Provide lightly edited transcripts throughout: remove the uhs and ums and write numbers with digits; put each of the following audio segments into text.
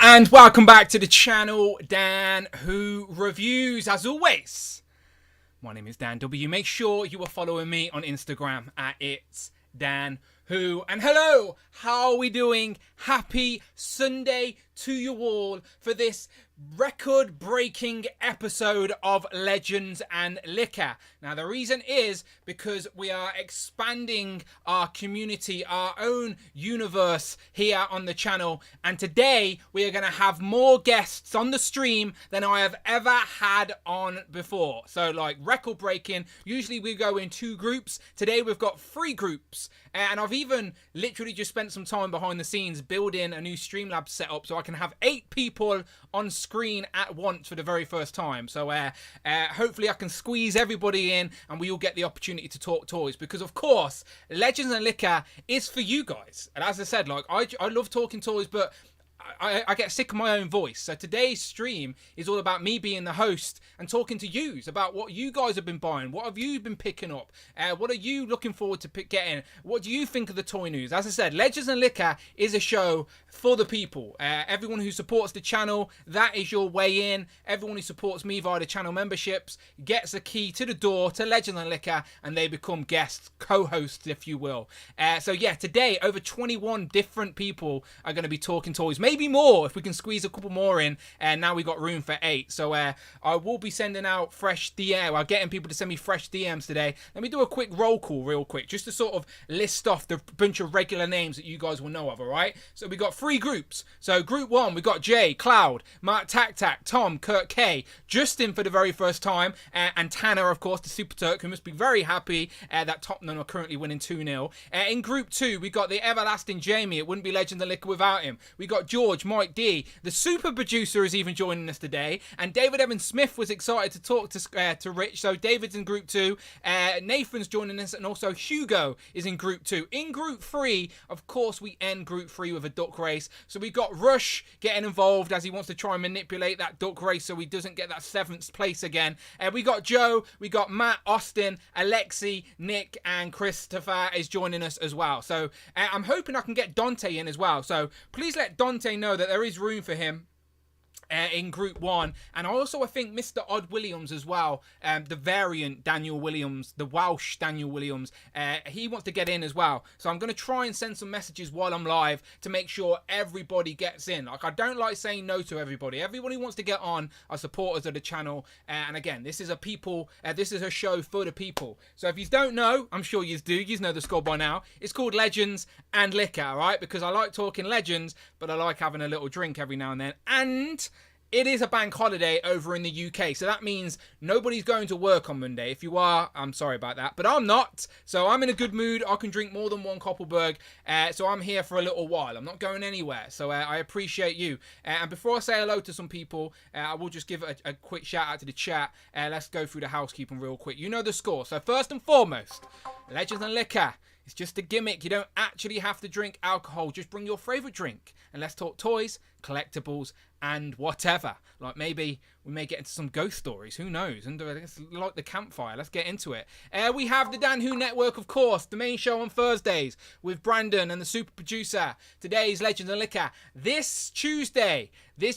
And welcome back to the channel, Dan Who Reviews. As always, my name is Dan W. Make sure you are following me on Instagram at It's Dan Who. And hello, how are we doing? Happy Sunday to you all for this record-breaking episode of Legends and Liquor. Now, the reason is because we are expanding our community, our own universe here on the channel, and today we are going to have more guests on the stream than I have ever had on before. So, like, record-breaking. Usually we go in 2 groups. Today we've got 3 groups, and I've even literally just spent some time behind the scenes building a new Streamlabs setup so I can have 8 people on screen at once for the very first time. So hopefully I can squeeze everybody in and we all get the opportunity to talk toys, because of course Legends and Liquor is for you guys. And as I said, like, I love talking toys, but I get sick of my own voice. So today's stream is all about me being the host and talking to you about what you guys have been buying. What have you been picking up? What are you looking forward to getting? What do you think of the toy news? As I said, Legends and Liquor is a show for the people. Everyone who supports the channel, that is your way in. Everyone who supports me via the channel memberships gets a key to the door to Legends and Liquor, and they become guests, co-hosts, if you will. So yeah, today over 21 different people are going to be talking toys. Maybe more if we can squeeze a couple more in, and now we got room for 8. So I will be sending out fresh DM. I'm getting people to send me fresh DMs today. Let me do a quick roll call real quick, just to sort of list off the bunch of regular names that you guys will know of. All right, so we got 3 groups. So group 1, we got Jay, Cloud, Mark Tac Tac, Tom, Kurt K, Justin for the very first time, and Tanner, of course, the Super Turk, who must be very happy that Tottenham are currently winning 2-0. In group 2, we got the everlasting Jamie. It wouldn't be Legends and Liquor without him. We got George, Mike D, the super producer is even joining us today, and David Evan Smith was excited to talk to Rich. So David's in group 2, Nathan's joining us, and also Hugo is in group 2. In group 3, of course, we end group 3 with a duck race. So we got Rush getting involved as he wants to try and manipulate that duck race so he doesn't get that 7th place again. We got Joe, we got Matt, Austin, Alexi, Nick, and Christopher is joining us as well. So I'm hoping I can get Dante in as well. So please let Dante know that there is room for him in group 1. And also I think Mr. Odd Williams as well, the variant Daniel Williams, the Welsh Daniel Williams, he wants to get in as well. So I'm going to try and send some messages while I'm live to make sure everybody gets in. Like, I don't like saying no to everybody. Everybody wants to get on are supporters of the channel, and again, this is a show for the people. So if you don't know, I'm sure you do, you know the score by now. It's called Legends and Liquor, all right? Because I like talking legends, but I like having a little drink every now and then. And it is a bank holiday over in the UK, so that means nobody's going to work on Monday. If you are, I'm sorry about that, but I'm not, so I'm in a good mood. I can drink more than 1 Koppelberg, so I'm here for a little while. I'm not going anywhere, so I appreciate you. And before I say hello to some people, I will just give a quick shout out to the chat. Let's go through the housekeeping real quick. You know the score. So first and foremost, Legends and Liquor. It's just a gimmick. You don't actually have to drink alcohol. Just bring your favourite drink. And let's talk toys, collectibles, and whatever. Like, maybe we may get into some ghost stories. Who knows? And it's like the campfire. Let's get into it. We have the Dan Who Network, of course. The main show on Thursdays with Brandon and the super producer. Today's Legends and Liquor. This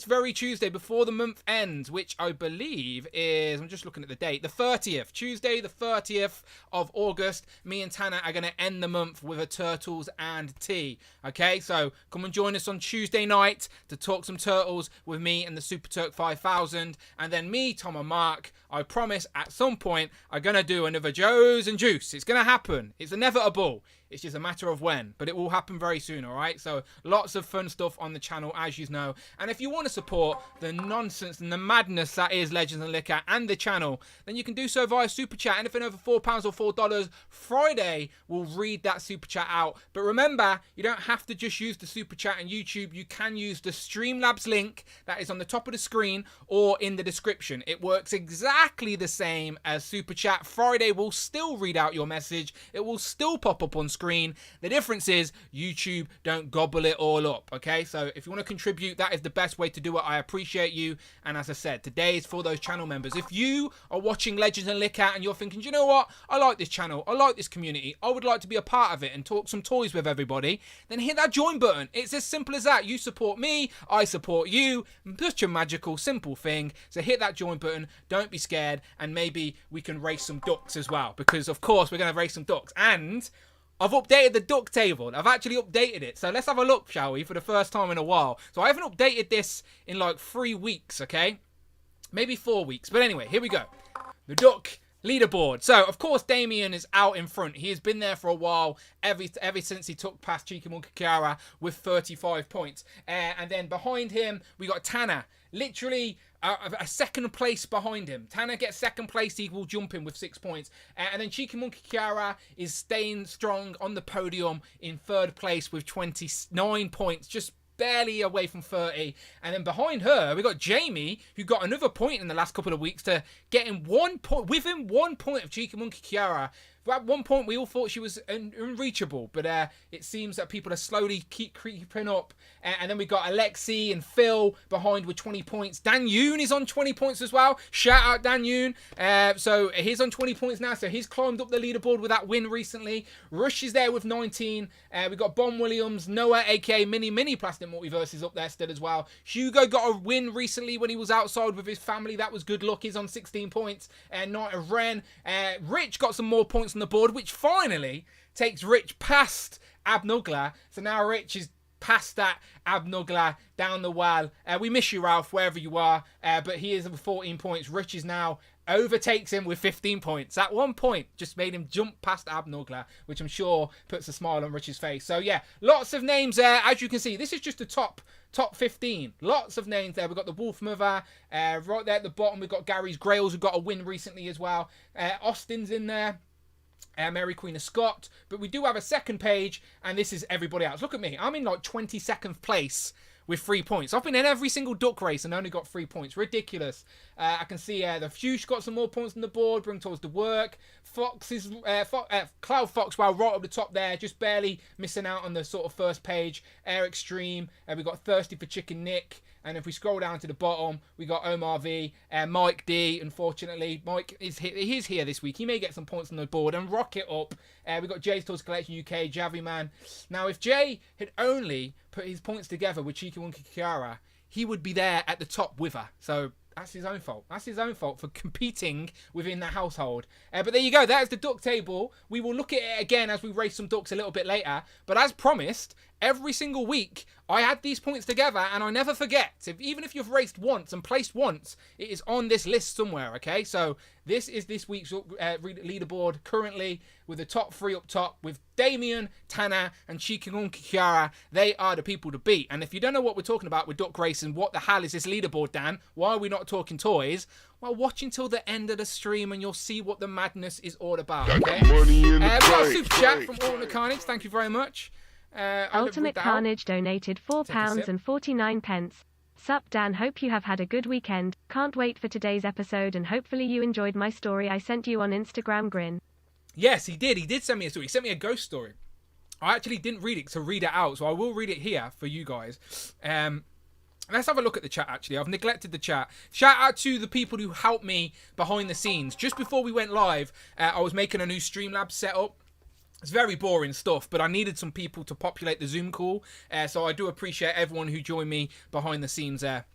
very Tuesday before the month ends, which I believe is, I'm just looking at the date, the 30th. Tuesday the 30th of August. Me and Tanner are going to end the month with a Turtles and tea. Okay, so come and join us on Tuesday night to talk some Turtles with me and the Super Turk 5000. And then me, Tom, and Mark, I promise at some point are going to do another Joe's and Juice. It's going to happen. It's inevitable. It's just a matter of when, but it will happen very soon, all right? So lots of fun stuff on the channel, as you know. And if you want to support the nonsense and the madness that is Legends and Liquor and the channel, then you can do so via Super Chat. Anything over £4 or $4, Friday will read that Super Chat out. But remember, you don't have to just use the Super Chat on YouTube. You can use the Streamlabs link that is on the top of the screen or in the description. It works exactly the same as Super Chat. Friday will still read out your message. It will still pop up on screen. The difference is YouTube don't gobble it all up, okay? So if you want to contribute, that is the best way to do it. I appreciate you. And as I said, today is for those channel members. If you are watching Legends and Lick Out and you're thinking, do you know what? I like this channel. I like this community. I would like to be a part of it and talk some toys with everybody. Then hit that join button. It's as simple as that. You support me. I support you. Such a magical, simple thing. So hit that join button. Don't be scared. And maybe we can race some ducks as well. Because, of course, we're going to race some ducks. And I've updated the duck table. I've actually updated it. So let's have a look, shall we, for the first time in a while. So I haven't updated this in like 3 weeks, okay? Maybe 4 weeks. But anyway, here we go. The duck leaderboard. So, of course, Damien is out in front. He has been there for a while, ever since he took past Cheeky Monkey Kiara with 35 points. And then behind him, we got Tanner. Literally a second place behind him. Tanner gets second place, he will jump in with 6 points. And then Cheeky Monkey Kiara is staying strong on the podium in third place with 29 points. Just barely away from 30. And then behind her, we got Jamie, who got another point in the last couple of weeks to getting 1 point, within 1 point of Cheeky Monkey Kiara. At one point, we all thought she was unreachable, but it seems that people are slowly creeping up. And then we got Alexi and Phil behind with 20 points. Dan Yoon is on 20 points as well. Shout out Dan Yoon. So he's on 20 points now, so he's climbed up the leaderboard with that win recently. Rush is there with 19. We got Bon Williams, Noah, aka Mini Plastic Multiverse is up there still as well. Hugo got a win recently when he was outside with his family. That was good luck. He's on 16 points. Night of Ren. Rich got some more points on the board, which finally takes Rich past Abnugler. So now Rich is past that Abnugler down the well. We miss you, Ralph, wherever you are. But he is with 14 points. Rich is now overtakes him with 15 points. That 1 point just made him jump past Abnugler, which I'm sure puts a smile on Rich's face. So yeah, lots of names there. As you can see, this is just the top 15. Lots of names there. We've got the Wolf Mother. Right there at the bottom, we've got Gary's Grails, who got a win recently as well. Austin's in there. Mary Queen of Scott. But we do have a second page, and this is everybody else. Look at me. I'm in like 22nd place with 3 points. I've been in every single duck race and only got 3 points. Ridiculous. I can see the Fuchs got some more points on the board, bring towards the work. Fox is Cloud Fox, well, right up the top there, just barely missing out on the sort of first page. Air Extreme. We got Thirsty for Chicken Nick. And if we scroll down to the bottom, we got Omar V, Mike D. Unfortunately, Mike is here this week. He may get some points on the board and rock it up. We got Jay's Toys Collection UK, Javi Man. Now, if Jay had only put his points together with Cheeky Monkey Kiara, he would be there at the top with her. So that's his own fault. That's his own fault for competing within that household. But there you go. That is the duck table. We will look at it again as we race some ducks a little bit later. But as promised, every single week, I add these points together and I never forget. Even if you've raced once and placed once, it is on this list somewhere, okay? So this is this week's leaderboard currently with the top 3 up top with Damien, Tanner, and Cheeky Monkey Kiara. They are the people to beat. And if you don't know what we're talking about with duck racing, what the hell is this leaderboard, Dan? Why are we not talking toys? Well, watch until the end of the stream and you'll see what the madness is all about, okay? We got a super chat from Ultimate Carnage. Thank you very much. Ultimate Carnage donated £4.49. Sup Dan, hope you have had a good weekend. Can't wait for today's episode and hopefully you enjoyed my story I sent you on Instagram. Grin. Yes, he did. He did send me a story. He sent me a ghost story. I actually didn't read it to read it out, so I will read it here for you guys. Let's have a look at the chat, actually. I've neglected the chat. Shout out to the people who helped me behind the scenes. Just before we went live, I was making a new Streamlabs setup. It's very boring stuff, but I needed some people to populate the Zoom call. So I do appreciate everyone who joined me behind the scenes there.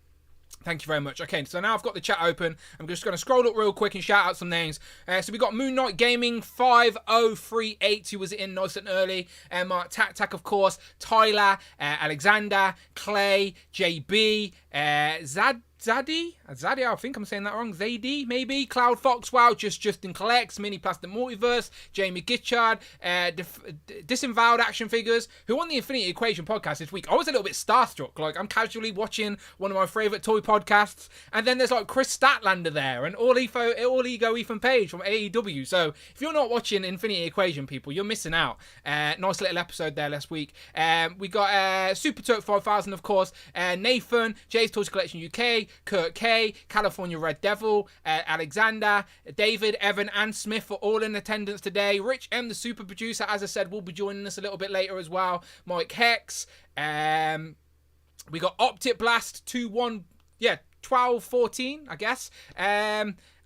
Thank you very much. Okay, so now I've got the chat open. I'm just going to scroll up real quick and shout out some names. So we got Moon Knight Gaming 5038, who was in nice and early. Mark Tac, of course. Tyler, Alexander, Clay, JB, Zaddy, I think I'm saying that wrong. Zadie, maybe. Cloud Fox, wow. Justin Collects, Mini Plastic Multiverse, Jamie Gitchard, Disavowed Action Figures, who on the Infinity Equation podcast this week. I was a little bit starstruck. Like, I'm casually watching one of my favourite toy podcasts, and then there's like Chris Statlander there, and All Ego Ethan Page from AEW. So if you're not watching Infinity Equation, people, you're missing out. Nice little episode there last week. We got Super Turk 5000, of course. Nathan, Jay's Toys Collection UK. Kurt K, California Red Devil, Alexander, David, Evan, and Smith are all in attendance today. Rich M, the super producer, as I said, will be joining us a little bit later as well. Mike Hex. We got Optic Blast 2-1, 12-14, I guess.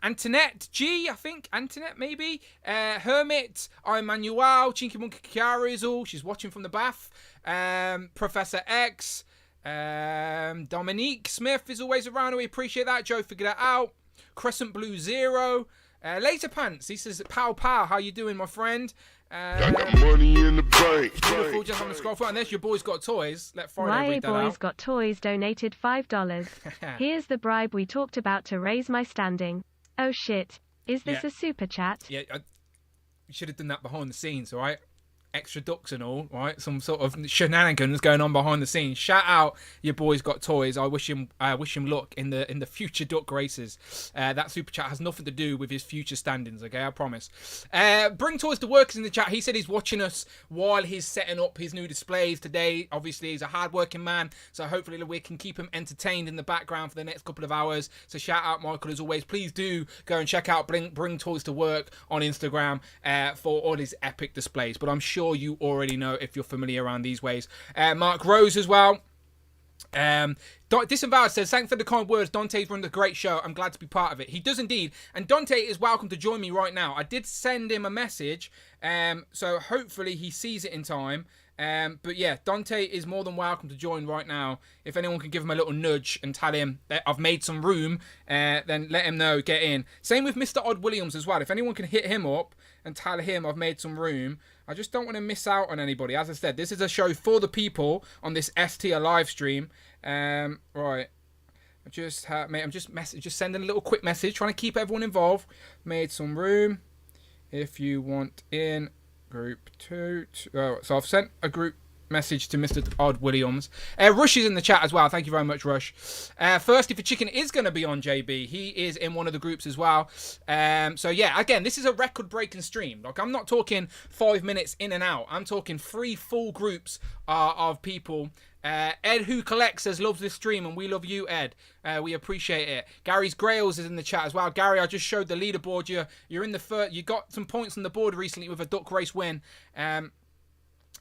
Antoinette G, I think. Antoinette, maybe. Hermit, I'm Manuel. Chinky Monkey Kiara is all. She's watching from the bath. Professor X. Dominique Smith is always around. We appreciate that. Joe figured that out. Crescent Blue Zero. Laser Pants. He says, pow pow. How you doing, my friend? I got money in the bank. Beautiful, just on the scroll foot. And there's your boys got toys. Let Friday read that out. Boys got toys donated $5. Here's the bribe we talked about to raise my standing. Oh shit. Is this a super chat? Yeah, you should have done that behind the scenes, all right? Extra ducks and all, right? Some sort of shenanigans going on behind the scenes. Shout out, your boys got toys. I wish him luck in the future duck races. That super chat has nothing to do with his future standings. Okay, I promise. Bring toys to work is in the chat. He said he's watching us while he's setting up his new displays today. Obviously, he's a hard-working man, so hopefully we can keep him entertained in the background for the next couple of hours. So shout out, Michael, as always. Please do go and check out Bring Toys to Work on Instagram for all his epic displays. But I'm sure you already know if you're familiar around these ways. Mark Rose as well. Disavowed says, thanks for the kind words. Dante's run a great show. I'm glad to be part of it. He does indeed. And Dante is welcome to join me right now. I did send him a message, so hopefully he sees it in time. But yeah, Dante is more than welcome to join right now. If anyone can give him a little nudge and tell him that I've made some room, then let him know, get in. Same with Mr. Odd Williams as well. If anyone can hit him up and tell him I've made some room, I just don't want to miss out on anybody. As I said, this is a show for the people on this S-tier live stream. Right. I'm just sending a little quick message, trying to keep everyone involved. Made some room. If you want in group 2. So I've sent a group message to Mr. Odd Williams. Rush is in the chat as well. Thank you very much, Rush. Thirsty for Chicken is going to be on, JB. He is in one of the groups as well. So yeah, again, this is a record-breaking stream. Like, I'm not talking 5 minutes in and out. I'm talking 3 full groups of people. Ed Who Collects says, loves this stream, and we love you, Ed. We appreciate it. Gary's Grails is in the chat as well. Gary, I just showed the leaderboard. You're in the first. You got some points on the board recently with a duck race win.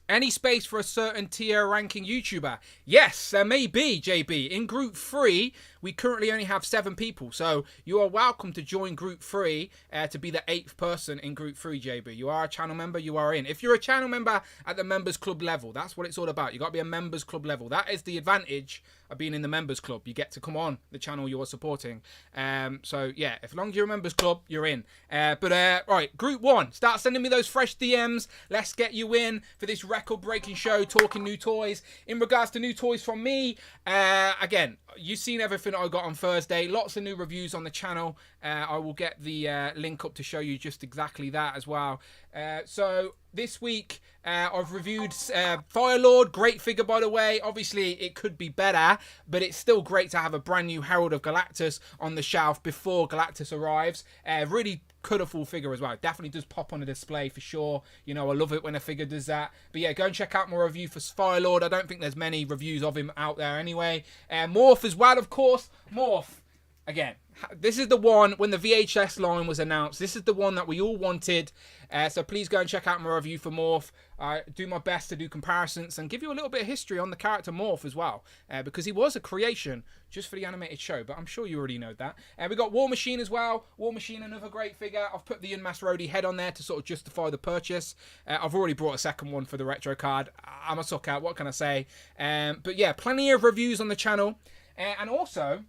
Any space for a certain tier ranking YouTuber? Yes, there may be, JB. In Group 3, we currently only have 7 people. So you are welcome to join Group 3 to be the 8th person in Group 3, JB. You are a channel member, you are in. If you're a channel member at the Members Club level, that's what it's all about. You got to be a Members Club level. That is the advantage of being in the Members Club. You get to come on the channel you're supporting. So yeah, as long as you're a Members Club, you're in. Right, Group 1. Start sending me those fresh DMs. Let's get you in for this record-breaking show, talking new toys. In regards to new toys from me, again, you've seen everything I got on Thursday. Lots of new reviews on the channel. I will get the link up to show you just exactly that as well. So this week, I've reviewed Firelord. Great figure, by the way. Obviously, it could be better, but it's still great to have a brand new Herald of Galactus on the shelf before Galactus arrives. Really colourful figure as well. It definitely does pop on a display for sure. You know, I love it when a figure does that. But yeah, go and check out my review for Firelord. I don't think there's many reviews of him out there anyway. Morph as well, of course. Morph, again, this is the one when the VHS line was announced. This is the one that we all wanted. So please go and check out my review for Morph. I do my best to do comparisons and give you a little bit of history on the character Morph as well. Because he was a creation just for the animated show. But I'm sure you already know that. We got War Machine as well. War Machine, another great figure. I've put the Unmasked Rhodey head on there to sort of justify the purchase. I've already brought a second one for the retro card. I'm a sucker. What can I say? But yeah, plenty of reviews on the channel. And also,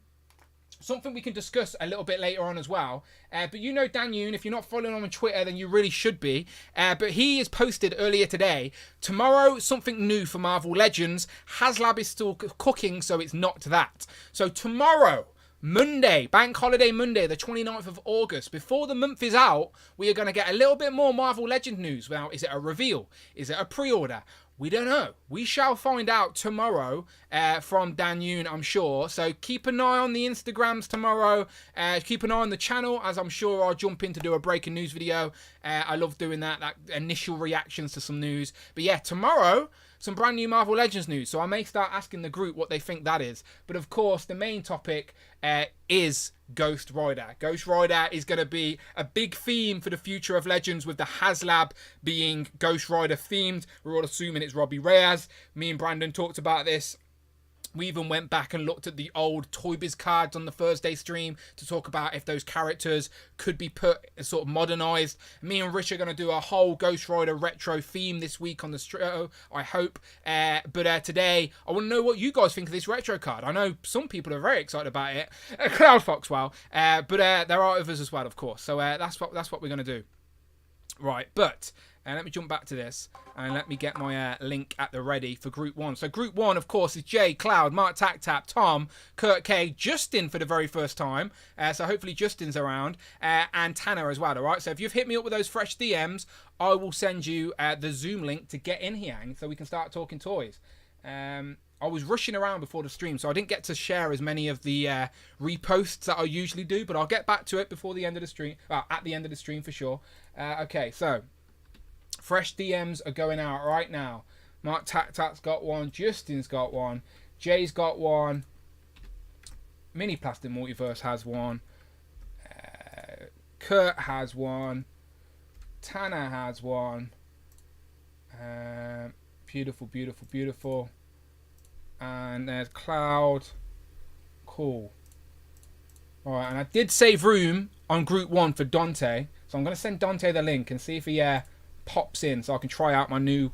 something we can discuss a little bit later on as well. But you know Dan Yoon, if you're not following him on Twitter, then you really should be. But he has posted earlier today, tomorrow, something new for Marvel Legends. HasLab is still cooking, so it's not that. So tomorrow, Monday, Bank Holiday Monday, the 29th of August, before the month is out, we are going to get a little bit more Marvel Legend news. Now, is it a reveal? Is it a pre-order? We don't know. We shall find out tomorrow from Dan Yoon, I'm sure. So keep an eye on the Instagrams tomorrow. Keep an eye on the channel, as I'm sure I'll jump in to do a breaking news video. I love doing that initial reactions to some news. But yeah, tomorrow, some brand new Marvel Legends news. So I may start asking the group what they think that is. But of course, the main topic is Ghost Rider. Ghost Rider is going to be a big theme for the future of Legends, with the HasLab being Ghost Rider themed. We're all assuming it's Robbie Reyes. Me and Brandon talked about this. We even went back and looked at the old Toy Biz cards on the Thursday stream to talk about if those characters could be put sort of modernized. Me and Rich are going to do a whole Ghost Rider retro theme this week on the show, I hope. But today, I want to know what you guys think of this retro card. I know some people are very excited about it. Cloud Foxwell. But there are others as well, of course. So that's what we're going to do. Right, but... let me jump back to this and let me get my link at the ready for Group 1. So Group 1, of course, is Jay, Cloud, Mark Tap, Tom, Kurt K, Justin for the very first time. So hopefully Justin's around. And Tanner as well, all right? So if you've hit me up with those fresh DMs, I will send you the Zoom link to get in here so we can start talking toys. I was rushing around before the stream, so I didn't get to share as many of the reposts that I usually do, but I'll get back to it before the end of the stream. At the end of the stream for sure. Okay, so... fresh DMs are going out right now. Mark Tat's got one. Justin's got one. Jay's got one. Mini Plastic Multiverse has one. Kurt has one. Tanner has one. Beautiful, beautiful, beautiful. And there's Cloud. Cool. Alright, and I did save room on Group 1 for Dante. So I'm going to send Dante the link and see if he... pops in so I can try out my new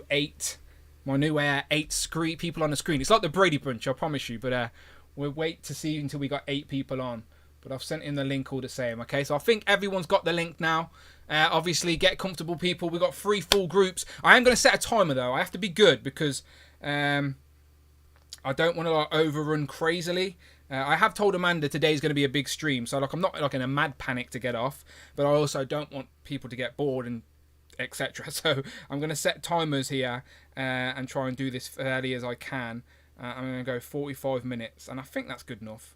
8 screen people on the screen. It's like the Brady Bunch, I promise you, but we'll wait to see until we got 8 people on. But I've sent in the link all the same. Okay, so I think everyone's got the link now. Obviously, get comfortable, people. We've got 3 full groups. I am going to set a timer though. I have to be good because I don't want to overrun crazily. I have told Amanda today's going to be a big stream, so I'm not in a mad panic to get off, but I also don't want people to get bored and etc. So I'm going to set timers here and try and do this early as I can. I'm going to go 45 minutes, and I think that's good enough.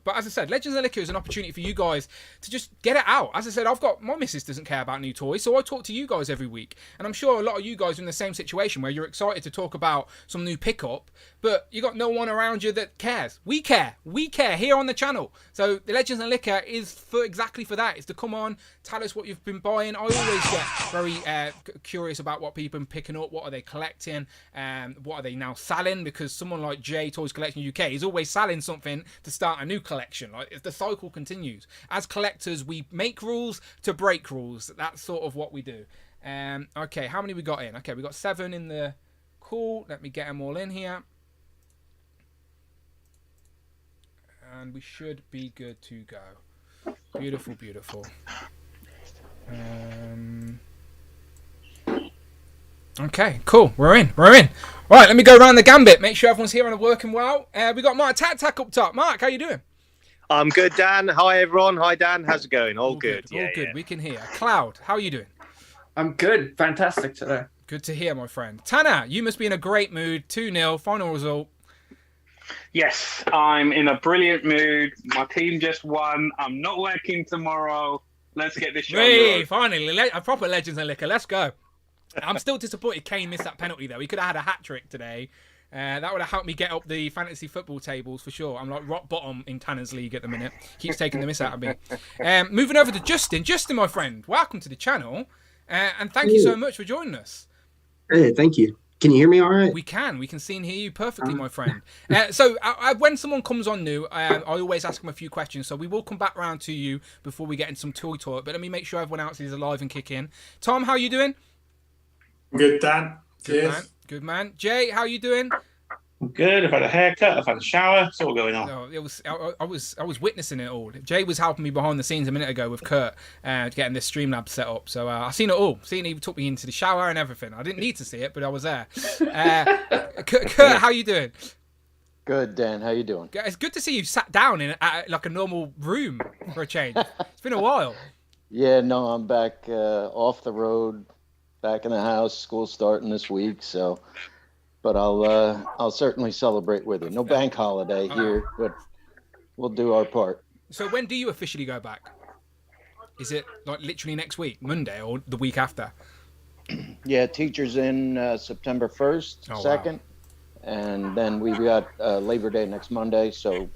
But as I said, Legends of Liquor is an opportunity for you guys to just get it out. As I said, my missus doesn't care about new toys, so I talk to you guys every week. And I'm sure a lot of you guys are in the same situation where you're excited to talk about some new pickup, but you got no one around you that cares. We care here on the channel. So the Legends of Liquor is exactly for that. It's to come on, tell us what you've been buying. I always get very curious about what people are picking up, what are they collecting, what are they now selling, because someone like Jay Toys Collection UK is always selling something to start a new collection. Like, the cycle continues. As collectors, we make rules to break rules. That's sort of what we do. Okay, how many we got in? Okay, we got 7 in the... Cool. Let me get them all in here. And we should be good to go. Beautiful, beautiful. Okay, cool. We're in. Right, let me go around the gambit. Make sure everyone's here and working well. We got Mark Tack up top. Mark, how you doing? I'm good, Dan. Hi, everyone. Hi, Dan. How's it going? All good. All good. We can hear. Cloud, how are you doing? I'm good. Fantastic today. Good to hear, my friend. Tanner, you must be in a great mood. 2-0, final result. Yes, I'm in a brilliant mood. My team just won. I'm not working tomorrow. Let's get this show going. Finally, a proper Legends and Liquor. Let's go. I'm still disappointed Kane missed that penalty, though. He could have had a hat-trick today. That would have helped me get up the fantasy football tables for sure. I'm like rock bottom in Tanner's league at the minute. Keeps taking the miss out of me. Moving over to Justin. Justin, my friend, welcome to the channel. And thank you so much for joining us. Hey, thank you. Can you hear me all right? We can see and hear you perfectly, my friend. So when someone comes on new, I always ask them a few questions. So we will come back round to you before we get in some toy talk. But let me make sure everyone else is alive and kick in. Tom, how are you doing? Good, Dan. Good man. Jay, how are you doing? I'm good. I've had a haircut. I've had a shower. It's all going on. No, I was witnessing it all. Jay was helping me behind the scenes a minute ago with Kurt, getting this Streamlab set up. So I've seen it all. He took me into the shower and everything. I didn't need to see it, but I was there. Kurt, how you doing? Good, Dan. How you doing? It's good to see you sat down in like a normal room for a change. It's been a while. Yeah, no, I'm back off the road, back in the house. School's starting this week, so. But I'll certainly celebrate with you. No bank holiday here, but we'll do our part. So when do you officially go back? Is it like literally next week, Monday, or the week after? Yeah, teachers in September 1st, Oh, 2nd, and then we've got Labor Day next Monday, so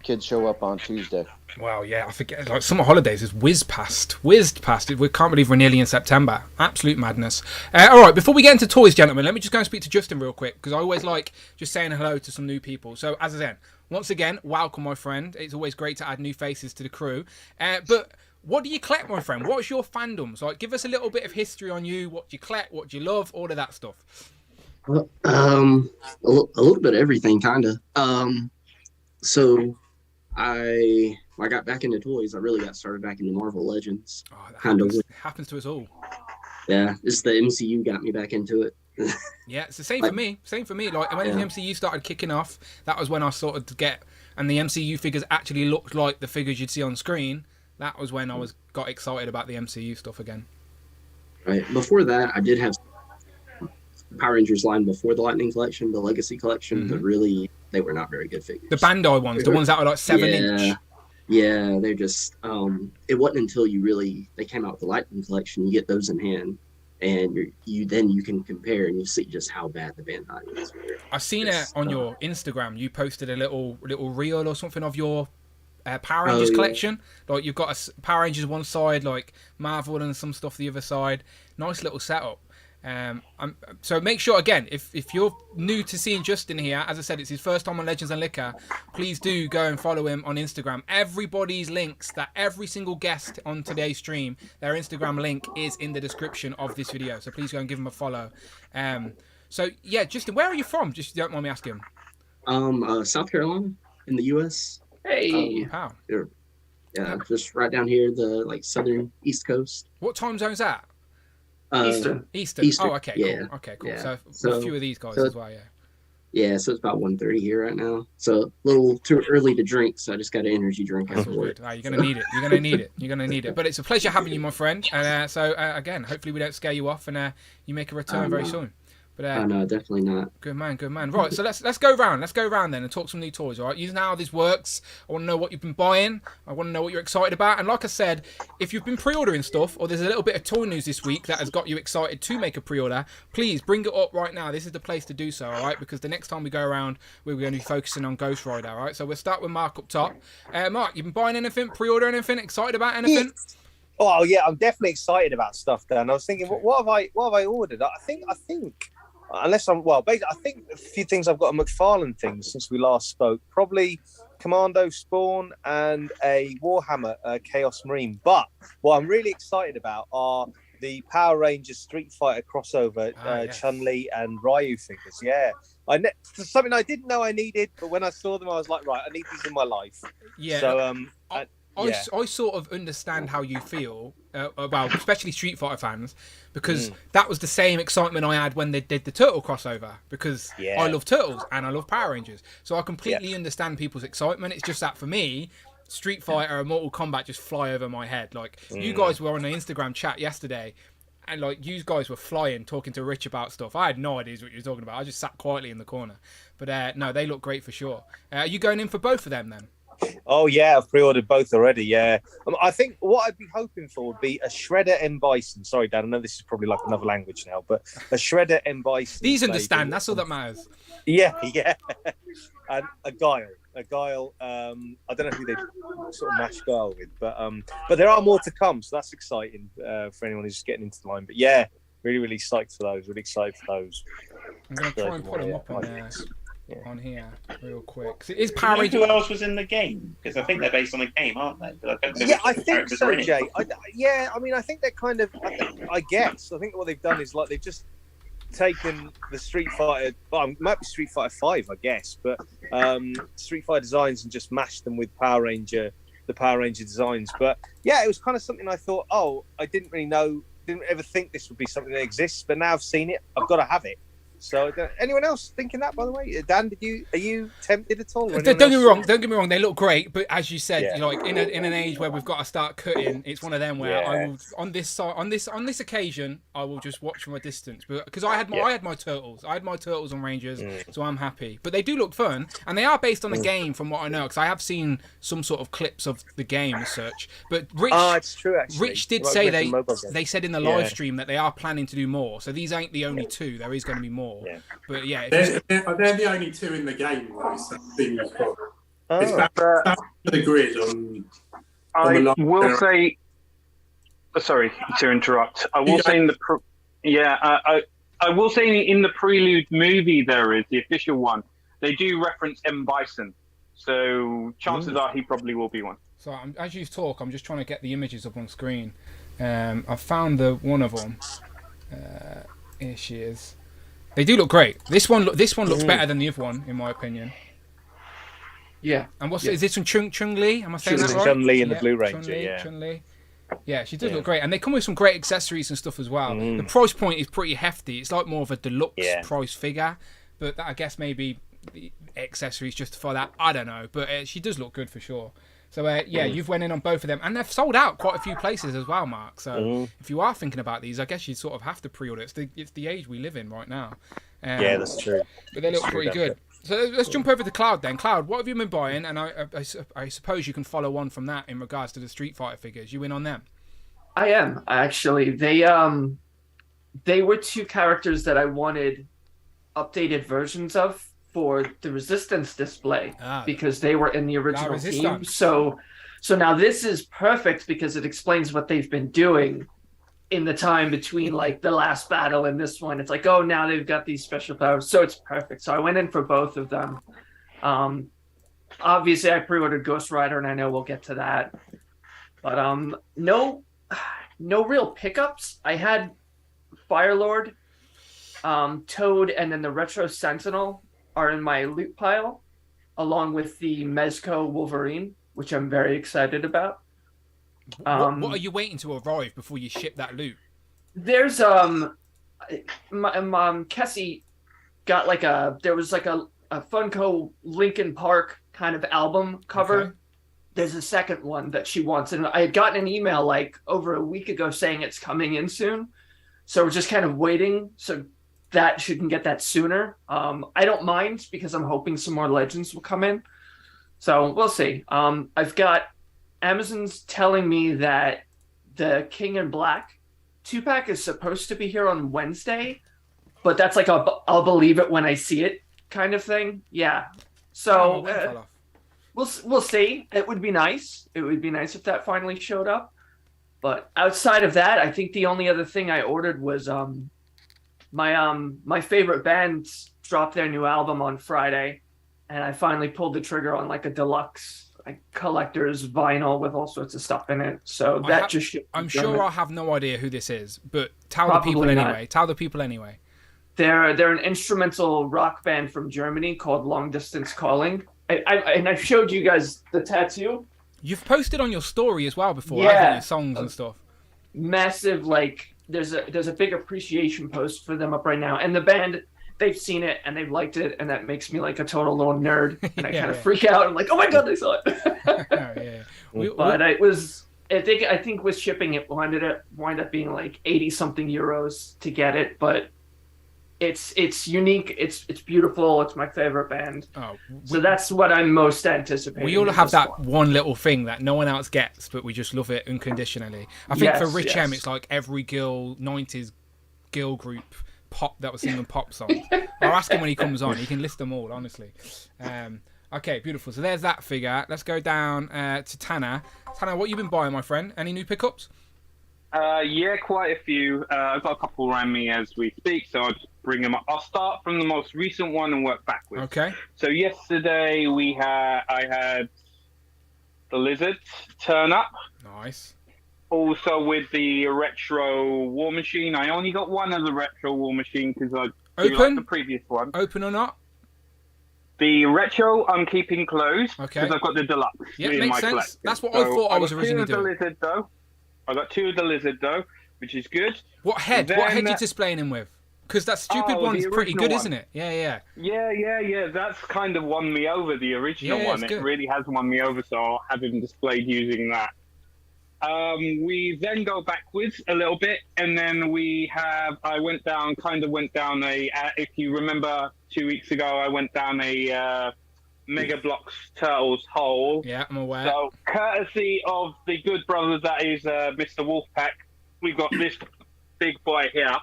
kids show up on Tuesday. Wow, yeah, I forget. Like summer holidays is whizzed past. We can't believe we're nearly in September. Absolute madness. All right, before we get into toys, gentlemen, let me just go and speak to Justin real quick because I always like just saying hello to some new people. So, as I said, once again, welcome, my friend. It's always great to add new faces to the crew. But what do you collect, my friend? What's your fandoms? Like, give us a little bit of history on you. What do you collect? What do you love? All of that stuff. Well, a little bit of everything, kind of. So I got back into toys. I really got started back into Marvel Legends. Oh, that kind of. happens to us all. Yeah, it's the MCU got me back into it. Yeah, it's the same for me. Same for me. Like when the MCU started kicking off, that was when I started to get, and the MCU figures actually looked like the figures you'd see on screen. That was when I got excited about the MCU stuff again. Right. Before that, I did have Power Rangers line before the Lightning Collection, the Legacy Collection, but really they were not very good figures. The Bandai ones, the ones that were like 7-inch. Yeah, they're just. It wasn't until they came out with the Lightning Collection, you get those in hand, and you can compare and you see just how bad the Bandai is. I've seen it on your Instagram. You posted a little reel or something of your Power Rangers collection. Like you've got a Power Rangers one side, like Marvel and some stuff the other side. Nice little setup. So make sure, again, if you're new to seeing Justin here, as I said, it's his first time on Legends and Liquor, please do go and follow him on Instagram. Everybody's links, that every single guest on today's stream, their Instagram link is in the description of this video, so please go and give him a follow. So yeah, Justin, where are you from? Just don't mind me asking. South Carolina in the US. Hey. Wow. Yeah, just right down here, the southern East Coast. What time zone's that? Eastern. Oh, okay, yeah. Cool. Okay, cool. Yeah. So a few of these guys as well, yeah. Yeah, so it's about 1:30 here right now. So a little too early to drink, so I just got an energy drink. That's all good. You're going to need it. You're going to need it. But it's a pleasure having you, my friend. And again, hopefully we don't scare you off and you make a return very soon. But no, definitely not. Good man. Right, so let's go round. Let's go round then and talk some new toys. All right, you know how this works. I want to know what you've been buying. I want to know what you're excited about. And like I said, if you've been pre-ordering stuff or there's a little bit of toy news this week that has got you excited to make a pre-order, please bring it up right now. This is the place to do so. All right, because the next time we go around, we're going to be focusing on Ghost Rider. All right, so we'll start with Mark up top. Mark, you been buying anything? Pre-ordering anything? Excited about anything? Oh yeah, I'm definitely excited about stuff. Dan, I was thinking, what have I ordered? I think. Unless basically, I think a few things I've got a McFarlane thing since we last spoke. Probably Commando Spawn and a Warhammer Chaos Marine. But what I'm really excited about are the Power Rangers Street Fighter crossover Yes. Chun-Li and Ryu figures. Yeah, something I didn't know I needed, but when I saw them, I was like, right, I need these in my life. Yeah. So I sort of understand how you feel, especially Street Fighter fans, because that was the same excitement I had when they did the Turtle crossover, because I love Turtles and I love Power Rangers. So I completely understand people's excitement. It's just that for me, Street Fighter and Mortal Kombat just fly over my head. Like, you guys were on an Instagram chat yesterday, and like you guys were flying, talking to Rich about stuff. I had no idea what you were talking about. I just sat quietly in the corner. But no, they look great for sure. Are you going in for both of them then? Oh yeah, I've pre-ordered both already. Yeah, I think what I'd be hoping for would be a Shredder M Bison. Sorry, Dan, I know this is probably like another language now, but a Shredder M Bison. These understand. That's all that matters. Yeah, and a Guile. I don't know who they sort of match Guile with, but there are more to come, so that's exciting for anyone who's just getting into the line. But yeah, really psyched for those. Really excited for those. I'm gonna try and put them up on here real quic. 'Cause it is Power Rangers. Who else was in the game? Because I think they're based on a game, aren't they? I think so, Jay. I think they're kind of. I guess. I think what they've done is like they've just taken the Street Fighter. Well, it might be Street Fighter 5, I guess, but Street Fighter designs and just mashed them with the Power Ranger designs. But yeah, it was kind of something I thought. Oh, I didn't ever think this would be something that exists, but now I've seen it, I've got to have it. So, anyone else thinking that? By the way, Dan, are you tempted at all? Don't get me wrong. Don't get me wrong. They look great, but as you said, like in an age where we've got to start cutting, it's one of them where I will on this occasion I will just watch from a distance, because I had my turtles, and Rangers, so I'm happy. But they do look fun, and they are based on the game, from what I know, because I have seen some sort of clips of the game as such. But Rich, it's true actually. Rich did say they said in the live stream that they are planning to do more. So these ain't the only two. There is going to be more. Yeah. But yeah, they're the only two in the game, though. So it's back to the grid on I will say. Sorry to interrupt. I will say in the I will say in the Prelude movie there is the official one. They do reference M. Bison, so chances are he probably will be one. So as you talk, I'm just trying to get the images up on screen. I found one of them. Here she is. They do look great. This one looks better than the other one, in my opinion. Yeah. And is this from Chun-Li? Am I saying that right? Chun-Li in the Blue Ranger, Chun-Li. Yeah, she does look great. And they come with some great accessories and stuff as well. The price point is pretty hefty. It's like more of a deluxe price figure. But I guess maybe the accessories justify that. I don't know. But she does look good for sure. So, you've went in on both of them. And they've sold out quite a few places as well, Mark. So, if you are thinking about these, I guess you sort of have to pre-order. It's the age we live in right now. Yeah, that's true. But they look pretty good. So, let's jump over to Cloud then. Cloud, what have you been buying? And I suppose you can follow on from that in regards to the Street Fighter figures. You in on them? I am, actually. They were two characters that I wanted updated versions of for the Resistance display, because they were in the original team. So now this is perfect because it explains what they've been doing in the time between like the last battle and this one. It's like, oh, now they've got these special powers, so it's perfect. So I went in for both of them. Obviously I pre-ordered Ghost Rider, and I know we'll get to that, but no real pickups. I had Firelord, Toad, and then the Retro Sentinel are in my loot pile, along with the Mezco Wolverine, which I'm very excited about. What are you waiting to arrive before you ship that loot? There's Kessie got like there was like a Funko Linkin Park kind of album cover. Okay. There's a second one that she wants, and I had gotten an email like over a week ago saying it's coming in soon, so we're just kind of waiting. So that she can get that sooner. I don't mind because I'm hoping some more Legends will come in. So we'll see. I've got Amazon's telling me that the King in Black 2-pack is supposed to be here on Wednesday, but that's like I'll believe it when I see it kind of thing. Yeah. So we'll see. It would be nice. It would be nice if that finally showed up. But outside of that, I think the only other thing I ordered was my favorite band dropped their new album on Friday, and I finally pulled the trigger on like a deluxe collector's vinyl with all sorts of stuff in it. So that just shipped. I'm sure I have no idea who this is, but tell the people anyway. They're an instrumental rock band from Germany called Long Distance Calling. And I showed you guys the tattoo. You've posted on your story as well before, haven't you? Songs and stuff. Massive, like there's a big appreciation post for them up right now, and the band, they've seen it and they've liked it, and that makes me like a total little nerd, and I kind of freak out. I'm like, oh my god, they saw it. I think with shipping it wind up being like 80 something euros to get it, but it's unique, it's beautiful, it's my favorite band. So that's what I'm most anticipating. We all have that one little thing that no one else gets, but we just love it unconditionally. I think for Rich M, it's like every 90s girl group pop that was singing pop songs. I'll ask him when he comes on. He can list them all, honestly. Okay, beautiful. So there's that figure. Let's go down to Tanner. Tanner, what you been buying, my friend? Any new pickups? Yeah, quite a few. I've got a couple around me as we speak, so I'll just bring them up. I'll start from the most recent one and work backwards. Okay. So yesterday I had the Lizard turn up. Nice. Also with the Retro War Machine. I only got one of the Retro War Machine because I do like the previous one. Open or not? The Retro I'm keeping closed because I've got the Deluxe in my collection. That's what I thought I was originally doing. I got two of the Lizard though, which is good. What head? What head you displaying him with? Because that stupid one's pretty good, isn't it? Yeah. Yeah. That's kind of won me over, the original one. It really has won me over, so I'll have him displayed using that. We then go backwards a little bit, and then I went down if you remember 2 weeks ago, I went down a Mega Bloks Turtles hole. Yeah, I'm aware. So, courtesy of the good brother that is Mr. Wolfpack, we've got this big boy here.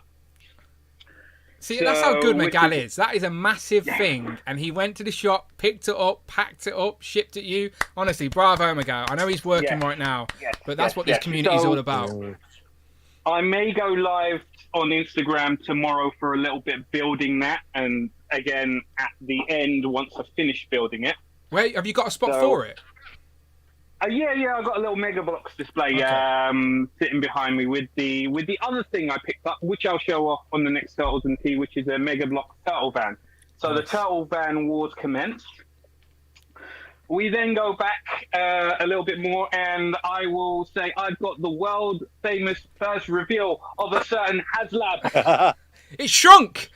See, that's how good Miguel is. That is a massive thing. And he went to the shop, picked it up, packed it up, shipped it you. Honestly, bravo, Miguel. I know he's working right now, but that's what this community is all about. I may go live on Instagram tomorrow for a little bit building that. And again, at the end, once I finish building it. Wait, have you got a spot for it? Yeah, I've got a little Mega Bloks display sitting behind me with the other thing I picked up, which I'll show off on the next Turtles and Tea, which is a Mega Bloks Turtle Van. So the Turtle Van wars commence. We then go back a little bit more, and I will say I've got the world famous first reveal of a certain HasLab. It shrunk!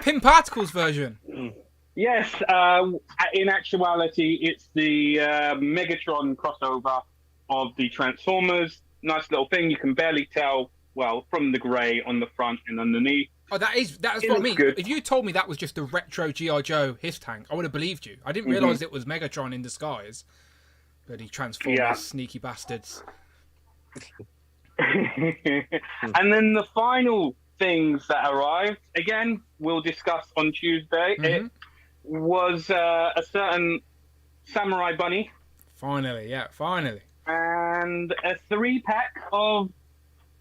Pin Particles version. Yes, in actuality, it's the Megatron crossover of the Transformers. Nice little thing. You can barely tell, from the grey on the front and underneath. Oh, that's what I mean. Good. If you told me that was just a retro G.I. Joe his tank, I would have believed you. I didn't realise it was Megatron in disguise. Bloody Transformers, sneaky bastards. And then the final things that arrived, again, we'll discuss on Tuesday. It was a certain Samurai Bunny. Finally. And a 3-pack of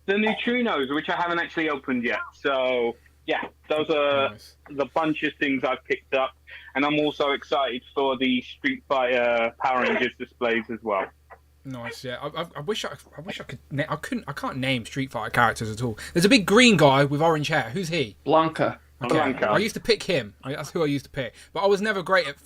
the Neutrinos, which I haven't actually opened yet. So, yeah, those are the bunch of things I've picked up. And I'm also excited for the Street Fighter Power Rangers displays as well. Nice, yeah. I wish I could. I can't name Street Fighter characters at all. There's a big green guy with orange hair. Who's he? Blanca. Okay. I used to pick him. That's who I used to pick. But I was never great at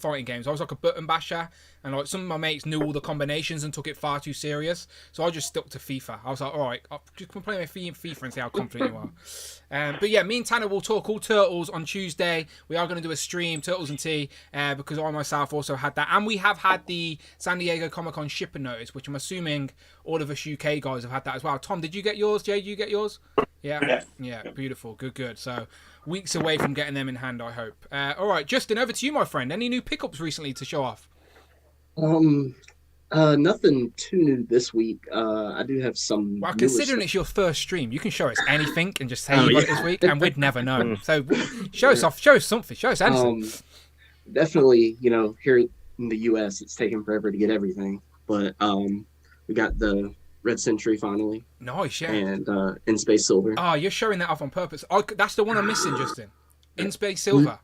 fighting games. I was like a button basher, and like some of my mates knew all the combinations and took it far too serious. So I just stuck to FIFA. I was like, all right, I'll just play my FIFA and see how confident you are. But yeah, me and Tanner will talk all Turtles on Tuesday. We are going to do a stream, Turtles and Tea, because I myself also had that. And we have had the San Diego Comic-Con shipping notice, which I'm assuming all of us UK guys have had that as well. Tom, did you get yours? Jay, did you get yours? Yeah, beautiful. Good. So weeks away from getting them in hand, I hope. All right, Justin, over to you, my friend. Any new pickups recently to show off? Nothing too new this week. I do have some. Well, considering it's your first stream, you can show us anything and just say you got it this week, and we'd never know. So show us off. Show us something. Show us anything. Definitely, here in the US, it's taken forever to get everything, but we got the Red Century finally. Nice, yeah. And In Space Silver. Oh, you're showing that off on purpose. That's the one I'm missing, Justin. In Space Silver.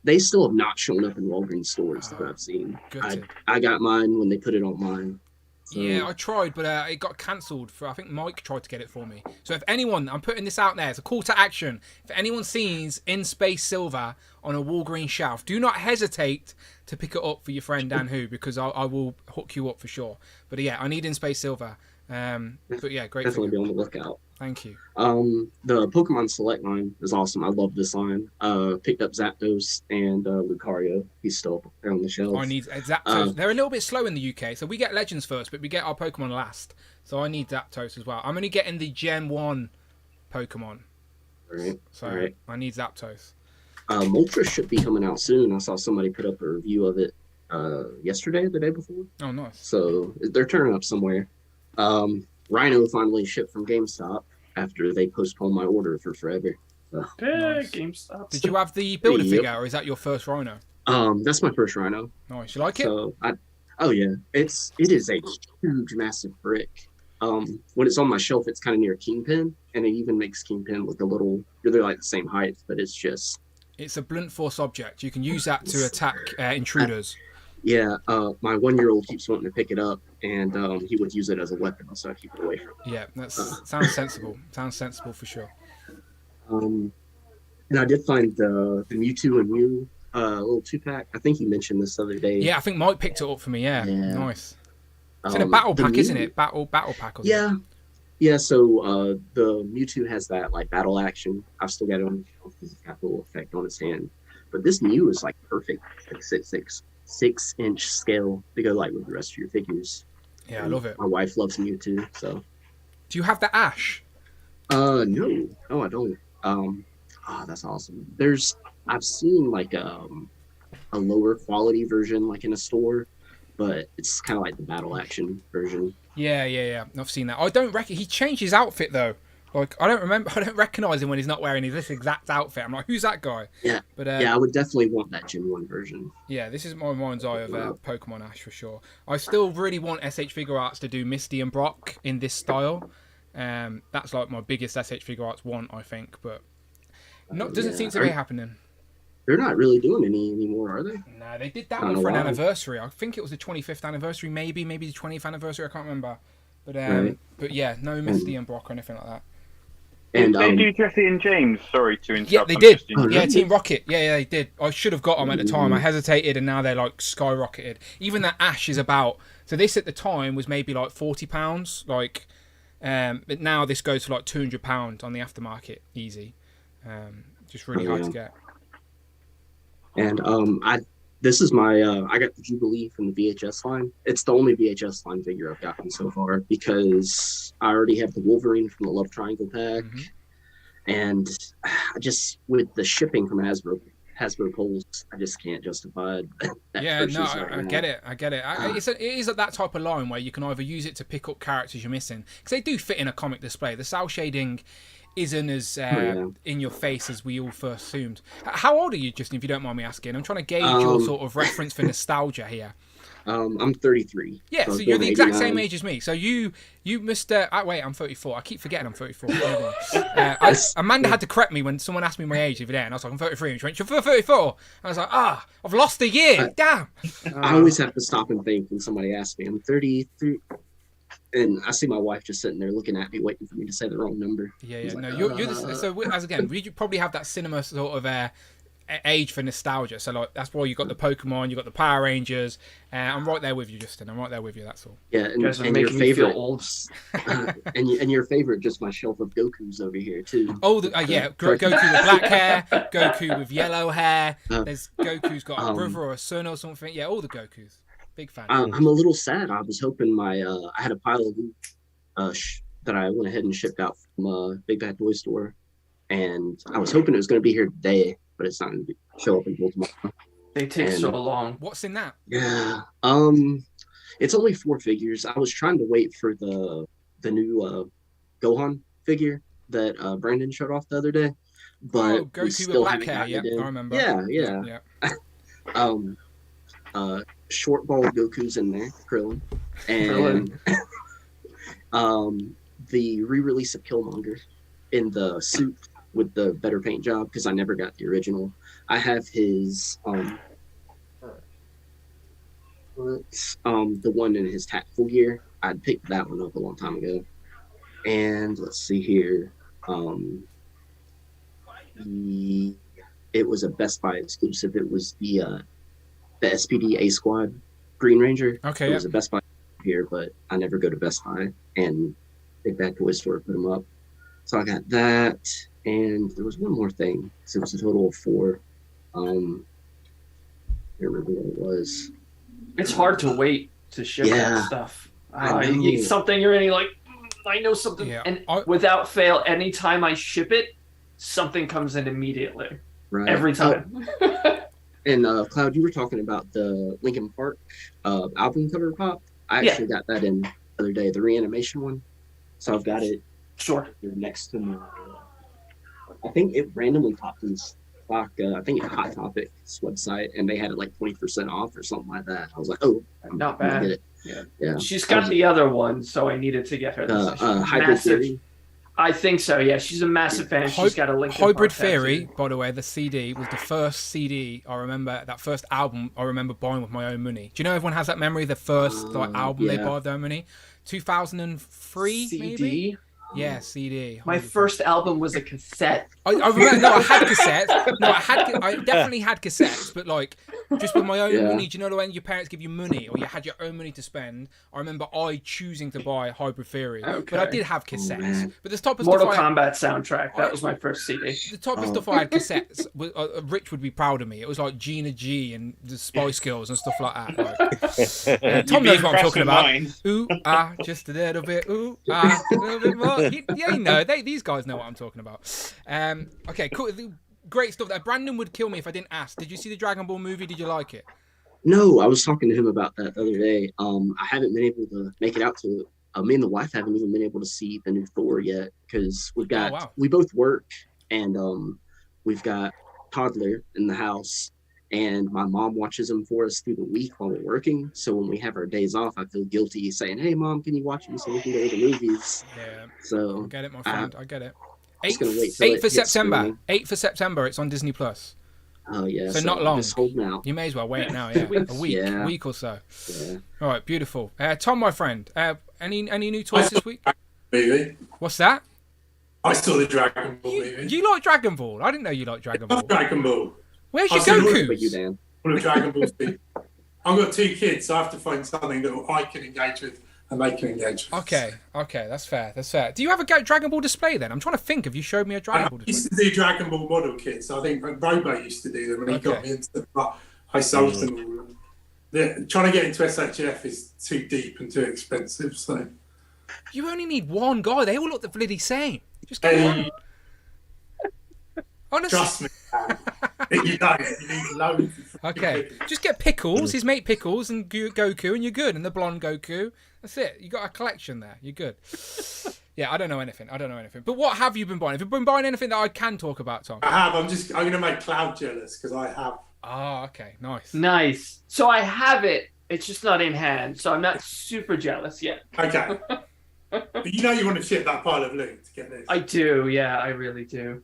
They still have not shown up in Walgreens stores that I've seen. I got mine when they put it online. So. Yeah, I tried, but it got cancelled. I think Mike tried to get it for me. So if anyone, I'm putting this out there, it's a call to action. If anyone sees In Space Silver on a Walgreens shelf, do not hesitate to pick it up for your friend Dan Hu, because I will hook you up for sure. But yeah, I need In Space Silver. But yeah, great. Definitely be on the lookout. Thank you. The Pokemon Select line is awesome. I love this line. Picked up Zapdos and Lucario. He's still there on the shelf. I need Zapdos. They're a little bit slow in the UK, so we get Legends first, but we get our Pokemon last. So I need Zapdos as well. I'm only getting the Gen 1 Pokemon. All So right. I need Zapdos. Moltres should be coming out soon. I saw somebody put up a review of it yesterday, the day before. Oh, nice. So they're turning up somewhere. Rhino finally shipped from GameStop after they postponed my order for forever. So. Nice. GameStop. Did you have the builder figure, or is that your first Rhino? That's my first Rhino. Nice. You like it? So it is a huge, massive brick. When it's on my shelf, it's kind of near Kingpin, and it even makes Kingpin look a little. They're like the same height, but it's just. It's a blunt force object. You can use that to attack intruders. Yeah, my 1-year-old keeps wanting to pick it up, and he would use it as a weapon, so I keep it away from him. Yeah, that sounds sensible. Sounds sensible for sure. And I did find the Mewtwo and Mew little 2-pack. I think you mentioned this the other day. Yeah, I think Mike picked it up for me. Yeah. Nice. It's in a battle pack, isn't it? Battle pack. Yeah, Yeah, so the Mewtwo has that like battle action. I've still got it on the shelf because it's got a little effect on his hand. But this Mew is like perfect, like 6'6" scale to go like with the rest of your figures. Yeah, I love it. My wife loves Mewtwo, so. Do you have the Ash? No, I don't. That's awesome. I've seen like a lower quality version like in a store, but it's kind of like the battle action version. Yeah. I've seen that. I don't reckon he changed his outfit though. Like I don't recognize him when he's not wearing this exact outfit. I'm like, who's that guy? Yeah. But I would definitely want that Gen 1 version. Yeah, this is my mind's eye of Pokemon Ash for sure. I still really want SH Figure Arts to do Misty and Brock in this style. That's like my biggest SH Figure Arts want, I think, but doesn't seem to be happening. They're not really doing any anymore, are they? No, they did that one for an anniversary. I think it was the 25th anniversary, maybe the 20th anniversary. I can't remember. But yeah, no Misty and Brock or anything like that. And they do Jesse and James? Sorry to interrupt. Yeah, they did. Yeah, Team Rocket. Yeah, they did. I should have got them at the time. I hesitated, and now they're like skyrocketed. Even that Ash is about. So this at the time was maybe like £40, like, but now this goes for like £200 on the aftermarket, easy. Just really hard to get. And this is my I got the Jubilee from the VHS line. It's the only VHS line figure I've gotten so far because I already have the Wolverine from the Love Triangle pack, and I just with the shipping from Hasbro Pulse, I just can't justify that. Yeah, no, I get it. It is at that type of line where you can either use it to pick up characters you're missing because they do fit in a comic display. The cell shading isn't as in your face as we all first assumed. How old are you, Justin, if you don't mind me asking? I'm trying to gauge your sort of reference for nostalgia here. I'm 33. Yeah, so you're the exact same age as me. So you must... wait, I'm 34. I keep forgetting I'm 34. Amanda had to correct me when someone asked me my age the other day, and I was like, I'm 33. And she went, you're 34. And I was like, I've lost a year. Damn. I always have to stop and think when somebody asks me, I'm 33. And I see my wife just sitting there looking at me, waiting for me to say the wrong number. Yeah. No, we probably have that cinema sort of age for nostalgia. So like that's why you got the Pokemon, you got the Power Rangers. I'm right there with you, Justin. I'm right there with you. That's all. Yeah, and your favorite, old. and your favorite, just my shelf of Gokus over here too. Oh, Goku with black hair, Goku with yellow hair. There's Goku's got a brother or a son or something. Yeah, all the Gokus. Big fan. I'm a little sad. I was hoping I had a pile of loot that I went ahead and shipped out from Big Bad Toy Store, and I was hoping it was going to be here today, but it's not going to show up until tomorrow. They take so long. What's in that? Yeah, it's only 4 figures. I was trying to wait for the new Gohan figure that Brandon showed off the other day, but Goku with black hair. Yeah, I remember. Yeah. Short ball Goku's in there, Krillin, and the re-release of Killmonger in the suit with the better paint job because I never got the original. I have his the one in his tactical gear. I'd picked that one up a long time ago. And let's see here. It was a Best Buy exclusive. It was the SPD A Squad Green Ranger. Okay. It was a Best Buy here, but I never go to Best Buy, and Big Bad Toy Store put them up. So I got that, and there was one more thing. So it was a total of 4. I can't remember what it was. It's hard to wait to ship that stuff. You need something, you're like, I know something. Yeah. And without fail, anytime I ship it, something comes in immediately. Right. Every time. And Cloud, you were talking about the Linkin Park album cover pop. I actually got that in the other day, the reanimation one. So I've got it next to my. I think it randomly popped in stock. I think it's Hot Topic's website, and they had it like 20% off or something like that. I was like, not bad. Get it. Yeah. She's got the other one, so I needed to get her. Hybrid Theory. I think so, yeah. She's a massive fan. She's got a link. Hybrid Theory, by the way, the CD was the first CD I remember, that first album I remember buying with my own money. Do you know everyone has that memory, the first album they buy with their own money? 2003, CD? maybe? Yeah, CD. My first album was a cassette. I remember, I had cassettes. I definitely had cassettes, but like, Just with my own money. Do you know when your parents give you money or you had your own money to spend? I remember choosing to buy Hybrid Theory, but I did have cassettes. But the type of Mortal stuff Kombat soundtrack. That was my first CD. The type of stuff I had cassettes. Rich would be proud of me. It was like Gina G and the Spice Girls and stuff like that. Like, Tom knows what I'm talking about. Ooh, just a little bit. Ooh, a little bit more. These guys know what I'm talking about. Okay, cool. Great stuff. Brandon would kill me if I didn't ask. Did you see the Dragon Ball movie? Did you like it? No, I was talking to him about that the other day. I haven't been able to make it out to it. Me and the wife haven't even been able to see the new Thor yet because we both work and we've got toddler in the house and my mom watches them for us through the week while we're working. So when we have our days off, I feel guilty saying, "Hey, Mom, can you watch them so we can go to the movies?" Yeah. So I get it, my friend. I get it. 8th of September. 8th of September. It's on Disney Plus. Oh yeah. So not long. Just hold now. You may as well wait now. Yeah, a week or so. Yeah. All right, beautiful. Tom, my friend. Any new toys this week? Movie. What's that? I saw the Dragon Ball movie. You like Dragon Ball? I didn't know you liked Dragon Ball. Dragon Ball. Where's your Goku? All of Dragon Ball Z. I've got 2 kids, so I have to find something that I can engage with and they can engage with. Okay, that's fair. Do you have a Dragon Ball display then? I'm trying to think. Have you showed me a Dragon Ball display? I used to do Dragon Ball model kits. I think Robo used to do them and he got me into them, but I sold them all. Trying to get into SHF is too deep and too expensive, so... You only need one guy. They all look the bloody same. Just get one. Honestly. Trust me, you don't. You need loads. Okay, just get Pickles, his mate Pickles, and Goku, and you're good. And the blonde Goku. That's it. You got a collection there. You're good. Yeah, I don't know anything. But what have you been buying? Have you been buying anything that I can talk about, Tom? I have. I'm going to make Cloud jealous because I have. Oh, okay. Nice. So I have it. It's just not in hand. So I'm not super jealous yet. Okay. But you know you want to ship that pile of loot to get this. I do. Yeah, I really do.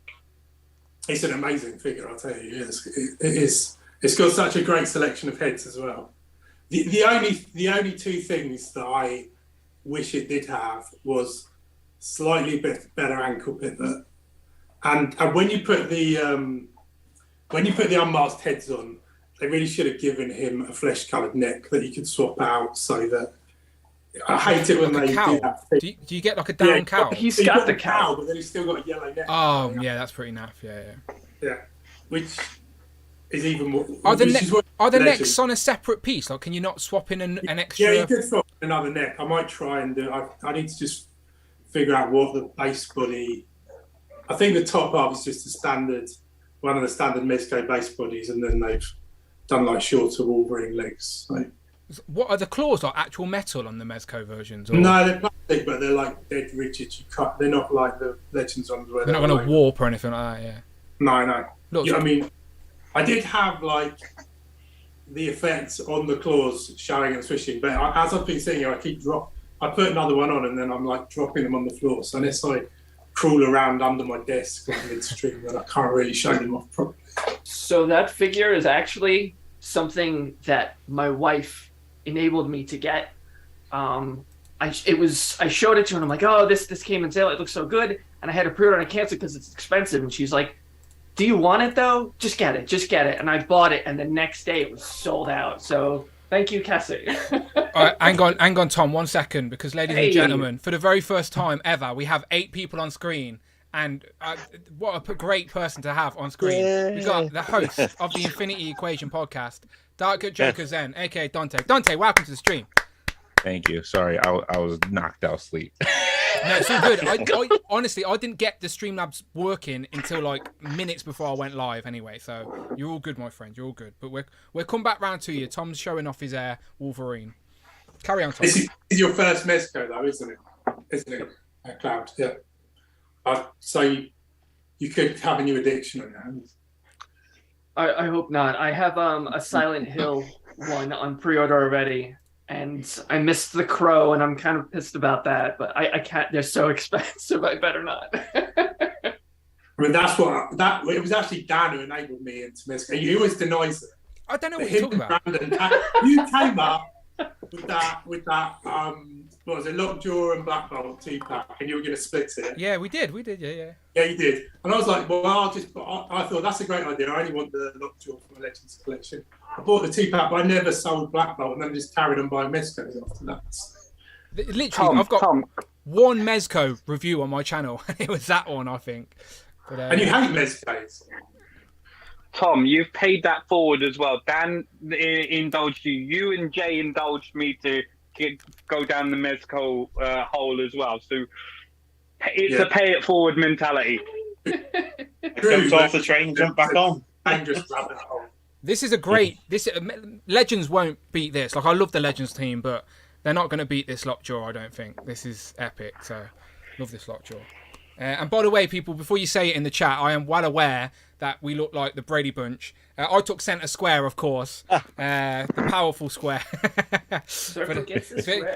It's an amazing figure, I'll tell you. It is. It's got such a great selection of heads as well. The only 2 things that I wish it did have was slightly better ankle pivot, and when you put the unmasked heads on, they really should have given him a flesh-coloured neck that he could swap out so that. I hate it when they do that. Do you get like a down cow? He's got the cow, but then he's still got a yellow neck. Oh, yeah, that's pretty naff. Yeah. Which is even more. Are the necks on a separate piece? Like, can you not swap in an extra? Yeah, you could swap another neck. I might try and do it. I need to just figure out what the base body. I think the top half is just one of the standard Mezco base bodies, and then they've done like shorter Wolverine legs. So. What are the claws like? Actual metal on the Mezco versions? Or? No, they're plastic, but they're like dead rigid. They're not like the Legends ones where they're not going to warp or anything like that. Yeah. No. I mean, I did have like the effects on the claws showing and swishing, but as I've been seeing it, I put another one on, and then I'm like dropping them on the floor. So unless I crawl around under my desk like midstream, then I can't really show them off properly. So that figure is actually something that my wife enabled me to get. I showed it to her and I'm like, oh, this came in sale, it looks so good, and I had to pre-order and I canceled because it's expensive, and she's like, do you want it though? Just get it. And I bought it, and the next day it was sold out. So thank you, Cassie. All right, hang on, Tom, 1 second, because ladies and gentlemen, for the very first time ever, we have 8 people on screen. And what a great person to have on screen. Yeah. We've got the host of the Infinity Equation podcast, Dark Joker Zen, aka Dante. Dante, welcome to the stream. Thank you. Sorry, I was knocked out asleep. No, it's all good. I honestly, I didn't get the Streamlabs working until like minutes before I went live anyway. So you're all good, my friend. You're all good. But we'll come back round to you. Tom's showing off his Wolverine. Carry on, Tom. This is your first Mezco, though, isn't it? Cloud, yeah. So you could have a new addiction on your hands. I hope not. I have a Silent Hill one on pre-order already, and I missed the Crow, and I'm kind of pissed about that. But I can't. They're so expensive. I better not. I mean, it was actually Dan who enabled me into Mezco. He always denies it. I don't know what you're talking about. Brandon, you came up with that what was it, Lockjaw and Black Bolt 2-pack, and you were going to split it. Yeah, we did, yeah. Yeah, you did. And I was like, well, I thought that's a great idea. I only want the Lockjaw from the Legends collection. I bought the 2-pack, but I never sold Black Bolt, and then just carried on buying Mezcos after that. Literally, I've got one Mezco review on my channel. It was that one, I think. But, and you hate Mezcos. Tom, you've paid that forward as well. Dan indulged you. You and Jay indulged me to go down the Mezco hole as well. So it's a pay it forward mentality. Jumped off the train, jump back on. Dangerous rabbit hole. This is a great. Legends won't beat this. Like, I love the Legends team, but they're not going to beat this Lockjaw, I don't think. This is epic. So love this Lockjaw. And by the way, people, before you say it in the chat, I am well aware that we look like the Brady Bunch. I took centre square, of course. The powerful square.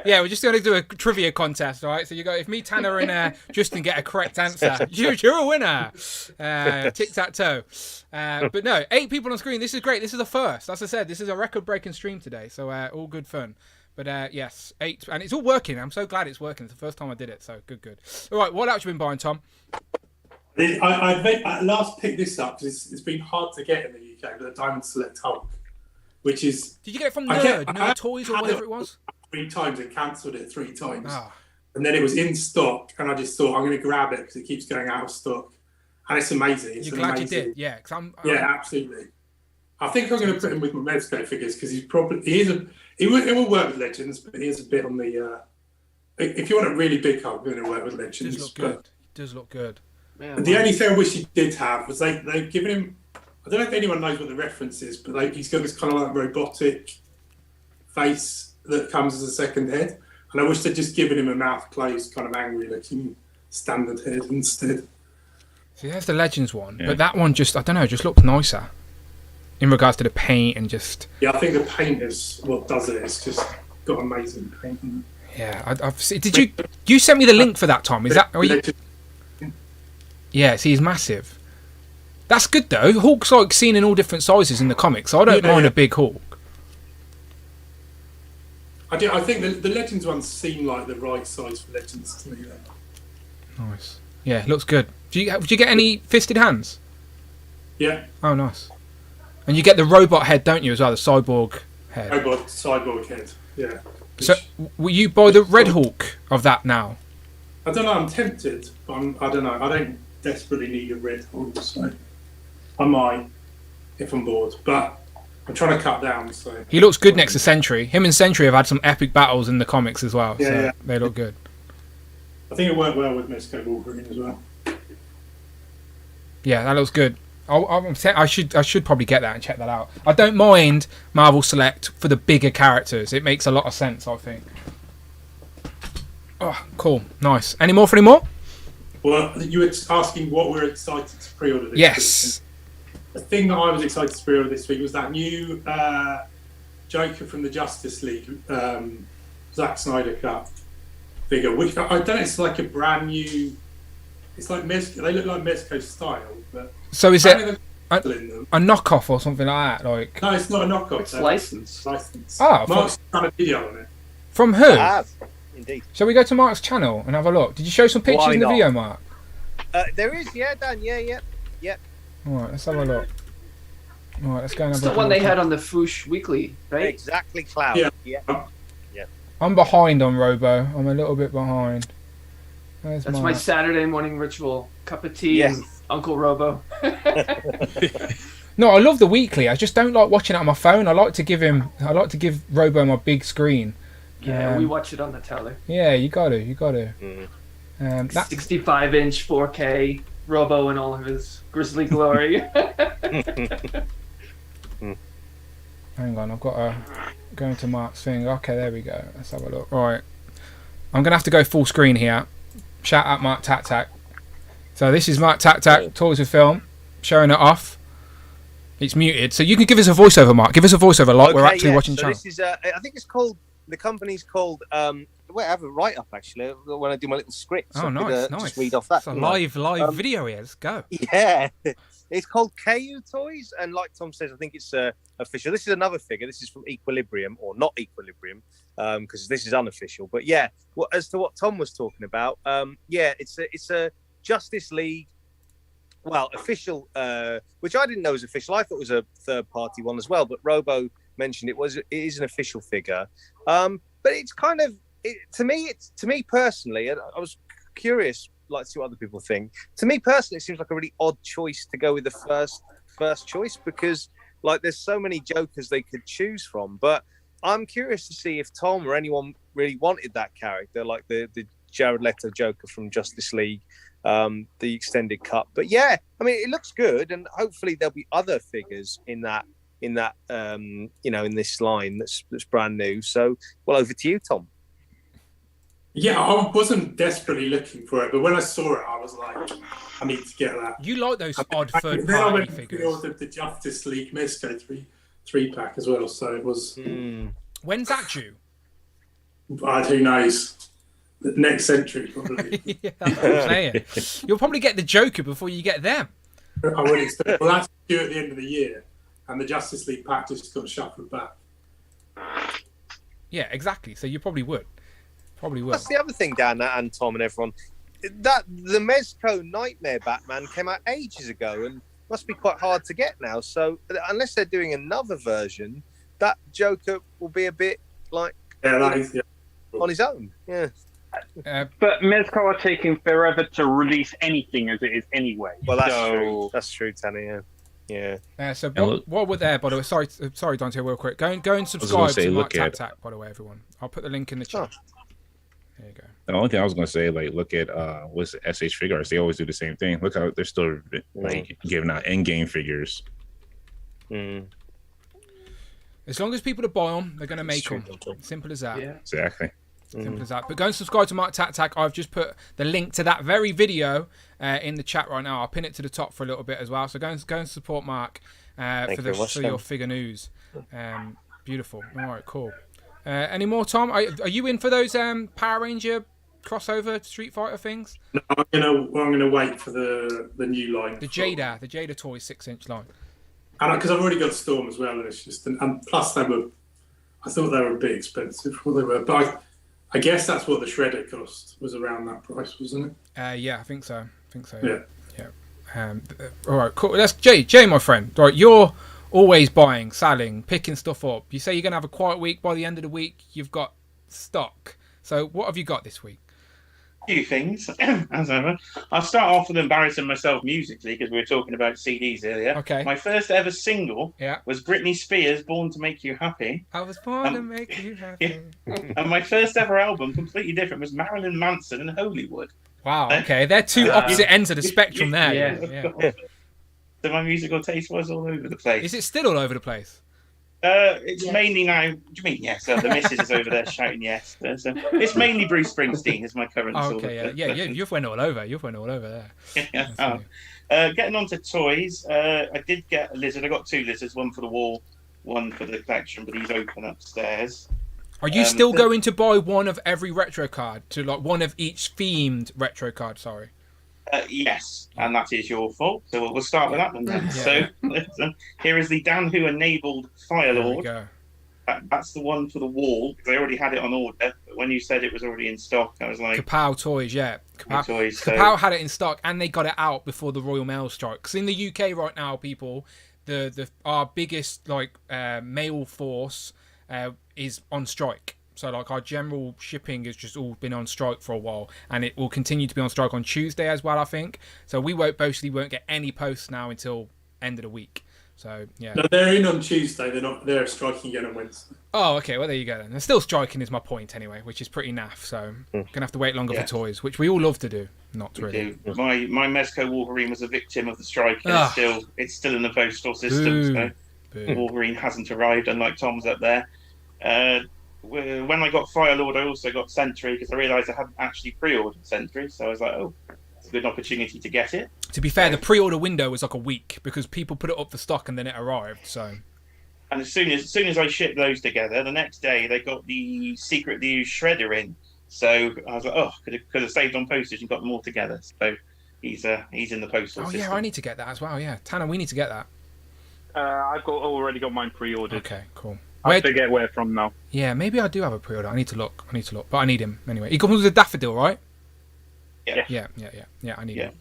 Yeah, we're just going to do a trivia contest, all right? So you go, if me, Tanner, and Justin get a correct answer, you're a winner. Tic-tac-toe. But no, 8 people on screen. This is great. This is a first. As I said, this is a record-breaking stream today. So all good fun. But yes, 8. And it's all working. I'm so glad it's working. It's the first time I did it. So good. All right, what else have you been buying, Tom? I last picked this up because it's been hard to get in the UK, but the Diamond Select Hulk, which is... Did you get it from Nerd Toys or whatever it was? 3 times and cancelled it 3 times. Oh. And then it was in stock, and I just thought, I'm going to grab it because it keeps going out of stock. And it's amazing. You're glad you did? Yeah. Yeah, absolutely. I think I'm going to put him with my Mezco figures because it will work with Legends, but he is a bit on the... if you want a really big Hulk, we're going to work with Legends. It does look good. Man, the only thing I wish he did have was they've given him... I don't know if anyone knows what the reference is, but he's got this kind of like robotic face that comes as a second head. And I wish they'd just given him a mouth closed, kind of angry looking standard head instead. See, there's the Legends one, but that one just looked nicer in regards to the paint and just... Yeah, I think the paint is what does it. It's just got amazing paint. Yeah, I've seen... Did you sent me the link for that, Tom? Is that... Yeah, see, he's massive. That's good, though. Hulk's like seen in all different sizes in the comics, so I don't mind a big Hulk. I think the Legends ones seem like the right size for Legends to me. Nice. Yeah, looks good. Did you get any fisted hands? Yeah. Oh, nice. And you get the robot head, don't you, as well? The cyborg head. Cyborg head, yeah. So, will you buy the Red Hulk of that now? I don't know, I'm tempted, but I don't know. I don't desperately need a Red Hulk, so I might if I'm bored. But I'm trying to cut down, so... He looks good next to Sentry. Him and Sentry have had some epic battles in the comics as well, so they look good. I think it worked well with Mezco Wolverine as well. Yeah, that looks good. I should probably get that and check that out. I don't mind Marvel Select for the bigger characters. It makes a lot of sense, I think. Oh, cool. Nice. Any more for any more? Well, you were asking what we're excited to pre-order this week. Yes. The thing that I was excited to pre-order this week was that new Joker from the Justice League, Zack Snyder cut figure, which I don't know, it's like a brand new... It's like Mezco. They look like Mezco style, but... So is it a knockoff or something like that? Like... No, it's not a knockoff. It's licensed. Oh, Mark's done a video on it. From who? I have, indeed. Shall we go to Mark's channel and have a look? Did you show some pictures in the video, Mark? There is, yeah, Dan. Yeah. Alright, let's have a look. Alright, let's go and have a look. It's the one they had on the Foosh Weekly, right? Exactly, Cloud. Yeah. I'm behind on Robo. I'm a little bit behind. That's my Saturday morning ritual. Cup of tea and Uncle Robo. No, I love the weekly. I just don't like watching it on my phone. I like to give Robo my big screen. Yeah, we watch it on the telly. Yeah, you got to. 65-inch 4K Robo in all of his grisly glory. Hang on, I've got to go into Mark's thing. Okay, there we go. Let's have a look. Right, I'm gonna have to go full screen here. Shout out Mark Tac Tac. So this is Mark Tac Tac, Toys with Film, showing it off. It's muted, so you can give us a voiceover, Mark. Give us a voiceover, like we're actually watching the channel. This is, I think it's called The company's called. Wait, I have a write up actually when I do my little script. Oh, nice. Just read off that. It's a live video here. Let's go. Yeah, it's called KU Toys, and like Tom says, I think it's official. This is another figure. This is from Equilibrium, or not Equilibrium, because this is unofficial. But yeah, as to what Tom was talking about, it's a Justice League. Well, official, which I didn't know was official. I thought it was a third-party one as well. But Robo mentioned it is an official figure. But it's kind of to me personally, and I was curious, like to see what other people think. To me personally, it seems like a really odd choice to go with the first choice because like there's so many Jokers they could choose from. But I'm curious to see if Tom or anyone really wanted that character, like the Jared Leto Joker from Justice League, the extended cut. But yeah, I mean, it looks good, and hopefully there'll be other figures in that in this line that's brand new. So, well, over to you, Tom. Yeah, I wasn't desperately looking for it, but when I saw it, I was like, I need to get that. You like those odd third-party figures? Then I went the Justice League Mezco three pack as well. So it was. When's that due? Who knows? Next century, probably. Yeah, that's what I'm saying. You'll probably get the Joker before you get them. I would expect. Well, that's due at the end of the year, and the Justice League pack just got shuffled back. Yeah, exactly. So you probably would. Probably will. That's the other thing, Dan and Tom and everyone. That the Mezco Nightmare Batman came out ages ago and must be quite hard to get now. So unless they're doing another version, that Joker will be a bit like on his own. Yeah. But Mezco are taking forever to release anything as it is anyway. Well, that's true. That's true, Tanny. Yeah. So what were there, by the way? Sorry, Dante, real quick. Go and subscribe to Mark Tac, by the way, everyone. I'll put the link in the chat. There you go. The only thing I was going to say, like, look at what's the SH Figure Arts. They always do the same thing. Look how they're still like giving out in-game figures. As long as people to buy them, they're going to make them. Simple as that. Yeah. Exactly. Simple as that. But go and subscribe to Mark Tac. I've just put the link to that very video in the chat right now. I'll pin it to the top for a little bit as well. So go and support Mark for your figure news. Beautiful. All right, cool. Any more, Tom? Are you in for those Power Ranger crossover Street Fighter things? No, I'm gonna wait for the new line. The Jada Toy 6-inch line. And because I've already got Storm as well, and it's just and plus I thought they were a bit expensive for what they were, but I guess that's what the Shredder cost was around that price, wasn't it? Yeah, I think so. Yeah. All right, cool. That's Jay, my friend. All right, you're always buying, selling, picking stuff up. You say you're going to have a quiet week. By the end of the week, you've got stock. So what have you got this week? A few things, as ever. I'll start off with embarrassing myself musically because we were talking about CDs earlier. Okay. My first ever single was Britney Spears' Born to Make You Happy. I was born to make you happy. Yeah. And my first ever album, completely different, was Marilyn Manson and Hollywood. Wow, okay. They're two opposite ends of the spectrum there. Yeah. So my musical taste was all over the place. Is it still all over the place? It's mainly now. Do you mean yes? So the missus is over there shouting yes. So it's mainly Bruce Springsteen is my current. Okay, yeah. You've went all over. there. Getting on to toys. I did get a lizard. I got two lizards. One for the wall, one for the collection. But he's open upstairs. Are you still going to buy one of every retro card to like one of each themed retro card? Sorry. Yes, and that is your fault. So we'll start with that one then. So here is the Dan Who Enabled Firelord. There we go. That's the one for the wall because I already had it on order. But when you said it was already in stock, I was like, Kapow Toys, yeah. Toys. Kapow had it in stock, and they got it out before the Royal Mail strike. Because in the UK right now, people, our biggest like mail force is on strike. So like our general shipping has just all been on strike for a while, and it will continue to be on strike on Tuesday as well, I think. So we won't get any posts now until end of the week. So yeah. No, they're in on Tuesday. They're striking again on Wednesday. Oh, okay. Well, there you go then. They're still striking is my point anyway, which is pretty naff. So gonna have to wait longer for toys, which we all love to do. Not really. My Mezco Wolverine was a victim of the strike, and it's still in the postal system. So Wolverine hasn't arrived, unlike Tom's up there. When I got Firelord, I also got Sentry because I realised I hadn't actually pre-ordered Sentry, so I was like, oh, it's a good opportunity to get it. To be fair, the pre-order window was like a week because people put it up for stock and then it arrived. So And as soon as I shipped those together, the next day they got the secretly used shredder in. So I was like, oh, could have saved on postage and got them all together. So he's in the postal system. Yeah, I need to get that as well. Yeah, Tanner, we need to get that. I've already got mine pre-ordered. Okay, cool. I forget where from now. Yeah, maybe I do have a pre-order. I need to look. But I need him anyway. He comes with a daffodil, right? Yeah. Yeah. I need him.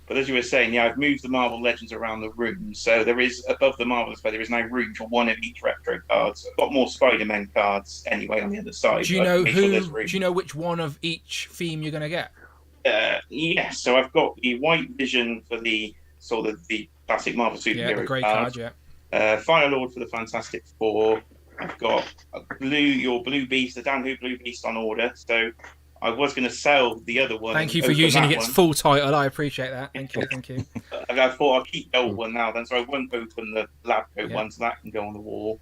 But as you were saying, I've moved the Marvel Legends around the room. So there is, above the Marvel display, there is now room for one of each retro cards. I've got more Spider-Man cards anyway on the other side. Do you know do you know which one of each theme you're going to get? Yes. So I've got the White Vision for the sort of the classic Marvel superhero Yeah, the grey card, yeah. Firelord for the Fantastic Four. I've got your Blue Beast, the Dan Who Blue Beast on order. So I was going to sell the other one. Thank you for using its full title. I appreciate that. Thank you. I thought I'll keep the old one now then, so I won't open the lab coat one, so that can go on the wall.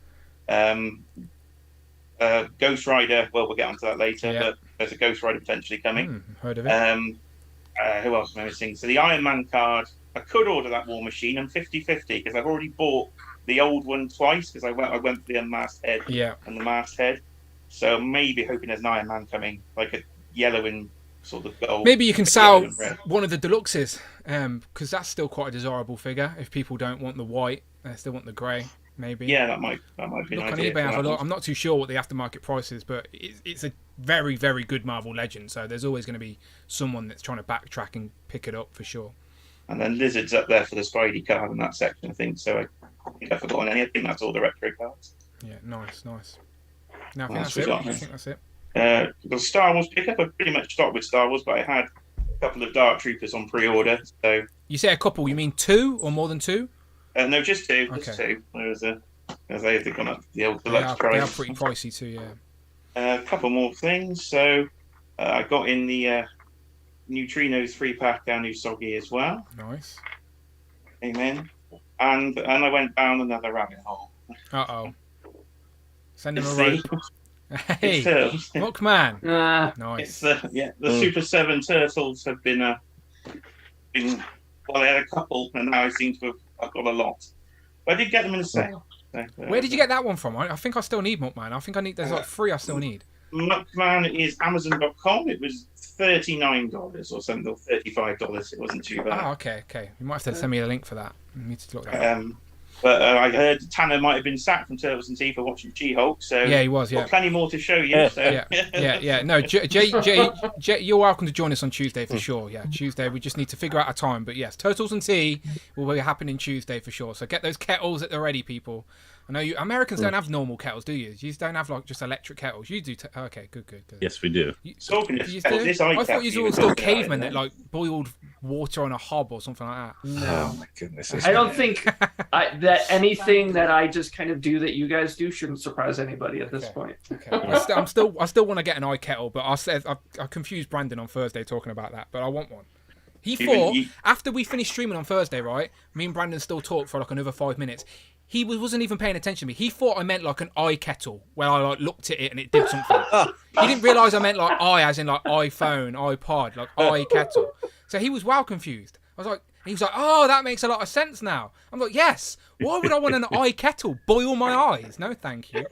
Ghost Rider, well, we'll get onto that later, but there's a Ghost Rider potentially coming. Heard of it. Who else am I missing? So the Iron Man card, I could order that War Machine. I'm 50-50 because I've already bought the old one twice because I went for the unmasked head and the masked head. So maybe hoping there's an Iron Man coming, like a yellow and sort of gold. Maybe you can sell one of the deluxes, because that's still quite a desirable figure. If people don't want the white, they still want the grey. Maybe. Yeah, that might be. Look on eBay. Have a look. I'm not too sure what the aftermarket price is, but it's a very, very good Marvel Legend. So there's always going to be someone that's trying to backtrack and pick it up for sure. And then Lizard's up there for the Spidey card in that section, I think. So I think I've forgotten any. I think that's all the retro cards. Yeah, nice. No, I think that's it. I think that's it. The Star Wars pickup, I pretty much stopped with Star Wars, but I had a couple of Dark Troopers on pre-order. So you say a couple? You mean two or more than two? No, just two. Okay. Just two. They've gone up the old deluxe price. They are pretty pricey too, yeah. A couple more things. So I got in the Neutrinos 3-pack down Usagi as well. Nice. Amen. And I went down another rabbit hole. Uh-oh. Send him a rope. Hey, Mockman. Nice. The Super 7 Turtles have been well, I had a couple, and now I seem to have I've got a lot. But I did get them in a sale. So, where did you get that one from? I think I still need Mockman. I think I need. There's like 3 I still need. Mockman is Amazon.com. It was $39 or something, or $35. It wasn't too bad. Oh, okay. You might have to send me a link for that. I need to look that up. But I heard Tanner might have been sacked from Turtles and Tea for watching She-Hulk. So yeah, he was. Yeah, got plenty more to show you. So. Yeah. No, Jay, you're welcome to join us on Tuesday for sure. Yeah, Tuesday. We just need to figure out a time. But yes, Turtles and Tea will be happening Tuesday for sure. So get those kettles at the ready, people. I know you Americans don't have normal kettles, do you? You don't have like just electric kettles. You do. Okay, good. Yes, we do. I thought you were all still cavemen that like boiled water on a hob or something like that. No. Oh my goodness. I don't think that anything that I just kind of do that you guys do shouldn't surprise anybody at this point. Okay. I still want to get an eye kettle, but I confused Brandon on Thursday talking about that, but I want one. He thought after we finished streaming on Thursday, right? Me and Brandon still talked for like another 5 minutes. He wasn't even paying attention to me. He thought I meant like an eye kettle, where I like looked at it and it did something. He didn't realise I meant like eye as in like iPhone, iPod, like eye kettle. So he was well confused. I was like, he was like, oh, that makes a lot of sense now. I'm like, yes. Why would I want an eye kettle? Boil my eyes? No, thank you.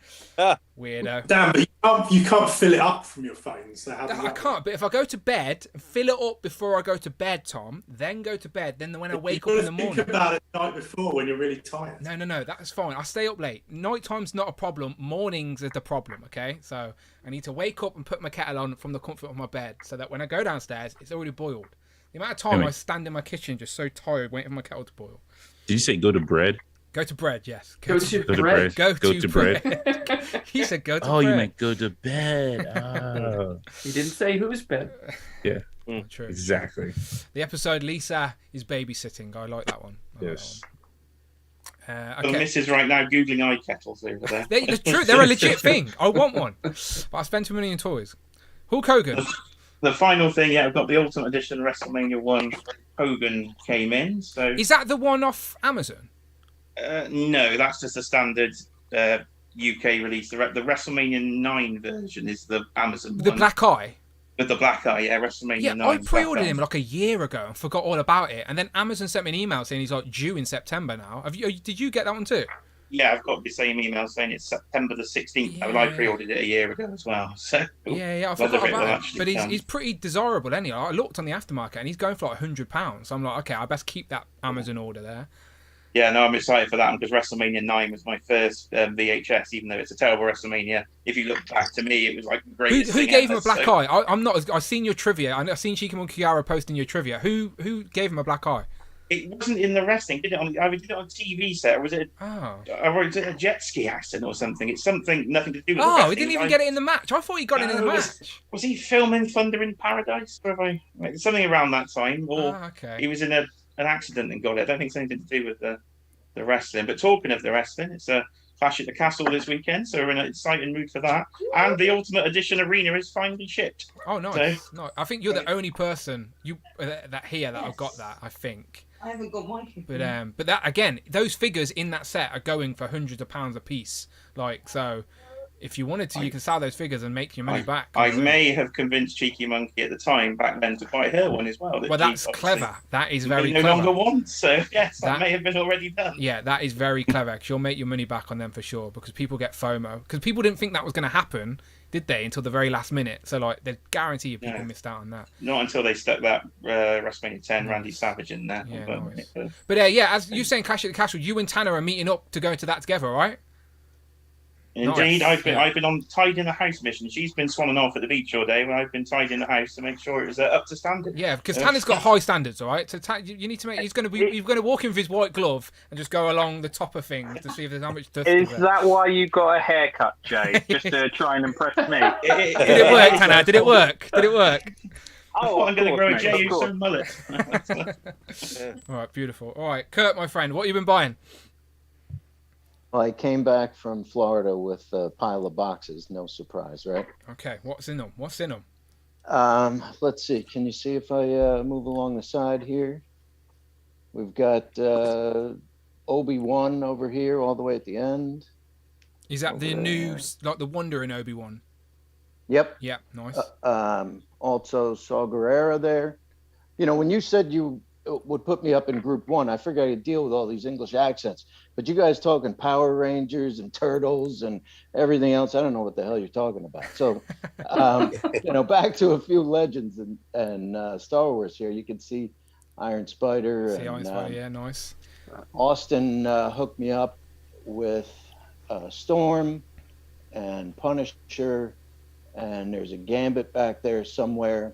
Weirdo. Damn, but you can't fill it up from your phone. So I can't. But if I go to bed, fill it up before I go to bed, Tom, then go to bed. Then when I wake up in the morning. Think about it the night before when you're really tired. No, that's fine. I stay up late. Nighttime's not a problem. Mornings is the problem, okay? So I need to wake up and put my kettle on from the comfort of my bed so that when I go downstairs, it's already boiled. The amount of time I stand in my kitchen just so tired waiting for my kettle to boil. Did you say go to bread? Go to bread, yes. Go to bread. Go to bread. He said go to bread. Oh, you meant go to bed. Oh. He didn't say whose bed. Yeah. True. Exactly. The episode Lisa is babysitting. I like that one. Yes. The missus right now Googling eye kettles over there. They're a legit thing. I want one. But I spent too many on toys. Hulk Hogan. The final thing, I've got the Ultimate Edition WrestleMania 1 Hogan came in. So is that the one off Amazon? No, that's just a standard UK release. The WrestleMania 9 version is the Amazon one. The black eye? With the black eye, WrestleMania 9. I pre-ordered him like a year ago and forgot all about it. And then Amazon sent me an email saying he's like due in September now. Did you get that one too? Yeah, I've got the same email saying it's September the 16th. I pre-ordered it a year ago as well. So I forgot about him. But he's pretty desirable, isn't he? I looked on the aftermarket and he's going for like £100. So I'm like, okay, I best keep that Amazon order there. Yeah, no, I'm excited for that one because WrestleMania 9 was my first VHS, even though it's a terrible WrestleMania. If you look back to me, it was like the greatest. Who gave him a black eye? I'm not. I've seen your trivia. I've seen Chikimon Kiara posting your trivia. Who gave him a black eye? It wasn't in the wrestling. Did it on TV set? Or was it? Or was it a jet ski accident or something? It's something nothing to do with. He didn't even get it in the match. I thought he got it in the match. Was he filming Thunder in Paradise? Or something around that time, or he was in an accident and got it. I don't think it's anything to do with the wrestling. But talking of the wrestling, it's a Clash at the Castle this weekend, so we're in an exciting mood for that. And the Ultimate Edition Arena is finally shipped. Oh, nice. So, no, I think you're the only person that I've got that, I think. I haven't got mine. But that again, those figures in that set are going for hundreds of pounds a piece. So if you wanted to, you can sell those figures and make your money back. I may have convinced Cheeky Monkey at the time back then to buy her one as well. Well, that's clever. That is very clever. No longer one, so yes, that may have been already done. Yeah, that is very clever. Because you'll make your money back on them for sure. Because people get FOMO. Because people didn't think that was going to happen, did they? Until the very last minute. So like, they guarantee you people missed out on that. Not until they stuck that WrestleMania 10 Randy Savage in there. Yeah, nice. But as you saying Clash at the Castle, you and Tanner are meeting up to go to that together, right? Indeed, nice. I've been on tied in the house mission. She's been swanning off at the beach all day, when I've been tied in the house to make sure it was up to standard. Yeah, because Tanner's got high standards, all right. So you need to make. You're going to walk in with his white glove and just go along the top of things to see if there's how much dust. Is that why you got a haircut, Jay? Just to try and impress me? Did it work, Tanner? Did it work? Oh, I'm going to grow a Jay Uso mullet. All right, beautiful. All right, Kurt, my friend, what have you been buying? Well, I came back from Florida with a pile of boxes. No surprise, right? Okay, what's in them? Let's see. Can you see if I move along the side here? We've got Obi-Wan over here all the way at the end. Is that the new, like the Wonder in Obi-Wan? Yep. Yeah, nice. Also Saw Gerrera there. You know, when you said you would put me up in group one, I figured I'd deal with all these English accents. But you guys talking Power Rangers and Turtles and everything else, I don't know what the hell you're talking about. So, back to a few Legends and Star Wars here. You can see Iron Spider. Nice. Austin hooked me up with Storm and Punisher, and there's a Gambit back there somewhere.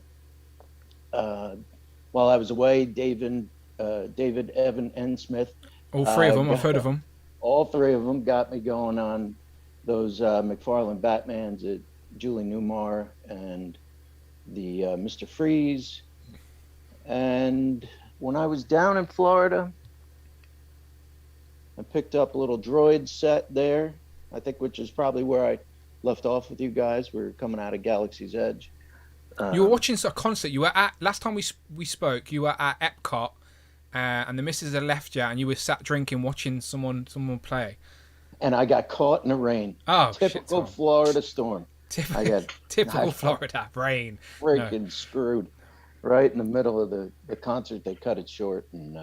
While I was away, David, Evan, and Smith. All three of them, I've heard of them. All three of them got me going on those McFarlane Batmans at Julie Newmar and the Mr. Freeze. And when I was down in Florida, I picked up a little droid set there, I think, which is probably where I left off with you guys. We were coming out of Galaxy's Edge. You were watching a concert. You were at, last time we spoke, you were at Epcot, and the missus had left you, and you were sat drinking, watching someone play. And I got caught in the rain. Oh, typical Florida storm. Typical Florida rain. Freaking screwed. Right in the middle of the concert, they cut it short, and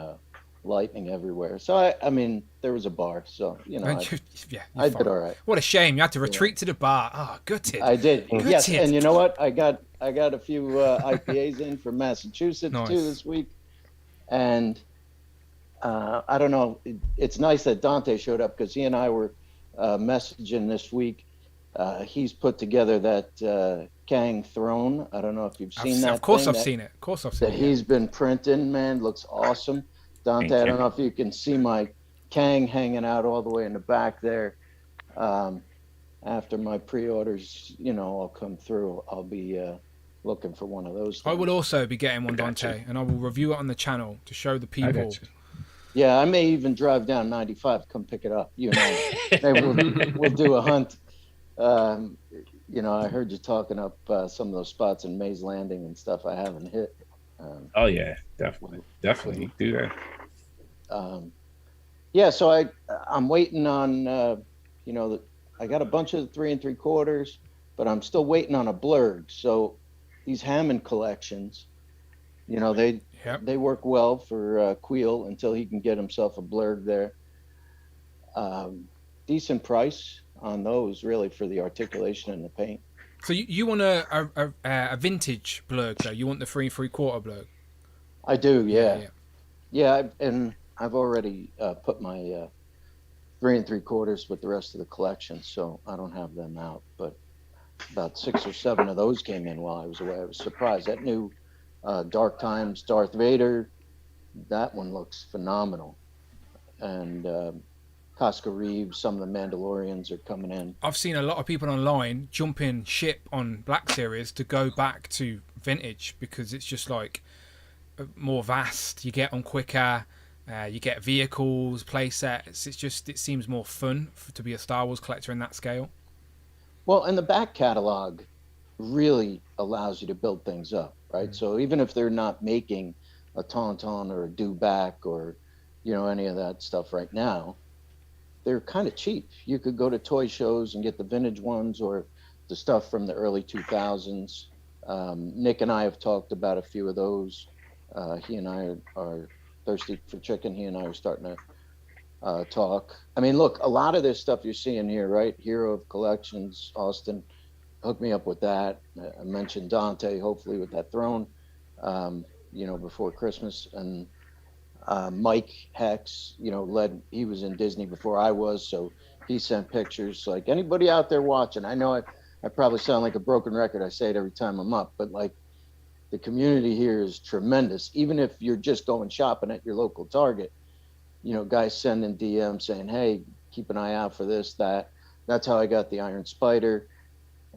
lightning everywhere. So I mean, there was a bar, so I did all right. What a shame! You had to retreat to the bar. Oh, gutted. I did. Yes, and you know what? I got a few IPAs in from Massachusetts too this week, and I don't know. It's nice that Dante showed up because he and I were messaging this week. He's put together that Kang throne. I don't know if you've seen that. Of course, I've seen it. Of course, I've seen it. That he's been printing. Man, looks awesome. Dante, I don't know if you can see my Kang hanging out all the way in the back there. After my pre-orders, all come through, I'll be looking for one of those things. I will also be getting one, Dante, and I will review it on the channel to show the people. Yeah, I may even drive down 95 to come pick it up. Maybe we'll do a hunt. I heard you talking up some of those spots in Maze Landing and stuff I haven't hit. Oh yeah, definitely do that. So I'm waiting on I got a bunch of the 3 3/4, but I'm still waiting on a blurred. So these Hammond collections, they work well for Queel until he can get himself a blurred there. decent price on those, really, for the articulation and the paint. So you want a vintage blurg though? You want the 3 3/4 blurg? I do, yeah. And I've already put my 3 3/4 with the rest of the collection, so I don't have them out. But about 6 or 7 of those came in while I was away. I was surprised. That new Dark Times Darth Vader, that one looks phenomenal. And Cosca Reeves, some of the Mandalorians are coming in. I've seen a lot of people online jumping ship on Black Series to go back to vintage because it's just like more vast. You get on quicker. You get vehicles, play sets. It seems more fun to be a Star Wars collector in that scale. Well, and the back catalog really allows you to build things up, right? Mm-hmm. So even if they're not making a Tauntaun or a Dewback or, any of that stuff right now, they're kind of cheap. You could go to toy shows and get the vintage ones or the stuff from the early 2000s. Nick and I have talked about a few of those. He and I are thirsty for chicken. He and I are starting to talk. I mean, look, a lot of this stuff you're seeing here, right? Hero of Collections, Austin, hooked me up with that. I mentioned Dante, hopefully with that throne, before Christmas. And Mike Hex, he was in Disney before I was, so he sent pictures. Like, anybody out there watching, I know I probably sound like a broken record. I say it every time I'm up, but like, the community here is tremendous. Even if you're just going shopping at your local Target, guys sending DMs saying, hey, keep an eye out for this, that. That's how I got the Iron Spider.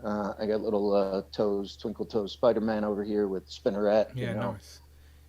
I got little Twinkle Toes Spider-Man over here with Spinneret. Yeah, nice.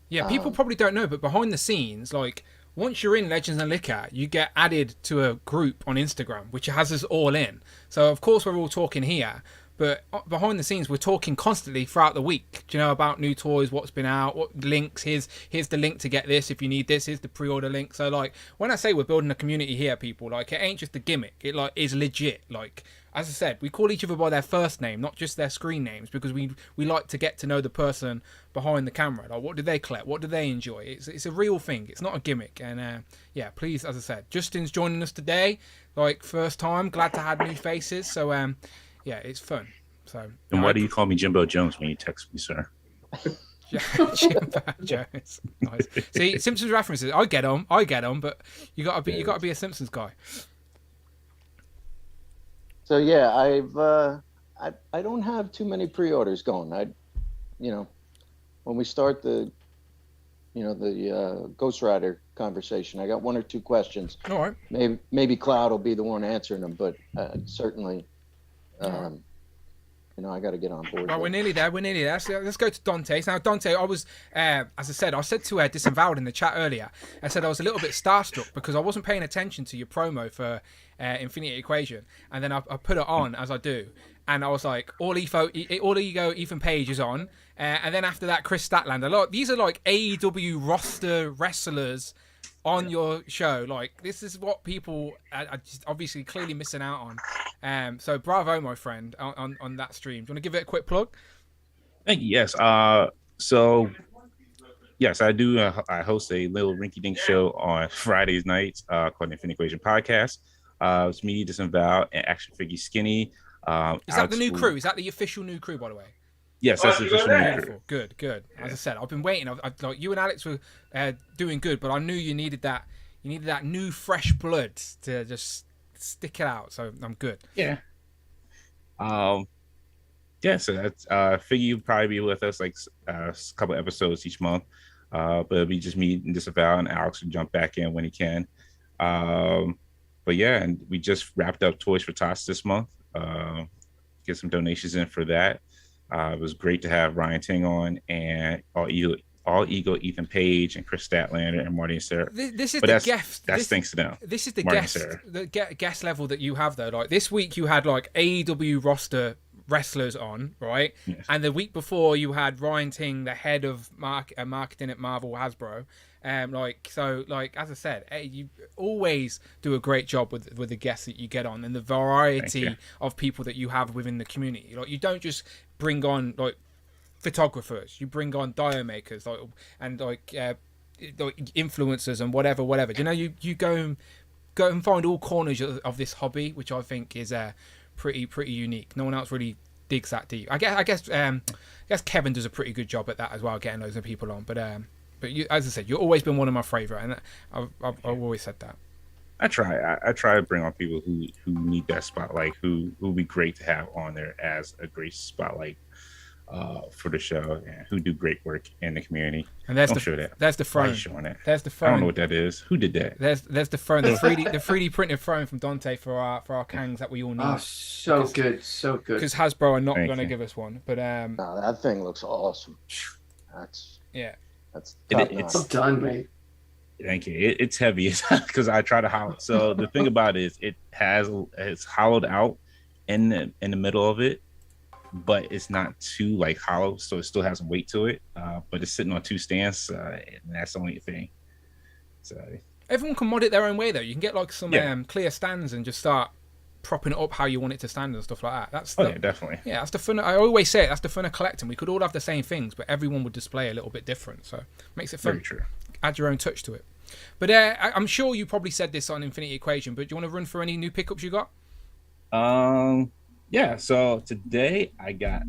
Yeah, people probably don't know, but behind the scenes, like, once you're in Legends and Liquor, you get added to a group on Instagram, which has us all in. So, of course, we're all talking here. But behind the scenes, we're talking constantly throughout the week, about new toys, what's been out, what links, here's the link to get this if you need this, here's the pre-order link. So, like, when I say we're building a community here, people, like, it ain't just a gimmick. It, like, is legit. Like, as I said, we call each other by their first name, not just their screen names, because we like to get to know the person behind the camera. Like, what do they collect? What do they enjoy? It's a real thing. It's not a gimmick. And, please, as I said, Justin's joining us today, like, first time. Glad to have new faces. So, yeah, it's fun. So. And why do you call me Jimbo Jones when you text me, sir? Jimbo Jones. Nice. See, Simpsons references. I get them, but you gotta be a Simpsons guy. So yeah, I don't have too many pre-orders going. When we start the Ghost Rider conversation, I got 1 or 2 questions. All right. Maybe Cloud will be the one answering them, but certainly. I got to get on board. Right, we're nearly there. So let's go to Dante. Now, Dante, I was, as I said to Disavowed in the chat earlier, I said I was a little bit starstruck because I wasn't paying attention to your promo for Infinity Equation, and then I put it on as I do, and I was like, all ego Ethan Page is on, and then after that, Chris Statlander. These are like AEW roster wrestlers on your show. Like, this is what people are just obviously clearly missing out on. So bravo, my friend, on that stream. Do you want to give it a quick plug? Thank you. Yes. So yes, I do. I host a little rinky-dink show on Fridays nights called Infinity Equation Podcast. It's me, Disavowed, and Action Figure Skinny. Is that the new crew? Is that the official new crew, by the way? Yes, that's the official new crew. Good. As I said, I've been waiting. Like, you and Alex were doing good, but I knew you needed that. You needed that new, fresh blood to just stick it out. So I'm good. Yeah. Yeah. So that's figure you'll probably be with us like a couple episodes each month. But it'll be just me and Disavow, and Alex will jump back in when he can. But yeah, and we just wrapped up Toys for Tots this month. Get some donations in for that. It was great to have Ryan Ting on, and All Ego Ethan Page and Chris Statlander and Marty and Sarah. This is that's thanks to them. This is the guest level that you have though. Like, this week you had like AEW roster wrestlers on, right? Yes. And the week before you had Ryan Ting, the head of marketing at Marvel Hasbro. As I said, you always do a great job with the guests that you get on and the variety of people that you have within the community. Like, you don't just bring on like photographers, you bring on dial makers, like influencers and whatever. You know, you go go and find all corners of this hobby, which I think is pretty unique. No one else really digs that deep. I guess Kevin does a pretty good job at that as well, getting loads of people on. But you, as I said, you've always been one of my favourite, and I've always said that. I try to bring on people who need that spotlight, who would be great to have on there as a great spotlight for the show, and who do great work in the community. And that's That's the throne. There's the throne. I don't know what that is. Who did that? There's the throne, the 3D printed throne from Dante for our Kangs that we all need. Oh, so good. Because Hasbro are not going to give us one, but no, that thing looks awesome. That's it's well done, mate. Thank you. It's heavy because I try to hollow. So the thing about it is it's hollowed out in the middle of it, but it's not too like hollow, so it still has some weight to it. But it's sitting on two stands, and that's the only thing. So everyone can mod it their own way, though. You can get like some clear stands and just start propping it up how you want it to stand and stuff like that. That's definitely. Yeah, that's the fun. I always say it. That's the fun of collecting. We could all have the same things, but everyone would display a little bit different. So makes it fun. Very true. Add your own touch to it. But I'm sure you probably said this on Infinity Equation, but do you want to run through any new pickups you got? Yeah, so today I got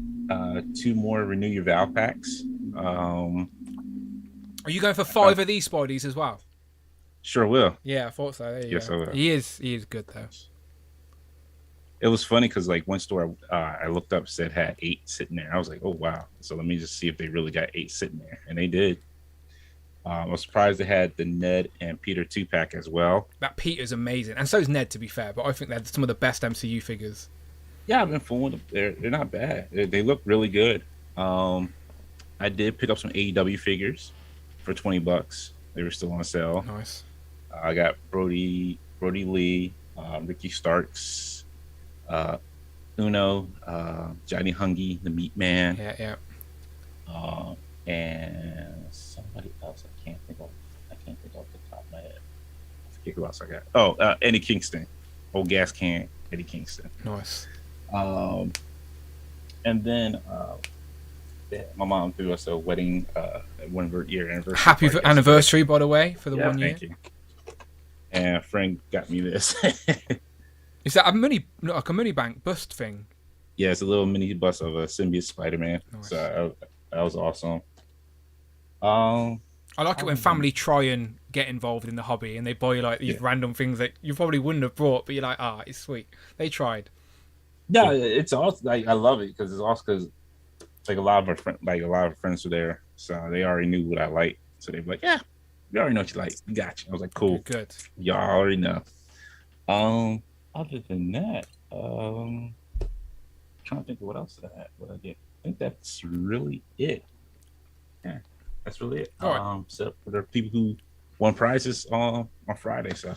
2 more Renew Your Vow packs. Are you going for 5 of these Spideys as well? Sure will. Yeah, I thought so. There you yes, go. I will. He is good though. It was funny because like one store I looked up said had 8 sitting there. I was like, oh wow. So let me just see if they really got 8 sitting there, and they did. I was surprised they had the Ned and Peter 2-pack as well. That Peter's amazing, and so is Ned, to be fair. But I think they're some of the best MCU figures. Yeah, I've been fooling them. They're not bad. They look really good. I did pick up some AEW figures for $20. They were still on sale. Nice. I got Brody Lee, Ricky Starks, Uno, Johnny Hungy, the Meat Man. Yeah. And somebody else I can't think of the top of my head. I forget who else I got. Oh, Eddie Kingston. Old gas can Eddie Kingston. Nice. And then my mom threw us a wedding 1-year anniversary. Happy anniversary, by the way, for the 1 year. Thank you. And Frank got me this. Is that a mini bank bust thing? Yeah, it's a little mini bust of a symbiote Spider-Man. Nice. So that was awesome. I like it when family try and get involved in the hobby and they buy like these random things that you probably wouldn't have brought, but you're like, it's sweet. They tried. Yeah, it's awesome. Like, I love it because it's awesome because like a lot of our friends were there, so they already knew what I liked. So they'd be like, "Yeah, we already know what you like. We got you." I was like, "Cool, good. Y'all already know." Other than that, trying to think of what else I had. What I did. I think that's really it. Yeah, that's really it. All right. So there are people who won prizes on Friday. So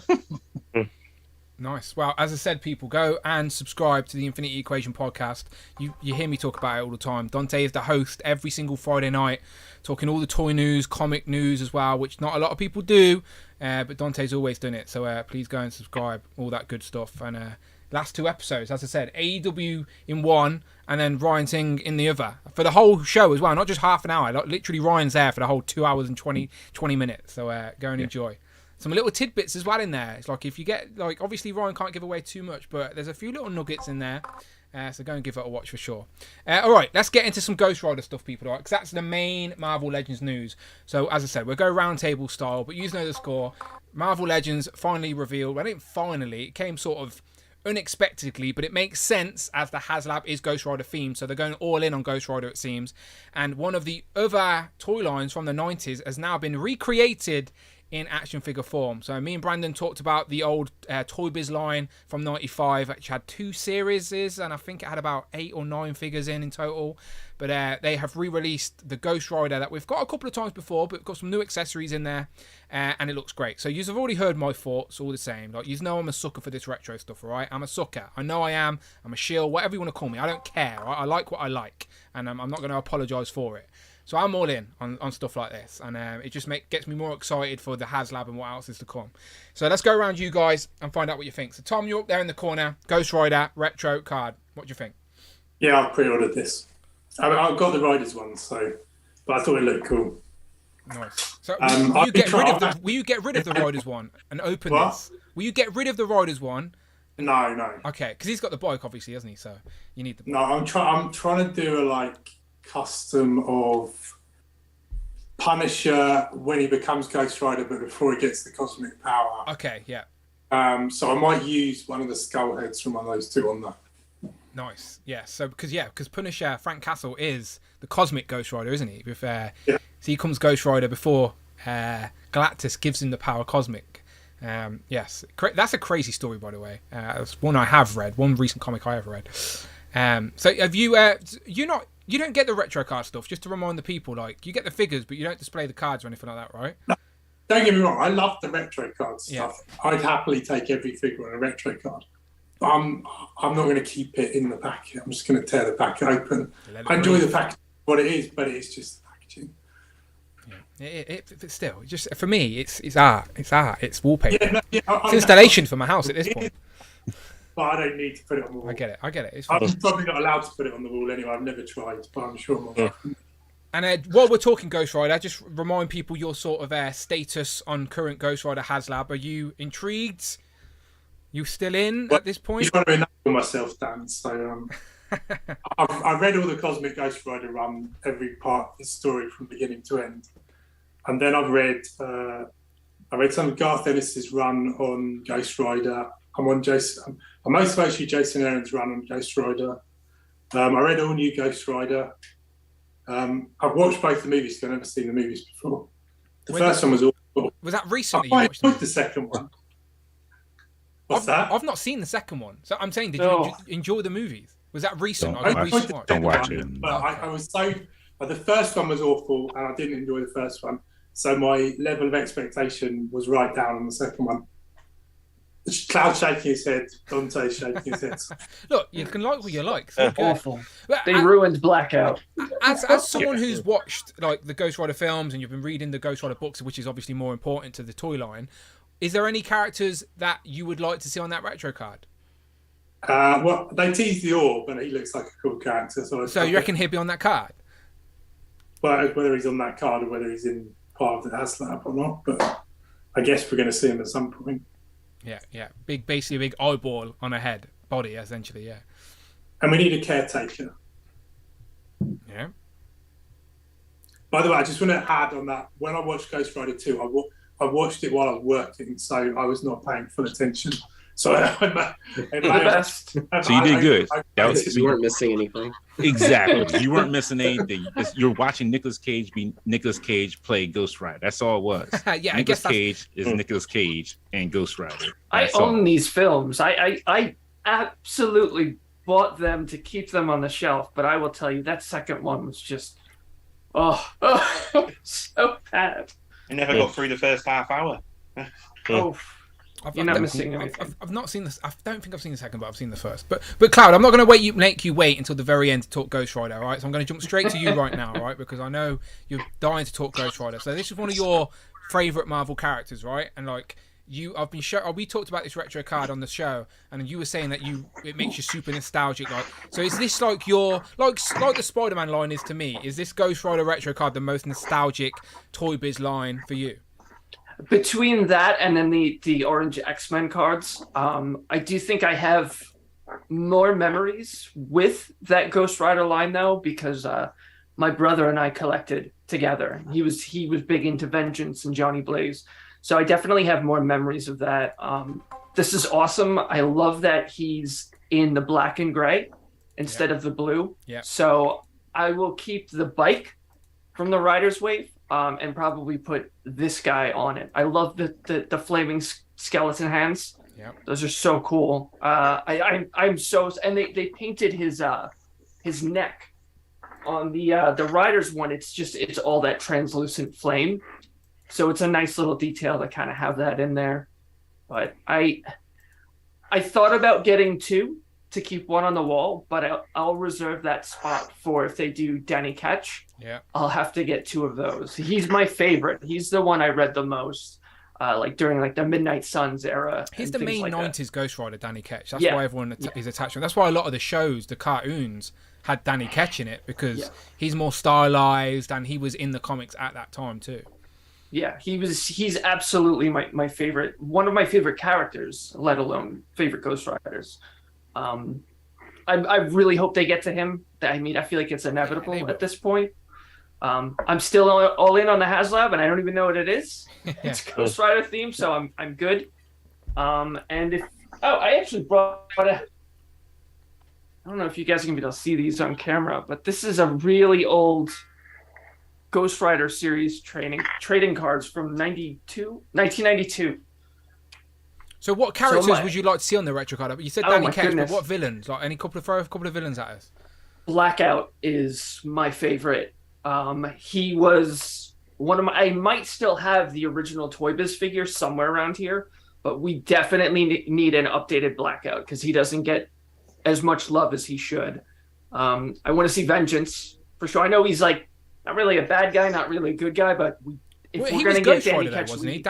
nice. Well, as I said, people, go and subscribe to the Infinity Equation podcast. You hear me talk about it all the time. Dante is the host every single Friday night, talking all the toy news, comic news as well, which not a lot of people do, but Dante's always done it. So please go and subscribe, all that good stuff. And last 2 episodes, as I said, AEW in one, and then Ryan Singh in the other for the whole show as well, not just half an hour. Like, literally, Ryan's there for the whole 2 hours and 20 minutes. So go and enjoy. Some little tidbits as well in there. It's like if you get, like, obviously Ryan can't give away too much, but there's a few little nuggets in there. So go and give it a watch for sure. All right, let's get into some Ghost Rider stuff, people. All right, because that's the main Marvel Legends news. So as I said, we'll go round table style, but you know the score. Marvel Legends finally revealed. Well, I think finally, it came sort of unexpectedly, but it makes sense as the HasLab is Ghost Rider themed, so they're going all in on Ghost Rider, it seems. And one of the other toy lines from the 90s has now been recreated in action figure form. So me and Brandon talked about the old Toy Biz line from 95, which had 2 series, and I think it had about 8 or 9 figures in total. But they have re-released the Ghost Rider that we've got a couple of times before, but we've got some new accessories in there, and it looks great. So you've already heard my thoughts all the same. Like, you know I'm a sucker for this retro stuff, all right? I'm a sucker. I know I am. I'm a shill, whatever you want to call me. I don't care. Right? I like what I like, and I'm not going to apologise for it. So I'm all in on stuff like this, and it just gets me more excited for the HasLab and what else is to come. So let's go around you guys and find out what you think. So Tom, you're up there in the corner. Ghost Rider retro card. What do you think? Yeah, I've pre-ordered this. I've got the Riders one, but I thought it looked cool. Nice. So will you get rid of the Riders one and open this? Will you get rid of the Riders one? No. Okay, because he's got the bike, obviously, hasn't he? So you need the bike. No, I'm trying to do a like custom of Punisher when he becomes Ghost Rider, but before he gets the cosmic power. Okay, yeah. So I might use one of the skull heads from one of those two on that. Nice. Yeah. So because Punisher, Frank Castle is the cosmic Ghost Rider, isn't he? With so he comes Ghost Rider before Galactus gives him the power cosmic. Yes, that's a crazy story, by the way. It's one I have read, one recent comic I have read. So have you? You don't get the retro card stuff. Just to remind the people, like you get the figures, but you don't display the cards or anything like that, right? No, don't get me wrong. I love the retro card stuff. Yeah. I'd happily take every figure on a retro card. I'm not going to keep it in the packet. I'm just going to tear the packet open. I enjoy the packaging, what it is, but it's just packaging. Yeah, it's still just for me. It's art. It's art. It's wallpaper. It's installation for my house at this point. But I don't need to put it on the wall. I get it. It's I'm probably not allowed to put it on the wall anyway. I've never tried, but I'm sure I'm okay. And while we're talking Ghost Rider, just remind people your sort of status on current Ghost Rider HasLab. Are you intrigued? You still in at this point? I'm trying to enable myself, Dan. So I've read all the Cosmic Ghost Rider run, every part of the story from beginning to end, and then I've read some of Garth Ennis's run on Ghost Rider. I'm most mostly Jason Aaron's run on Ghost Rider. I read all new Ghost Rider. I've watched both the movies. I've never seen the movies before. The first one was awful. Was that recently? I watched the second one. What's that? I've not seen the second one. So I'm saying, did you enjoy the movies? Was that recent? Don't watch it. But I was so... the first one was awful, and I didn't enjoy the first one. So my level of expectation was right down on the second one. Cloud shaking his head, Dante shaking his head. Look, you can like what you like. So awful. They ruined Blackout. As someone who's watched like the Ghost Rider films and you've been reading the Ghost Rider books, which is obviously more important to the toy line, is there any characters that you would like to see on that retro card? Well, they teased the Orb, and he looks like a cool character. So you reckon he'll be on that card? Well, whether he's on that card or whether he's in part of the HasLab or not, but I guess we're going to see him at some point. Yeah. Basically a big eyeball on a head, body, essentially, yeah. And we need a caretaker. Yeah. By the way, I just want to add on that, when I watched Ghost Rider 2, I watched it while I was working, so I was not paying full attention. So the best. So you did good. You weren't missing anything. Exactly. You weren't missing anything. You're watching Nicolas Cage play Ghost Rider. That's all it was. Yeah, Nicolas Cage is Nicolas Cage and Ghost Rider. I own these films. I absolutely bought them to keep them on the shelf, but I will tell you that second one was just so bad. I never got through the first half hour. You're not missing anything. I've not seen this. I don't think I've seen the second, but I've seen the first. But Cloud, I'm not going to make you wait until the very end to talk Ghost Rider, all right? So I'm going to jump straight to you right now, right? Because I know you're dying to talk Ghost Rider. So this is one of your favorite Marvel characters, right? And like we talked about this retro card on the show, and you were saying that it makes you super nostalgic. Like, so is this like your like the Spider-Man line is to me? Is this Ghost Rider retro card the most nostalgic Toy Biz line for you? Between that and then the orange X-Men cards, I do think I have more memories with that Ghost Rider line though, because my brother and I collected together. He was big into Vengeance and Johnny Blaze, so I definitely have more memories of that. This is awesome. I love that he's in the black and gray instead of the blue. Yeah. So I will keep the bike from the Rider's Wave. And probably put this guy on it. I love the flaming skeleton hands. Yeah, those are so cool. I'm so, and they painted his neck on the Rider's one. It's all that translucent flame, so it's a nice little detail to kind of have that in there. But I thought about getting two to keep one on the wall, but I'll reserve that spot for if they do Danny Ketch. Yeah, I'll have to get two of those. He's my favorite. He's the one I read the most, like during like the Midnight Suns era. He's the main like 90s Ghost Rider, Danny Ketch. That's why everyone is attached to him. That's why a lot of the shows, the cartoons, had Danny Ketch in it, because he's more stylized and he was in the comics at that time too. Yeah, he's absolutely my favorite, one of my favorite characters, let alone favorite Ghost Riders. I really hope they get to him. I mean, I feel like it's inevitable at this point. I'm still all in on the HasLab, and I don't even know what it is. It's Ghost Rider themed, so I'm good. And if I actually brought a. I don't know if you guys are gonna be able to see these on camera, but this is a really old Ghost Rider series trading cards from 1992. So what characters would you like to see on the retro card? You said Danny Ketch, but what villains? Like throw a couple of villains at us. Blackout is my favorite. He was one of my. I might still have the original Toy Biz figure somewhere around here, but we definitely need an updated Blackout because he doesn't get as much love as he should. I want to see Vengeance for sure. I know he's like not really a bad guy, not really a good guy, but if we're going to get Danny Ketch, wasn't he?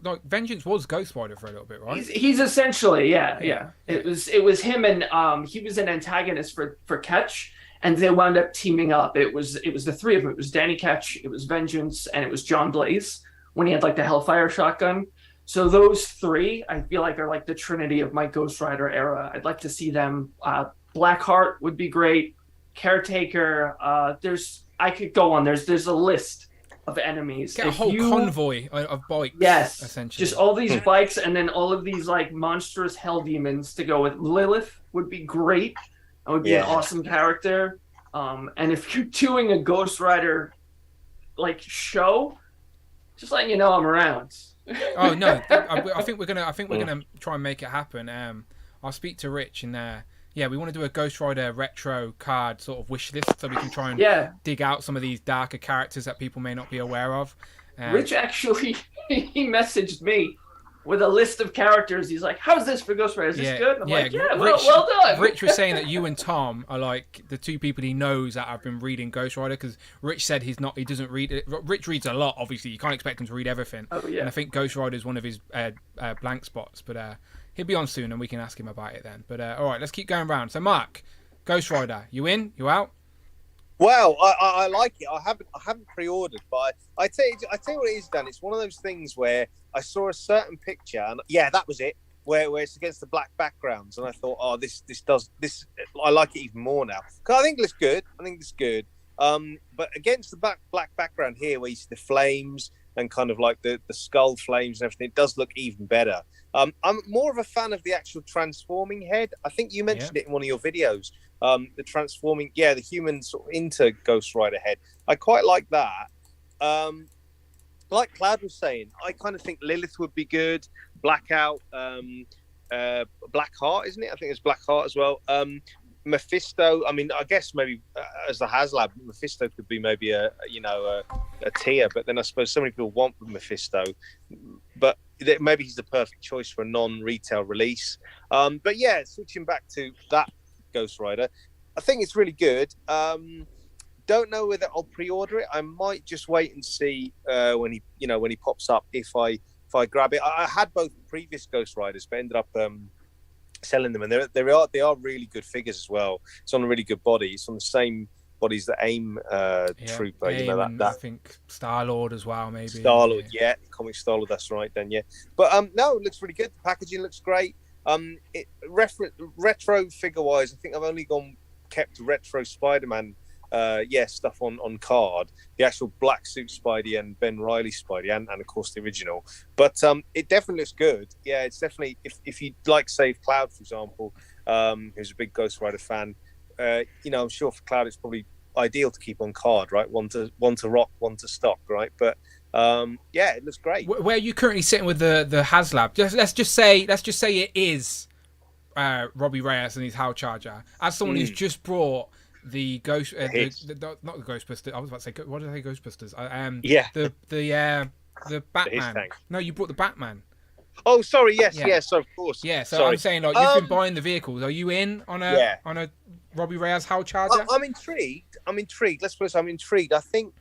Like Vengeance was Ghost Rider for a little bit, right? He's essentially yeah. It was him, and he was an antagonist for Ketch, and they wound up teaming up. It was the three of them. It was Danny Ketch, it was Vengeance, and it was John Blaze when he had like the Hellfire shotgun. So those three, I feel like, are like the trinity of my Ghost Rider era. I'd like to see them. Blackheart would be great. Caretaker. I could go on. There's a list of enemies. Get a whole convoy of bikes. Yes, essentially. Just all these bikes, and then all of these like monstrous hell demons to go with. Lilith would be great. That would be an awesome character. And if you're doing a Ghost Rider like show, just letting you know I'm around. Oh no, I think we're gonna try and make it happen. I'll speak to Rich and we want to do a Ghost Rider retro card sort of wish list so we can try and dig out some of these darker characters that people may not be aware of. Rich actually he messaged me with a list of characters. He's like, "How's this for Ghost Rider? Is this good?" I'm like, "Yeah, well done." Rich was saying that you and Tom are like the two people he knows that have been reading Ghost Rider, because Rich said he doesn't read it. Rich reads a lot, obviously. You can't expect him to read everything. Oh, yeah. And I think Ghost Rider is one of his blank spots, but he'll be on soon and we can ask him about it then. But all right, let's keep going around. So Mark, Ghost Rider, you in? You out? Well, I like it. I haven't pre-ordered, but I tell you what it is, Dan. It's one of those things where I saw a certain picture, and that was it. Where it's against the black backgrounds, and I thought, oh, this I like it even more now because I think it's good. But against the black background here, where you see the flames and kind of like the skull flames and everything, it does look even better. I'm more of a fan of the actual transforming head. I think you mentioned it in one of your videos. The transforming, the human sort of into Ghost Rider head. I quite like that. Like Cloud was saying, I kind of think Lilith would be good. Blackout, Blackheart, isn't it? I think it's Blackheart as well. Mephisto. I mean, I guess maybe as the HasLab, Mephisto could be maybe a tier. But then I suppose so many people want Mephisto, but maybe he's the perfect choice for a non-retail release. But switching back to that Ghost Rider, I think it's really good. Don't know whether I'll pre-order it. I might just wait and see when he pops up if I grab it. I had both previous Ghost Riders, but ended up selling them, and they are really good figures as well. It's on a really good body. It's on the same body as the AIM Trooper. AIM, I think Star-Lord as well, maybe. Star-Lord, comic Star-Lord. That's right, then, But no, it looks really good. The packaging looks great. Retro figure-wise, I think I've only kept retro Spider-Man stuff on card, the actual black suit Spidey and Ben Reilly Spidey, and of course the original. But it definitely looks good. It's definitely, if you like Save Cloud, for example, who's a big Ghost Rider fan, I'm sure for Cloud it's probably ideal to keep on card, right? One to rock, one to stock, right? But it looks great. Where are you currently sitting with the HasLab? Let's just say it is Robbie Reyes and his Hal Charger. As someone who's just brought the Ghost, not the Ghostbusters. I was about to say, what did I say, Ghostbusters? The Batman. No, you brought the Batman. Oh, sorry. Yes, of course. Yeah, so sorry. I'm saying, like, you've been buying the vehicles. Are you in on a Robbie Reyes Hal Charger? I'm intrigued. Let's put this. I'm intrigued. I think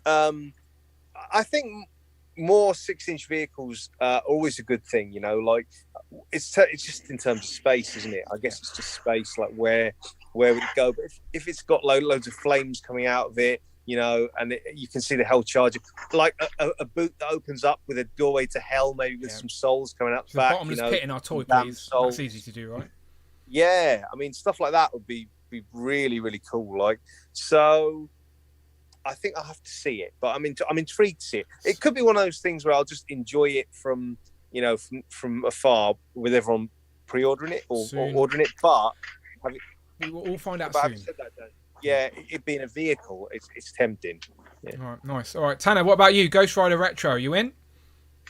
more 6-inch vehicles are always a good thing. Like it's just in terms of space, isn't it? I guess it's just space. Like where would it go? But if it's got loads of flames coming out of it, you know, and you can see the hell charger, like a boot that opens up with a doorway to hell, maybe with some souls coming out the back. Bottomless pit in our toy, please. That's easy to do, right? Yeah, I mean, stuff like that would be really, really cool. Like, so I think I'll have to see it, but I'm intrigued to see it. It could be one of those things where I'll just enjoy it from, you know, from afar with everyone pre-ordering it or ordering it. But we will all find out soon. Yeah, it being a vehicle, it's tempting. Yeah. All right, nice. All right, Tanner, what about you? Ghost Rider Retro, you in?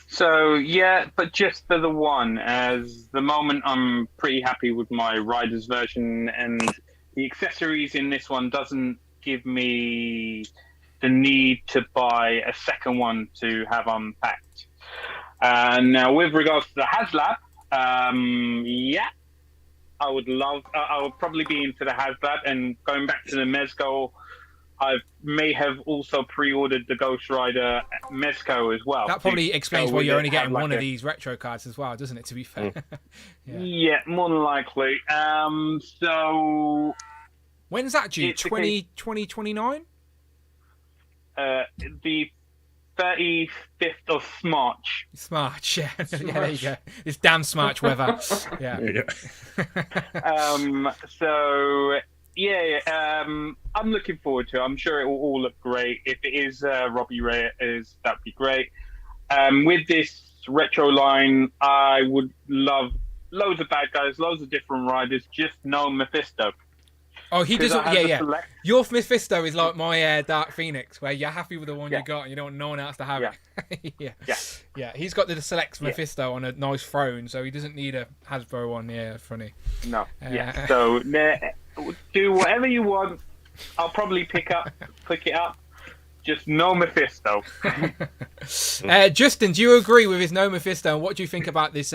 So yeah, but just for the one. As the moment, I'm pretty happy with my Riders version, and the accessories in this one doesn't give me the need to buy a second one to have unpacked. Now, with regards to the HasLab, yeah, I would probably be into the HasLab, and going back to the Mezco, I may have also pre-ordered the Ghost Rider Mezco as well. That probably explains why you're only getting one of these retro cards as well, doesn't it, to be fair? Yeah, more than likely. So... When's that due? 2029? The 35th of March. March, yeah. Yeah, there you go. It's damn March weather. Yeah. So... Yeah, I'm looking forward to it. I'm sure it will all look great. If it is Robbie Reyes, that'd be great. With this retro line, I would love loads of bad guys, loads of different riders, just no Mephisto. Oh, he doesn't. Yeah. Your Mephisto is like my Dark Phoenix, where you're happy with the one you got and you don't want no one else to have it. Yeah. He's got the Select Mephisto on a nice throne, so he doesn't need a Hasbro one. Yeah, funny. No. So do whatever you want. I'll probably pick it up. Just no Mephisto. Justin, do you agree with his no Mephisto? And what do you think about this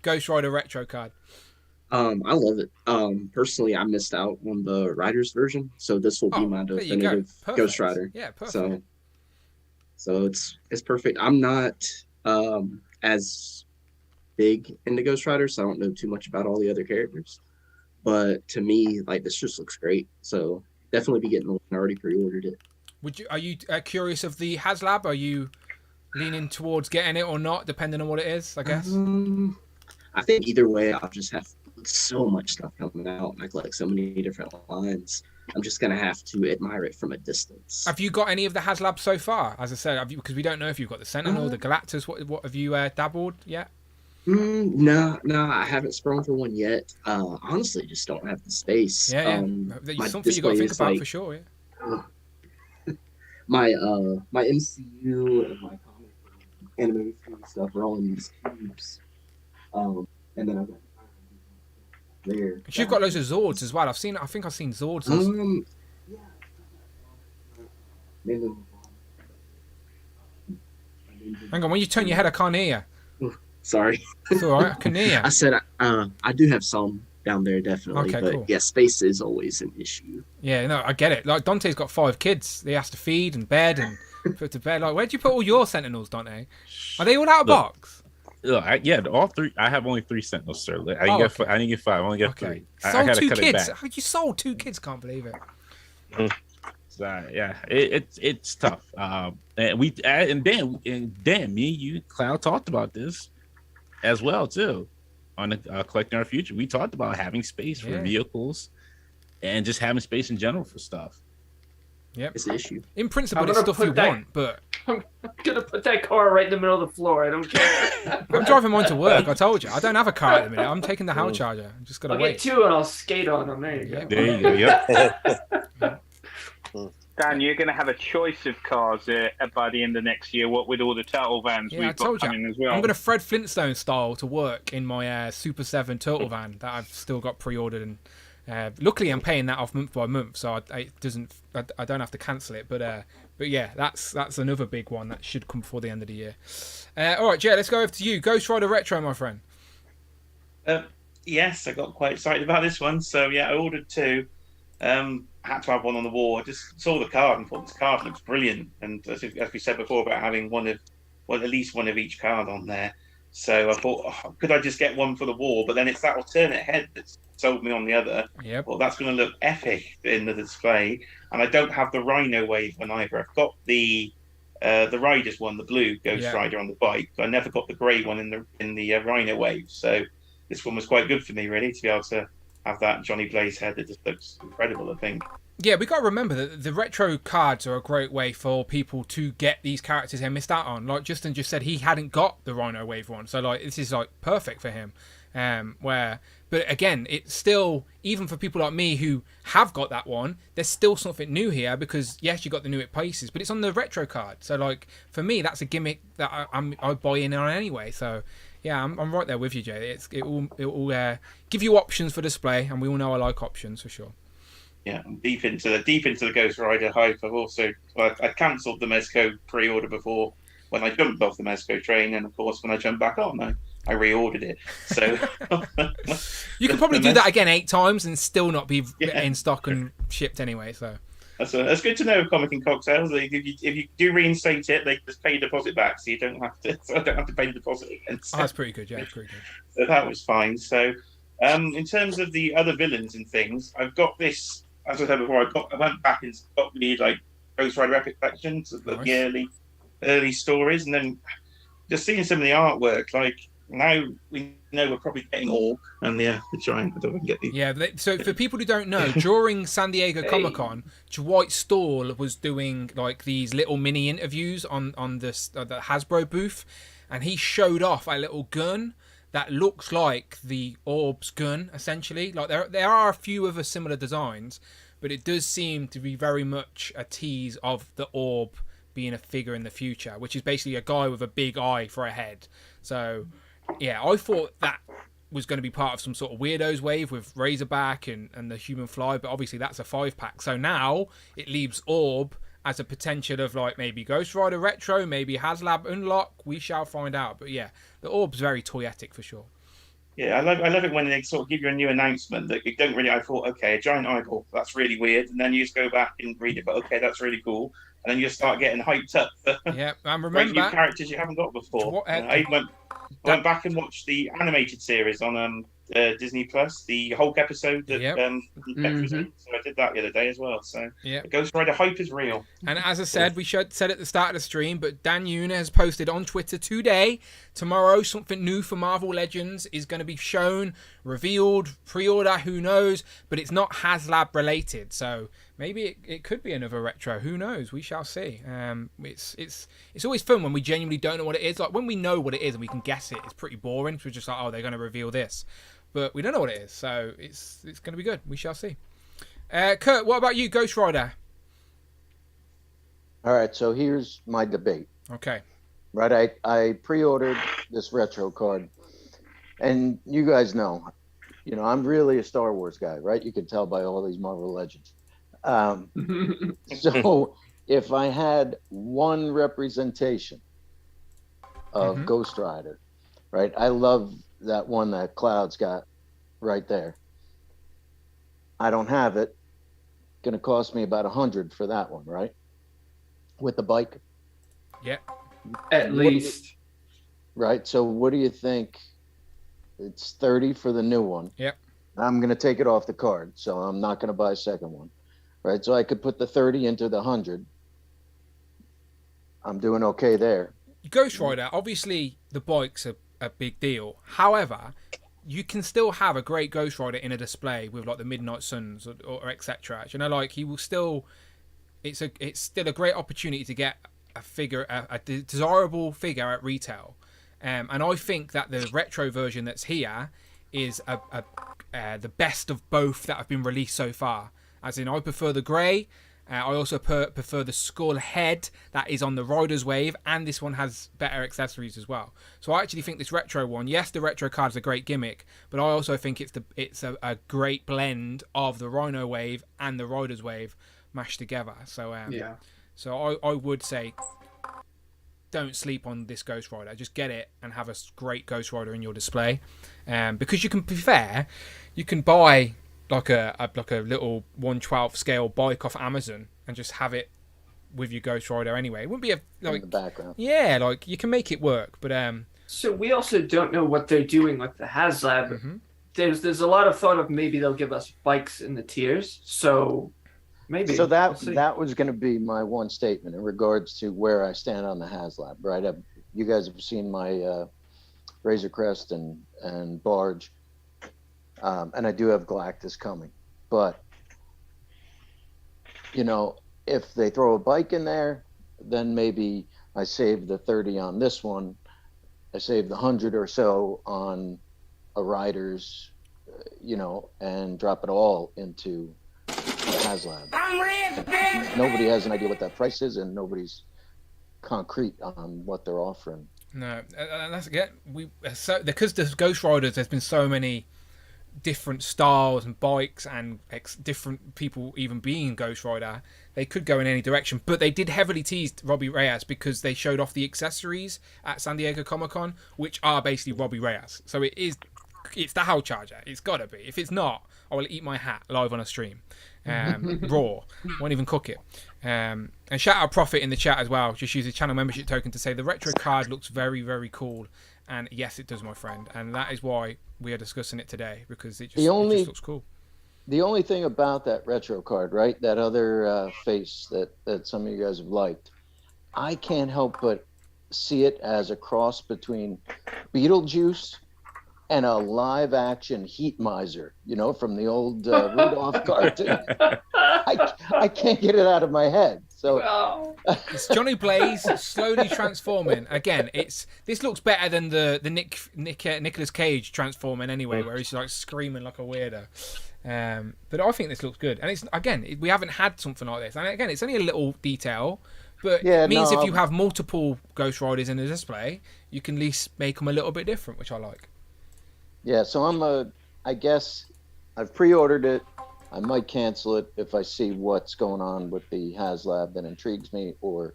Ghost Rider retro card? I love it. Personally, I missed out on the Riders version, so this will be my definitive Ghost Rider. Yeah, perfect. So it's perfect. I'm not as big into Ghost Rider, so I don't know too much about all the other characters. But to me, like, this just looks great. So definitely be getting the one. I already pre-ordered it. Are you curious of the HasLab? Are you leaning towards getting it or not, depending on what it is, I guess? I think either way, I'll just have so much stuff coming out, and I collect so many different lines. I'm just going to have to admire it from a distance. Have you got any of the HasLab so far? As I said, because we don't know if you've got the Sentinel, the Galactus. What have you dabbled yet? No, I haven't sprung for one yet. Honestly, just don't have the space. Yeah. That's something you got to think about for sure. Yeah. My MCU and my comic animated stuff are all in these cubes. And then I've got there. You've got loads of Zords as well. I think I've seen Zords. Hang on, when you turn your head, I can't hear you. Sorry. It's all right. I can hear you. I said I do have some down there, definitely. Okay, but cool. Yeah, space is always an issue. Yeah, no, I get it. Like, Dante's got 5 kids. He has to feed and bed and put to bed. Like, where do you put all your Sentinels, Dante? Are they all out of box? Yeah, all 3. I have only 3 Sentinels, sir. I didn't get 5. I only got 3. Sold I had 2 to cut kids. it back. You sold 2 kids. Can't believe it. So, yeah, it's tough. And Dan, me and you, Cloud, talked about this as well too on Collecting Our Future. We talked about having space for vehicles and just having space in general for stuff. Yep, it's an issue. In principle, it's stuff you want, but I'm gonna put that car right in the middle of the floor. I don't care. I'm driving mine to work. I told you, I don't have a car at the minute. I'm taking the hell charger. I'm just gonna wait. I'll get 2 and I'll skate on them. There you go. There you go. Yep. Dan, you're going to have a choice of cars by the end of next year. What with all the turtle vans we've got coming as well. I'm going to Fred Flintstone style to work in my Super 7 turtle van that I've still got pre-ordered, and luckily I'm paying that off month by month, so I don't have to cancel it. But yeah, that's another big one that should come before the end of the year. All right, Jay, let's go over to you. Ghost Rider Retro, my friend. Yes, I got quite excited about this one. So yeah, I ordered 2. Had to have one on the wall. I just saw the card and thought this card looks brilliant. And as we said before about having at least one of each card on there, So I thought, could I just get one for the wall? But then it's that alternate head that's sold me on the other. Yep. Well, that's going to look epic in the display. And I don't have the Rhino Wave one either. I've got the Riders one, the blue Ghost Rider on the bike. But I never got the grey one in the Rhino Wave. So this one was quite good for me, really, to be able to have that Johnny Blaze head. It just looks incredible, I think. Yeah, we got to remember that the retro cards are a great way for people to get these characters they missed out on. Like Justin just said, he hadn't got the Rhino Wave one, so like this is like perfect for him. But again, it's still, even for people like me who have got that one, there's still something new here because yes, you got the new It Places, but it's on the retro card. So like for me, that's a gimmick that I buy in on anyway. So yeah, I'm right there with you, Jay. It will give you options for display, and we all know I like options for sure. Yeah, I'm deep into the Ghost Rider hype. I cancelled the Mezco pre-order before when I jumped off the Mezco train, and of course when I jumped back on, I reordered it. So you could probably do that again 8 times and still not be in stock and shipped anyway. So that's good to know. Comic and Cocktails. If you do reinstate it, they just pay your deposit back, so you don't have to. So I don't have to pay the deposit again. So, that's pretty good. Yeah, that's pretty good. So that was fine. So in terms of the other villains and things, I've got this. As I said before, I went back and got the Ghost Rider Epic Collections, the early stories, and then just seeing some of the artwork. Like now we know we're probably getting Orc and the giant. I don't want to get the. Yeah, so for people who don't know, during San Diego Comic-Con, Dwight Stall was doing like these little mini interviews on the Hasbro booth, and he showed off a little gun that looks like the Orb's gun, essentially. Like there are a few other similar designs, but it does seem to be very much a tease of the Orb being a figure in the future, which is basically a guy with a big eye for a head. So, yeah, I thought that was going to be part of some sort of Weirdos wave with Razorback and the Human Fly, but obviously that's a 5-pack. So now it leaves Orb as a potential of like maybe Ghost Rider Retro, maybe HasLab Unlock. We shall find out. But yeah, the Orb's very toyetic for sure. Yeah, I love it when they sort of give you a new announcement that you don't really. I thought, okay, a giant eyeball, that's really weird, and then you just go back and read it. But okay, that's really cool, and then you start getting hyped up for and remember new characters you haven't got before. I went back and watched the animated series on Disney Plus, the Hulk episode that was in. So I did that the other day as well. So the Ghost Rider hype is real. And as I said, we said at the start of the stream, but Dan Yuna has posted on Twitter tomorrow, something new for Marvel Legends is going to be shown, revealed, pre-order, who knows, but it's not HasLab related. So maybe it could be another retro. Who knows? We shall see. It's always fun when we genuinely don't know what it is. Like when we know what it is and we can guess it, it's pretty boring. So we're just like, oh, they're going to reveal this. But we don't know what it is, so it's going to be good. We shall see. Kurt, what about you, Ghost Rider? All right, so here's my debate. Okay. Right, I pre-ordered this retro card, and you guys know, I'm really a Star Wars guy, right? You can tell by all these Marvel Legends. So if I had one representation of Ghost Rider, right? I love that one that Cloud's got right there. I don't have it. Going to cost me about $100 for that one, right? With the bike. Yeah. At least. Right. So what do you think? It's $30 for the new one. Yep. I'm going to take it off the card, so I'm not going to buy a second one. Right. So I could put the 30 into the 100. I'm doing okay there. Ghost Rider, obviously the bike's a big deal. However, you can still have a great Ghost Rider in a display with like the Midnight Suns or etc. Like he will still. It's still a great opportunity to get a figure, a desirable figure at retail, and I think that the retro version that's here is the best of both that have been released so far. As in, I prefer the grey. I also prefer the skull head that is on the Rider's Wave, and this one has better accessories as well. So I actually think this retro one, yes, the retro card is a great gimmick, but I also think it's a great blend of the Rhino Wave and the Rider's Wave mashed together. So so I would say don't sleep on this Ghost Rider. Just get it and have a great Ghost Rider in your display, because you can be fair, you can buy like a little 1/12 scale bike off Amazon and just have it with your Ghost Rider anyway. It wouldn't be in the background. Yeah, like you can make it work, but So we also don't know what they're doing with the HasLab. Mm-hmm. There's a lot of thought of maybe they'll give us bikes in the tiers. So maybe. So that was going to be my one statement in regards to where I stand on the HasLab, right? You guys have seen my Razor Crest and Barge, and I do have Galactus coming. But, you know, if they throw a bike in there, then maybe I save the 30 on this one. I save the 100 or so on a rider's, you know, and drop it all into the HasLab. Nobody has an idea what that price is, and nobody's concrete on what they're offering. No, that's again because the Ghost Riders, there's been so many different styles and bikes and different people even being Ghost Rider. They could go in any direction, but they did heavily tease Robbie Reyes because they showed off the accessories at San Diego Comic-Con, which are basically Robbie Reyes. So it's the Hell Charger. It's gotta be. If it's not, I will eat my hat live on a stream. Raw. Won't even cook it. And shout out Profit in the chat as well. Just use a channel membership token to say the retro card looks very, very cool. And yes, it does, my friend. And that is why we are discussing it today, because it just looks cool. The only thing about that retro card, right? That other face that some of you guys have liked, I can't help but see it as a cross between Beetlejuice and a live action Heat Miser, you know, from the old Rudolph cartoon. I can't get it out of my head. So it's Johnny Blaze slowly transforming. Again, this looks better than the Nicolas Cage transforming anyway, where he's like screaming like a weirdo. But I think this looks good, and it's again we haven't had something like this, and again it's only a little detail, but it means if you have multiple Ghost Riders in a display, you can at least make them a little bit different, which I like. Yeah, so I guess I've pre-ordered it. I might cancel it if I see what's going on with the HasLab that intrigues me, or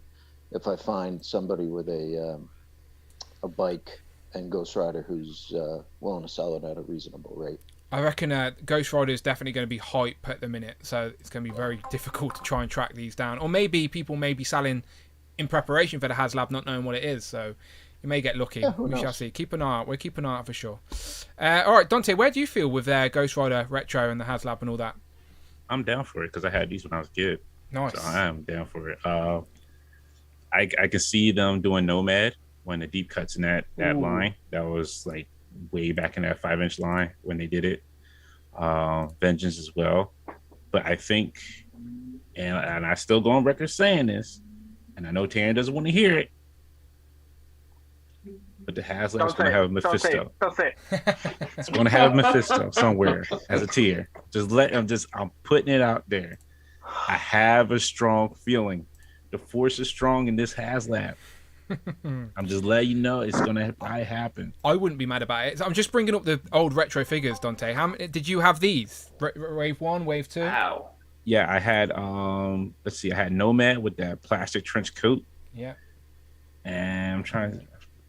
if I find somebody with a bike and Ghost Rider who's willing to sell it at a reasonable rate. I reckon Ghost Rider is definitely going to be hype at the minute, so it's going to be very difficult to try and track these down. Or maybe people may be selling in preparation for the HasLab, not knowing what it is, so you may get lucky. We shall see. Keep an eye out. We'll keep an eye out for sure. All right, Dante, where do you feel with Ghost Rider Retro and the HasLab and all that? I'm down for it because I had these when I was a kid. Nice. So I am down for it. I can see them doing Nomad when the deep cuts in that line. That was like way back in that 5-inch line when they did it. Vengeance as well. But I think, and I still go on record saying this, and I know Taryn doesn't want to hear it, but the HasLab's going to have a Mephisto. It's going to have Mephisto somewhere as a tier. I'm putting it out there. I have a strong feeling. The force is strong in this HasLab. I'm just letting you know it's going to probably happen. I wouldn't be mad about it. I'm just bringing up the old retro figures, Dante. How many, did you have these? Wave 1, Wave 2? Wow. Yeah, I had, let's see, I had Nomad with that plastic trench coat. Yeah. And I'm trying to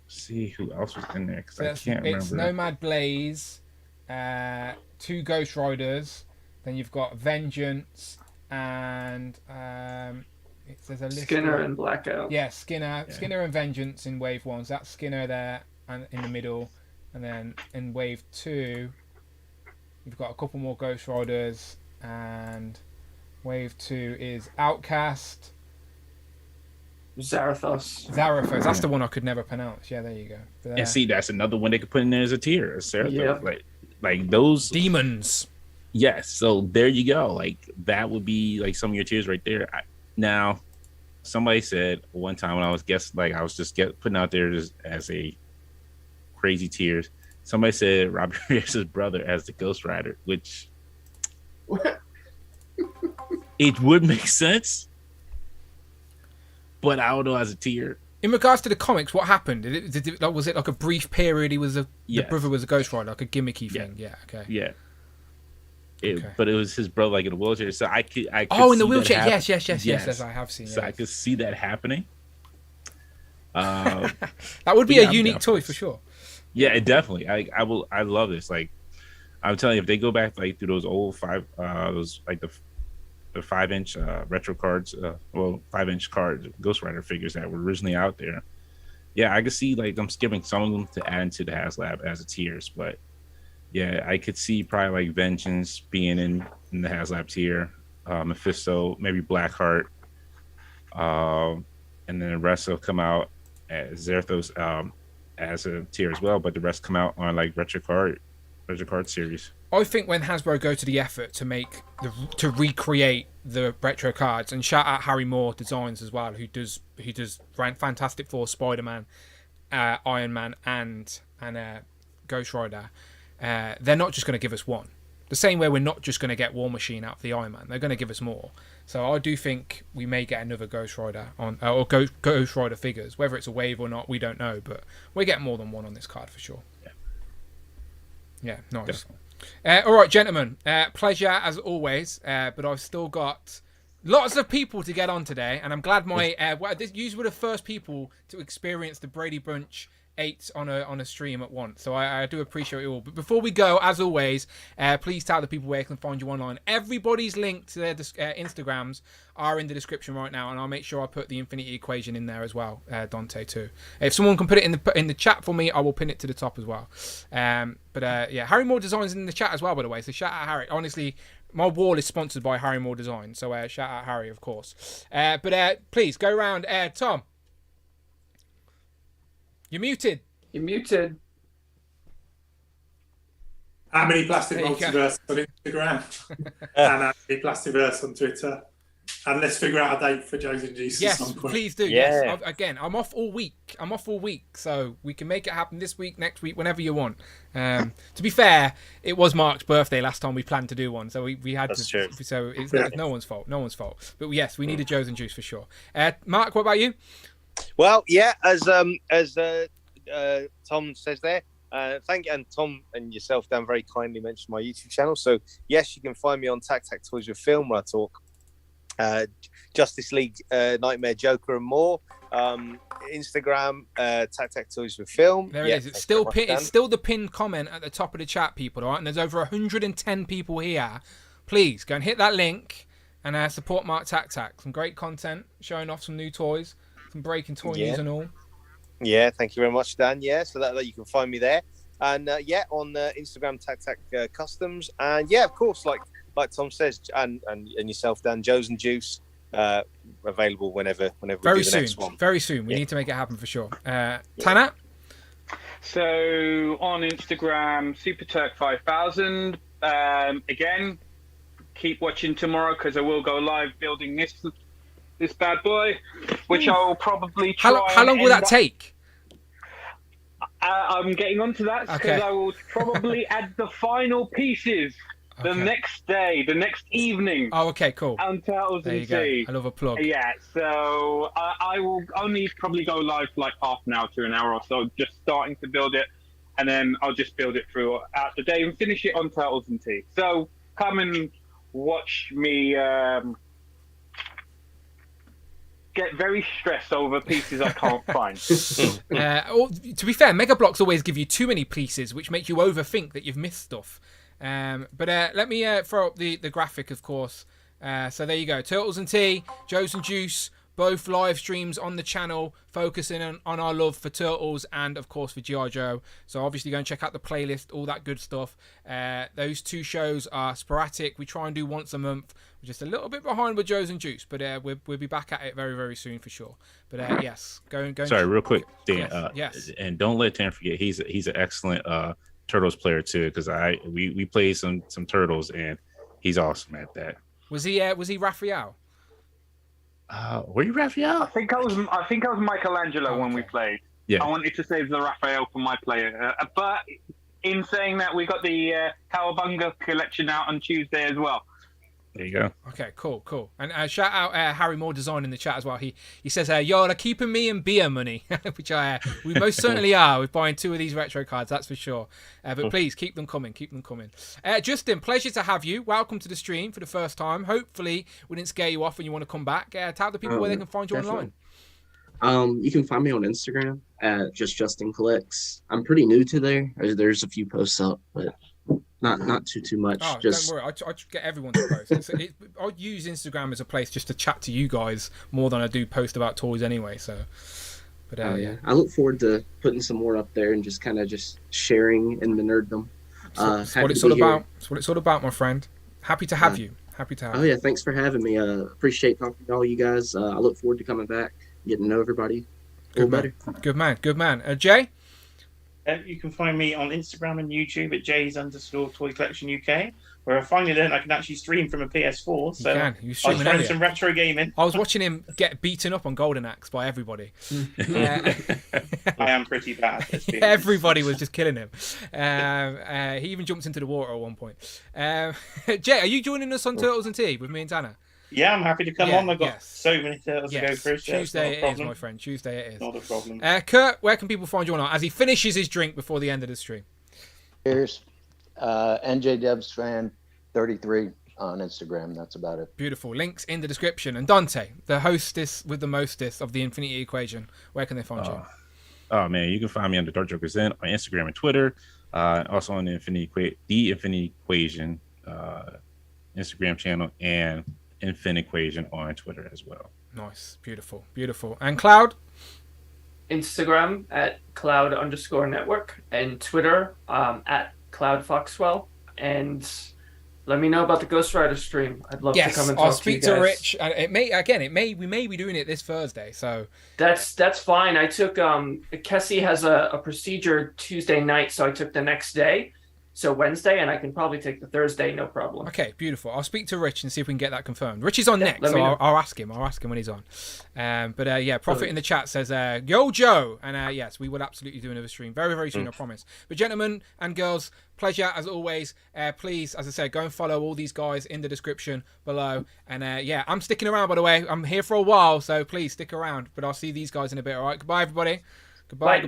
see who else was in there because I can't remember. It's Nomad Blaze, 2 Ghost Riders, then you've got Vengeance, and there's a list Skinner and Blackout. Yeah, Skinner and Vengeance in Wave 1. So that's Skinner there and in the middle, and then in Wave 2, you've got a couple more Ghost Riders, and Wave 2 is Outcast. Zarathos. That's the one I could never pronounce. Yeah, there you go. But, and see, that's another one they could put in there as a tier. Zarathos. Like those demons. Yes. So there you go. Like that would be like some of your tiers right there. Now, somebody said one time when I was putting out there just as a crazy tiers. Somebody said Robbie Reyes' brother as the Ghost Rider, which it would make sense. But I don't know as a tier. In regards to the comics, what happened? Was it like a brief period? The brother was a Ghost Rider, like a gimmicky thing. Yeah. Okay. Yeah. But it was his brother, like in a wheelchair. So I could. In the wheelchair. Yes. I have seen. So I could see that happening. That would be a unique toy for sure. Yeah, it definitely. I love this. Like, I'm telling you, if they go back like through those old those like the 5-inch retro cards, 5-inch cards, Ghost Rider figures that were originally out there, yeah, I could see like them skipping some of them to add into the HasLab as a tiers, but yeah, I could see probably like Vengeance being in the HasLab tier, Mephisto, maybe Blackheart, and then the rest will come out as Zerthos as a tier as well, but the rest come out on like retro card series. I think when Hasbro go to the effort to recreate the retro cards, and shout out Harry Moore Designs as well, who does Fantastic Four, Spider-Man, Iron Man, and Ghost Rider. They're not just going to give us one. The same way we're not just going to get War Machine out of the Iron Man. They're going to give us more. So I do think we may get another Ghost Rider or Ghost Rider figures. Whether it's a wave or not, we don't know. But we're getting more than one on this card for sure. Yeah, nice. All right, gentlemen. Pleasure as always. But I've still got lots of people to get on today, and I'm glad you were the first people to experience the Brady Bunch 8 on a stream at once, so I do appreciate it all. But before we go, as always, please tell the people where they can find you online. Everybody's link to their Instagrams are in the description right now, and I'll make sure I put the Infinity Equation in there as well, Dante too. If someone can put it in the chat for me, I will pin it to the top as well. But yeah, Harry Moore Designs in the chat as well, by the way. So shout out Harry. Honestly, my wall is sponsored by Harry Moore Design, so shout out Harry, of course. But please go around. Tom, you're muted. You're muted. How many Plastic Multiverse on Instagram? And how many Plasticverse on Twitter? And let's figure out a date for Joe's and Juice at some point. Please do. Yeah. Yes. Again, I'm off all week, so we can make it happen this week, next week, whenever you want. To be fair, it was Mark's birthday last time we planned to do one, so we had That's to. true. So it's no one's fault. No one's fault. But yes, we need a Joe's and Juice for sure. Mark, what about you? Well, yeah, as Tom says there, thank you, and Tom and yourself, Dan, very kindly mentioned my YouTube channel. So yes, you can find me on Tac Toys with Film, where I talk Justice League, Nightmare, Joker, and more. Instagram, Tac Toys with Film. There it is. It's still the pinned comment at the top of the chat, people. All right, and there's over 110 people here. Please go and hit that link and support Mark Tac. Some great content, showing off some new toys, some breaking toy news and all. Yeah, thank you very much, Dan. Yeah, so that you can find me there, and on Instagram, Tac Customs, and of course, like Tom says, and yourself, Dan, Joe's and Juice, available whenever we do the next one. Very soon. We need to make it happen for sure. Tanat? So on Instagram, SuperTurk5000. Again, keep watching tomorrow because I will go live building this bad boy, which I will probably try. How long will that take? I'm getting onto that because I will probably add the final pieces the next day, the next evening. Oh, okay, cool. On Turtles there you and go. Sea. I love a plug. Yeah, so I will only probably go live for like half an hour to an hour or so, just starting to build it, and then I'll just build it throughout the day and finish it on Turtles and Tea. So come and watch me get very stressed over pieces I can't find. To be fair, Mega Bloks always give you too many pieces, which make you overthink that you've missed stuff. But let me throw up the graphic, of course. So there you go. Turtles and Tea, Joe's and Juice, both live streams on the channel, focusing on our love for Turtles and, of course, for G.I. Joe. So obviously go and check out the playlist, all that good stuff. Those two shows are sporadic. We try and do once a month. We're just a little bit behind with Joe's and Juice, but we'll be back at it very, very soon for sure. But yes, go. Sorry, real quick, Dan. Yes. And don't let Dan forget, he's an excellent Turtles player too, because we played some Turtles and he's awesome at that. Was he Raphael? Were you Raphael? I think I was Michelangelo when we played. Yeah. I wanted to save the Raphael for my player, but in saying that, we got the Cowabunga collection out on Tuesday as well. There you go. Okay, cool. And shout out Harry Moore Design in the chat as well. He says, y'all are keeping me in beer money, which we most certainly are with buying 2 of these retro cards, that's for sure. But please, keep them coming. Justin, pleasure to have you. Welcome to the stream for the first time. Hopefully, we didn't scare you off and you want to come back. Tell the people where they can find you online. You can find me on Instagram at just Justin Collects. I'm pretty new to there. There's a few posts up, but not too much. Oh, just don't worry. I get everyone to post. I use Instagram as a place just to chat to you guys more than I do post about toys anyway. So But I look forward to putting some more up there and just kind of just sharing in the nerddom. That's what it's all about. That's what it's all about, my friend. Happy to have you. Happy to have you. Oh, yeah. Thanks for having me. Appreciate talking to all you guys. I look forward to coming back, getting to know everybody a little better. Good man. Good man. Jay? You can find me on Instagram and YouTube at Jays_Toy Collection UK, where I finally learned I can actually stream from a PS4. So I was playing some retro gaming. I was watching him get beaten up on Golden Axe by everybody. I am pretty bad. Everybody was just killing him. He even jumped into the water at one point. Jay, are you joining us on Turtles and Tea with me and Tanner? Yeah, I'm happy to come on. I've got so many turtles to go through. So Tuesday it is, my friend. Tuesday it is. Not a problem. Kurt, where can people find you on as he finishes his drink before the end of the stream? Here's NJ Debs fan 33 on Instagram. That's about it. Beautiful. Links in the description. And Dante, the hostess with the mostest of the Infinity Equation, where can they find you? Oh man, you can find me under Dark Joker Zen on Instagram and Twitter. Also on the Infinity Equation Instagram channel and Infinite Equation on Twitter as well. Nice, beautiful. And Cloud? Instagram at Cloud_Network and Twitter at Cloud Foxwell. And let me know about the Ghost Rider stream. I'd love to come and talk I'll speak to you guys. Rich. We may be doing it this Thursday, so that's fine. I took Kessie has a procedure Tuesday night, so I took the next day. So Wednesday, and I can probably take the Thursday, no problem. Okay, beautiful. I'll speak to Rich and see if we can get that confirmed. Rich is on next, so I'll ask him. I'll ask him when he's on. Prophet in the chat says, Yo, Joe. And yes, we will absolutely do another stream very, very soon, I promise. But gentlemen and girls, pleasure as always. Please, as I said, go and follow all these guys in the description below. And I'm sticking around, by the way. I'm here for a while, so please stick around. But I'll see these guys in a bit, all right? Goodbye, everybody. Goodbye.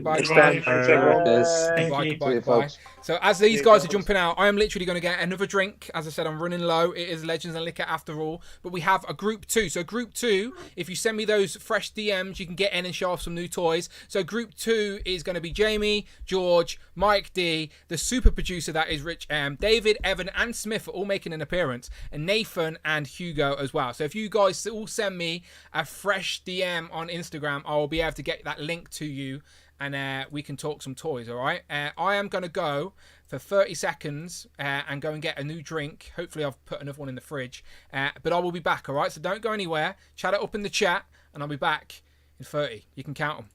So as these guys are jumping out, I am literally going to get another drink. As I said, I'm running low. It is Legends and Liquor after all. But we have a group 2. So group 2, if you send me those fresh DMs, you can get in and show off some new toys. So group 2 is going to be Jamie, George, Mike D, the super producer that is Rich M, David, Evan and Smith are all making an appearance, and Nathan and Hugo as well. So if you guys all send me a fresh DM on Instagram, I will be able to get that link to you, and we can talk some toys, all right? I am going to go for 30 seconds and go and get a new drink. Hopefully I've put another one in the fridge. But I will be back, all right? So don't go anywhere. Chat it up in the chat, and I'll be back in 30. You can count them.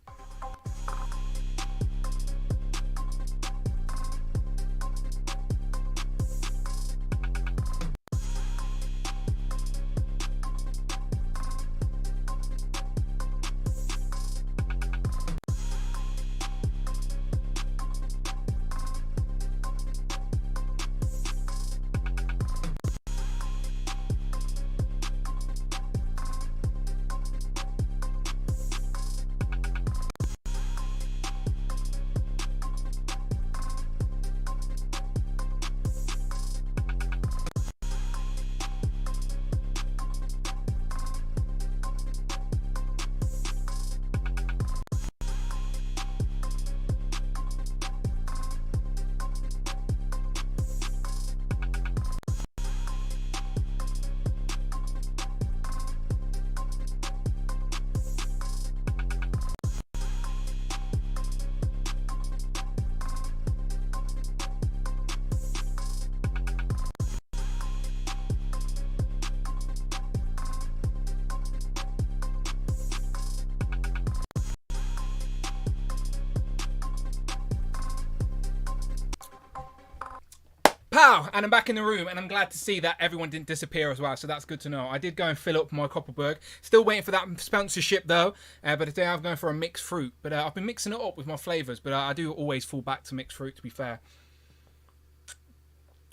Pow! And I'm back in the room, and I'm glad to see that everyone didn't disappear as well, so that's good to know. I did go and fill up my Copperberg. Still waiting for that sponsorship, though. But today I'm going for a mixed fruit. But I've been mixing it up with my flavours, but I do always fall back to mixed fruit, to be fair.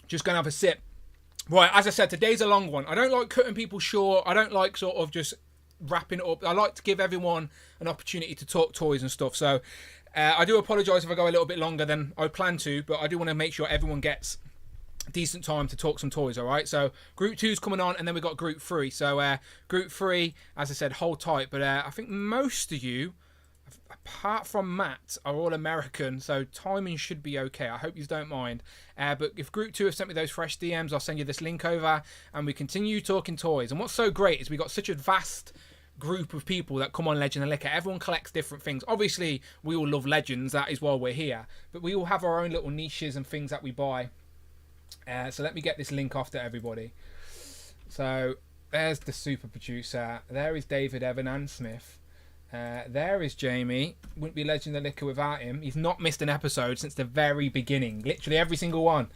Just going to have a sip. Right, as I said, today's a long one. I don't like cutting people short. I don't like sort of just wrapping it up. I like to give everyone an opportunity to talk toys and stuff. So I do apologise if I go a little bit longer than I plan to, but I do want to make sure everyone gets decent time to talk some toys, all right? So group 2's coming on, and then we've got group 3. So group 3, as I said, hold tight. But I think most of you, apart from Matt, are all American, so timing should be okay. I hope you don't mind. But if group 2 have sent me those fresh DMs, I'll send you this link over, and we continue talking toys. And what's so great is we got such a vast group of people that come on Legend and Liquor. Everyone collects different things. Obviously, we all love Legends. That is why we're here. But we all have our own little niches and things that we buy. So let me get this link off to everybody. So there's the super producer. There is David, Evan, and Smith. There is Jamie. Wouldn't be Legend of Liquor without him. He's not missed an episode since the very beginning. Literally every single one.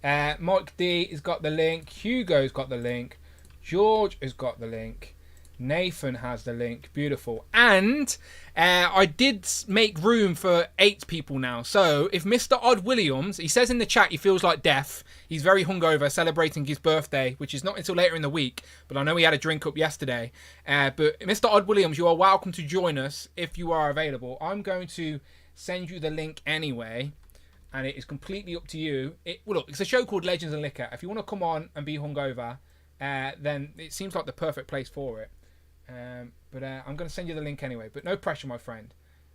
Mike D has got the link. Hugo's got the link. George has got the link. Nathan has the link. Beautiful. And I did make room for 8 people now. So if Mr. Odd Williams, he says in the chat he feels like death. He's very hungover, celebrating his birthday, which is not until later in the week. But I know he had a drink up yesterday. But Mr. Odd Williams, you are welcome to join us if you are available. I'm going to send you the link anyway. And it is completely up to you. Well, look, it's a show called Legends and Liquor. If you want to come on and be hungover, then it seems like the perfect place for it. But I'm going to send you the link anyway. But no pressure, my friend.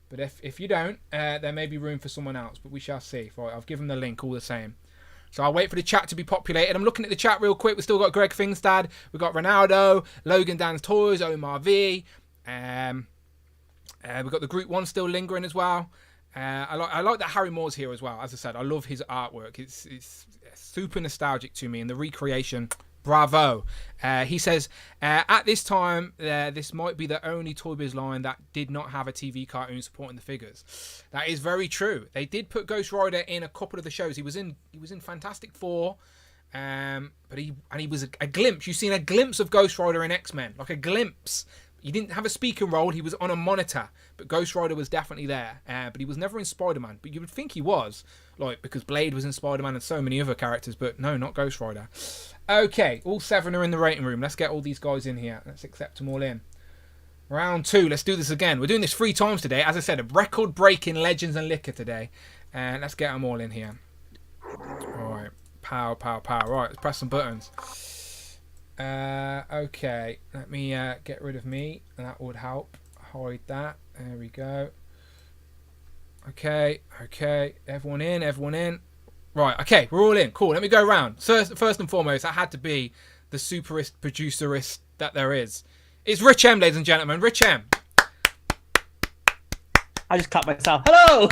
But if you don't, there may be room for someone else. But we shall see. Right, I've given the link all the same. So I'll wait for the chat to be populated. I'm looking at the chat real quick. We've still got Greg Fingstad. We've got Ronaldo, Logan Dan's Toys, Omar V. We've got the Group 1 still lingering as well. I like that Harry Moore's here as well. As I said, I love his artwork. It's super nostalgic to me, and the recreation, bravo. He says, at this time, this might be the only Toy Biz line that did not have a TV cartoon supporting the figures. That is very true. They did put Ghost Rider in a couple of the shows. He was in Fantastic Four, but he was a glimpse. You've seen a glimpse of Ghost Rider in X-Men, like a glimpse. He didn't have a speaking role. He was on a monitor, but Ghost Rider was definitely there. But he was never in Spider-Man. But you would think he was, like, because Blade was in Spider-Man and so many other characters. But no, not Ghost Rider. Okay, all 7 are in the rating room. Let's get all these guys in here. Let's accept them all in. Round 2. Let's do this again. We're doing this 3 times today. As I said, a record-breaking Legends and Liquor today. And let's get them all in here. All right. Pow, pow, pow. Right, let's press some buttons. Okay, let me get rid of me. That would help. Hide that. There we go. Okay. Everyone in. Right, okay, we're all in. Cool, let me go around. First and foremost, that had to be the superest producerist that there is. It's Rich M, ladies and gentlemen. Rich M. I just clapped myself. Hello.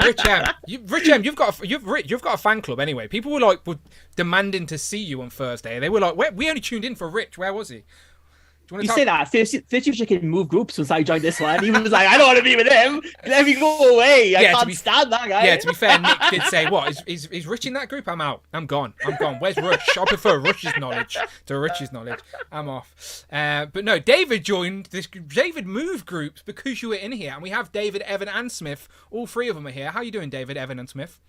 Rich M, you've got a fan club anyway. People were demanding to see you on Thursday. They were like, we only tuned in for Rich. Where was he? You say that 50 can move groups since I joined this one. He was like, I don't want to be with him. Let me go away. I can't stand that guy. Yeah, to be fair, Nick did say, what, is Rich in that group? I'm out. I'm gone. Where's Rush? I prefer Rush's knowledge to Rich's knowledge. I'm off. But no, David joined this. David moved groups because you were in here. And we have David, Evan, and Smith. All 3 of them are here. How you doing, David, Evan, and Smith?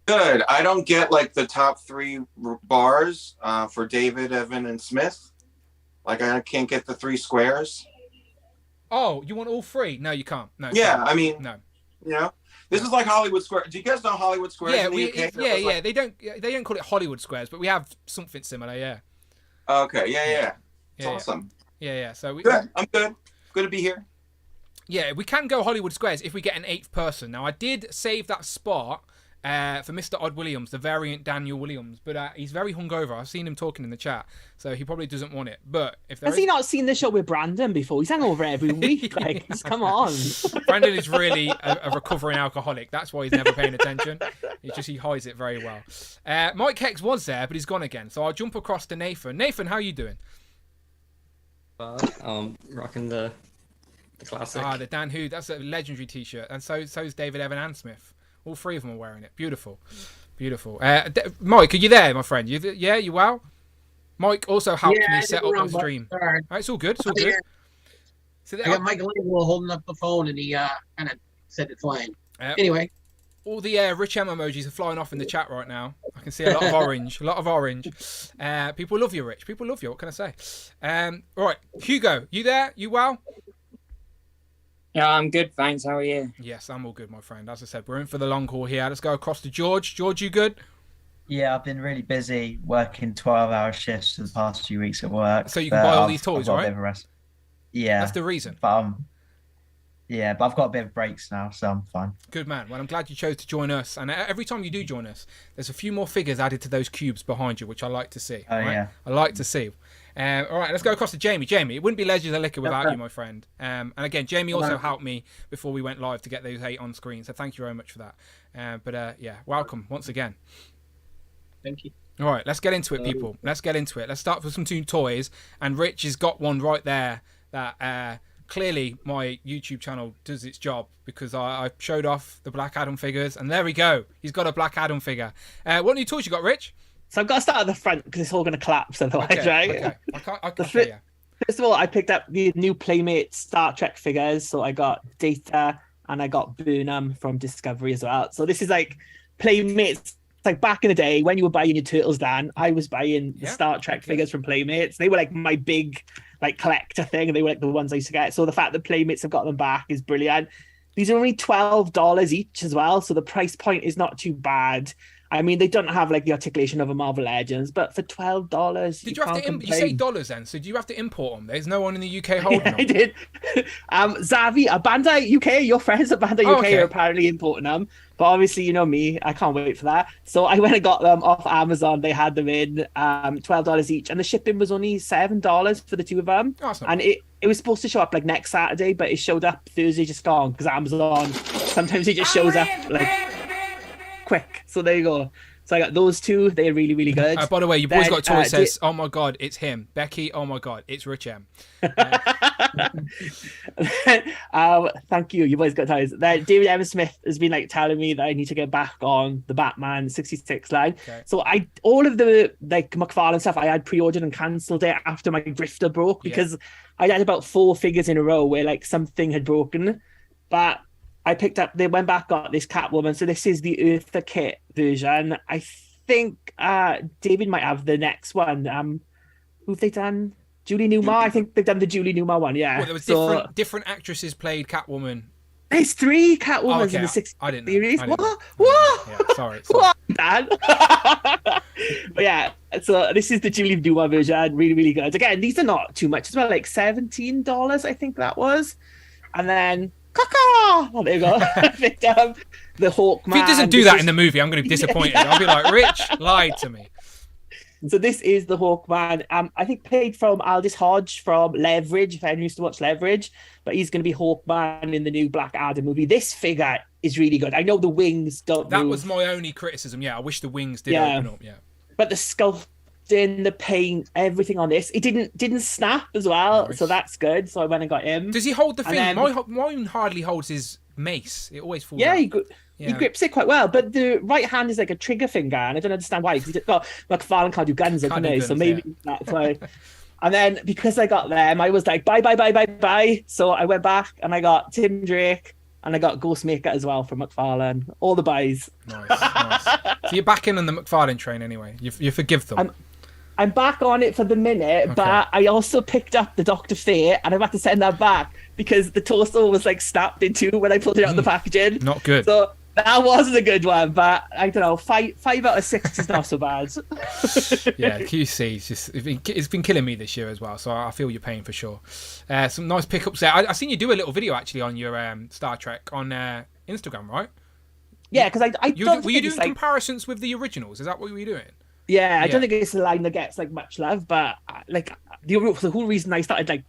Good. I don't get the top 3 bars for David, Evan, and Smith. I can't get the 3 squares. Oh, you want all 3? No, you can't. No. Yeah, I mean, no. You know, this is like Hollywood Square. Do you guys know Hollywood Squares in the UK? Yeah. They don't call it Hollywood Squares, but we have something similar. Yeah. Okay. Yeah. It's awesome. Yeah. So good. I'm good. Good to be here. Yeah, we can go Hollywood Squares if we get an 8th person. Now, I did save that spot for Mr. Odd Williams, the variant Daniel Williams, but he's very hungover. I've seen him talking in the chat, so he probably doesn't want it. But if has he not seen the show with Brandon before? He's hangover every week. Come on. Brandon is really a recovering alcoholic. That's why he's never paying attention. He hides it very well. Mike Hex was there, but he's gone again. So I'll jump across to Nathan. Nathan, how are you doing? Rocking the classic. The Dan Who. That's a legendary T-shirt, and so's David, Evan, and Smith. All 3 of them are wearing it. Beautiful. Mike, are you there, my friend? You well? Mike also helped me set up the stream. Right, it's all good. So I got Michelangelo holding up the phone, and he kind of said it flying. Anyway. All the Rich M emojis are flying off in the chat right now. I can see a lot of orange. People love you, Rich. People love you. What can I say? Right, Hugo, you there? You well? Yeah, I'm good, thanks. How are you? Yes, I'm all good, my friend. As I said, we're in for the long haul here. Let's go across to George. George, you good? Yeah, I've been really busy working 12-hour shifts for the past few weeks at work. So you can buy all these toys, right? Yeah. That's the reason. But I've got a bit of breaks now, so I'm fine. Good man. Well, I'm glad you chose to join us. And every time you do join us, there's a few more figures added to those cubes behind you, which I like to see. Oh, right? yeah. I like to see. All right, let's go across to Jamie. Jamie, it wouldn't be Legends of Liquor without you, my friend. And again, Jamie also helped me before we went live to get those 8 on screen, so thank you very much for that. But yeah, welcome once again. Thank you. All right, let's get into it, people. Let's get into it. Let's start with some 2 toys, and Rich has got one right there that clearly my YouTube channel does its job, because I showed off the Black Adam figures, and there we go. He's got a Black Adam figure. What new toys you got, Rich? So I've got to start at the front because it's all going to collapse otherwise, right? Okay. I can't First of all, I picked up the new Playmate Star Trek figures. So I got Data and I got Burnham from Discovery as well. So this is like Playmates. It's like back in the day when you were buying your Turtles, Dan, I was buying the Star Trek figures from Playmates. They were like my big like collector thing, and they were like the ones I used to get. So the fact that Playmates have got them back is brilliant. These are only $12 each as well. So the price point is not too bad. I mean, they don't have like the articulation of a Marvel Legends, but for $12, did you have to? You say dollars then? So do you have to import them? There's no one in the UK holding them. I did. Zavi, Bandai UK, your friends at Bandai UK are apparently importing them. But obviously, you know me, I can't wait for that. So I went and got them off Amazon. They had them in $12 each, and the shipping was only $7 for the 2 of them. Oh, and it was supposed to show up like next Saturday, but it showed up Thursday just gone because Amazon sometimes it just shows up like quick. So there you go. So I got those 2. They're really, really good. By the way, your boy's got a toy that says, "Oh my God, it's him." Becky, "Oh my God, it's Rich M." Thank you. Your boy's got toys. David M. Smith has been like telling me that I need to get back on the Batman 66 line. Okay. So all of the like McFarlane stuff I had pre-ordered and cancelled it after my drifter broke because I had about 4 figures in a row where like something had broken, but I picked up, they went back, got this Catwoman. So this is the Eartha Kitt version. I think David might have the next one. Who've they done? Julie Newmar. I think they've done the Julie Newmar one. Yeah. Well, there was different actresses played Catwoman. There's 3 Catwomans in the 6 series. What? Yeah, sorry. What, Dan? But yeah, so this is the Julie Newmar version. Really, really good. Again, these are not too much. It's about like $17, I think that was. And then oh, there you go. I picked up the Hawkman. If he doesn't do that in the movie, I'm going to be disappointed. I'll be like, Rich lied to me. So this is the Hawkman. I think played from Aldous Hodge from Leverage, if anyone used to watch Leverage. But he's going to be Hawkman in the new Black Adam movie. This figure is really good. I know the wings don't That move. was my only criticism. Yeah, I wish the wings did open up. Yeah. But the sculpting, the paint, everything on this, it didn't snap as well. Nice. So that's good. So I went and got him. Does he hold the thing? Then, mine hardly holds his mace. It always falls out. He grips it quite well, but the right hand is like a trigger finger, and I don't understand why. Because McFarlane can't do guns, so maybe that's why. And then because I got them, I was like, bye. So I went back and I got Tim Drake and I got Ghostmaker as well from McFarlane. All the buys. Nice. So you're back in on the McFarlane train anyway. You forgive them. I'm back on it for the minute, but I also picked up the Dr. Fate and I've had to send that back because the torso was like snapped in 2 when I pulled it out of the packaging. Not good. So that wasn't a good one, but I don't know. 5 out of 6 is not so bad. Yeah, QC it's been killing me this year as well, so I feel your pain for sure. Some nice pickups there. I seen you do a little video actually on your Star Trek on Instagram, right? Yeah, because were you doing comparisons with the originals? Is that what you were doing? Yeah, I don't think it's a line that gets like much love, but like the whole reason I started like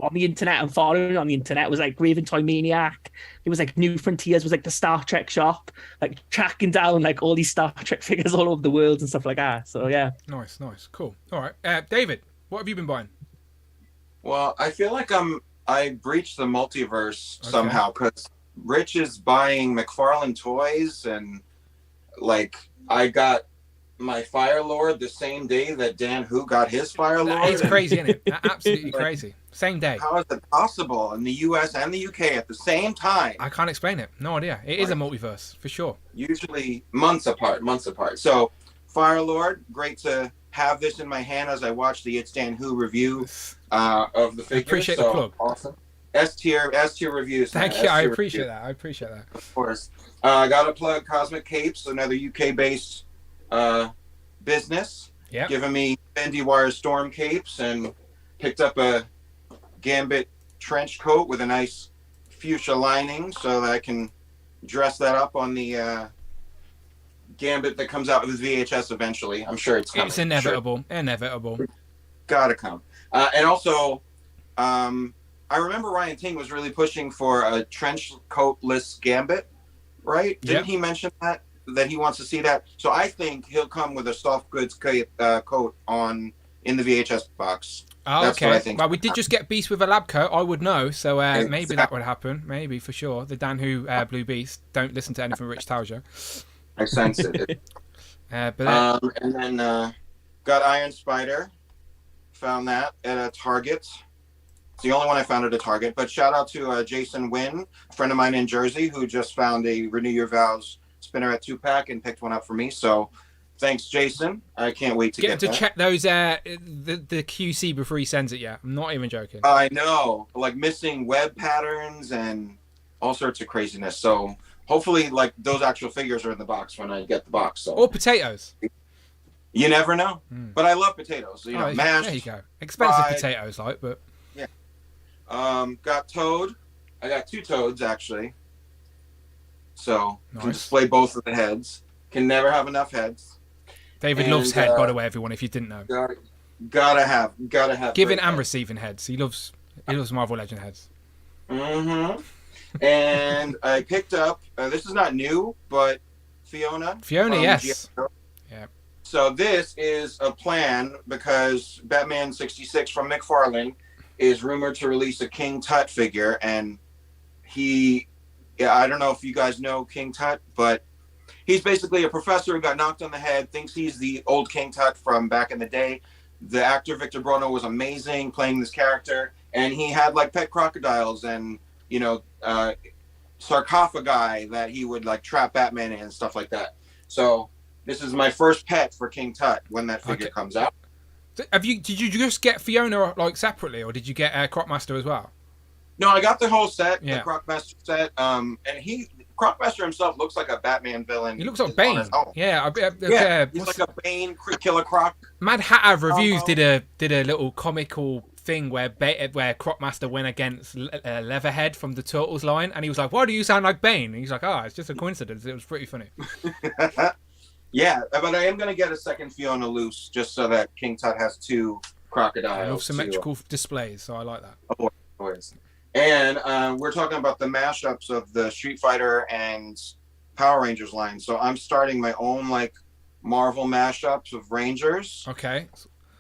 on the internet and following on the internet was like Raven Toy Maniac. It was like New Frontiers was like the Star Trek shop, like tracking down like all these Star Trek figures all over the world and stuff like that. So yeah. Nice, cool. All right, David, what have you been buying? Well, I feel like I breached the multiverse somehow because Rich is buying McFarlane toys and like I got my Fire Lord the same day that Dan Who got his Fire Lord. It's crazy, isn't it? Absolutely crazy. Same day. How is it possible in the US and the UK at the same time? I can't explain it. No idea. It is a multiverse for sure. Usually months apart. So Fire Lord, great to have this in my hand as I watch the It's Dan Who review of the figure. I appreciate the plug. Awesome. S tier reviews. Thank you. I appreciate that. Of course. I got to plug Cosmic Capes, another UK based business, giving me Bendy Wire Storm capes, and picked up a Gambit trench coat with a nice fuchsia lining so that I can dress that up on the Gambit that comes out with VHS eventually. I'm sure it's coming. It's inevitable. Gotta come. And also, I remember Ryan Ting was really pushing for a trench coatless Gambit, right? Didn't he mention that he wants to see that? So I think he'll come with a soft goods coat on in the VHS box. Oh, That's okay. what I think. Well, we did just get Beast with a lab coat. I would know, so maybe that would happen. Maybe, for sure. The Dan Who Blue Beast. Don't listen to anything Rich tells you. I sense it. And then got Iron Spider. Found that at a Target. It's the only one I found at a Target. But shout out to Jason Wynn, a friend of mine in Jersey, who just found a Renew Your Vows spinner at 2-pack and picked one up for me. So thanks, Jason. I can't wait to get to that. check those the QC before he sends it. Yeah, I'm not even joking. I know, like missing web patterns and all sorts of craziness. So hopefully, like those actual figures are in the box when I get the box. So. Or potatoes. You never know, but I love potatoes. You know, mashed. There you go. Expensive fried. potatoes, but yeah. Got Toad. I got 2 Toads actually. So can display both of the heads. Can never have enough heads. David loves head, by the way, everyone. If you didn't know, gotta have. Giving and receiving heads. He loves Marvel Legend heads. And I picked up. This is not new, but Fiona, yes. Yeah. So this is a plan because Batman 66 from McFarlane is rumored to release a King Tut figure, and I don't know if you guys know King Tut, but he's basically a professor who got knocked on the head, thinks he's the old King Tut from back in the day. The actor Victor Bruno was amazing playing this character, and he had like pet crocodiles and sarcophagi that he would like trap Batman in and stuff like that. So this is my first pet for King Tut when that figure comes out. Did you just get Fiona like separately, or did you get Crocmaster as well? No, I got the whole set, the Crocmaster set. And Crocmaster himself looks like a Batman villain. He looks like Bane. Yeah, he's like a Bane Killer Croc. Mad Hatter Reviews did a little comical thing where Crocmaster went against Leatherhead from the Turtles line, and he was like, "Why do you sound like Bane?" And he's like, it's just a coincidence." It was pretty funny. Yeah, but I am going to get a second Fiona loose just so that King Tut has 2 crocodiles. I love symmetrical displays, so I like that. Always. And we're talking about the mashups of the Street Fighter and Power Rangers line. So I'm starting my own like Marvel mashups of Rangers. Okay.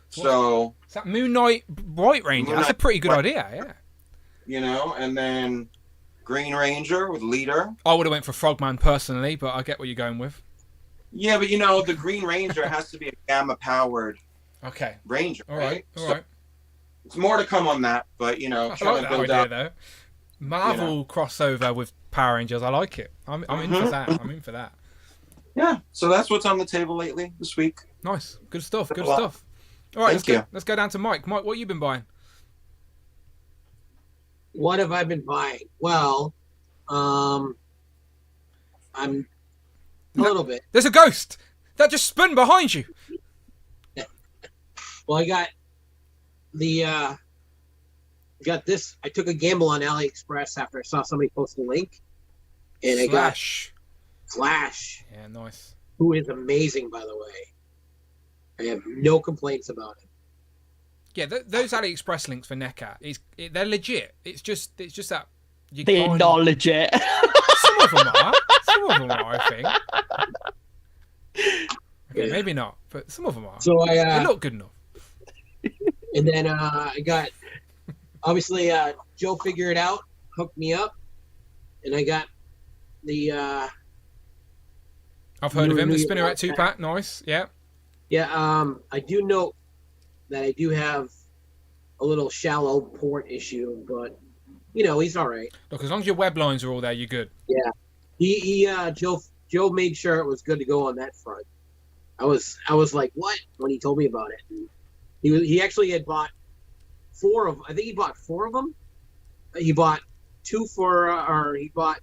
So is that Moon Knight White Ranger? That's a pretty good idea, yeah. You know, and then Green Ranger with Leader. I would have went for Frogman personally, but I get what you're going with. Yeah, but the Green Ranger has to be a gamma powered Ranger, right? All right. It's more to come on that, but I like that idea though. Marvel crossover with Power Rangers, I like it. I'm in for that. I'm in for that. Yeah, so that's what's on the table lately this week. Nice, good stuff. Good stuff. All right, let's go down to Mike. Mike, what have you been buying? What have I been buying? Well, I'm a little bit. There's a ghost that just spun behind you. Well, I got this. I took a gamble on AliExpress after I saw somebody post a link, and I got Flash. Yeah, nice. Who is amazing, by the way. I have no complaints about him. Yeah, those AliExpress links for NECA, they're legit. It's just that they're not legit. Some of them are. I think. Okay, maybe not, but some of them are. So they look good enough. And then I got, obviously, Joe figured it out, hooked me up, and I got the. I've heard of him. The spinner at 2-pack, nice. Yeah. Yeah. I do note that I do have a little shallow port issue, but he's all right. Look, as long as your web lines are all there, you're good. Yeah. Joe made sure it was good to go on that front. I was like, what? When he told me about it. And he actually had bought 4 of, I think he bought 4 of them. He bought 2 for, he bought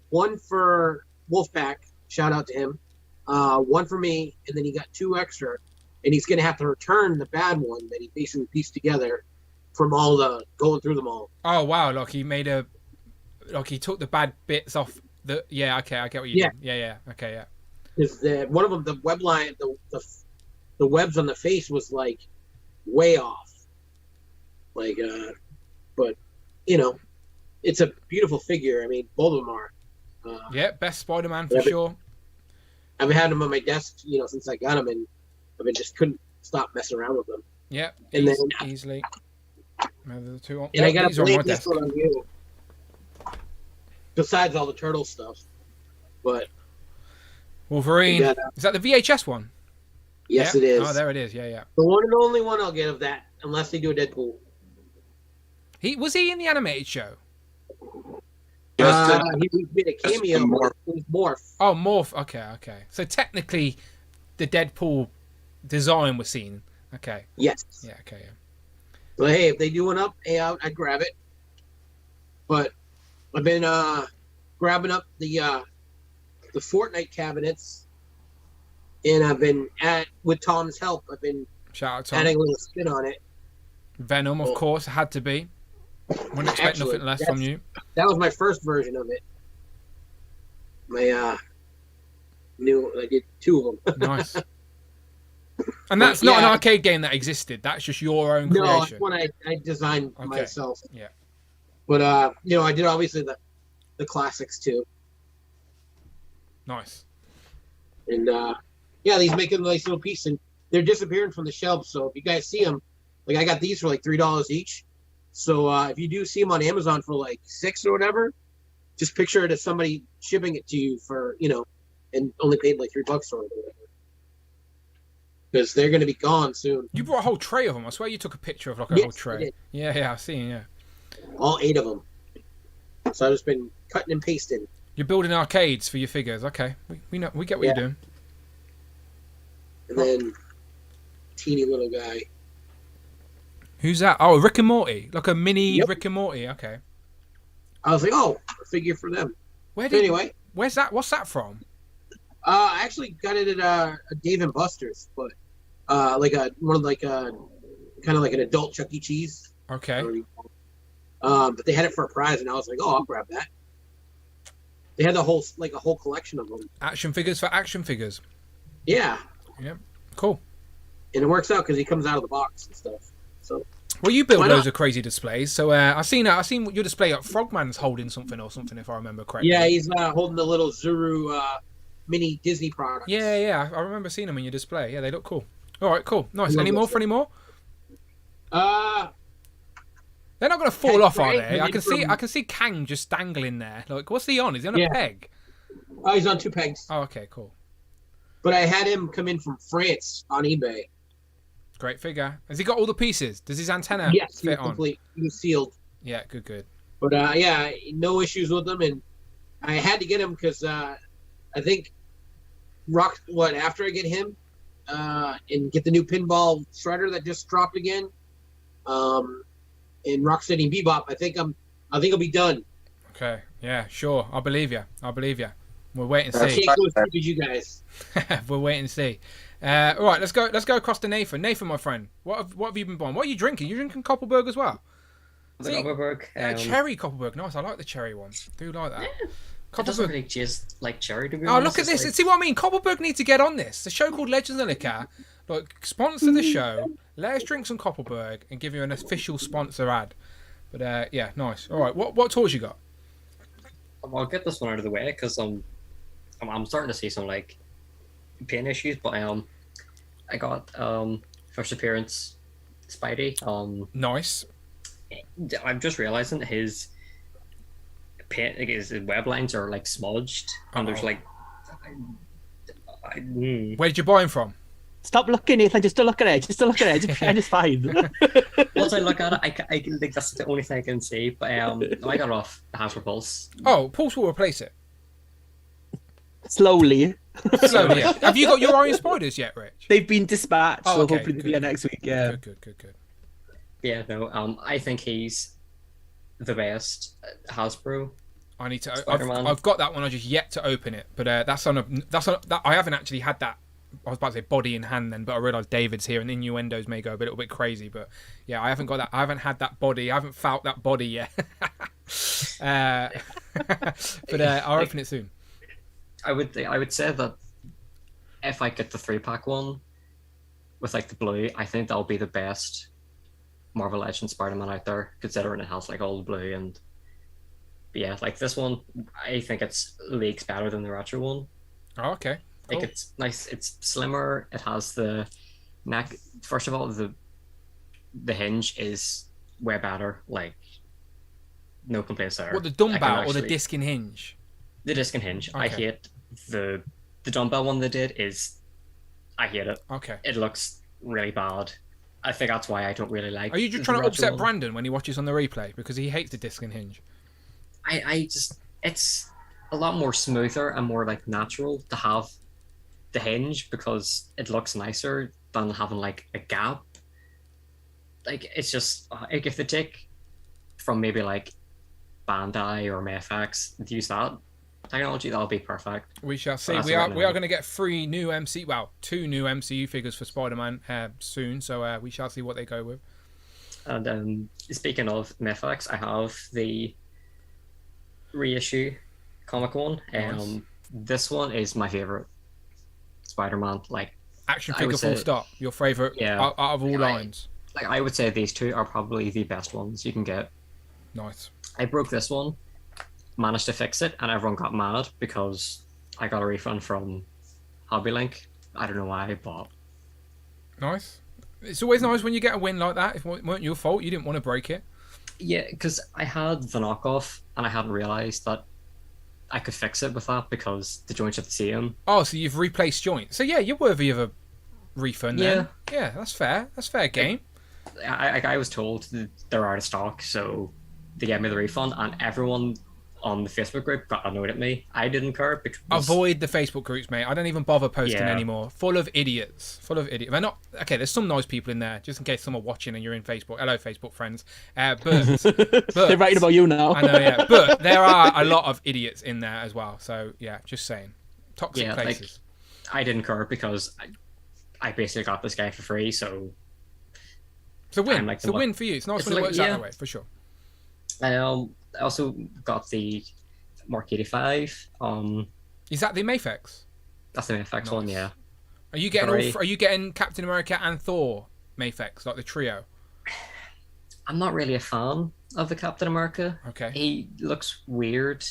1 for Wolfpack. Shout out to him. 1 for me, and then he got 2 extra. And he's going to have to return the bad one that he basically pieced together from going through them all. Oh, wow. Like he took the bad bits off I get what you mean. Yeah. Okay, yeah. Because one of them, the web line, the webs on the face was like way off. Like, but you know, it's a beautiful figure. I mean, both of them are. Yeah, best Spider-Man for sure. I've had them on my desk, you know, since I got them, and I just couldn't stop messing around with them. Yeah, and then easily. The two on, and I got these are on my this desk. one on you. Besides all the turtle stuff, but Wolverine. Is that the VHS one? Yes, yeah. it is. Oh, there it is. Yeah, yeah. The one and only one I'll get of that, unless they do a Deadpool. Was he in the animated show? He made a cameo. It was Morph. Oh, Morph. Okay. So technically, the Deadpool design was seen. Okay. Yes. Yeah. Okay. Yeah. But hey, if they do one up, hey, I'd grab it. But I've been grabbing up the Fortnite cabinets, and I've been with Tom's help. I've been shout out Tom. Adding a little spin on it. Venom, of course, had to be. Wouldn't expect nothing less from you. That was my first version of it. I did 2 of them. Nice. And that's not an arcade game that existed. That's just your own creation. No, it's one I designed myself. Yeah. But I did obviously the classics too. Nice. And these make a nice little piece, and they're disappearing from the shelves. So if you guys see them, like I got these for like $3 each. So if you do see them on Amazon for like $6 or whatever, just picture it as somebody shipping it to you for and only paid like $3 or whatever. Because they're going to be gone soon. You brought a whole tray of them. I swear you took a picture of like a whole tray. Yeah, I've seen. Yeah. All 8 of them. So I've just been cutting and pasting. You're building arcades for your figures. Okay, we know, we get what you're doing. And then teeny little guy. Who's that? Oh, Rick and Morty, like a mini Rick and Morty. Okay. I was like, a figure for them. Anyway, where's that? What's that from? I actually got it at a Dave and Buster's, but kind of like an adult Chuck E. Cheese. Okay. But they had it for a prize, and I was like, I'll grab that. They had a whole collection of them. Action figures for action figures. Yeah. Yep. Cool. And it works out because he comes out of the box and stuff. So. Well, you build loads of crazy displays. So I seen your display. Frogman's holding something or something, if I remember correctly. Yeah, he's holding the little Zuru mini Disney product. Yeah. I remember seeing them in your display. Yeah, they look cool. All right, cool, nice. Any more? They're not going to fall off, are they? I can see Kang just dangling there. Like, what's he on? Is he on a peg? Oh, he's on 2 pegs. Oh, okay, cool. But I had him come in from France on eBay. Great figure. Has he got all the pieces? Does his antenna fit on? Complete. He was sealed. Yeah, good. But no issues with them, and I had to get him because I think after I get him and get the new pinball shredder that just dropped again. In Rocksteady Bebop, I think I'll be done. Okay, yeah, sure. I'll believe you. We'll wait and see. I can't go as deep as you guys. We'll wait and see. All right, let's go across to Nathan. Nathan, my friend, what have you been buying? What are you drinking? You drinking Koppelberg as well? Koppelberg. Cherry Koppelberg. Nice. I like the cherry one. Do like that. Yeah. It doesn't really taste like cherry, to be honest. Oh, look at this. See what I mean? Koppelberg needs to get on this. The show called Legends of Liquor. Look, sponsor the show. Let us drink some Koppelberg and give you an official sponsor ad. But yeah, nice. All right, what tours you got? I'll get this one out of the way because I'm starting to see some like pain issues. But I got first appearance Spidey. Nice. I'm just realizing his paint, his web lines are like smudged, and there's like. Where did you buy him from? Stop looking, Nathan. Just to look at it. Just pretend it's fine. Once I look at it, I think that's the only thing I can see. But I got it off the Hasbro Pulse. Oh, Pulse will replace it. Slowly. Yeah. Have you got your Iron Spiders yet, Rich? They've been dispatched, so okay, hopefully they'll be here next week. Yeah. Good. Yeah, no. I think he's the best Hasbro. I need to. I've got that one. I just yet to open it, but that's on. I haven't actually had that. I was about to say body in hand then, but I realised David's here and innuendos may go a little bit crazy. But yeah, I haven't got that. I haven't had that body. I haven't felt that body yet. But I'll open it soon. I would say that if I get the 3-pack one with like the blue, I think that'll be the best Marvel Legends Spider-Man out there, considering it has like all the blue and. But yeah, like this one, I think it's leagues better than the retro one. Oh, okay. Cool. Like it's nice. It's slimmer. It has the neck. First of all, the hinge is way better. Like no complaints there. What, the dumbbell or the disc and hinge? The disc and hinge. Okay. I hate the dumbbell one they did. I hate it. Okay. It looks really bad. I think that's why I don't really like. Are you just trying to upset Brandon when he watches on the replay because he hates the disc and hinge? I just, it's a lot more smoother and more like natural to have the hinge because it looks nicer than having like a gap. Like it's just like if they take from maybe like Bandai or MFX and use that technology, that'll be perfect. We shall see. We are going to get two new MCU figures for Spider-Man soon, so we shall see what they go with. And speaking of MFX, I have the reissue comic one. Nice. This one is my favorite Spider-Man. Like action figure, full stop. Your favorite, out of all lines. I would say these two are probably the best ones you can get. Nice. I broke this one, managed to fix it, and everyone got mad because I got a refund from HobbyLink. I don't know why, but nice. It's always nice when you get a win like that. If it weren't your fault, you didn't want to break it. Yeah, because I had the knockoff and I hadn't realised that I could fix it with that because the joints are the same. Oh, so you've replaced joints. So yeah, you're worthy of a refund then. Yeah, that's fair. That's fair game. I was told that they're out of stock, so they gave me the refund, and everyone on the Facebook group got annoyed at me. I didn't care because... Avoid the Facebook groups, mate. I don't even bother posting anymore. Full of idiots. They're not... Okay, there's some nice people in there, just in case someone watching and you're in Facebook. Hello, Facebook friends. But they're writing about you now. I know, yeah. But there are a lot of idiots in there as well. So, yeah, just saying. Toxic places. Like, I didn't care because I basically got this guy for free, so... It's a win. It's a win for you. It's nice when it works out that way, for sure. I also got the Mark 85. Is that the Mafex? That's the Mafex one, yeah. Are you getting Captain America and Thor Mafex, like the trio? I'm not really a fan of the Captain America. Okay. He looks weird,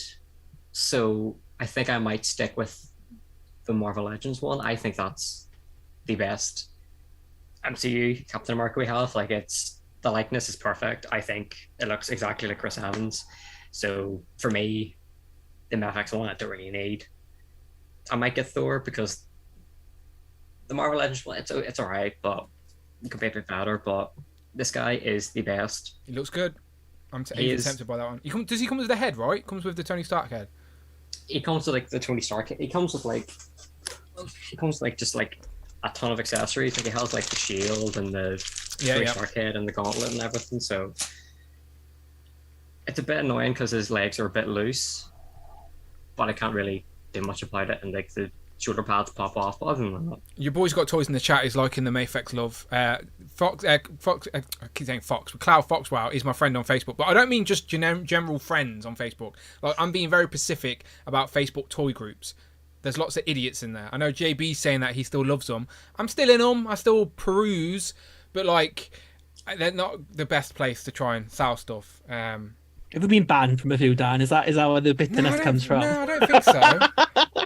so I think I might stick with the Marvel Legends one. I think that's the best MCU Captain America we have. Like, the likeness is perfect. I think it looks exactly like Chris Evans. So for me, the MFX one I don't really need. I might get Thor because the Marvel Legends one, it's alright, but it could be a bit better. But this guy is the best. He looks good. I'm tempted by that one. Does he come with the head, right? Comes with the Tony Stark head. He comes with like the Tony Stark head. He comes with just like a ton of accessories. Like he has like the shield and the Tony Stark head and the gauntlet and everything. So it's a bit annoying because his legs are a bit loose, but I can't really do much about it. And like the shoulder pads pop off. But other than that, your boy's got toys in the chat. He's liking the Mafex love. Fox. I keep saying Fox, but Cloud Foxwell is my friend on Facebook. But I don't mean just general friends on Facebook. Like, I'm being very specific about Facebook toy groups. There's lots of idiots in there. I know JB's saying that he still loves them. I'm still in them. I still peruse, but like, they're not the best place to try and sell stuff. Have we been banned from a few, Dan? Is that where the bitterness comes from? No, I don't think so. I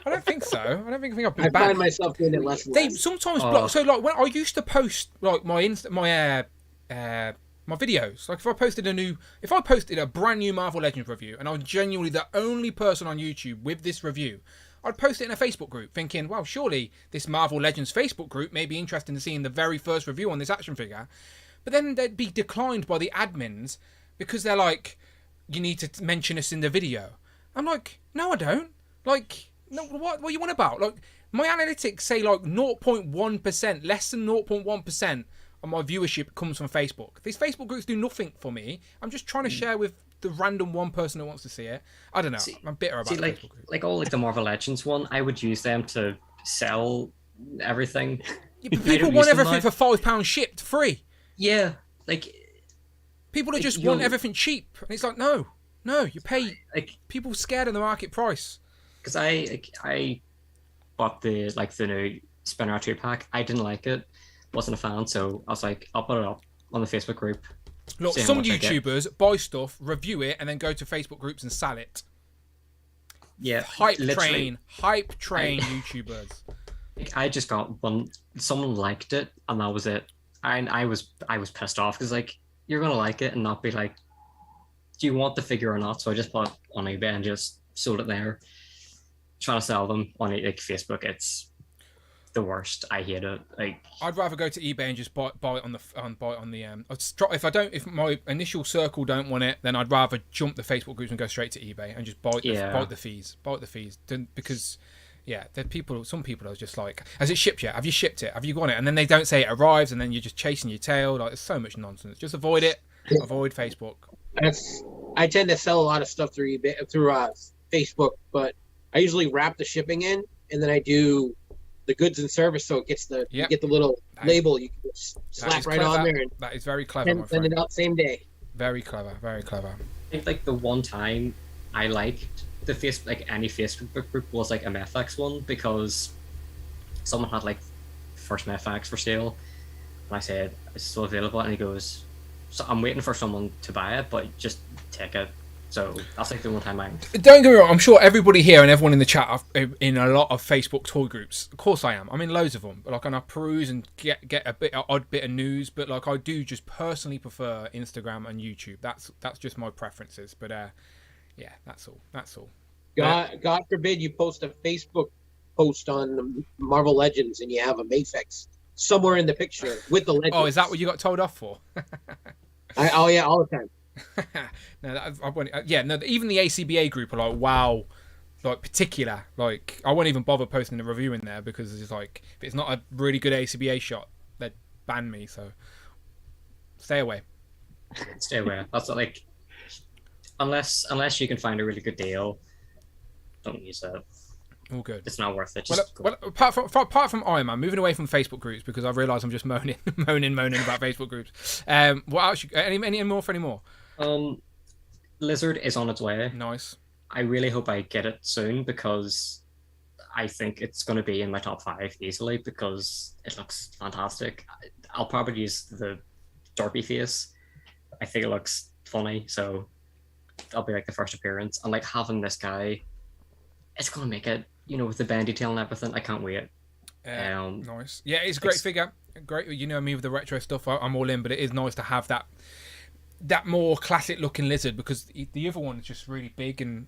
don't think so. I don't think I've been banned. I find myself doing it less and less. They sometimes block. So like when I used to post like my videos, like if I posted a brand new Marvel Legends review, and I was genuinely the only person on YouTube with this review, I'd post it in a Facebook group thinking, well, surely this Marvel Legends Facebook group may be interested in seeing the very first review on this action figure. But then they'd be declined by the admins because they're like, you need to mention us in the video. I'm like, no, I don't. Like, no, what are you on about? Like, my analytics say like 0.1%, less than 0.1% of my viewership comes from Facebook. These Facebook groups do nothing for me. I'm just trying to share with the random one person who wants to see it. I don't know. I'm bitter about like, Facebook groups. Like all like the Marvel Legends one, I would use them to sell everything. Yeah, but people want everything for £5 shipped free. Yeah, like people are just want everything cheap, and it's like no, you pay. Like people scared of the market price. Because I bought the new Spinner 2 pack. I didn't like it, wasn't a fan, so I was like, I'll put it up on the Facebook group Look, some YouTubers buy stuff, review it, and then go to Facebook groups and sell it. Yeah, hype train YouTubers. I just got one. Someone liked it, and that was it. And I was pissed off because like you're gonna like it and not be like, do you want the figure or not? So I just bought it on eBay and just sold it there. Trying to sell them on like Facebook, it's the worst. I hate it. Like I'd rather go to eBay and just buy it on the if my initial circle don't want it, then I'd rather jump the Facebook groups and go straight to eBay and just buy the fees because some people are just like, has it shipped yet? Have you shipped it? Have you got it? And then they don't say it arrives, and then you're just chasing your tail. Like there's so much nonsense. Just avoid it. Avoid Facebook. I tend to sell a lot of stuff through eBay, through Facebook, but I usually wrap the shipping in, and then I do the goods and service, so it gets you get the little label you can just slap right on there. And that is very clever, my friend. Send it out same day. Very clever, very clever. I think like the one time I liked the any Facebook group was like a MFX one, because someone had like first MFX for sale, and I said it's still available, and he goes, so I'm waiting for someone to buy it, but just take it. So that's like the one time I... Don't get me wrong, I'm sure everybody here and everyone in the chat are in a lot of Facebook toy groups. Of course I am. I'm in loads of them. But like, and I peruse and get an odd bit of news. But like, I do just personally prefer Instagram and YouTube. That's just my preferences. But yeah, that's all. God forbid you post a Facebook post on Marvel Legends and you have a Mafex somewhere in the picture with the Legends. Oh, is that what you got told off for? Oh yeah, all the time. Even the ACBA group are like, wow, like particular. Like I won't even bother posting a review in there because it's just like, if it's not a really good ACBA shot, they'd ban me. So stay away. Stay away. That's not like, unless you can find a really good deal, don't use it. All good. It's not worth it. Well, apart from Iron Man, moving away from Facebook groups because I realise I'm just moaning about Facebook groups. What else? Any more for any more? Lizard is on its way. Nice. I really hope I get it soon because I think it's going to be in my top 5 easily because it looks fantastic. I'll probably use the Dorpy face. I think it looks funny, so that'll be like the first appearance. And like having this guy, it's going to make it, with the band detail and everything. I can't wait. Nice. Yeah, it's a great figure. Great. You know me with the retro stuff. I'm all in, but it is nice to have that more classic looking lizard because the other one is just really big and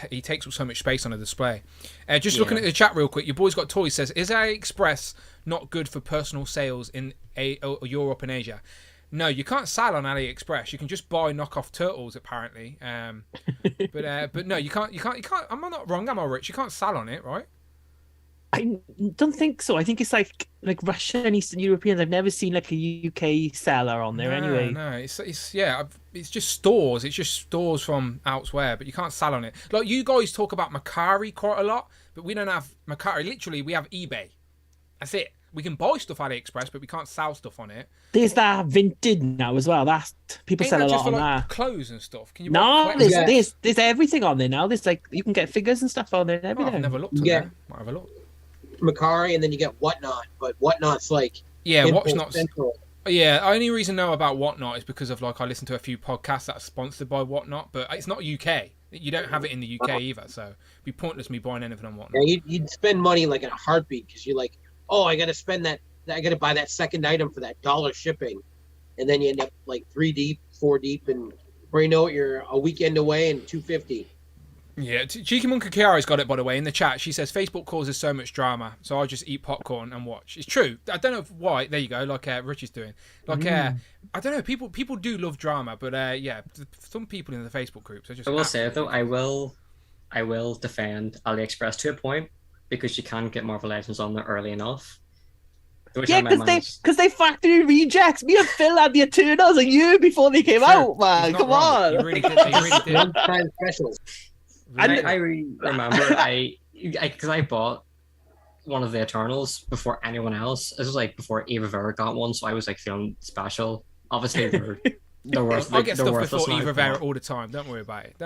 he takes up so much space on a display. Looking at the chat real quick, your boy's got toys says, is AliExpress not good for personal sales in Europe and Asia? No, you can't sell on AliExpress. You can just buy knockoff turtles apparently. But no, you can't. I'm not wrong, am I, Rich? You can't sell on it, right? I don't think so. I think it's like Russian and Eastern Europeans. I've never seen like a UK seller on there anyway. No, it's just stores. It's just stores from elsewhere, but you can't sell on it. Like you guys talk about Macari quite a lot, but we don't have Macari. Literally, we have eBay. That's it. We can buy stuff AliExpress, but we can't sell stuff on it. There's that Vinted now as well. That's people sell a lot on that. Clothes and stuff. Can you? No, there's everything on there now. There's like you can get figures and stuff on there and everything. I've never looked at that. Might have a look. Macari, and then you get Whatnot, but Whatnot's like Whatnot's central. Yeah, the only reason I know about Whatnot is because of I listen to a few podcasts that are sponsored by Whatnot, but it's not UK. You don't have it in the UK either, so it'd be pointless me buying anything on Whatnot. Yeah, you'd spend money like in a heartbeat because you're like, oh, I got to spend that. I got to buy that second item for that $1 shipping, and then you end up like 3 deep, 4 deep, and before you know it, you're a weekend away and $250. Yeah, Cheeky Monkey Kiara's got it, by the way, in the chat. She says, Facebook causes so much drama, so I just eat popcorn and watch. It's true. I don't know why. There you go, like Rich is doing. I don't know, people do love drama, but some people in the Facebook groups are just... I will say, though, I will defend AliExpress to a point, because you can get Marvel Legends on there early enough. Yeah, because they factory rejects. Me and Phil had the Eternals and you before they came out, man. Come on. You really did. One-time specials. I remember because I bought one of the Eternals before anyone else. This was like before Eva Vera got one, so I was like feeling special. Obviously, they're worth. I get stuff before Eva Vera all the time. Don't worry about it.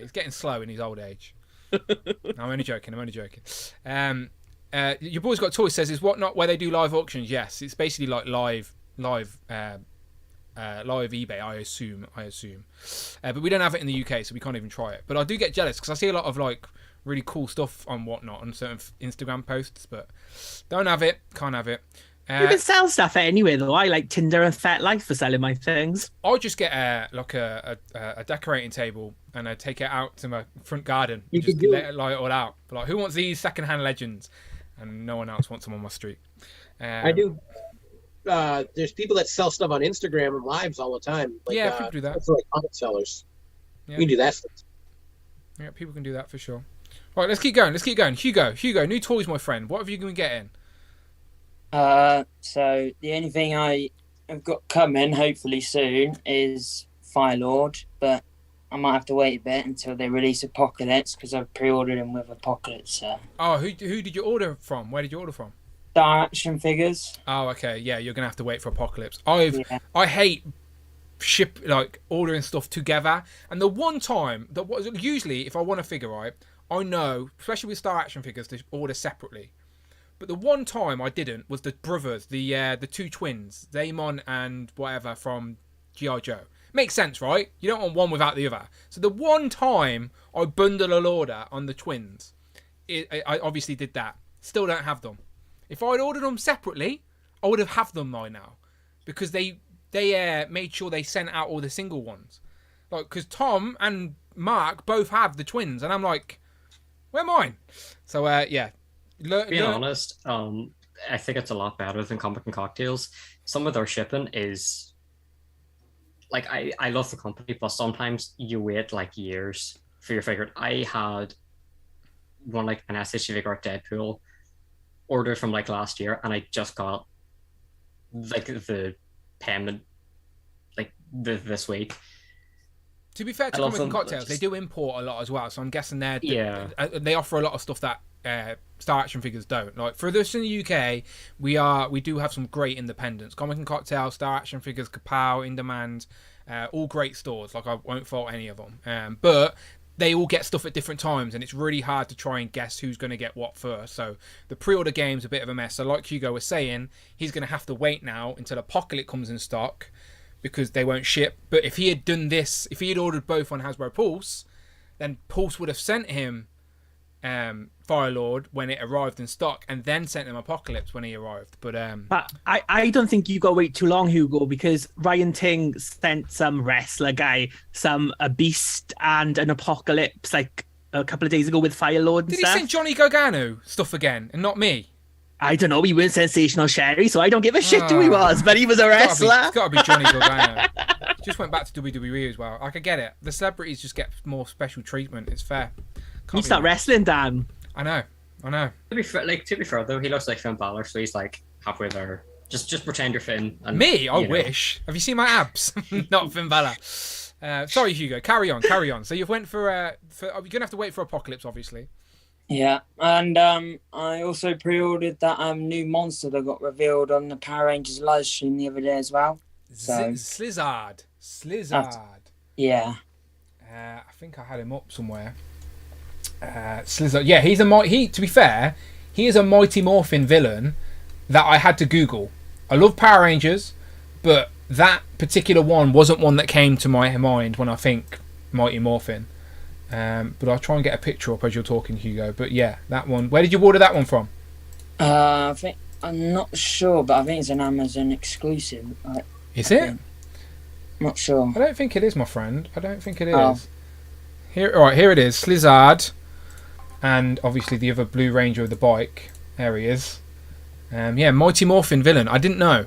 He's getting slow in his old age. I'm only joking. Your boy's got toys says, is Whatnot where they do live auctions? Yes, it's basically like live live eBay. I assume. But we don't have it in the UK, so we can't even try it. But I do get jealous because I see a lot of like really cool stuff on whatnot on certain Instagram posts, but don't have it. Can't have it. You can sell stuff anyway, though. I like Tinder and FetLife for selling my things. I just get a decorating table and I take it out to my front garden. You just let it lie it all out. But like, who wants these secondhand legends? And no one else wants them on my street. I do. There's people that sell stuff on Instagram and lives all the time. Like, yeah, people do that. That's like comic sellers. Yeah. You can do that stuff. Yeah, people can do that for sure. All right, let's keep going. Hugo, new toys, my friend. What have you been getting? So the only thing I have got coming, hopefully soon, is Firelord, but I might have to wait a bit until they release Apocalypse because I've pre-ordered them with Apocalypse. So. Oh, who did you order from? Where did you order from? Star Action Figures. Oh, okay. Yeah, you're gonna have to wait for Apocalypse. I hate ordering stuff together. And the one time that was usually if I want a figure, right, I know, especially with Star Action Figures, to order separately. But the one time I didn't was the brothers, the two twins, Damon and whatever from G.I. Joe. Makes sense, right? You don't want one without the other. So the one time I bundled an order on the twins, I obviously did that. Still don't have them. If I'd ordered them separately, I would have them by now, because they made sure they sent out all the single ones. Like, because Tom and Mark both have the twins, and I'm like, where mine? So yeah. Being honest, I think it's a lot better than Comic and Cocktails. Some of their shipping is like I love the company, but sometimes you wait like years for your figure. I had one like an SH figure Deadpool ordered from like last year, and I just got like the payment like this week. To be fair to Comic and Cocktails, they do import a lot as well, so I'm guessing they offer a lot of stuff that Star Action Figures don't. Like for us in the UK, we do have some great independents. Comic and Cocktails, Star Action Figures, Kapow, In Demand, all great stores. Like I won't fault any of them, but they all get stuff at different times, and it's really hard to try and guess who's going to get what first. So the pre-order game's a bit of a mess. So like Hugo was saying, he's going to have to wait now until Apocalypse comes in stock, because they won't ship. But if he had done this, if he had ordered both on Hasbro Pulse, then Pulse would have sent him Firelord when it arrived in stock, and then sent him Apocalypse when he arrived. But I don't think you got to wait too long, Hugo, because Ryan Ting sent some wrestler guy, a beast and an Apocalypse like a couple of days ago with Firelord and Did stuff. He send Johnny Gargano stuff again and not me? I don't know. He weren't Sensational Sherry, so I don't give a shit who he was, but he was a wrestler. It's got to be Johnny Gargano. Just went back to WWE as well. I could get it. The celebrities just get more special treatment. It's fair. You start wrestling, Dan. I know. To be fair though, he looks like Finn Balor, so he's like halfway there. Just pretend you're Finn. And, me? I wish. Have you seen my abs? Not Finn Balor. Sorry, Hugo. Carry on. So you went for you're gonna have to wait for Apocalypse, obviously. Yeah, and I also pre-ordered that new monster that got revealed on the Power Rangers live stream the other day as well. So Slizzard. Yeah. I think I had him up somewhere. Slizzard. Yeah, to be fair, he is a Mighty Morphin villain that I had to Google. I love Power Rangers, but that particular one wasn't one that came to my mind when I think Mighty Morphin. But I'll try and get a picture up as you're talking, Hugo. But yeah, that one. Where did you order that one from? I think I'm not sure, but I think it's an Amazon exclusive. Is it? Not sure. I don't think it is, my friend. I don't think it is. Oh. Here it is. Slizzard, and obviously the other Blue Ranger of the bike. There he is. Yeah, Mighty Morphin villain. I didn't know.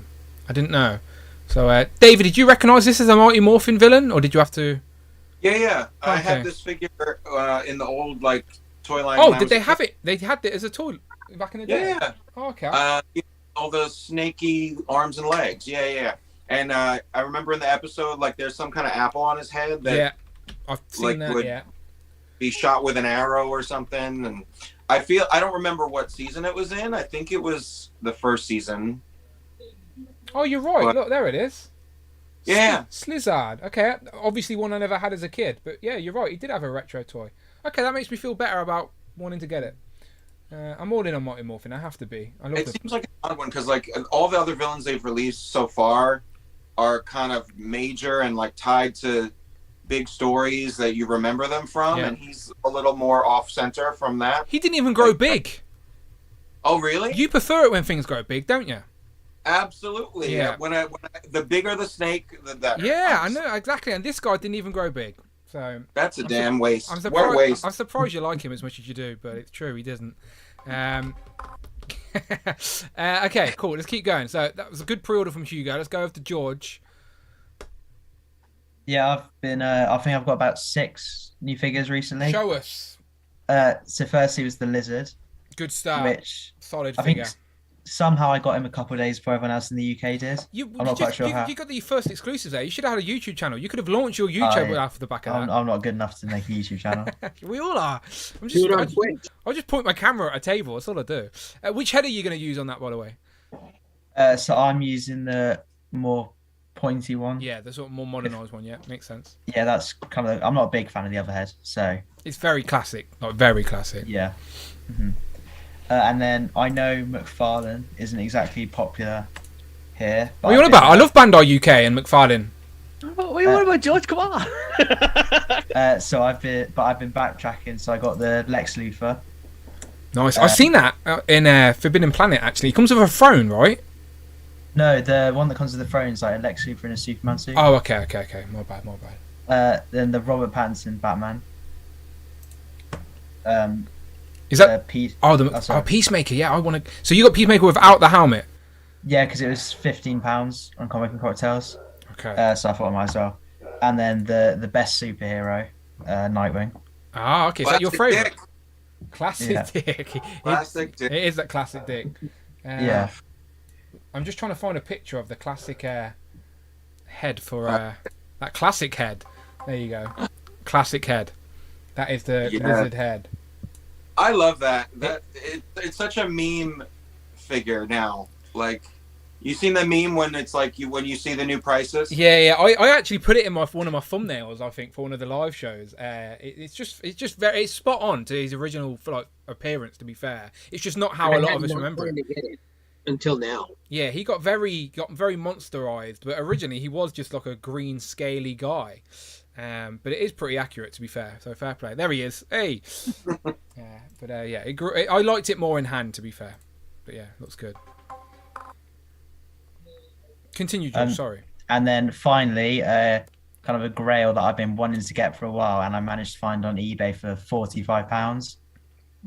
So, David, did you recognise this as a Mighty Morphin villain, or did you have to? Yeah. I had this figure in the old toy line. Oh, did they have it? They had it as a toy back in the day. Yeah. Oh, okay. All the snaky arms and legs. Yeah. And I remember in the episode, there's some kind of apple on his head that I've seen that. Would be shot with an arrow or something. And I don't remember what season it was in. I think it was the first season. Oh, you're right. Look, there it is. Yeah. Slizzard. Okay, obviously one I never had as a kid, but yeah, you're right. He did have a retro toy. Okay, that makes me feel better about wanting to get it. I'm all in on Mighty Morphin. I have to be. It seems like an odd one because all the other villains they've released so far, are kind of major and like tied to big stories that you remember them from, and he's a little more off center from that. He didn't even grow big. Oh, really? You prefer it when things grow big, don't you? Absolutely. Yeah. When the bigger the snake, the better. Yeah, I know exactly. And this guy didn't even grow big. So that's a damn waste. I'm What waste? I'm surprised you like him as much as you do, but it's true he doesn't. Okay, cool. Let's keep going. So that was a good pre-order from Hugo. Let's go over to George. Yeah, I've been. I think I've got about 6 new figures recently. Show us. So firstly was the lizard. Good start. Which solid I figure. think somehow I got him a couple of days before everyone else in the UK did. I'm not quite sure how. You got the first exclusives there. You should have had a YouTube channel. You could have launched your YouTube off the back of that. I'm not good enough to make a YouTube channel. We all are. I'll just point my camera at a table. That's all I do. Which head are you going to use on that, by the way? So I'm using the more pointy one. Yeah, the sort of more modernised one. Yeah, makes sense. Yeah, that's kind of. I'm not a big fan of the other head, so it's very classic, like very classic. Yeah. Mm-hmm. And then I know McFarlane isn't exactly popular here. What are you on about? I love Bandai UK and McFarlane. What are you on about, George? Come on. So I've been backtracking. So I got the Lex Luthor. Nice. I've seen that in Forbidden Planet. Actually, it comes with a throne, right? No, the one that comes with the throne is like a Lex Luthor in a Superman suit. Oh, okay. My bad. Then the Robert Pattinson Batman. Is that Peacemaker? Yeah, I want to. So you got Peacemaker without the helmet? Yeah, because it was £15 on Comic and Cocktails. Okay. So I thought I might as well. And then the best superhero, Nightwing. Ah, okay. Is that your favourite? Classic Dick. Classic Dick. It is that classic Dick. Yeah. I'm just trying to find a picture of the classic head for that classic head. There you go. Classic head. That is the lizard head. I love that. It's such a meme figure now. Like, you seen the meme when it's like when you see the new prices? Yeah. I actually put it in one of my thumbnails. I think for one of the live shows. It's just spot on to his original appearance. To be fair, it's just not how a lot of us remember it. Until now. Yeah, he got very monsterized, but originally he was just like a green scaly guy. But it is pretty accurate, to be fair. So fair play. There he is. Hey. I liked it more in hand, to be fair. But yeah, looks good. Continue, George. Sorry. And then finally, kind of a grail that I've been wanting to get for a while, and I managed to find on eBay for £45.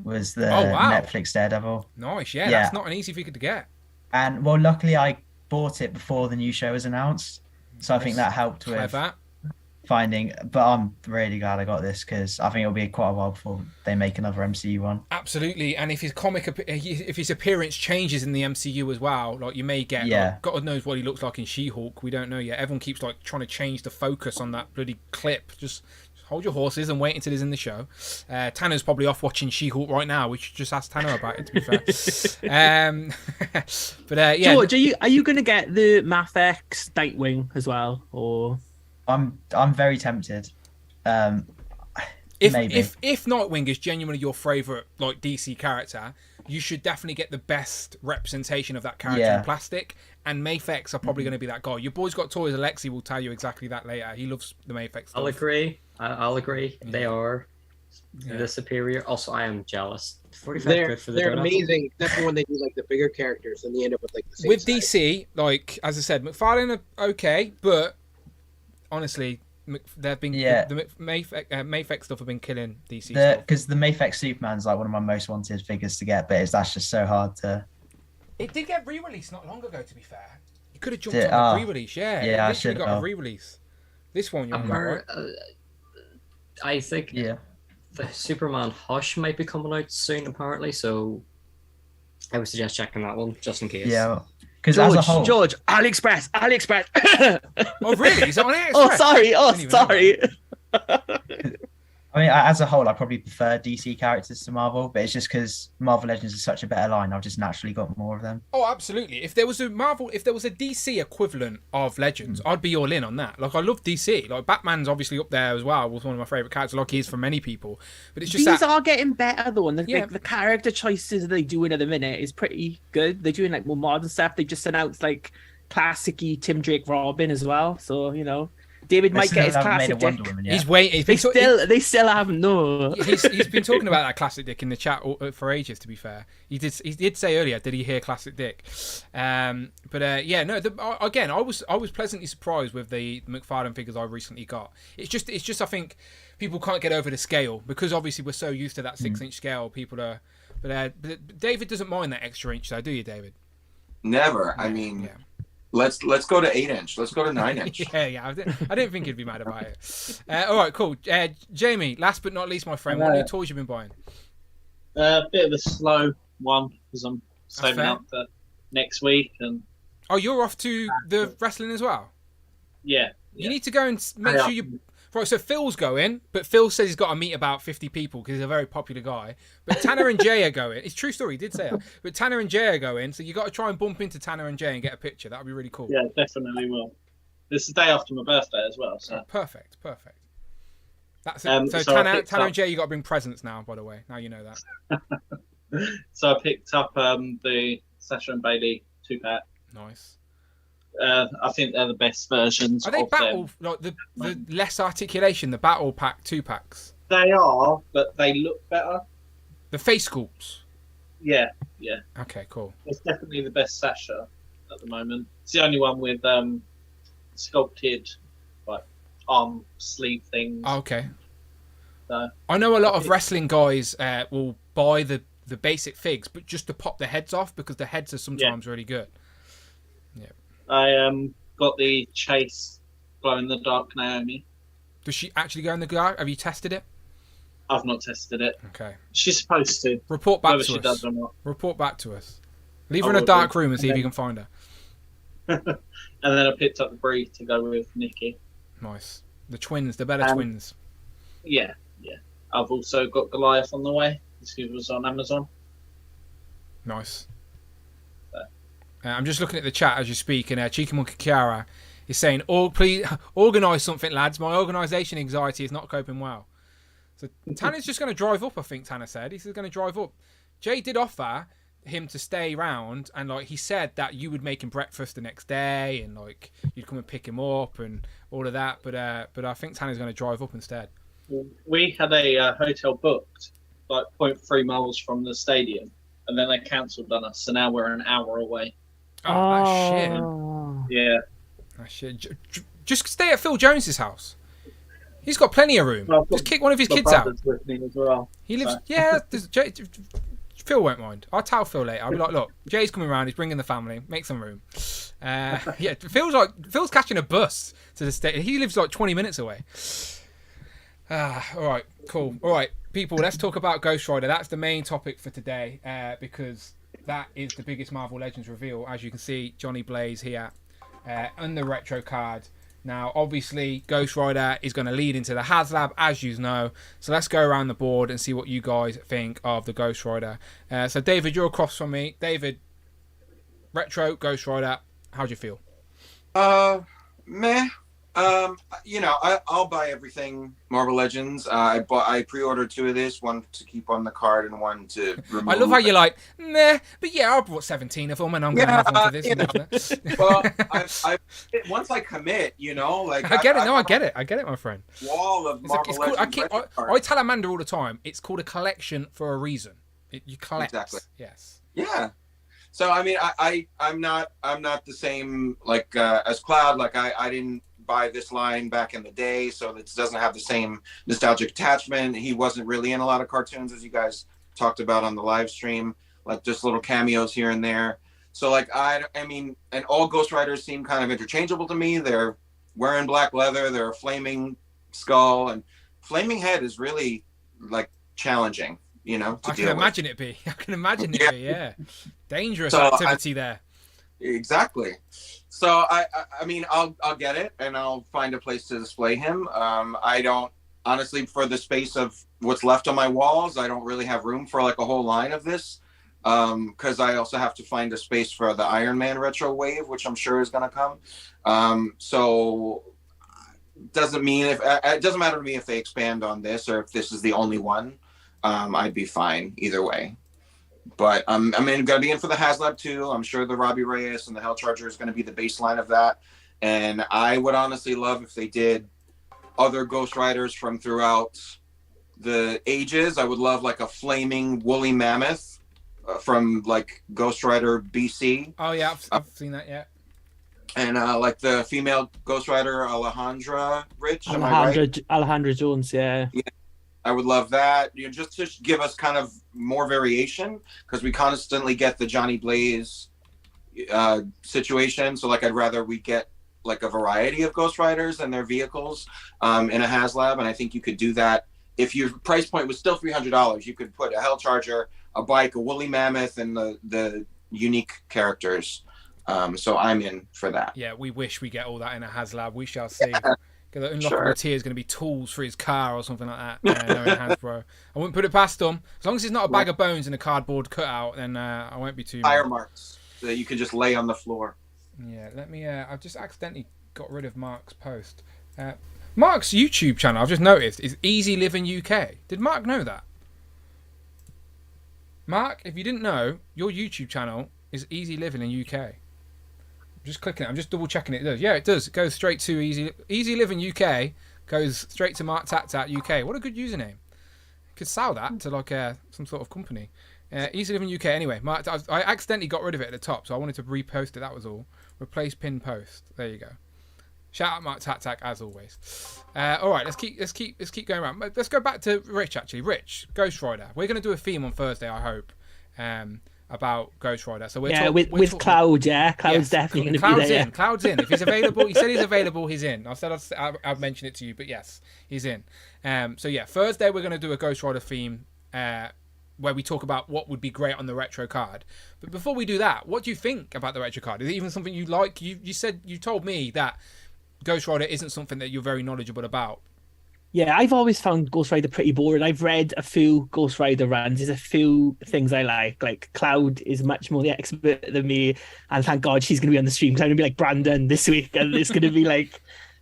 Was the Netflix Daredevil. Nice, yeah. That's not an easy figure to get. And well, luckily I bought it before the new show was announced, so I think that helped with finding. But I'm really glad I got this because I think it'll be quite a while before they make another MCU one. Absolutely, and if his appearance changes in the MCU as well, like you may get, God knows what he looks like in She-Hulk. We don't know yet. Everyone keeps like trying to change the focus on that bloody clip. Just hold your horses and wait until he's in the show. Tanner's probably off watching She-Hulk right now. We should just ask Tanner about it, to be fair. But yeah, George, are you going to get the Mafex Nightwing as well, or? I'm very tempted. If maybe. Nightwing is genuinely your favourite like DC character, you should definitely get the best representation of that character in plastic. And Mafex are probably going to be that guy. Your boy's got toys. Alexi will tell you exactly that later. He loves the Mafex stuff. I'll agree. Yeah. They are the superior. Also, I am jealous. 45 good for the they're amazing, especially when they do like the bigger characters and they end up with like the same with size. DC, like as I said, McFarlane are okay, but honestly, they've been the Mafex stuff have been killing DC stuff. Because the Mafex Superman's like one of my most wanted figures to get, but that's just so hard to. It did get re-released not long ago, to be fair. You could have jumped on the re-release, Yeah, I should have got a re-release. This one, you're right? I think the Superman Hush might be coming out soon, apparently. So I would suggest checking that one just in case. Yeah, because as a whole, George, AliExpress. Oh really? Is it on AliExpress? Oh sorry. I mean, as a whole, I probably prefer DC characters to Marvel, but it's just because Marvel Legends is such a better line. I've just naturally got more of them. Oh, absolutely. If there was a DC equivalent of Legends, I'd be all in on that. Like, I love DC. Like, Batman's obviously up there as well. Was one of my favourite characters, like he is for many people. But it's just these are getting better though, and the character choices they're doing at the minute is pretty good. They're doing like more modern stuff. They just announced like classic-y Tim Drake Robin as well. So David They might still get his haven't made a classic Wonder dick. Woman yet. He's waiting. They still haven't. No. He's been talking about that classic dick in the chat for ages. To be fair, he did say earlier, did he hear classic dick? Again, I was pleasantly surprised with the McFarlane figures I recently got. It's just I think people can't get over the scale because obviously we're so used to that 6-inch scale. People are, but David doesn't mind that extra inch, though, do you, David? Never. I mean. Let's go to 8-inch. Let's go to 9-inch. yeah. I didn't think you'd be mad about it. All right, cool. Jamie, last but not least, my friend, what new toys you been buying? Bit of a slow one because I'm saving up for next week. And you're off to the wrestling as well? Yeah. You need to go and make sure you. Right, so Phil's going, but Phil says he's got to meet about 50 people because he's a very popular guy. But Tanner and Jay are going. It's a true story, he did say that. But Tanner and Jay are going, so you got to try and bump into Tanner and Jay and get a picture. That would be really cool. Yeah, definitely will. This is the day after my birthday as well. So perfect. That's it. So Tanner and Jay, you got to bring presents now. By the way, now you know that. So I picked up the Sasha and Bailey 2-pack. Nice. I think they're the best versions. Are they of battle them. like the less articulation, the battle pack 2-packs? They are, but they look better. The face sculpts. Yeah. Okay, cool. It's definitely the best Sasha at the moment. It's the only one with sculpted like arm sleeve things. Okay. So, I know a lot of wrestling guys will buy the basic figs, but just to pop the heads off because the heads are sometimes really good. Yeah. I got the Chase glow in the dark Naomi. Does she actually go in the dark? Have you tested it? I've not tested it. Okay. She's supposed to. Report back Whether to she us. does or not. Report back to us. Leave her in a dark room and see if you can find her. And then I picked up the Brie to go with Nikki. Nice. The twins, the better twins. Yeah. I've also got Goliath on the way. He was on Amazon. Nice. I'm just looking at the chat as you speak, and Chikamonkey Kiara is saying, please organise something, lads. My organisation anxiety is not coping well. So Tanner's just going to drive up, I think Tanner said. He's going to drive up. Jay did offer him to stay round, and he said that you would make him breakfast the next day, and you'd come and pick him up and all of that. But I think Tanner's going to drive up instead. We had a hotel booked like 0.3 miles from the stadium, and then they cancelled on us, so now we're an hour away. Oh, shit. Yeah. Shit. Just stay at Phil Jones's house. He's got plenty of room. Well, just kick one of his my kids out. brother's with me as well, He lives. so. Yeah. Phil won't mind. I'll tell Phil later. I'll be like, look, Jay's coming around. He's bringing the family. Make some room. Yeah. Phil's catching a bus to the state. He lives like 20 minutes away. All right. Cool. All right, people. Let's talk about Ghost Rider. That's the main topic for today because that is the biggest Marvel Legends reveal. As you can see, Johnny Blaze here on the retro card. Now, obviously, Ghost Rider is going to lead into the HasLab, as you know. So let's go around the board and see what you guys think of the Ghost Rider. So, David, you're across from me. David, retro, Ghost Rider, how do you feel? Meh. I'll buy everything Marvel Legends. I pre-ordered 2 of this, one to keep on the card and one to remove. I love how you're like, meh, but yeah, I brought 17 of them and I'm going to have one for this. Well, once I commit, I get it. No, I get it. I get it, my friend. Wall of Marvel Legends. I tell Amanda all the time, it's called a collection for a reason. You collect. Exactly. Yes. Yeah. So I mean, I'm not the same as Cloud. I didn't buy this line back in the day, so it doesn't have the same nostalgic attachment. He wasn't really in a lot of cartoons, as you guys talked about on the live stream, just little cameos here and there. So I mean, and all Ghost Riders seem kind of interchangeable to me. They're wearing black leather, they're a flaming skull, and flaming head is really challenging, to deal with. I can imagine it be. Yeah. Dangerous activity there. Exactly. So I mean, I'll get it and I'll find a place to display him. I don't honestly, for the space of what's left on my walls, I don't really have room for a whole line of this. Because I also have to find a space for the Iron Man retro wave, which I'm sure is going to come. So it doesn't matter to me if they expand on this or if this is the only one. I'd be fine either way. But I'm going to be in for the HasLab too. I'm sure the Robbie Reyes and the Hell Charger is going to be the baseline of that. And I would honestly love if they did other Ghost Riders from throughout the ages. I would love like a flaming woolly mammoth from like Ghost Rider BC. Oh yeah, I've seen that. Yeah. And like the female Ghost Rider Alejandra Rich. Am I right? Alejandra Jones. Yeah. I would love that. Just to give us kind of more variation, because we constantly get the Johnny Blaze situation. So like I'd rather we get like a variety of Ghost Riders and their vehicles in a HasLab, and I think you could do that. If your price point was still $300, you could put a Hell Charger, a bike, a woolly mammoth, and the unique characters. So I'm in for that. Yeah, we wish we get all that in a HasLab. We shall see. The unlockable tier is going to be tools for his car or something like that. Knowing Hasbro, I wouldn't put it past them. As long as it's not a bag of bones and a cardboard cutout, then I won't be too. Tire marks that you can just lay on the floor. Yeah, let me. I've just accidentally got rid of Mark's post. Mark's YouTube channel, I've just noticed, is Easy Living UK. Did Mark know that? Mark, if you didn't know, your YouTube channel is Easy Living in UK. Just clicking it. I'm just double checking it. It does. Yeah, it does. It goes straight to Easy Living UK. Goes straight to Mark Tat UK. What a good username. You could sell that to like some sort of company. Easy Living UK. Anyway, Mark, I accidentally got rid of it at the top, so I wanted to repost it. That was all. Replace pin post. There you go. Shout out Mark Tat as always. All right, let's keep going around. Let's go back to Rich actually. Rich, Ghost Rider. We're gonna do a theme on Thursday, I hope. About Ghost Rider. So we're with Cloud, yeah. Cloud's definitely going to be there. In. Cloud's in. If he's available, he said he's available, he's in. I said I'd mention it to you, but yes, he's in. So yeah, Thursday we're going to do a Ghost Rider theme where we talk about what would be great on the retro card. But before we do that, what do you think about the retro card? Is it even something you like? You told me that Ghost Rider isn't something that you're very knowledgeable about. Yeah, I've always found Ghost Rider pretty boring. I've read a few Ghost Rider runs. There's a few things I like. Like Cloud is much more the expert than me, and thank God she's going to be on the stream because I'm going to be like Brandon this week, and it's going to be like,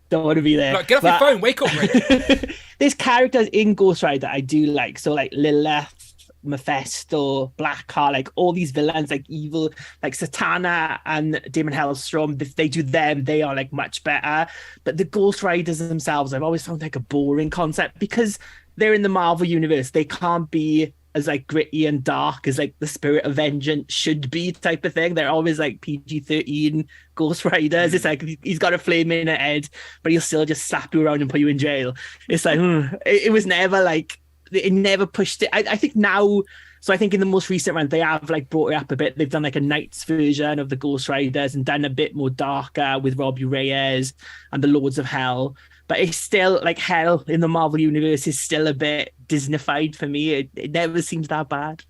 don't want to be there. Like, get off your phone, wake up, Rick. There's characters in Ghost Rider I do like. So like Lilith, Mephisto, Blackheart, like all these villains, like evil, like Satana and Demon Hellstrom. If they do them, they are like much better. But the Ghost Riders themselves, I've always found like a boring concept because they're in the Marvel universe. They can't be as like gritty and dark as like the Spirit of Vengeance should be, type of thing. They're always like PG-13 Ghost Riders. It's like he's got a flame in the head, but he'll still just slap you around and put you in jail. It's like it was never like. It never pushed it. I think now, so I think in the most recent run, they have like brought it up a bit. They've done like a Knights version of the Ghost Riders and done a bit more darker with Robbie Reyes and the Lords of Hell. But it's still like Hell in the Marvel universe is still a bit Disneyfied for me. It never seems that bad.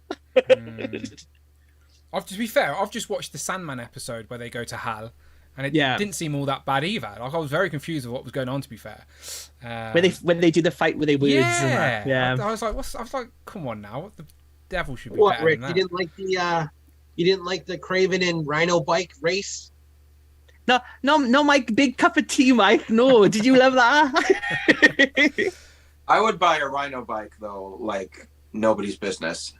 To be fair, I've just watched the Sandman episode where they go to Hell. And it didn't seem all that bad either. Like I was very confused with what was going on. To be fair, when they do the fight with their words, I was like, come on now, what the devil should be better Rick? than that. You didn't like the Craven and Rhino bike race? No, Mike, big cup of tea, Mike. No, did you love that? I would buy a Rhino bike though, like nobody's business.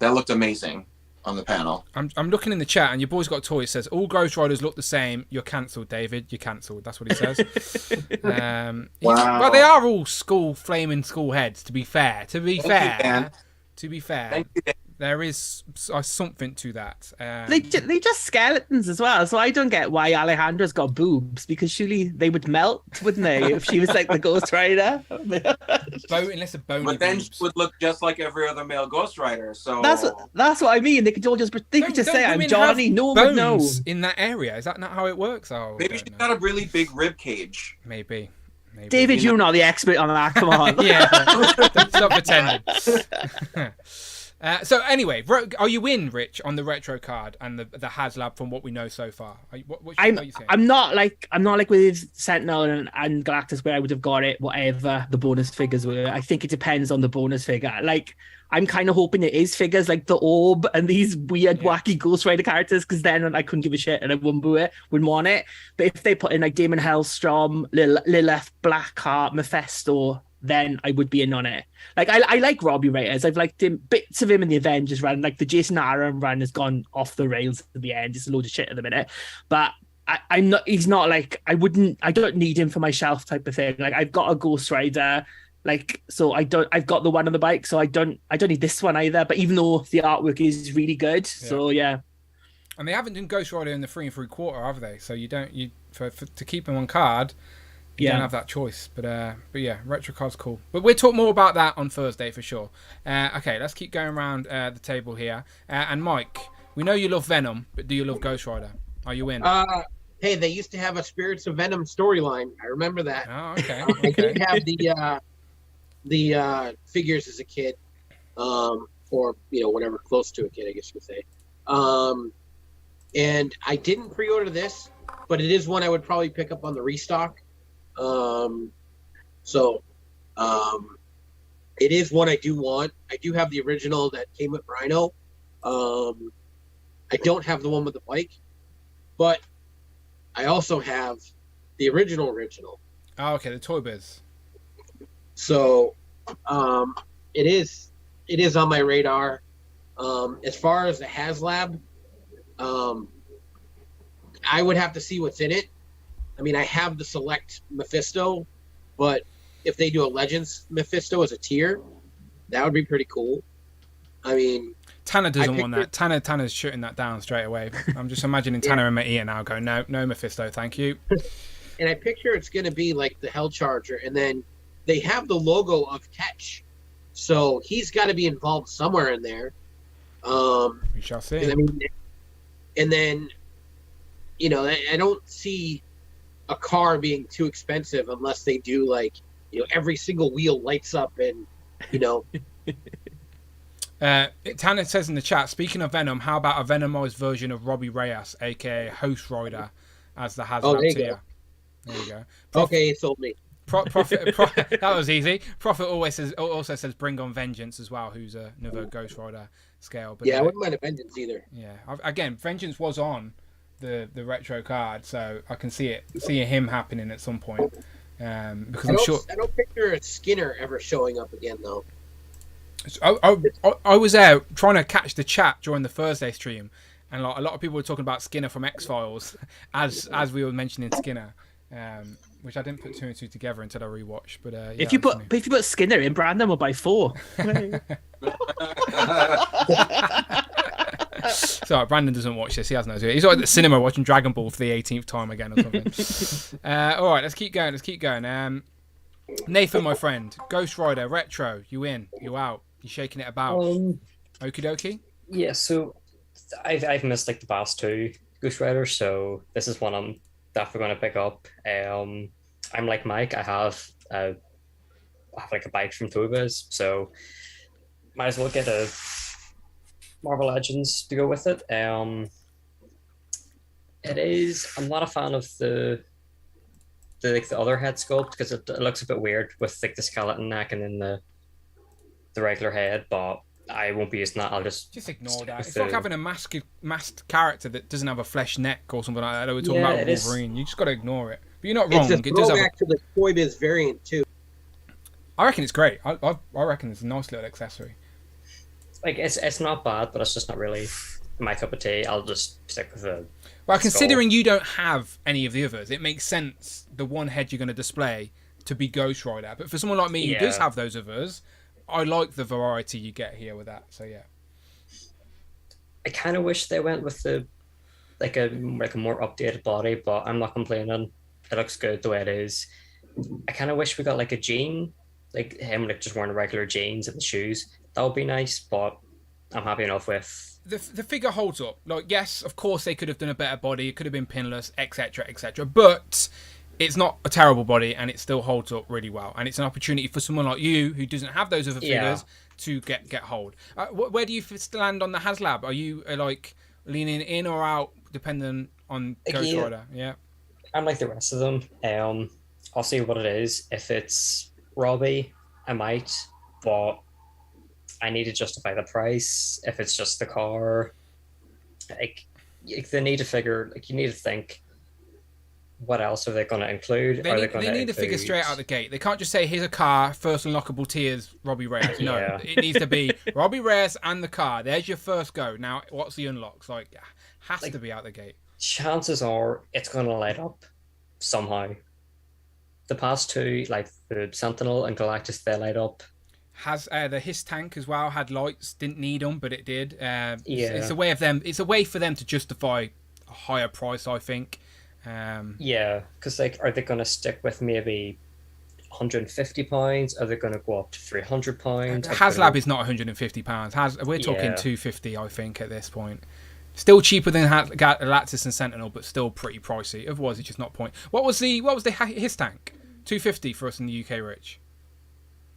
That looked amazing. On the panel. I'm looking in the chat and your boy's got a toy. It says all Ghost Riders look the same. You're cancelled, David. You're cancelled. That's what he says. Wow. Well, they are all flaming school heads. To be fair, Thank you, there is something to that. They just skeletons as well. So I don't get why Alejandra's got boobs, because surely they would melt, wouldn't they, if she was like the Ghost Rider? Unless a bony. But then boobs. she would look just like every other male Ghost Rider. So that's what I mean. They could just say I'm Johnny. No one would know. In that area, is that not how it works? Oh, maybe she's got a really big rib cage. Maybe. David, you're not the expert on that. Come on. Yeah, stop pretending. So anyway, are you in, Rich, on the retro card and the HasLab from what we know so far? What are you saying? I'm not like with Sentinel and Galactus where I would have got it whatever the bonus figures were. I think it depends on the bonus figure. Like I'm kind of hoping it is figures like the Orb and these weird wacky Ghost Rider characters, because then I couldn't give a shit and I wouldn't want it. But if they put in like Damon Hellstrom, Lilith, Blackheart, Mephisto, then I would be in on it. Like I like Robbie Reyes. I've liked him, bits of him in the Avengers run. Like the Jason Aaron run has gone off the rails at the end. It's a load of shit at the minute. But I'm not. He's not like I don't need him for my shelf type of thing. Like I've got a Ghost Rider. Like so I don't. I've got the one on the bike, so I don't need this one either. But even though the artwork is really good, so yeah. And they haven't done Ghost Rider in the 3 3/4, have they? So you don't to keep him on card. You don't have that choice, but yeah, retro card's cool. But we'll talk more about that on Thursday for sure. Okay, let's keep going around the table here. And Mike, we know you love Venom, but do you love Ghost Rider? Are you in? Hey, they used to have a Spirits of Venom storyline. I remember that. Oh, okay. I did have the figures as a kid, or whatever, close to a kid, I guess you could say. And I didn't pre-order this, but it is one I would probably pick up on the restock. It is one I do want. I do have the original that came with Rhino. I don't have the one with the bike, but I also have the original. Oh, okay, the Toy Biz. So, it is on my radar. As far as the HasLab, I would have to see what's in it. I mean, I have the Select Mephisto, but if they do a Legends Mephisto as a tier, that would be pretty cool. I mean, Tanner doesn't want that. Tanner's shooting that down straight away. I'm just imagining Tanner and my ear now going, no Mephisto, thank you. And I picture it's going to be like the Hell Charger, and then they have the logo of Ketch, so he's got to be involved somewhere in there. We shall see. I mean, and then, I don't see a car being too expensive unless they do every single wheel lights up and Tanner says in the chat, speaking of Venom, how about a Venomized version of Robbie Reyes, aka Host Rider, as the HasLab tier? There you go. Okay, he sold me. Profit that was easy. Prophet also says bring on Vengeance as well, who's another Ghost Rider scale. But I wouldn't mind a Vengeance either. Yeah, again, Vengeance was on the retro card, so I can see him happening at some point. Because I don't picture Skinner ever showing up again though. I was out trying to catch the chat during the Thursday stream, and a lot of people were talking about Skinner from X-Files as we were mentioning Skinner, which I didn't put 2 and 2 together until I rewatched. But if you put Skinner in, Brandon will buy 4. So Brandon doesn't watch this. He has no idea. He's at the cinema watching Dragon Ball for the 18th time again or something. All right, let's keep going. Nathan, my friend, Ghost Rider Retro, you in? You out? You shaking it about? Okie dokie. Yeah. So I've missed the past 2 Ghost Riders, so this is one I'm definitely going to pick up. I'm like Mike. I have a bike from Toy Biz, so might as well get a Marvel Legends to go with it. I'm not a fan of the other head sculpt because it looks a bit weird with the skeleton neck and then the regular head, but I won't be using that. I'll just ignore that. It's like having a masked character that doesn't have a flesh neck or something like that. We're talking about Wolverine. You just got to ignore it. But you're not wrong. It's a throwback to the Toy Biz variant too. I reckon it's great. I reckon it's a nice little accessory. It's not bad, but it's just not really my cup of tea. I'll just stick with the. Well, considering you don't have any of the others, it makes sense the one head you're going to display to be Ghost Rider. But for someone like me who does have those others, I like the variety you get here with that. So yeah. I kind of wish they went with a more updated body, but I'm not complaining. It looks good the way it is. I kind of wish we got a jean, him just wearing regular jeans and the shoes. That would be nice, but I'm happy enough with the figure holds up. Yes, of course they could have done a better body. It could have been pinless, etc., etc. But it's not a terrible body, and it still holds up really well. And it's an opportunity for someone like you who doesn't have those other figures to get hold. Where do you stand on the HasLab? Are you leaning in or out, depending on Ghost Rider? Yeah, I'm like the rest of them. I'll see what it is. If it's Robbie, I might, but I need to justify the price. If it's just the car, they need to figure. You need to think. what else are they going to include? They need to figure straight out the gate. They can't just say, here's a car, first unlockable tiers, Robbie Reyes. No, it needs to be Robbie Reyes and the car. There's your first go. Now, what's the unlocks? Like, has to be out the gate. Chances are it's going to light up somehow. The past two, like the Sentinel and Galactus, they light up. Has the Hiss tank as well had lights? Didn't need them, but it did. It's a way of them. It's a way for them to justify a higher price, I think. Because like, are they going to stick with maybe £150? Are they going to go up to £300? HasLab is not £150. We're talking £250, I think, at this point. Still cheaper than Galactus and Sentinel, but still pretty pricey. Otherwise, it's just not point. What was the Hiss tank? £250 for us in the UK, Rich.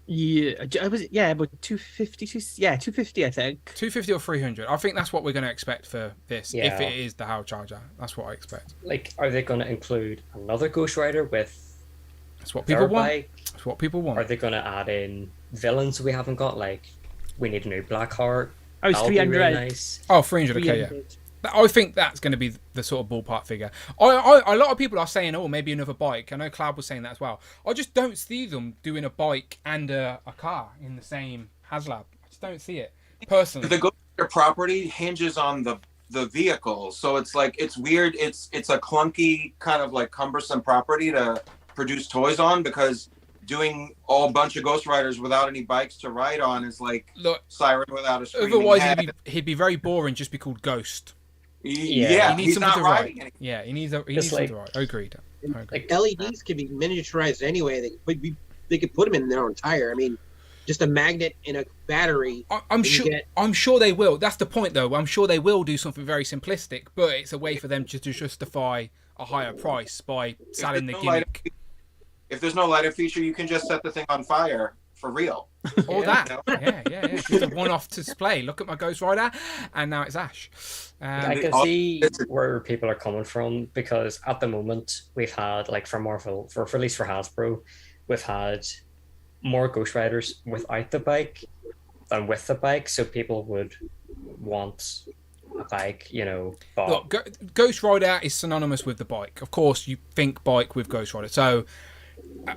About 250. 250, I think. 250 or 300. I think that's what we're going to expect for this. If it is the Howl Charger, that's what I expect. Like, are they going to include another Ghost Rider with? That's what people want. That's what people want. Are they going to add in villains we haven't got? Like, we need a new Blackheart. Oh, it's 300. Really nice. Oh, 300. Okay, yeah. I think that's going to be the sort of ballpark figure. A lot of people are saying, oh, maybe another bike. I know Cloud was saying that as well. I just don't see them doing a bike and a car in the same HasLab. I just don't see it, personally. The Ghost Rider property hinges on the vehicle. So it's like, it's weird. It's a clunky, kind of like cumbersome property to produce toys on, because doing a bunch of Ghost Riders without any bikes to ride on is like Siren without a screaming otherwise head. He'd be very boring, just be called Ghost. Yeah, he needs something to riding ride. Yeah, he needs something to ride. Agreed. Like LEDs can be miniaturized anyway. They could put them in their own tire. I mean, just a magnet and a battery. I'm sure they will. That's the point, though. I'm sure they will do something very simplistic, but it's a way for them to justify a higher price by selling the gimmick. If there's no lighter feature, you can just set the thing on fire for real. Or that. Yeah. Just a one-off display. Look at my Ghost Rider, and now it's Ash. I can see where people are coming from, because at the moment we've had, like, for Marvel, for at least for Hasbro, we've had more Ghost Riders without the bike than with the bike, so people would want a bike, but... Look, Ghost Rider is synonymous with the bike. Of course, you think bike with Ghost Rider, so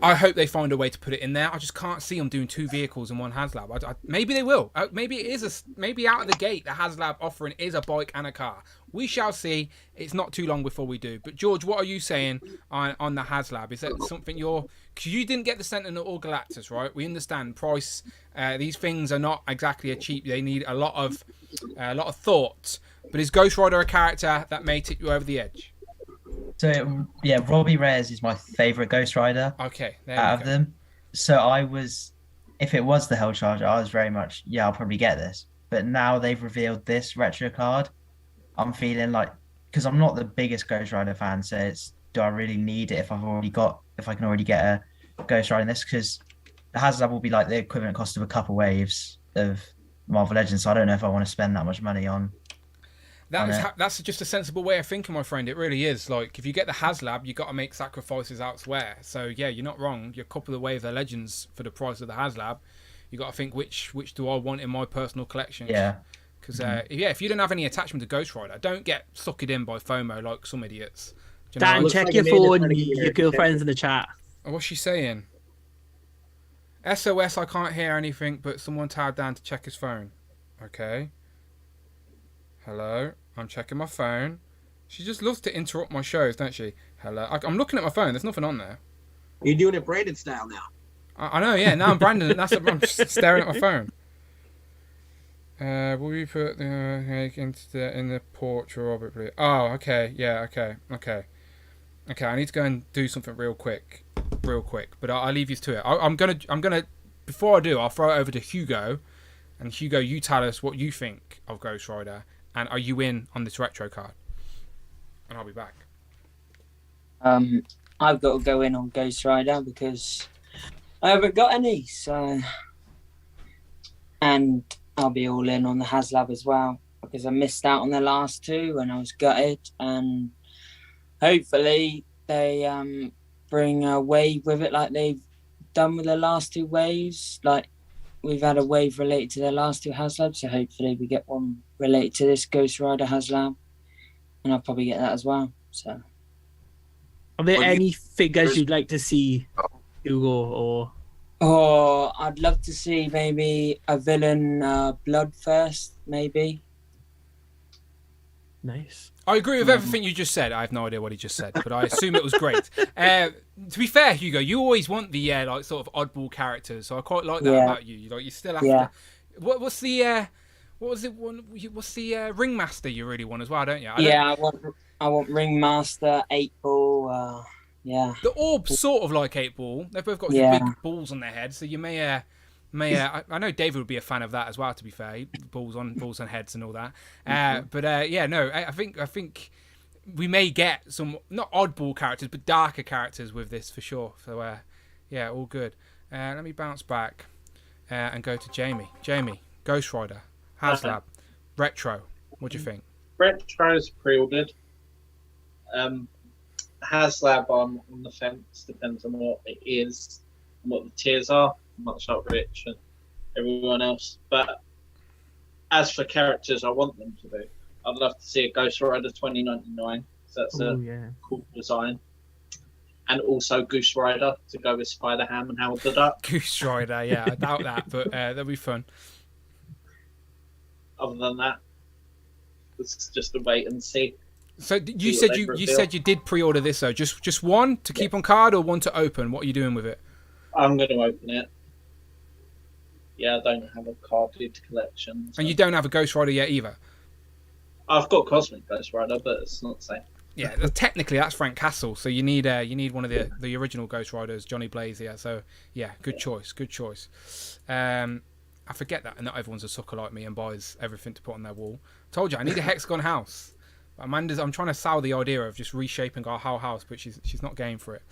I hope they find a way to put it in there. I just can't see them doing two vehicles in one HasLab. Maybe they will. Maybe it is maybe out of the gate the HasLab offering is a bike and a car. We shall see. It's not too long before we do. But George, what are you saying on the HasLab? Is that something because you didn't get the Sentinel or Galactus, right? We understand price. These things are not exactly cheap. They need a lot of thought. But is Ghost Rider a character that may tip you over the edge? So yeah, Robbie Reyes is my favorite Ghost Rider. Okay, out of them. So if it was the Hell Charger, I was very much I'll probably get this. But now they've revealed this retro card, I'm feeling like, because I'm not the biggest Ghost Rider fan, so do I really need it if I can already get a Ghost Rider in this? Because the HasLab will be like the equivalent cost of a couple waves of Marvel Legends. So I don't know if I want to spend that much money on. That's just a sensible way of thinking, my friend. It really is. Like, if you get the HasLab, you got to make sacrifices elsewhere. So yeah, you're not wrong. You're a couple of waves of Legends for the price of the HasLab. You got to think which do I want in my personal collection. Yeah. Because if you don't have any attachment to Ghost Rider, don't get sucked in by FOMO like some idiots. Dan, check your phone. Your girlfriend's in the chat. Oh, what's she saying? SOS, I can't hear anything, but someone told Dan to check his phone. Okay. Hello, I'm checking my phone. She just loves to interrupt my shows, don't she? Hello, I'm looking at my phone. There's nothing on there. You're doing it Brandon style now. I know, yeah. Now I'm Brandon. I'm just staring at my phone. Will we put the in the porch or Robert, please? Oh, okay. Yeah, okay. I need to go and do something real quick. But I'll leave you to it. I'm gonna. Before I do, I'll throw it over to Hugo, and Hugo, you tell us what you think of Ghost Rider. And are you in on this retro card? And I'll be back. I've got to go in on Ghost Rider because I haven't got any. So, and I'll be all in on the HasLab as well because I missed out on the last two and I was gutted. And hopefully they bring a wave with it like they've done with the last two waves. Like we've had a wave related to the last two HasLabs, so hopefully we get one related to this Ghost Rider HasLab, and I'll probably get that as well. So Are there any figures you'd like to see, Hugo, or? Oh, I'd love to see maybe a villain Bloodthirst, maybe. Nice. I agree with everything you just said. I have no idea what he just said, but I assume it was great. To be fair, Hugo, you always want the like sort of oddball characters, so I quite like that about you. You still have to. What's the what was it? What's the Ringmaster you really want as well, don't you? I want Ringmaster, 8-Ball. Yeah. The orbs sort of like 8-Ball. They've both got big balls on their heads, so you may I know David would be a fan of that as well. To be fair, balls on heads and all that. I think we may get some not oddball characters, but darker characters with this for sure. So all good. Let me bounce back and go to Jamie. Jamie, Ghost Rider, HasLab, Retro. What do you think? Retro's pre-ordered. HasLab on the fence, depends on what it is and what the tiers are, much like Rich and everyone else. But as for characters I want them to do, I'd love to see a Ghost Rider 2099, so that's a cool design. And also Goose Rider to go with Spider-Ham and Howard the Duck. Goose Rider, yeah, I doubt that, but that'll be fun. Other than that, it's just a wait and see. So you said you did pre-order this though. Just one to keep on card or one to open? What are you doing with it? I'm going to open it. Yeah, I don't have a carded collection. So. And you don't have a Ghost Rider yet either? I've got Cosmic Ghost Rider, but it's not the same. Yeah, technically that's Frank Castle, so you need one of the original Ghost Riders, Johnny Blaze here. So yeah, good choice. I forget that, and not everyone's a sucker like me and buys everything to put on their wall. Told you I need a hexagon house. I'm trying to sell the idea of just reshaping our whole house, but she's not game for it.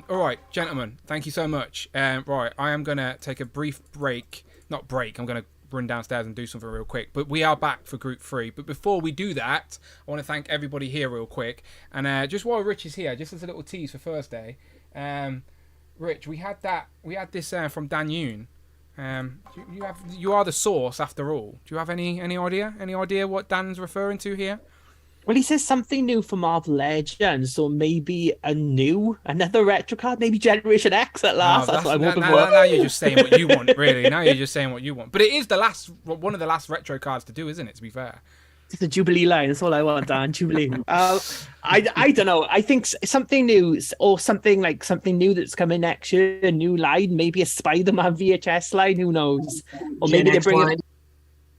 All right, gentlemen, thank you so much. Right, I am gonna take a brief break. Not break. I'm gonna run downstairs and do something real quick. But we are back for Group 3. But before we do that, I want to thank everybody here real quick. And just while Rich is here, just as a little tease for Thursday, Rich, we had this from Dan Yoon. You are the source after all. Do you have any idea what Dan's referring to here? Well, he says something new for Marvel Legends, so maybe another retro card, maybe Generation X at last. That's what I'm hoping for. Now you're just saying what you want, really. Now you're just saying what you want. But it is one of the last retro cards to do, isn't it? To be fair. It's the Jubilee line. That's all I want, Dan. Jubilee. I don't know. I think something new, or something new that's coming next year. A new line, maybe a Spider-Man VHS line. Who knows? Or maybe they bring it.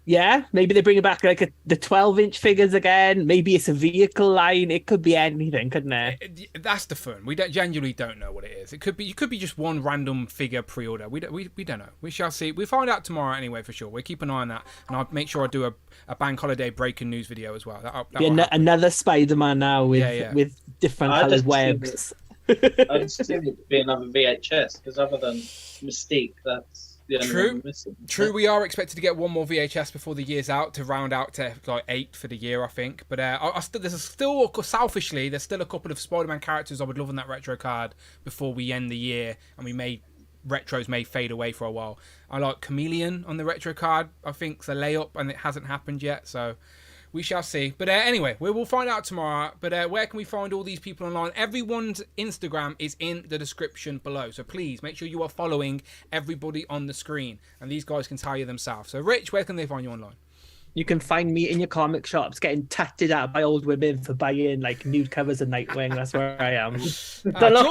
Yeah, maybe they bring it back like the 12-inch figures again. Maybe it's a vehicle line. It could be anything, couldn't it? That's the fun. We genuinely don't know what it is. It could be just one random figure pre-order. We don't know. We shall see. We'll find out tomorrow anyway for sure. We'll keep an eye on that, and I'll make sure I do a bank holiday breaking news video as well. Another Spider-Man now with different coloured webs. I just assume it would be another VHS because other than Mystique, that's. True. We are expected to get one more VHS before the year's out to round out to like 8 for the year, I think. But selfishly, there's still a couple of Spider-Man characters I would love on that retro card before we end the year, and retros may fade away for a while. I like Chameleon on the retro card. I think it's a layup, and it hasn't happened yet, so. We shall see. But anyway, we will find out tomorrow. But where can we find all these people online? Everyone's Instagram is in the description below. So please make sure you are following everybody on the screen. And these guys can tell you themselves. So Rich, where can they find you online? You can find me in your comic shops getting tatted out by old women for buying like nude covers of Nightwing. That's where I am.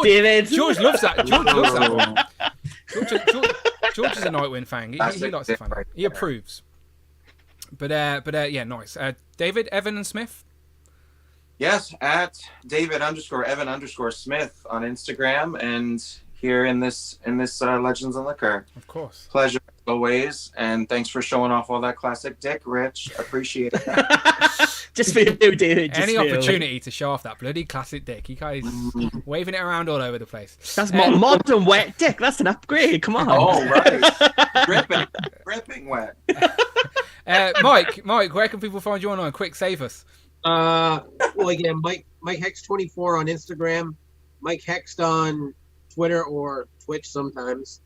David. George loves that. George loves that one. George is a Nightwing fan. He likes the fan. He approves. But yeah, nice. David, Evan, and Smith? Yes, at David_Evan_Smith on Instagram and here in this Legends and Liquor. Of course. Pleasure as always, and thanks for showing off all that classic dick, Rich. Appreciate it. Just for you, David. Any opportunity to show off that bloody classic dick. You guys waving it around all over the place. That's modern wet dick. That's an upgrade. Come on. Oh, right. Dripping wet. Mike, where can people find you online? Quick, save us. Well, again, Mike Hex 24 on Instagram, Mike Hext on Twitter or Twitch sometimes,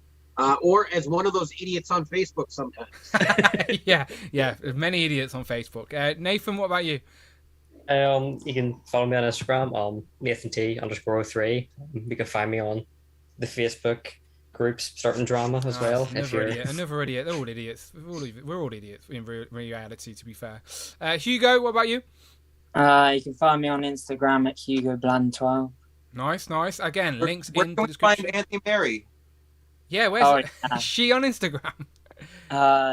or as one of those idiots on Facebook sometimes. yeah, many idiots on Facebook. Nathan, what about you? You can follow me on Instagram, NathanT_03. You can find me on the Facebook groups, Starting Drama as well. Another idiot. They're all idiots. We're all idiots in reality, to be fair. Hugo, what about you? You can find me on Instagram at HugoBland12. Nice. Again, links where in can the we find description. Auntie Mary? Yeah, where's Is she on Instagram?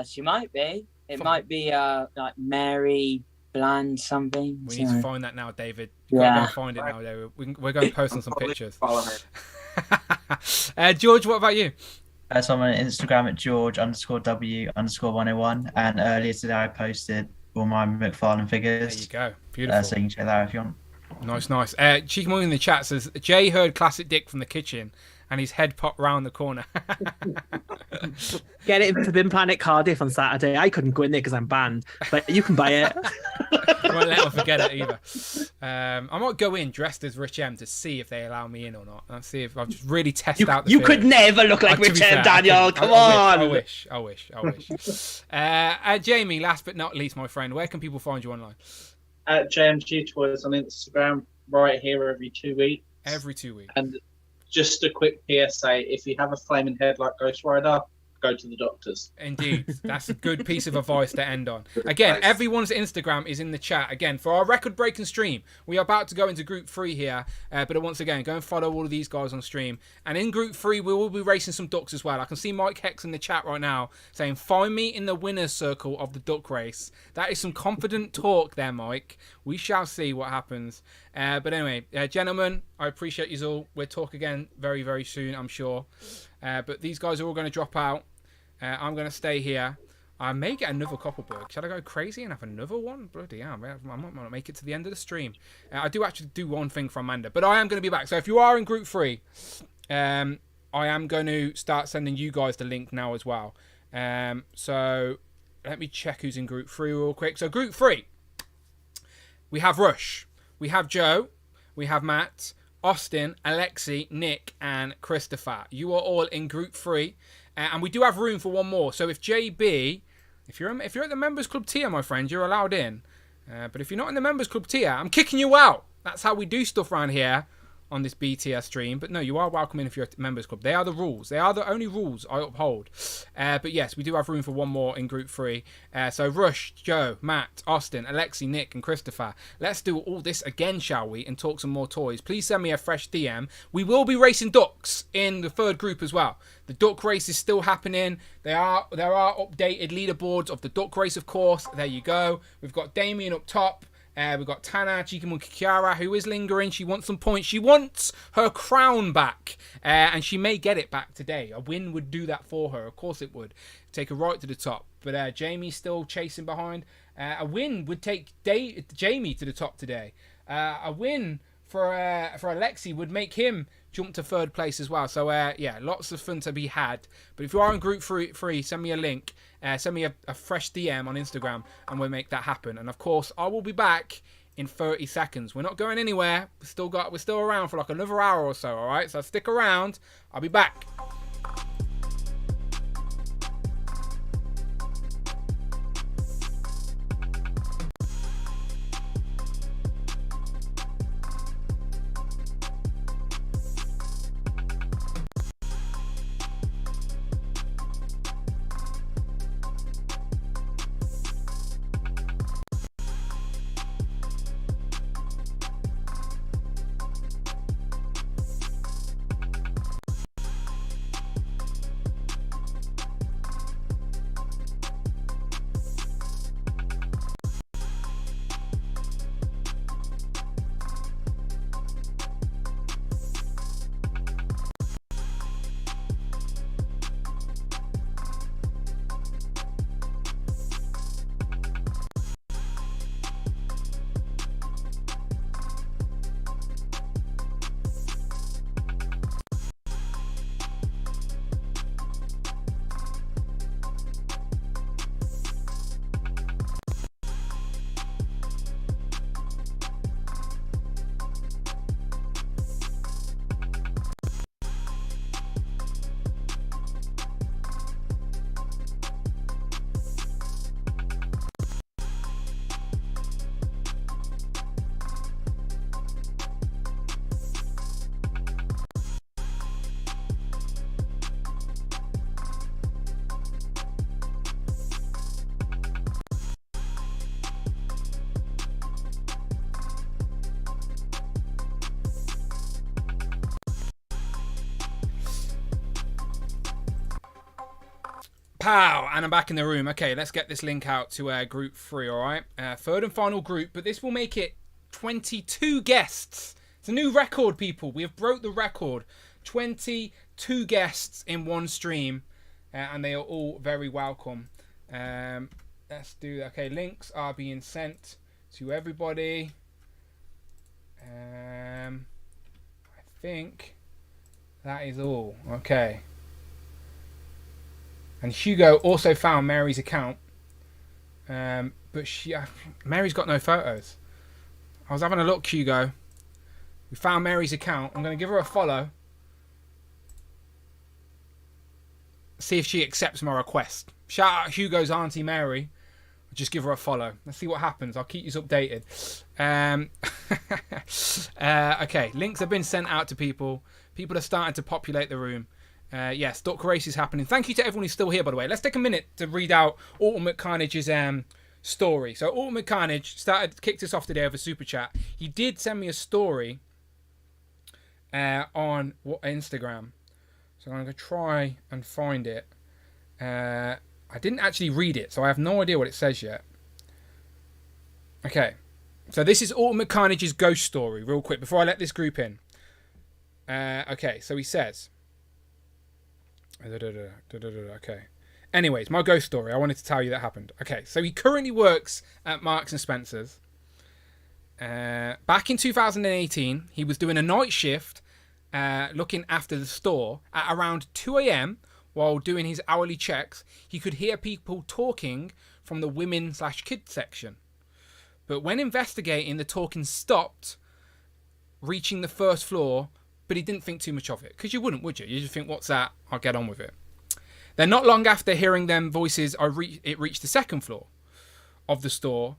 She might be. It might be like Mary Bland something. We need to find that now, David. You've got to find it now, David. We're going to post on some pictures. Follow her. George, what about you? So I'm on Instagram at George_W_101, and earlier today I posted all my McFarlane figures. There you go. Beautiful. So you can check that out if you want. Nice. Cheeky in the chat says Jay heard classic Dick from the kitchen and his head popped round the corner. Get it for Bin Planet Cardiff on Saturday. I couldn't go in there because I'm banned, but you can buy it. I won't let them forget it either. I might go in dressed as Rich M to see if they allow me in or not. Let's see if I'll just really test out the You could never look like Rich M, Daniel. Come on. I wish. Jamie, last but not least, my friend, where can people find you online? At JMG Toys on Instagram, right here every 2 weeks. Every 2 weeks. And just a quick PSA: if you have a flaming head like Ghost Rider, go to the doctors. Indeed, that's a good piece of advice to end on. Again, everyone's Instagram is in the chat. Again, for our record-breaking stream, we are about to go into Group 3 here. But once again, go and follow all of these guys on stream. And in Group 3, we will be racing some ducks as well. I can see Mike Hex in the chat right now saying, "Find me in the winner's circle of the duck race." That is some confident talk there, Mike. We shall see what happens. But anyway, gentlemen, I appreciate you all. We'll talk again very, very soon, I'm sure. But these guys are all going to drop out. I'm going to stay here. I may get another Copperberg. Shall I go crazy and have another one? Bloody hell, I might not make it to the end of the stream. I do actually do one thing for Amanda, but I am going to be back. So if you are in Group 3, I am going to start sending you guys the link now as well. So let me check who's in Group 3 real quick. So Group 3, we have Rush, we have Joe, we have Matt, Austin, Alexi, Nick, and Christopher. You are all in Group 3. And we do have room for one more. So if JB, if you're at the Members Club tier, my friend, you're allowed in. But if you're not in the Members Club tier, I'm kicking you out. That's how we do stuff around here on this BTS stream. But no, you are welcome in if you're at the Members Club. They are the rules. They are the only rules I uphold. But yes, we do have room for one more in Group 3. So Rush, Joe, Matt, Austin, Alexi, Nick, and Christopher. Let's do all this again, shall we? And talk some more toys. Please send me a fresh DM. We will be racing ducks in the third group as well. The duck race is still happening. There are updated leaderboards of the duck race, of course. There you go. We've got Damien up top. We've got Tana Chikamonkey Kiara, who is lingering. She wants some points. She wants her crown back. And she may get it back today. A win would do that for her. Of course it would. Take her right to the top. But Jamie's still chasing behind. A win would take Jamie to the top today. A win for Alexi would make him jump to third place as well. So, yeah, lots of fun to be had. But if you are in Group 3, send me a link. Send me a fresh DM on Instagram and we'll make that happen. And, of course, I will be back in 30 seconds. We're not going anywhere. We're still around for like another hour or so, all right? So stick around. I'll be back. Pow! And I'm back in the room. Okay, let's get this link out to group 3, all right? Third and final group, but this will make it 22 guests. It's a new record, people. We have broke the record. 22 guests in one stream, and they are all very welcome. Let's do that. Okay, links are being sent to everybody. I think that is all. Okay. And Hugo also found Mary's account, but Mary's got no photos. I was having a look, Hugo. We found Mary's account. I'm going to give her a follow. See if she accepts my request. Shout out Hugo's auntie Mary. I'll just give her a follow. Let's see what happens. I'll keep you updated. Okay, links have been sent out to people. People are starting to populate the room. Yes, Duck Race is happening. Thank you to everyone who's still here, by the way. Let's take a minute to read out Ultimate Carnage's story. So Ultimate Carnage kicked us off today with a super chat. He did send me a story on Instagram. So I'm going to try and find it. I didn't actually read it, so I have no idea what it says yet. Okay. So this is Ultimate Carnage's ghost story, real quick, before I let this group in. Okay, so he says... Okay. Anyways, my ghost story. I wanted to tell you that happened. Okay, so he currently works at Marks and Spencer's. Back in 2018, he was doing a night shift looking after the store. At around 2 a.m, while doing his hourly checks, he could hear people talking from the women/kids section. But when investigating, the talking stopped, reaching the first floor, but he didn't think too much of it. Because you wouldn't, would you? You just think, what's that? I'll get on with it. Then not long after hearing them voices, it reached the second floor of the store.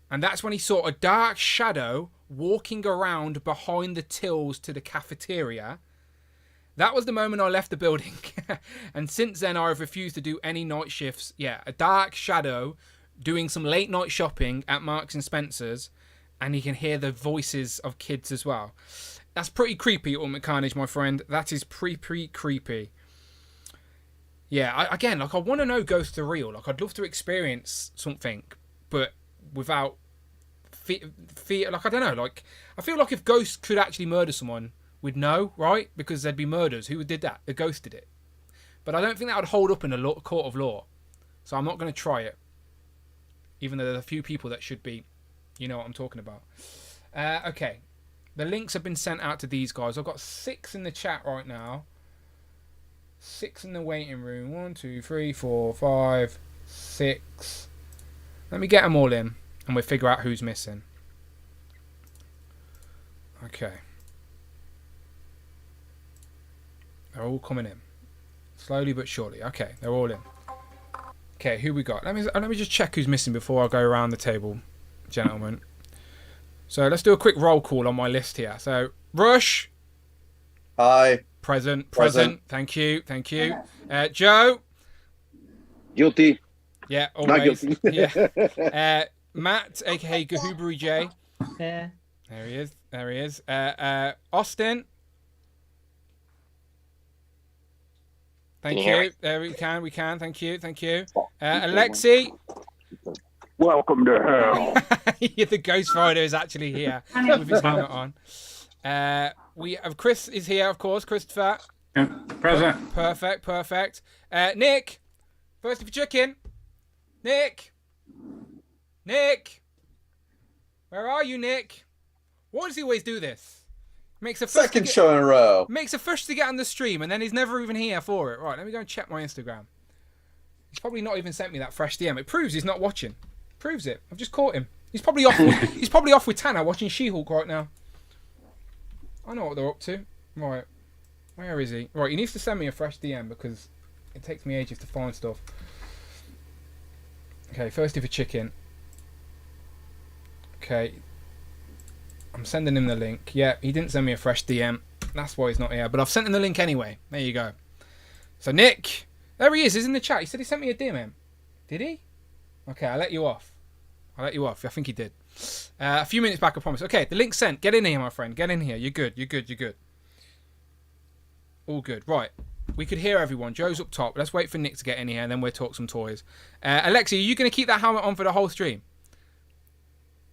And that's when he saw a dark shadow walking around behind the tills to the cafeteria. That was the moment I left the building. And since then, I have refused to do any night shifts. Yeah, a dark shadow doing some late night shopping at Marks and Spencer's. And he can hear the voices of kids as well. That's pretty creepy, Ultimate Carnage, my friend. That is pretty creepy. Yeah, I want to know ghosts are real. Like, I'd love to experience something, but without fear. Like, I don't know. Like, I feel like if ghosts could actually murder someone, we'd know, right? Because there'd be murders. Who did that? The ghost did it. But I don't think that would hold up in a court of law. So I'm not going to try it. Even though there's a few people that should be. You know what I'm talking about. Okay. The links have been sent out to these guys. I've got 6 in the chat right now. 6 in the waiting room. 1, 2, 3, 4, 5, 6. Let me get them all in, and we'll figure out who's missing. Okay. They're all coming in. Slowly but surely. Okay, they're all in. Okay, who we got? Let me just check who's missing before I go around the table, gentlemen. So let's do a quick roll call on my list here. So Rush. Hi. Present. Thank you. Joe. Guilty. Yeah, always. Not guilty. Yeah. Matt, aka Gahoobery J. Yeah. There he is. Austin. Thank you. There we can. Thank you. Alexi. Welcome to hell. The Ghost Rider is actually here with his helmet on. We have Chris is here, of course. Christopher. Yeah, present. Perfect. Nick. First for chicken. Nick. Where are you, Nick? Why does he always do this? Makes a second show in a row. Makes a fuss to get on the stream, and then he's never even here for it. Right, let me go and check my Instagram. He's probably not even sent me that fresh DM. It proves he's not watching. Proves it. I've just caught him. He's probably off. He's probably off with Tanner watching She-Hulk right now. I know what they're up to. Right, where is he? Right, he needs to send me a fresh DM because it takes me ages to find stuff. Okay, thirsty for chicken. Okay, I'm sending him the link. Yeah, he didn't send me a fresh DM. That's why he's not here. But I've sent him the link anyway. There you go. So Nick, there he is. He's in the chat. He said he sent me a DM. Did he? Okay, I'll let you off. I think he did. A few minutes back, I promise. Okay, the link's sent. Get in here, my friend. Get in here. You're good. All good. Right. We could hear everyone. Joe's up top. Let's wait for Nick to get in here, and then we'll talk some toys. Alexi, are you going to keep that helmet on for the whole stream?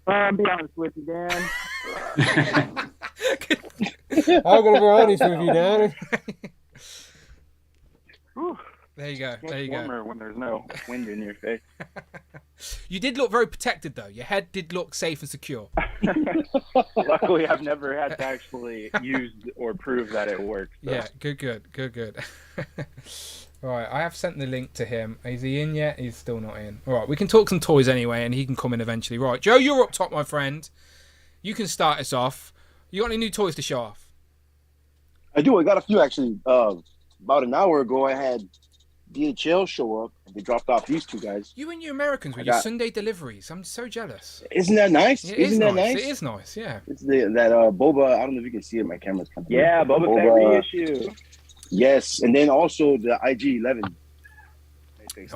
I'll be honest with you, Dan. I'm going to be honest with you, Dan. There you go. There you go. Warmer when there's no wind in your face. You did look very protected, though. Your head did look safe and secure. Luckily, I've never had to actually use or prove that it works. So. Yeah, good. All right, I have sent the link to him. Is he in yet? He's still not in. All right, we can talk some toys anyway, and he can come in eventually. Right, Joe, you're up top, my friend. You can start us off. You got any new toys to show off? I do. I got a few, actually. About an hour ago, I had DHL show up. They dropped off these two guys. You and you Americans with your Sunday deliveries. I'm so jealous. Isn't that nice? It Isn't that nice? It is nice, yeah. It's that Boba. I don't know if you can see it. My camera's coming. Yeah, Boba Fett reissue. Yes, and then also the IG-11.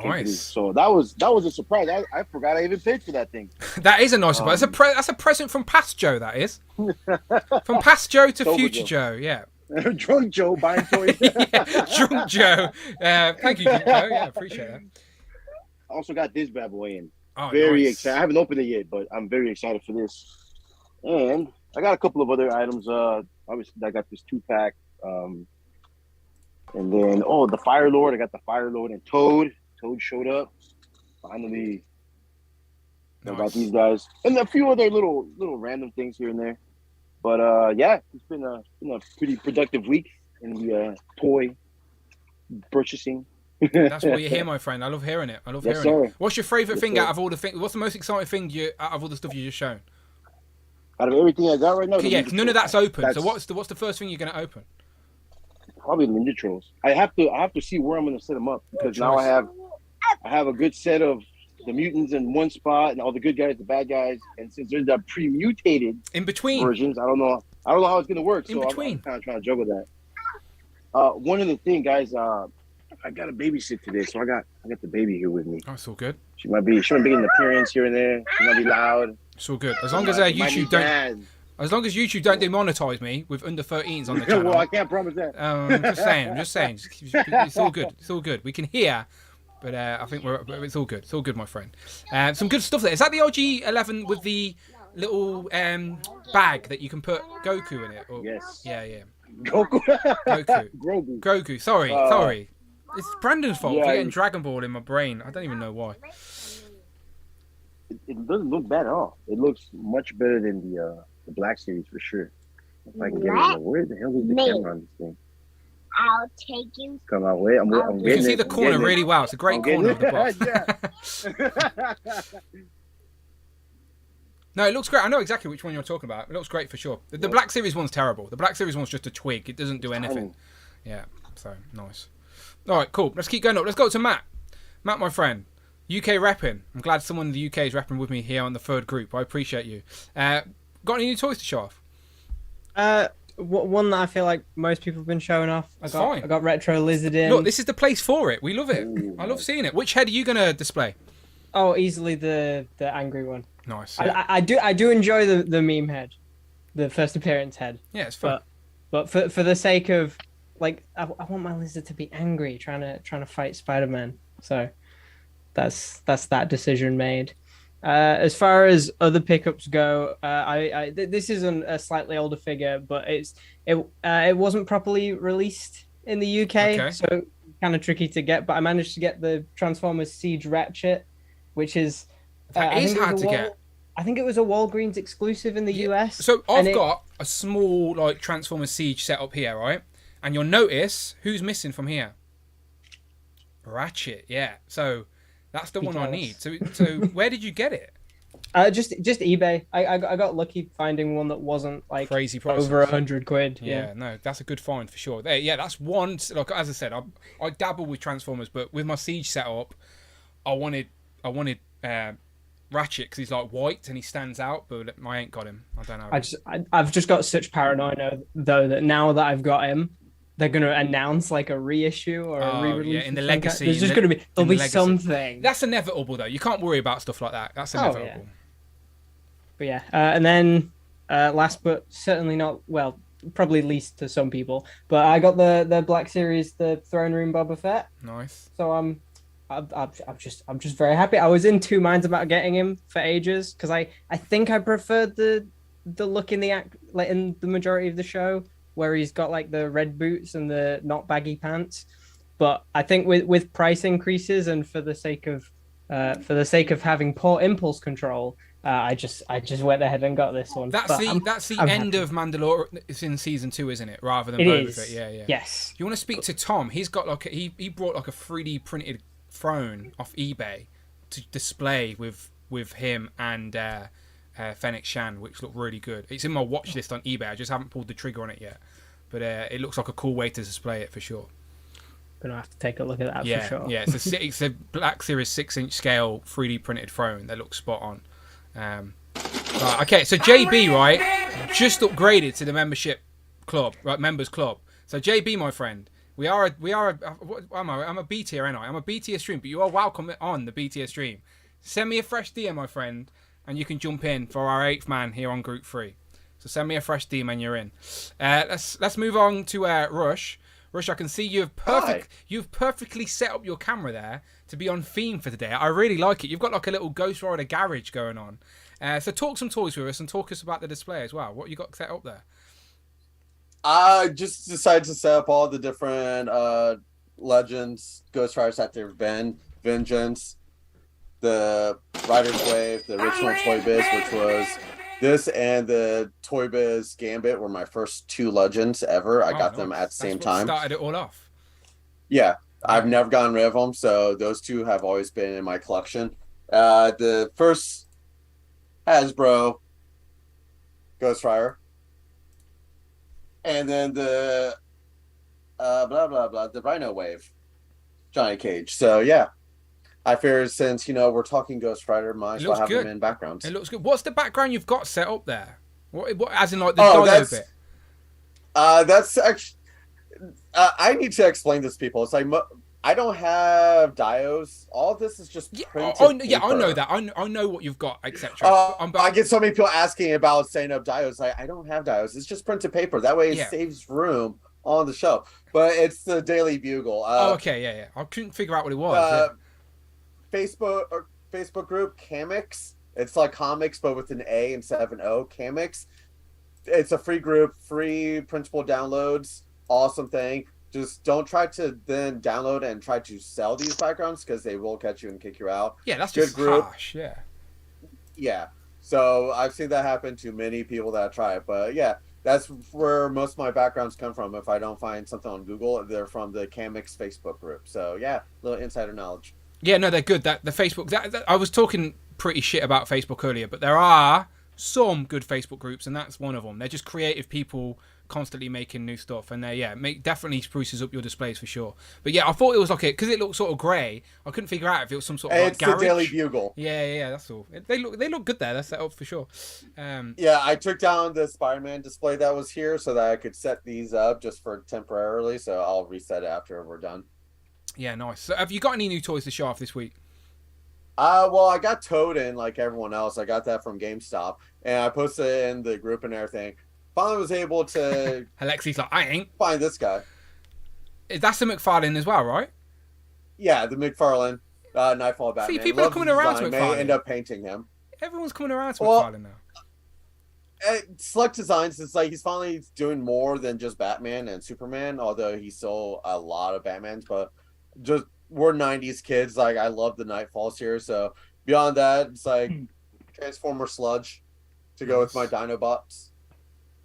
Nice. So that was a surprise. I forgot I even paid for that thing. That is a nice surprise. That's a present from past Joe. That is from past Joe to future Joe. Yeah. Drunk Joe buying toys. Yeah, Drunk Joe. Thank you, Drunk Joe. Yeah, appreciate that. I also got this bad boy in. Oh, very nice. excited. I haven't opened it yet, but I'm very excited for this. And I got a couple of other items. Obviously, I got this 2-pack. And then, the Fire Lord. I got the Fire Lord and Toad. Toad showed up. Finally, I got these guys. And a few other little random things here and there. But, yeah, it's been a pretty productive week in the toy purchasing. That's what you hear, my friend. I love hearing it. Yes, it. What's your favourite thing out of all the things? What's the most exciting thing out of all the stuff you just shown? Out of everything I got right now? Yeah, none of that's open. So what's the first thing you're going to open? Probably Ninja Trolls. I have to see where I'm going to set them up, because now I have a good set of the mutants in one spot and all the good guys, the bad guys, and since there's the pre-mutated in between versions, I don't know how it's going to work. I'm kind of trying to juggle that. One other thing, guys, I got to babysit today, so I got the baby here with me. Oh, it's all good. She might be making an appearance here and there. She might be loud. It's all good as long as YouTube don't. As long as YouTube don't demonetize me with under 13s on the channel. Well, I can't promise that. I'm just saying. It's all good. It's all good. We can hear, but I think it's all good. It's all good, my friend. Some good stuff there. Is that the OG11 with the little bag that you can put Goku in it? Or... Yes. Yeah. Goku. Goku. Sorry. It's Brandon's fault for getting Dragon Ball in my brain. I don't even know why. It doesn't look bad at all. It looks much better than the Black Series for sure. If I can get it, where the hell is the camera on this thing? I'll take you. Come on, wait. You can see the corner really well. It's a great corner of the box. No, it looks great. I know exactly which one you're talking about. It looks great for sure. The Black Series one's terrible. The Black Series one's just a twig. It doesn't do anything. Yeah, so nice. All right, cool. Let's keep going up. Let's go to Matt. Matt, my friend. UK repping. I'm glad someone in the UK is repping with me here on the third group. I appreciate you. Got any new toys to show off? One that I feel like most people have been showing off. That's I got Retro Lizard in. Look, this is the place for it. We love it. I love seeing it. Which head are you going to display? Oh, easily the angry one. Nice. Yeah. I do enjoy the meme head, the first appearance head. Yeah, it's fun. But for the sake of like, I want my lizard to be angry, trying to fight Spider-Man. So that's that decision made. As far as other pickups go, this is a slightly older figure, but it wasn't properly released in the UK, so kind of tricky to get. But I managed to get the Transformers Siege Ratchet, which is hard to get. I think it was a Walgreens exclusive in the US. So I've got a small like Transformers Siege set up here, right? And you'll notice who's missing from here. Ratchet, yeah. So that's the one I need. So where did you get it? Just eBay. I got lucky finding one that wasn't like crazy prices. Over £100. Yeah, no, that's a good find for sure. Yeah, that's one. Like as I said, I dabble with Transformers, but with my Siege setup, I wanted Ratchet because he's like white and he stands out, but I ain't got him. I don't know. I've just got such paranoia though that now that I've got him, they're going to announce like a reissue or a re-release. Yeah, in the Legacy. There's just going to be something. That's inevitable though. You can't worry about stuff like that. That's inevitable. But yeah, and then last but certainly not, well, probably least to some people. But I got the Black Series, the Throne Room Boba Fett. Nice. So I'm just very happy. I was in two minds about getting him for ages because I think I preferred the look in in the majority of the show where he's got like the red boots and the not baggy pants. But I think with price increases and for the sake of having poor impulse control, I just went ahead and got this one. That's the end of Mandalorian. It's in season 2, isn't it? Rather than it Boba is. Fett. Yeah. Yes. You want to speak to Tom? He's got he brought like a 3D printed throne off eBay to display with him and Fennec Shand, which looked really good. It's in my watch list on eBay. I just haven't pulled the trigger on it yet, but it looks like a cool way to display it for sure. Gonna have to take a look at that for sure. Yeah, it's a Black Series 6-inch scale 3D printed throne that looks spot on. Right, okay, so JB just upgraded to the membership club, right? Members club. So JB, my friend, I'm a B tier, ain't I? I'm a B tier stream, but you are welcome on the B tier stream. Send me a fresh DM, my friend, and you can jump in for our 8th man here on Group 3. So send me a fresh DM and you're in. Let's move on to Rush. Rush, I can see you've perfectly set up your camera there to be on theme for today. I really like it. You've got like a little Ghost Rider garage going on. So talk some toys with us and talk us about the display as well. What you got set up there? I just decided to set up all the different Legends, Ghost Riders that there have been. Vengeance, the Rider's Wave, the original Toy Biz, which was this, and the Toy Biz Gambit were my first 2 Legends ever. I got them at the same time. Started it all off. Yeah, I've never gotten rid of them, so those 2 have always been in my collection. The first Hasbro Ghost Rider, and then the the Rhino Wave Johnny Cage. So yeah, I figured since we're talking Ghost Rider, might as well have them in backgrounds. It looks good. What's the background you've got set up there? What as in like the dino bit? That's actually. I need to explain this to people. It's like I don't have dios. All this is just printed paper. I know that. I know what you've got, etc. I get so many people asking about setting up dios. I don't have dios. It's just printed paper. That way it saves room on the shelf. But it's the Daily Bugle. Yeah. I couldn't figure out what it was. Facebook group Comics. It's like comics, but with an A instead of an O. Comics. It's a free group, free printable downloads. Awesome thing. Just don't try to then download and try to sell these backgrounds because they will catch you and kick you out. Yeah, that's just harsh. Yeah. So I've seen that happen to many people that try it. But yeah, that's where most of my backgrounds come from. If I don't find something on Google, they're from the Comics Facebook group. So yeah, little insider knowledge. Yeah, no, they're good. The Facebook. I was talking pretty shit about Facebook earlier, but there are some good Facebook groups, and that's one of them. They're just creative people constantly making new stuff, and they definitely spruces up your displays for sure. But yeah, I thought it was like because it looked sort of grey. I couldn't figure out if it was some sort of it's garage. The Daily Bugle. Yeah, that's all. They look good there. They're set up for sure. Yeah, I took down the Spider-Man display that was here so that I could set these up just for temporarily. So I'll reset it after we're done. Yeah, nice. So have you got any new toys to show off this week? Well, I got Toad in like everyone else. I got that from GameStop, and I posted it in the group and everything. Finally was able to. Alexi's like, I ain't find this guy. That's the McFarlane as well, right? Yeah, the McFarlane Nightfall Batman. See, people are coming around to McFarlane. May end up painting him. Everyone's coming around to McFarlane now. Select Designs, it's like he's finally doing more than just Batman and Superman, although he's still a lot of Batmans, but just we're 90s kids. Like, I love the Nightfall series, so beyond that, it's like Transformer Sludge to go with my Dinobots.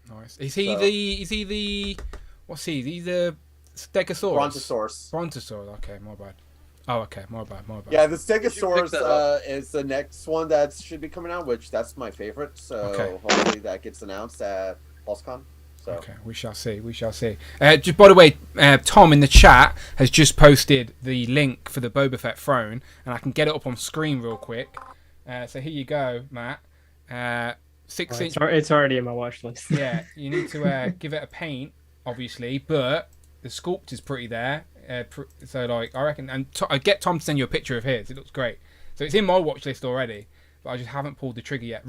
Nice. Is he the what's he? He's the Stegosaurus. Brontosaurus. Okay, my bad. Oh, okay, my bad. Yeah, the Stegosaurus is the next one that should be coming out, which that's my favorite. So hopefully that gets announced at PulseCon. So. Okay, we shall see. Just by the way, Tom in the chat has just posted the link for the Boba Fett throne, and I can get it up on screen real quick. So here you go, Matt. 6-inch. It's already in my watch list. Yeah, you need to give it a paint, obviously, but the sculpt is pretty there. So like I reckon, and I get Tom to send you a picture of his. It looks great. So it's in my watch list already, but I just haven't pulled the trigger yet.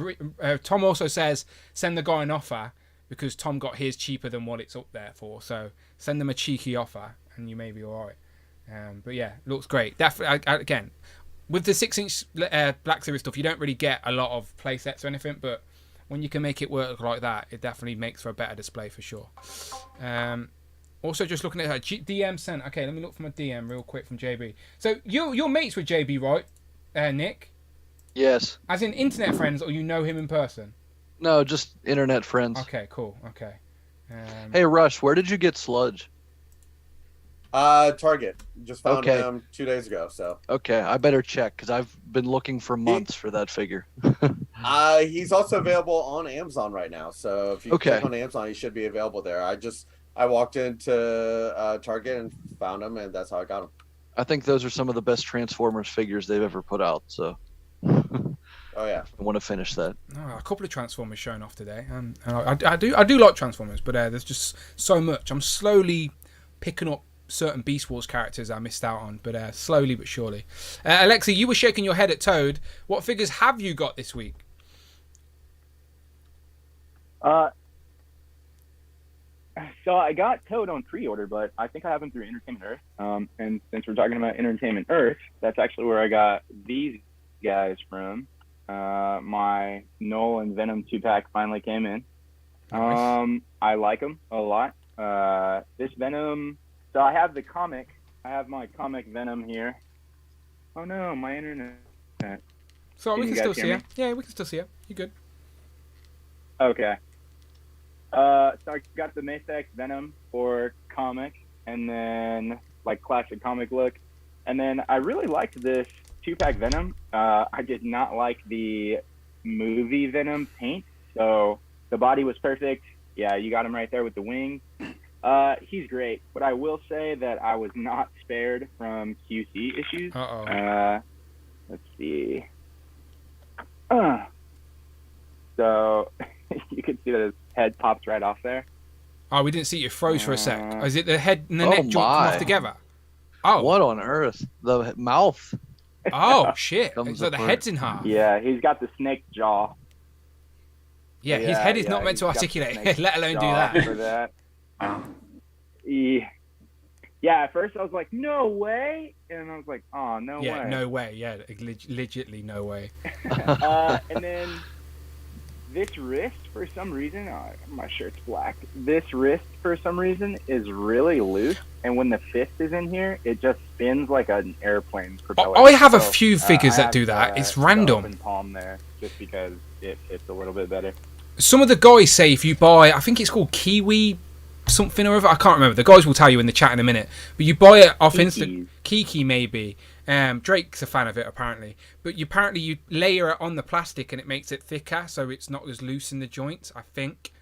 Tom also says send the guy an offer because Tom got his cheaper than what it's up there for. So send them a cheeky offer, and you may be all right. But yeah, looks great. Definitely, again, with the 6-inch Black Series stuff, you don't really get a lot of play sets or anything, but when you can make it work like that, it definitely makes for a better display for sure. Also, just looking at her DM sent. Okay, let me look for my DM real quick from JB. So you're mates with JB, right, Nick? Yes. As in internet friends, or you know him in person? No, just internet friends. Okay, cool. Okay. Hey, Rush, where did you get Sludge? Target. Just found Okay. him 2 days ago. So Okay, I better check because I've been looking for months for that figure. he's also available on Amazon right now. So if you click on Amazon, he should be available there. I walked into Target and found him, and that's how I got him. I think those are some of the best Transformers figures they've ever put out. So. Oh yeah, I want to finish that. Oh, a couple of Transformers showing off today, and I do like Transformers, but there's just so much. I'm slowly picking up certain Beast Wars characters I missed out on, but slowly but surely. Alexi, you were shaking your head at Toad. What figures have you got this week? So I got Toad on pre-order, but I think I have him through Entertainment Earth. And since we're talking about Entertainment Earth, that's actually where I got these guys from. My Null and Venom 2-pack finally came in. Nice. I like them a lot. This Venom, so I have the comic. I have my comic Venom here. Oh no, my internet. So we can still see you. you. Yeah, we can still see you. You good? Okay. So I got the Mayfex Venom for comic, and then like classic comic look, and then I really liked this 2-pack Venom. I did not like the movie Venom paint, so the body was perfect. Yeah, you got him right there with the wing. He's great, but I will say that I was not spared from QC issues. Let's see. So you can see that his head pops right off there. Oh, we didn't see you froze for a sec. Is it the head and the neck joint come my. off together? Oh. What on earth? The mouth. Oh, shit. Comes So the apart. head's in half. Yeah, he's got the snake jaw. Yeah, his head is not meant to he's got the articulate, snake let alone do jaw that. For that. Yeah, at first I was like, no way. And I was like, oh, no Yeah, way. no way. Yeah, legitimately no way. And then this wrist, for some reason, my shirt's black. This wrist, for some reason, is really loose. And when the fist is in here, it just spins like an airplane propeller. I have a So, few figures I that have, do that. It's the random. open palm there, just because it fits a little bit better. Some of the guys say if you buy, I think it's called Kiwi something or other. I can't remember. The guys will tell you in the chat in a minute. But you buy it off Insta. Kiki maybe. Drake's a fan of it apparently. But you layer it on the plastic and it makes it thicker, so it's not as loose in the joints. I think.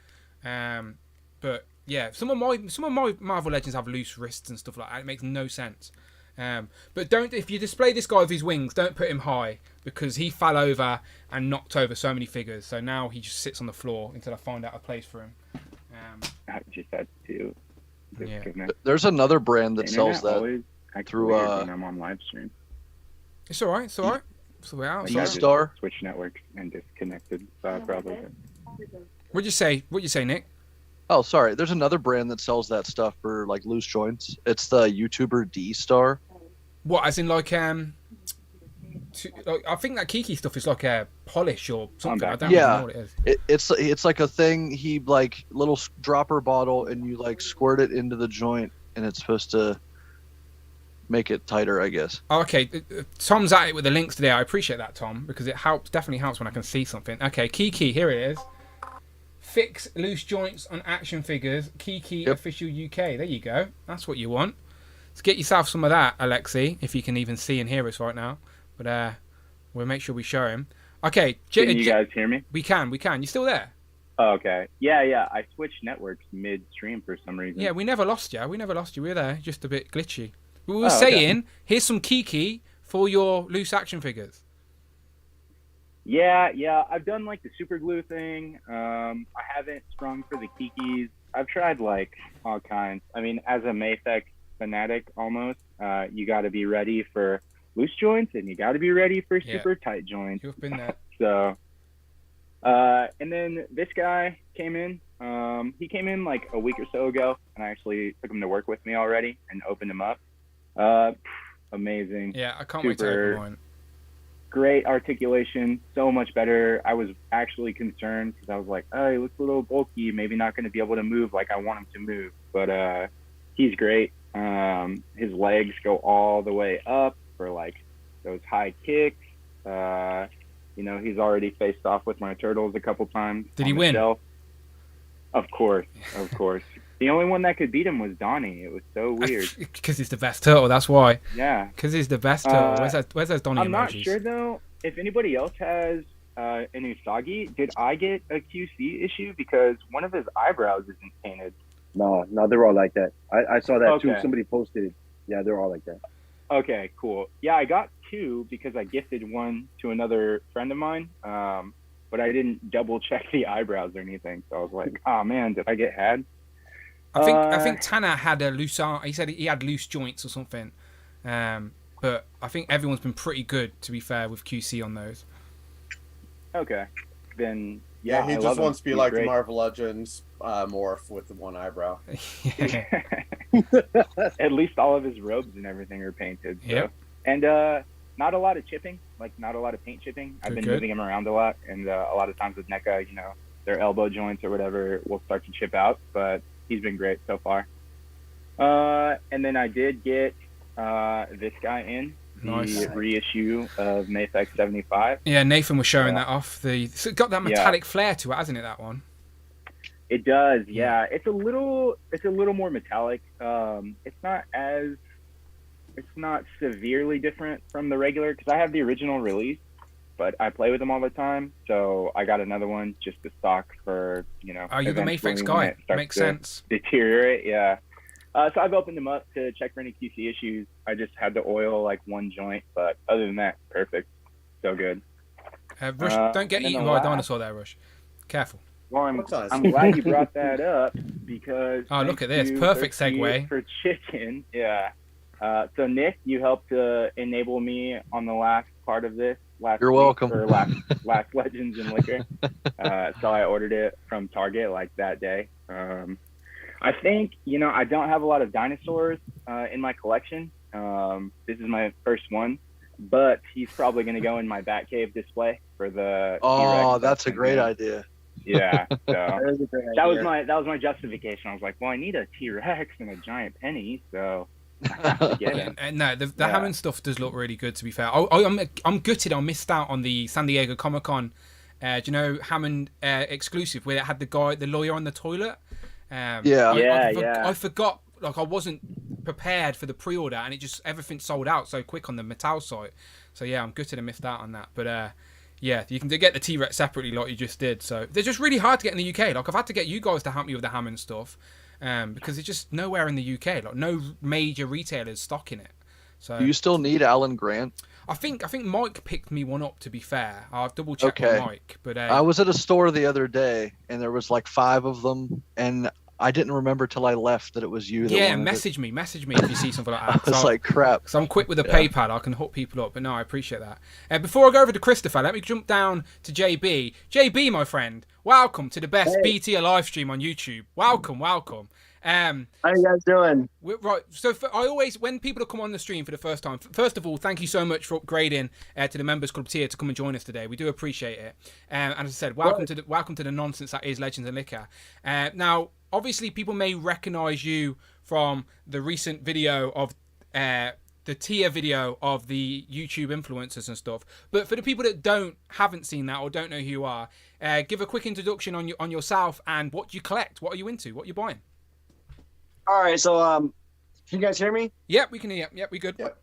But yeah, some of my Marvel Legends have loose wrists and stuff like that. It makes no sense. But if you display this guy with his wings, don't put him high because he fell over and knocked over so many figures. So now he just sits on the floor until I find out a place for him. I just had to. Yeah. There's another brand that sells that always acts through weird when I'm on live stream. It's all right. It's all right. It's the way out. Like, It's I all right. just switch networks and disconnected, so I probably. What'd you say? What'd you say, Nick? Oh, sorry. There's another brand that sells that stuff for like loose joints. It's the YouTuber D-Star. What? As in like I think that Kiki stuff is like a polish or something. I don't really know what it is. It's like a thing. He like little dropper bottle, and you like squirt it into the joint, and it's supposed to make it tighter, I guess. Oh, okay. Tom's at it with the links today. I appreciate that, Tom, because it definitely helps when I can see something. Okay, Kiki, here it is. Fix loose joints on action figures. Kiki Official UK. There you go. That's what you want. Let's get yourself some of that, Alexi, if you can even see and hear us right now. But we'll make sure we show him. Okay. Can you guys hear me? We can. You still there? Oh, okay. Yeah. I switched networks mid-stream for some reason. Yeah, we never lost you. We were there. Just a bit glitchy. We were saying, here's some Kiki for your loose action figures. Yeah. I've done like the super glue thing. I haven't sprung for the Kikis. I've tried like all kinds. I mean, as a Mayfex fanatic almost, you got to be ready for loose joints and you got to be ready for super tight joints. You've been there. So, and then this guy came in. He came in like a week or so ago, and I actually took him to work with me already and opened him up. Amazing. Yeah, I can't wait to open mine. Great articulation, so much better. I was actually concerned because I was like, oh, he looks a little bulky, maybe not going to be able to move like I want him to move. But he's great. His legs go all the way up for like those high kicks. He's already faced off with my turtles a couple times. Did he win? Shelf. Of course. The only one that could beat him was Donnie. It was so weird. Because he's the best turtle, that's why. Yeah. Because he's the best turtle. Where's those Donnie emojis? I'm not sure, though, if anybody else has an Usagi. Did I get a QC issue? Because one of his eyebrows isn't painted. No, they're all like that. I saw that, too. Okay. Somebody posted it. Yeah, they're all like that. Okay, cool. Yeah, I got 2 because I gifted one to another friend of mine. But I didn't double check the eyebrows or anything. So I was like, oh, man, did I get had? I think Tanner had a loose arm. He said he had loose joints or something. But I think everyone's been pretty good, to be fair, with QC on those. Okay. Then, yeah, he I just wants to be He's like great. the Marvel Legends morph with the one eyebrow. At least all of his robes and everything are painted. So. Yep. And not a lot of chipping, like not a lot of paint chipping. I've been moving him around a lot, and a lot of times with NECA, their elbow joints or whatever will start to chip out, but he's been great so far. And then I did get this guy in, the reissue of Mayfex 75. Yeah, Nathan was showing that off. So it got that metallic flair to it, hasn't it, that one? It does, yeah. It's a little more metallic. It's not severely different from the regular because I have the original release, but I play with them all the time. So I got another one just to stock for, Are you the Mayfex when guy? it starts Makes to sense. Deteriorate, yeah. So I've opened them up to check for any QC issues. I just had to oil like one joint, but other than that, perfect. So good. Rush, don't get eaten by a dinosaur there, Rush. Careful. Well, I'm glad you brought that up because look at this. thank you, Perfect Thirsty segue. For chicken, yeah. So Nick, you helped to enable me on the last part of this. You're welcome. Or last Legends and Liquor. So I ordered it from Target like that day. I think, I don't have a lot of dinosaurs in my collection. This is my first one, but he's probably going to go in my Batcave display for the Oh, T-Rex. that's a great idea. Yeah, so that was idea. my justification. I was like, well, I need a T-Rex and a giant penny, so I have to get it. No, the Hammond stuff does look really good, to be fair. I'm gutted I missed out on the San Diego Comic-Con. Do you know Hammond exclusive where it had the lawyer on the toilet? I forgot, like I wasn't prepared for the pre-order, and everything sold out so quick on the Mattel site. So yeah, I'm gutted I missed out on that. But yeah, you can get the T-Rex separately like you just did. So they're just really hard to get in the UK. Like I've had to get you guys to help me with the Hammond stuff because it's just nowhere in the UK. Like no major retailers stocking it. So Do you still need Alan Grant? I think Mike picked me one up, to be fair. I'll double check with Mike. But I was at a store the other day and there was like 5 of them, and I didn't remember till I left that it was you. Yeah, message me if you see something like that. I was like, crap. So I'm quick with the PayPal. I can hook people up. But no, I appreciate that. Before I go over to Christopher, let me jump down to JB. JB, my friend, welcome to the best BT live stream on YouTube. Welcome. How you guys doing? Right. So I always, when people come on the stream for the first time, first of all, thank you so much for upgrading to the Members Club tier to come and join us today. We do appreciate it. And as I said, welcome to the nonsense that is Legends and Liquor. Now, obviously, people may recognise you from the recent video of the tier video of the YouTube influencers and stuff. But for the people that haven't seen that or don't know who you are, give a quick introduction on yourself and what you collect. What are you into? What are you buying? All right, so can you guys hear me? Yep, we can hear. Yep, we good. Yep.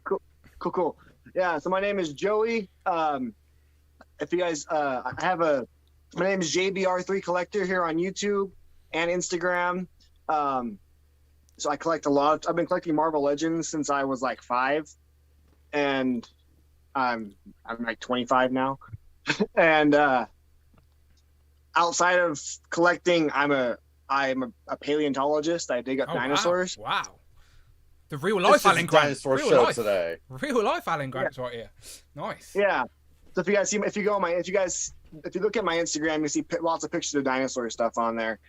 Cool. Yeah, so my name is Joey. If you guys, my name is JBR3 Collector here on YouTube and Instagram. So I collect a lot. I've been collecting Marvel Legends since I was like 5, and I'm like 25 now. And outside of collecting, I'm a paleontologist. I dig up dinosaurs. Wow. The real life Alan Grant. Dinosaur show today. Real life Alan Grant's right here. Nice. Yeah. So if you guys see, if you look at my Instagram, you see lots of pictures of dinosaur stuff on there.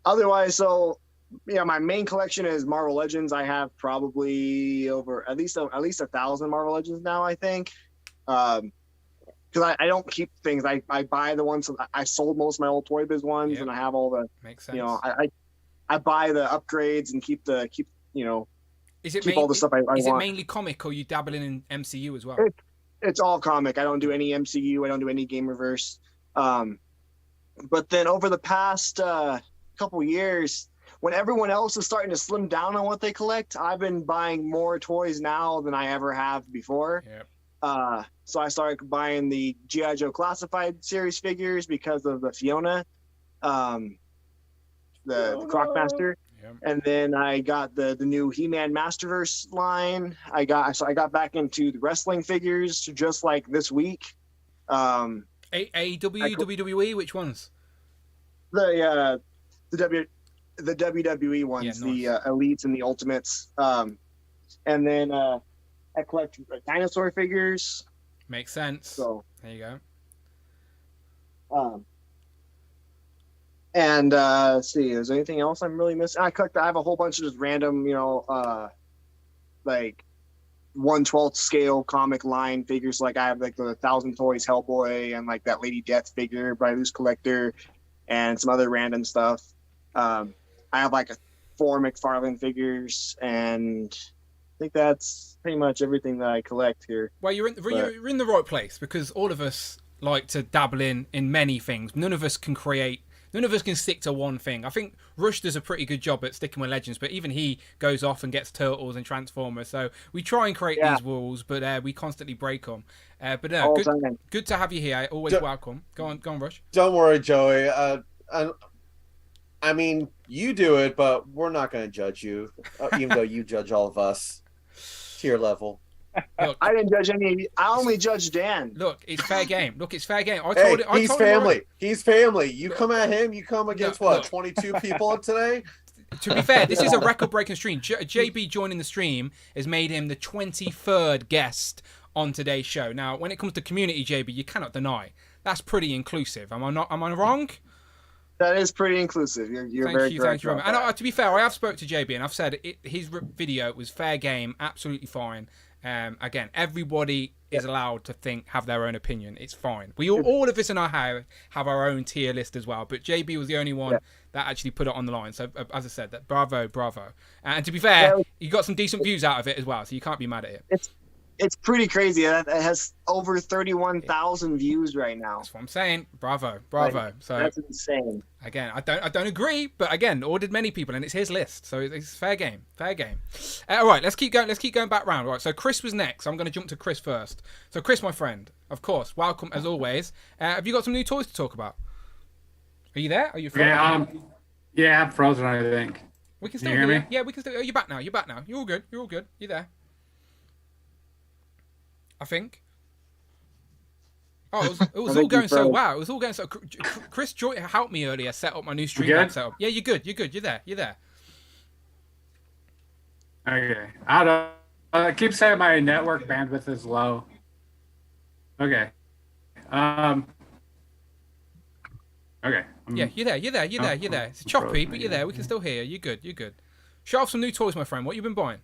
Otherwise, so yeah, my main collection is Marvel Legends. I have probably over at least 1,000 Marvel Legends now, I think. Because I don't keep things. I buy the ones. I sold most of my old Toy Biz ones, and I have all the. Makes sense. You know, I buy the upgrades and keep you know. Is it keep all the stuff I is want. it mainly comic, or you dabbling in MCU as well? It's all comic. I don't do any MCU. I don't do any game reverse. But then over the past couple years, when everyone else is starting to slim down on what they collect, I've been buying more toys now than I ever have before. Yep. So I started buying the G.I. Joe Classified series figures because of the Fiona, the Crocmaster. Yep. And then I got the new He-Man Masterverse line. I got back into the wrestling figures just like this week. AEW, WWE, which ones? The WWE ones, yeah, nice. The Elites and the Ultimates. And then I collect dinosaur figures. Makes sense. So there you go. And let's see, is there anything else I'm really missing? I have a whole bunch of just random, like 1/12 scale comic line figures. Like I have like the 1,000 Toys Hellboy and like that Lady Death figure by Loose Collector and some other random stuff. I have like 4 McFarlane figures, and I think that's pretty much everything that I collect here. Well, you're in the right place, because all of us like to dabble in many things. None of us can stick to one thing. I think Rush does a pretty good job at sticking with Legends, but even he goes off and gets Turtles and Transformers. So we try and create these rules, but we constantly break them. But no, good to have you here. Always welcome. Go on, Rush. Don't worry, Joey. I mean, you do it, but we're not going to judge you, even though you judge all of us to your level. Look, I didn't judge any. I only judged Dan. Look, it's fair game. It's fair game. He's family. He's family. You come at him. You come against 22 people today. To be fair, this is a record-breaking stream. JB joining the stream has made him the 23rd guest on today's show. Now, when it comes to community, JB, you cannot deny that's pretty inclusive. Am I wrong? That is pretty inclusive. You're very correct. Thank you. And to be fair, I have spoke to JB and I've said his video was fair game, absolutely fine. Again, everybody is allowed to have their own opinion. It's fine. We all of us in our house have our own tier list as well. But JB was the only one that actually put it on the line. So as I said, that bravo. And to be fair, you got some decent views out of it as well. So you can't be mad at it. It's pretty crazy. It has over 31,000 views right now. That's what I'm saying. Bravo. So that's insane. Again, I don't agree, but again, ordered many people, and it's his list, so it's fair game. All right, let's keep going back round. All right, so Chris was next. I'm going to jump to Chris first. So Chris, my friend, of course, welcome as always. Have you got some new toys to talk about? Are you there? Are you frozen? Yeah, I'm frozen. I think. We can still hear me. Yeah, we can still. Oh, you're back now. You're all good. You're there. I think. Oh, it was all going so well. It was all going so. Chris helped me earlier set up my new stream setup. Yeah, you're good. You're there. Okay. I keep saying my network bandwidth is low. Okay. Okay. Yeah, you're there. It's choppy, but you're there. We can still hear you. You're good. Show off some new toys, my friend. What you been buying?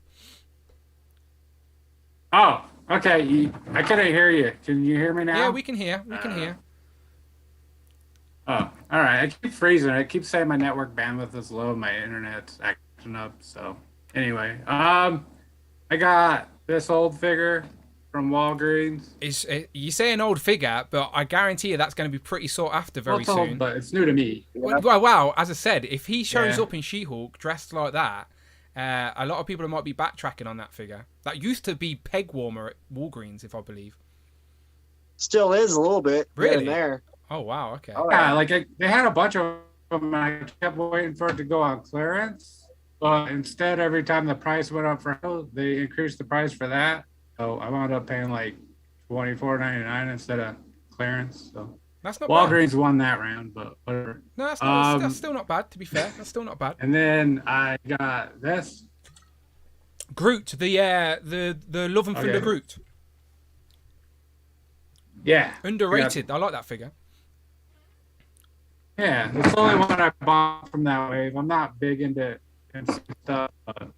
Oh, okay. I couldn't hear you. Can you hear me now? Yeah, we can hear. Oh, all right. I keep freezing. I keep saying my network bandwidth is low. My internet's acting up. So anyway, I got this old figure from Walgreens. You say an old figure, but I guarantee you that's going to be pretty sought after very soon. Old, but it's new to me. Well, wow. As I said, if he shows up in She-Hulk dressed like that, a lot of people might be backtracking on that figure. That used to be peg warmer at Walgreens, if I believe. Still is a little bit. Really? There. Oh wow. Okay. Yeah, they had a bunch of them, and I kept waiting for it to go on clearance. But instead, every time the price went up they increased the price for that. So I wound up paying like $24.99 instead of clearance. So that's not Walgreens bad. won that round, but whatever. No, that's still not bad. To be fair, that's still not bad. And then I got this Groot, the Love and Thunder Groot. Yeah, underrated. I like that figure. Yeah, it's the only one I bought from that wave. I'm not big into stuff, but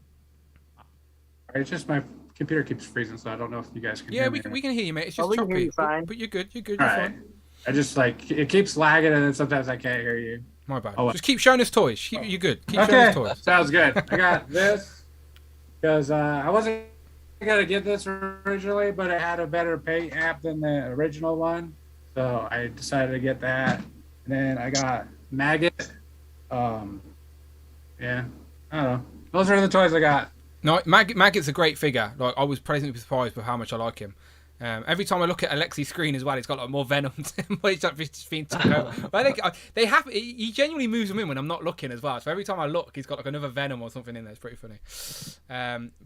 it's just my computer keeps freezing, so I don't know if you guys can Yeah, hear we me. can hear you, mate. It's just we can hear choppy. you fine. But you're good. You're good. All You're right. fine. I just like it keeps lagging, and then sometimes I can't hear you. My bad. Oh, well. Just keep showing us toys. You're good. Keep showing us toys. Sounds good. I got this because I wasn't gonna get this originally, but it had a better paint app than the original one, so I decided to get that. And then I got Maggot. Yeah, I don't know. Those are the toys I got. No, Maggot's a great figure. Like, I was pleasantly surprised with how much I like him. Every time I look at Alexi's screen as well, he's got like more venom to him. He's just being took over. But I think they have. He genuinely moves them in when I'm not looking as well. So every time I look, he's got like another venom or something in there. It's pretty funny.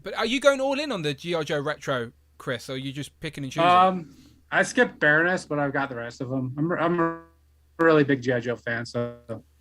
But are you going all in on the G.I. Joe retro, Chris, or are you just picking and choosing? I skipped Baroness, but I've got the rest of them. I'm a really big G.I. Joe fan, so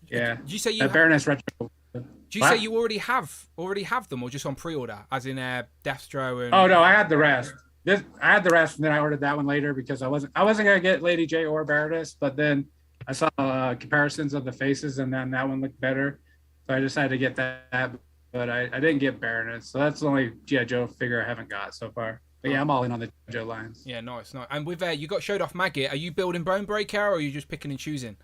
yeah. Did you say you Baroness retro? Do you say you already have them, or just on pre-order, as in Deathstroke and? Oh no, I had the rest. I had the rest, and then I ordered that one later because I wasn't gonna get Lady J or Baroness, but then I saw comparisons of the faces, and then that one looked better, so I decided to get that. But I didn't get Baroness, so that's the only G.I. Joe figure I haven't got so far. But yeah, I'm all in on the G.I. Joe lines. Yeah, nice. And with you got showed off Maggot. Are you building Bone Breaker, or are you just picking and choosing?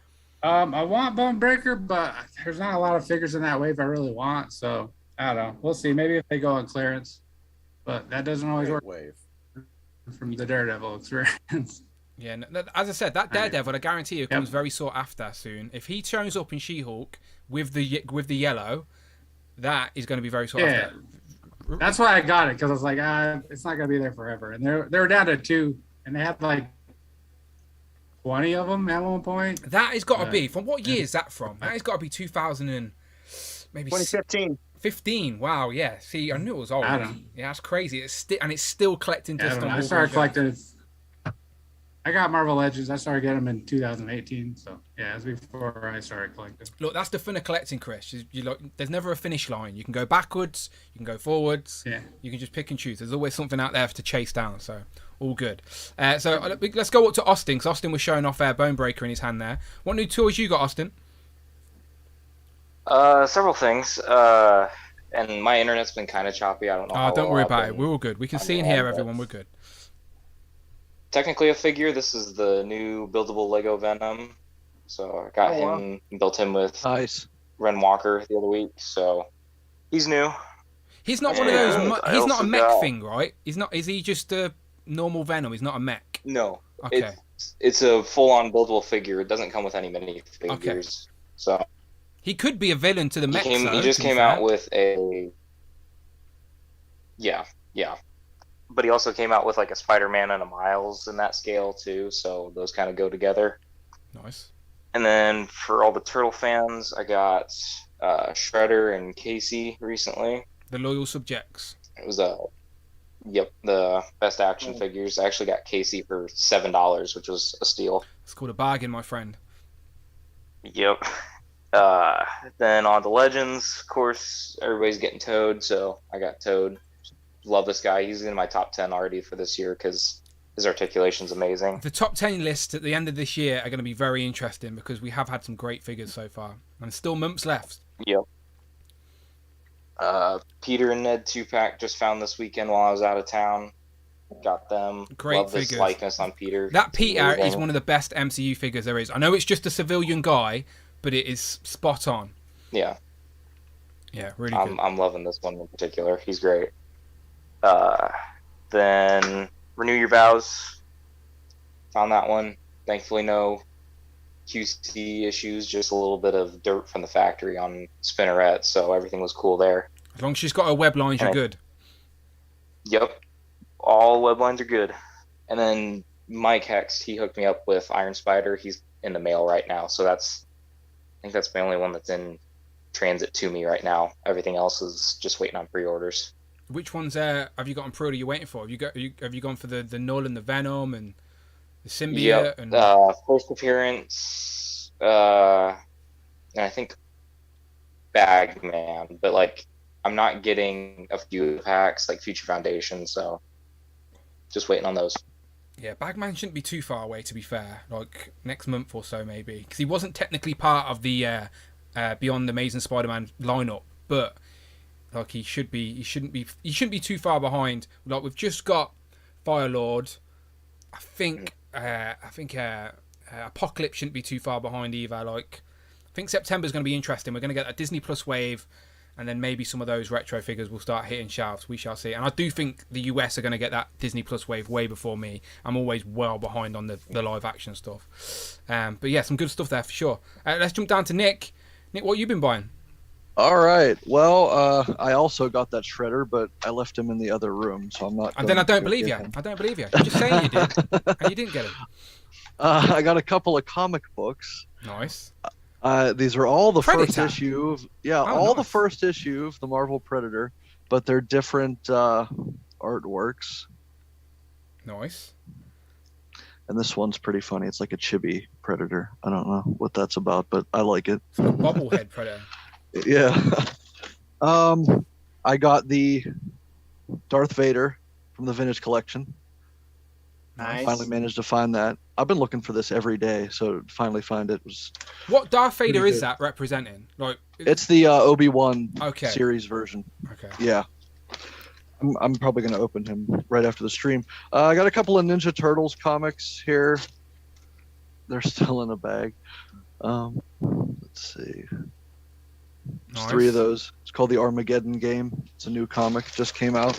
I want Bone Breaker, but there's not a lot of figures in that wave I really want, so I don't know. We'll see. Maybe if they go on clearance, but that doesn't always work. Wave. From the Daredevil experience. Yeah, as I said, that Daredevil, I guarantee you, comes very sought after soon. If he shows up in She-Hulk with the yellow, that is going to be very sought after. That's why I got it, because I was like, it's not going to be there forever. And they were down to 2, and they had like 20 of them at one point. That has got to be from what year is that from? That has got to be 2000 and maybe 2015. 15. Wow. Yeah. See, I knew it was old. Yeah, that's crazy. It's still collecting dust. I started collecting. I got Marvel Legends. I started getting them in 2018. So yeah, it was before I started collecting. Look, that's the fun of collecting, Chris. There's never a finish line. You can go backwards. You can go forwards. Yeah. You can just pick and choose. There's always something out there to chase down. So all good. So let's go up to Austin, because Austin was showing off Bone Breaker in his hand there. What new toys you got, Austin? Several things. And my internet's been kind of choppy. I don't know. Oh, don't worry about it. We're all good. We can see and hear everyone. We're good. Technically a figure. This is the new buildable Lego Venom. So I got him, built him with Ren Walker the other week. So he's new. He's not one of those. He's not a mech thing, right? He's not. Is he just a normal Venom? He's not a mech. No. Okay. It's a full-on buildable figure. It doesn't come with any mini figures. Okay. So. He could be a villain to the mech. He just came out with a. Yeah. But he also came out with like a Spider-Man and a Miles in that scale too, so those kind of go together. Nice. And then for all the Turtle fans, I got Shredder and Casey recently. The loyal subjects. It was the best action figures. I actually got Casey for $7, which was a steal. It's called a bargain, my friend. Yep. Then on the Legends, of course, everybody's getting Toad, so I got Toad. Love this guy. He's in my top 10 already for this year because his articulation's amazing. The top 10 lists at the end of this year are going to be very interesting because we have had some great figures so far, and still months left. Yep. Peter and Ned 2-pack just found this weekend while I was out of town. Got them. Great Love figures. This likeness on Peter. That Peter is one of the best MCU figures there is. I know it's just a civilian guy, but it is spot on. Yeah. Yeah, really good. I'm loving this one in particular. He's great. Then Renew Your Vows. Found that one. Thankfully, no QC issues, just a little bit of dirt from the factory on Spinneret, so everything was cool there. As long as she's got her web lines, you're good. Yep. All web lines are good. And then Mike Hext, he hooked me up with Iron Spider. He's in the mail right now, so I think that's the only one that's in transit to me right now. Everything else is just waiting on pre-orders. Which ones have you got on pre-order you're waiting for? Have you gone for the Null and the Venom and the Symbiote? Yep. And first appearance, and I think Bagman, but like I'm not getting a few packs like Future Foundation, so just waiting on those. Yeah, Bagman shouldn't be too far away, to be fair. Like next month or so, maybe, because he wasn't technically part of the Beyond the Amazing Spider-Man lineup, but like he shouldn't be too far behind. Like we've just got Firelord. I think Apocalypse shouldn't be too far behind either. Like I think September's going to be interesting. We're going to get a Disney Plus wave. And then maybe some of those retro figures will start hitting shelves. We shall see. And I do think the US are going to get that Disney Plus wave way before me. I'm always well behind on the live action stuff. But yeah, some good stuff there for sure. Let's jump down to Nick. Nick, what have you been buying? All right. Well, I also got that Shredder, but I left him in the other room, so I'm not. And then I don't believe you. I don't believe you. You're just saying you did, and you didn't get him. I got a couple of comic books. Nice. These are all the Predator. first issue of the first issue of the Marvel Predator, but they're different artworks. Nice. And this one's pretty funny. It's like a chibi Predator. I don't know what that's about, but I like it. It's like a bobblehead Predator. Yeah. I got the Darth Vader from the Vintage Collection. Nice. I finally managed to find that. I've been looking for this every day, so to finally find it was. What Darth Vader pretty is good. that representing? Like It's the Obi-Wan Okay. series version. Okay. Yeah. I'm probably going to open him right after the stream. I got a couple of Ninja Turtles comics here. They're still in a bag. Let's see. There's 3 of those. It's called the Armageddon Game. It's a new comic. Just came out.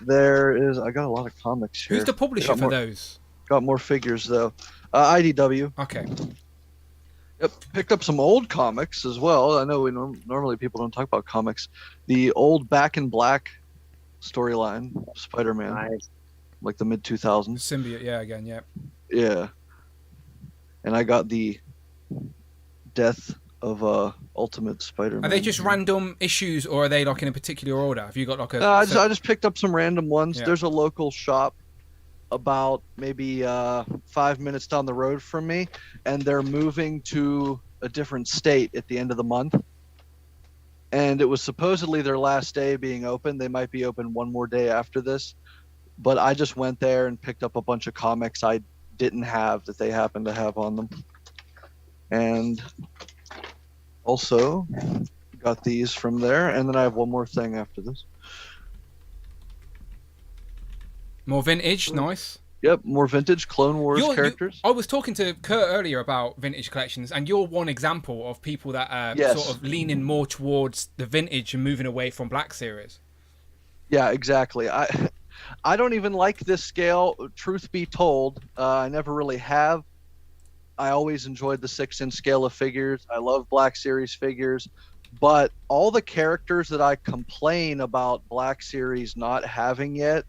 I got a lot of comics here. Who's the publisher for those? Got more figures though. IDW. Okay. Yep. Picked up some old comics as well. I know normally people don't talk about comics. The old Back in Black storyline, Spider-Man, like the mid 2000s. Symbiote, yeah, again, yeah. Yeah. And I got the Death of Ultimate Spider-Man. Are they just random issues, or are they like in a particular order? Have you got like a? I just picked up some random ones. Yeah. There's a local shop about maybe 5 minutes down the road from me, and they're moving to a different state at the end of the month. And it was supposedly their last day being open. They might be open one more day after this. But I just went there and picked up a bunch of comics I didn't have that they happened to have on them. And also got these from there. And then I have one more thing after this. More vintage, nice. Yep, more vintage Clone Wars characters. I was talking to Kurt earlier about vintage collections, and you're one example of people that are Yes. sort of leaning more towards the vintage and moving away from Black Series. Yeah, exactly. I don't even like this scale, truth be told. I never really have. I always enjoyed the 6-inch scale of figures. I love Black Series figures. But all the characters that I complain about Black Series not having yet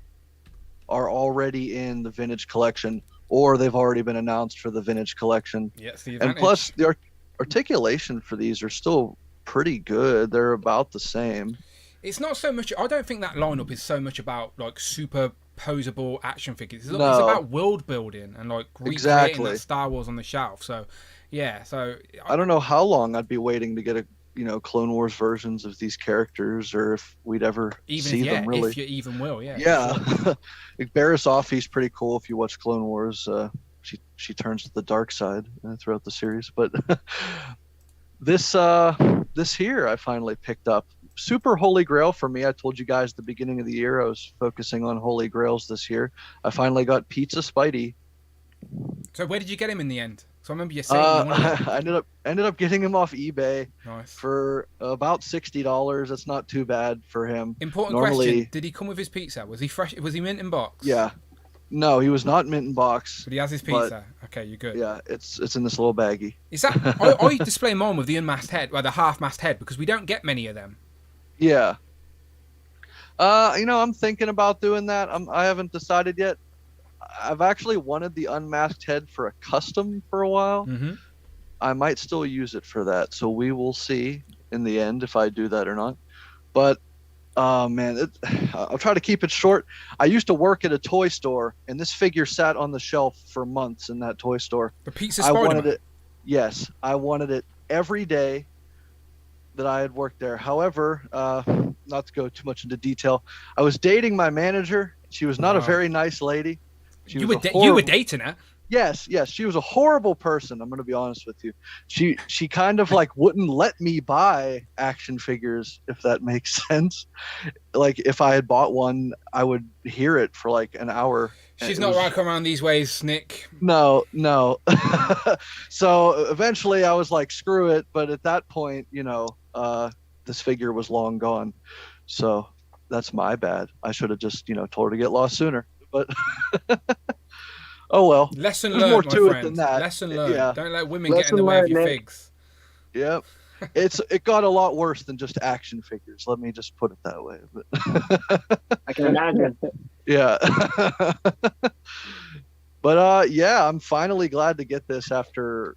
are already in the Vintage Collection, or they've already been announced for the Vintage Collection. Yeah, it's the And advantage. plus, the articulation for these are still pretty good. They're about the same. It's not so much. I don't think that lineup is so much about like superposable action figures. It's No. about world building and like recreating Exactly. that Star Wars on the shelf. So, yeah. So I don't know how long I'd be waiting to get Clone Wars versions of these characters, or if we'd ever even see if, them really. if you even will, yeah. Yeah, like Barriss he's pretty cool if you watch Clone Wars. She turns to the dark side throughout the series, but this here I finally picked up. Super Holy Grail for me. I told you guys at the beginning of the year I was focusing on Holy Grails this year. I finally got Pizza Spidey. So where did you get him in the end? So I remember you saying you wanted him. I ended up getting him off eBay Nice. for about $60. That's not too bad for him. Important question: did he come with his pizza? Was he fresh? Was he mint in box? Yeah. No, he was not mint in box. But he has his pizza. Okay, you're good. Yeah, it's in this little baggie. Is that? I display mine with the unmasked head, well, the half-mast head, because we don't get many of them. Yeah. I'm thinking about doing that. I haven't decided yet. I've actually wanted the unmasked head for a custom for a while. Mm-hmm. I might still use it for that, so we will see in the end if I do that or not. But, man, I'll try to keep it short. I used to work at a toy store, and this figure sat on the shelf for months in that toy store. The Pizza I wanted Spider-Man. it. Yes, I wanted it every day that I had worked there. However, not to go too much into detail, I was dating my manager. She was not a Wow. very nice lady. She You was were a you horrible- were dating her. Yes, she was a horrible person. I'm gonna be honest with you. She kind of like wouldn't let me buy action figures, if that makes sense. Like if I had bought one, I would hear it for like an hour. She's It not was- right around these ways, Nick. No. So eventually I was like, screw it. But at that point, this figure was long gone. So that's my bad. I should have just, told her to get lost sooner. But oh well. Lesson There's learned, more my to friend. it than that. Lesson learned. Yeah. Don't let women get in the way of your figs. Yep. It got a lot worse than just action figures. Let me just put it that way. But I can imagine. yeah. But yeah, I'm finally glad to get this after,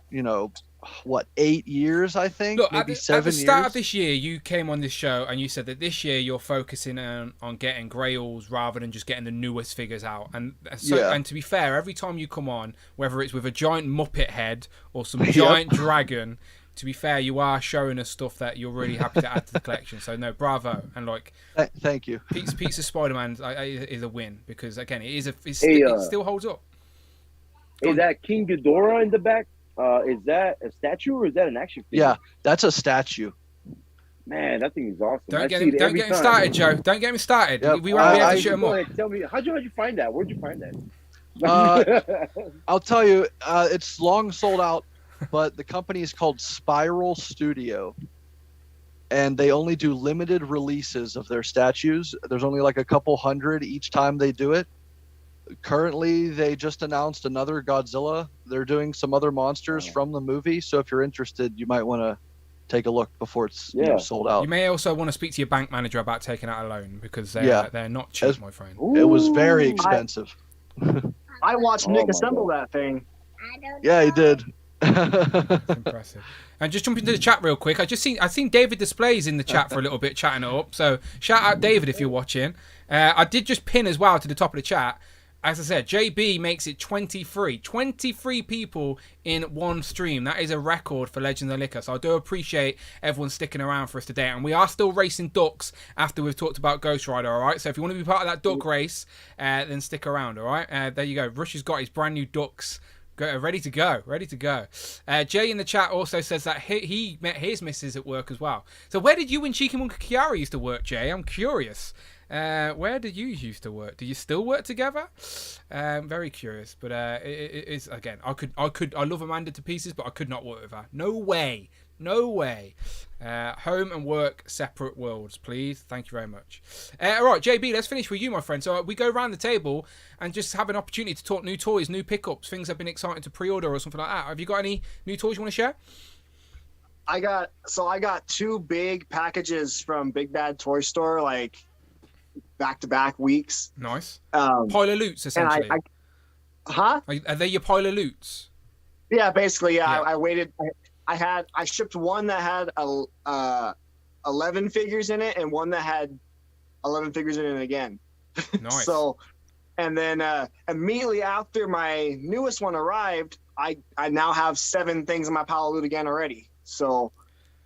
8 years, I think? Look, maybe at 7 the years. start of this year, you came on this show and you said that this year you're focusing on getting grails rather than just getting the newest figures out. And and to be fair, every time you come on, whether it's with a giant Muppet head or some giant dragon, to be fair, you are showing us stuff that you're really happy to add to the collection. So no, bravo, and like, thank you. Pizza Spider-Man is a win because again, it still holds up. Is that King Ghidorah in the back? Is that a statue or is that an action figure? Yeah, that's a statue. Man, that thing is awesome. Don't get him started, Joe. Don't get him started. Yep. We won't be able to shoot him Go up. ahead, tell me, how'd you find that? Where'd you find that? I'll tell you, it's long sold out, but the company is called Spiral Studio, and they only do limited releases of their statues. There's only like a couple hundred each time they do it. Currently, they just announced another Godzilla. They're doing some other monsters from the movie, so if you're interested, you might want to take a look before it's sold out. You may also want to speak to your bank manager about taking out a loan because they're not cheap, my friend. It was very expensive. I watched Nick assemble that thing. Yeah, he did. Impressive. And just jump into the chat real quick. I've seen David Displays in the chat for a little bit, chatting it up. So shout out David if you're watching. I did just pin as well to the top of the chat. As I said, JB makes it 23. 23 people in one stream. That is a record for Legends of Liquor. So I do appreciate everyone sticking around for us today. And we are still racing ducks after we've talked about Ghost Rider, all right? So if you want to be part of that duck race, then stick around, all right? There you go. Rush has got his brand new ducks ready to go. Jay in the chat also says that he met his missus at work as well. So where did you and Chikamunka Kiara used to work, Jay? I'm curious. Where did you used to work? Do you still work together? Very curious, but it's again. I love Amanda to pieces, but I could not work with her. No way. Home and work, separate worlds, please. Thank you very much. All right, JB, let's finish with you, my friend. So we go around the table and just have an opportunity to talk new toys, new pickups, things that have been exciting to pre-order or something like that. Have you got any new toys you want to share? I got 2 big packages from Big Bad Toy Store, like back-to-back weeks. Nice. Pile of loots, essentially. Huh? Are they your pile of loots? Yeah, basically. Yeah. I waited. I shipped one that had 11 figures in it, and one that had 11 figures in it again. Nice. So, and then immediately after my newest one arrived, I now have 7 things in my pile of loot again already. So,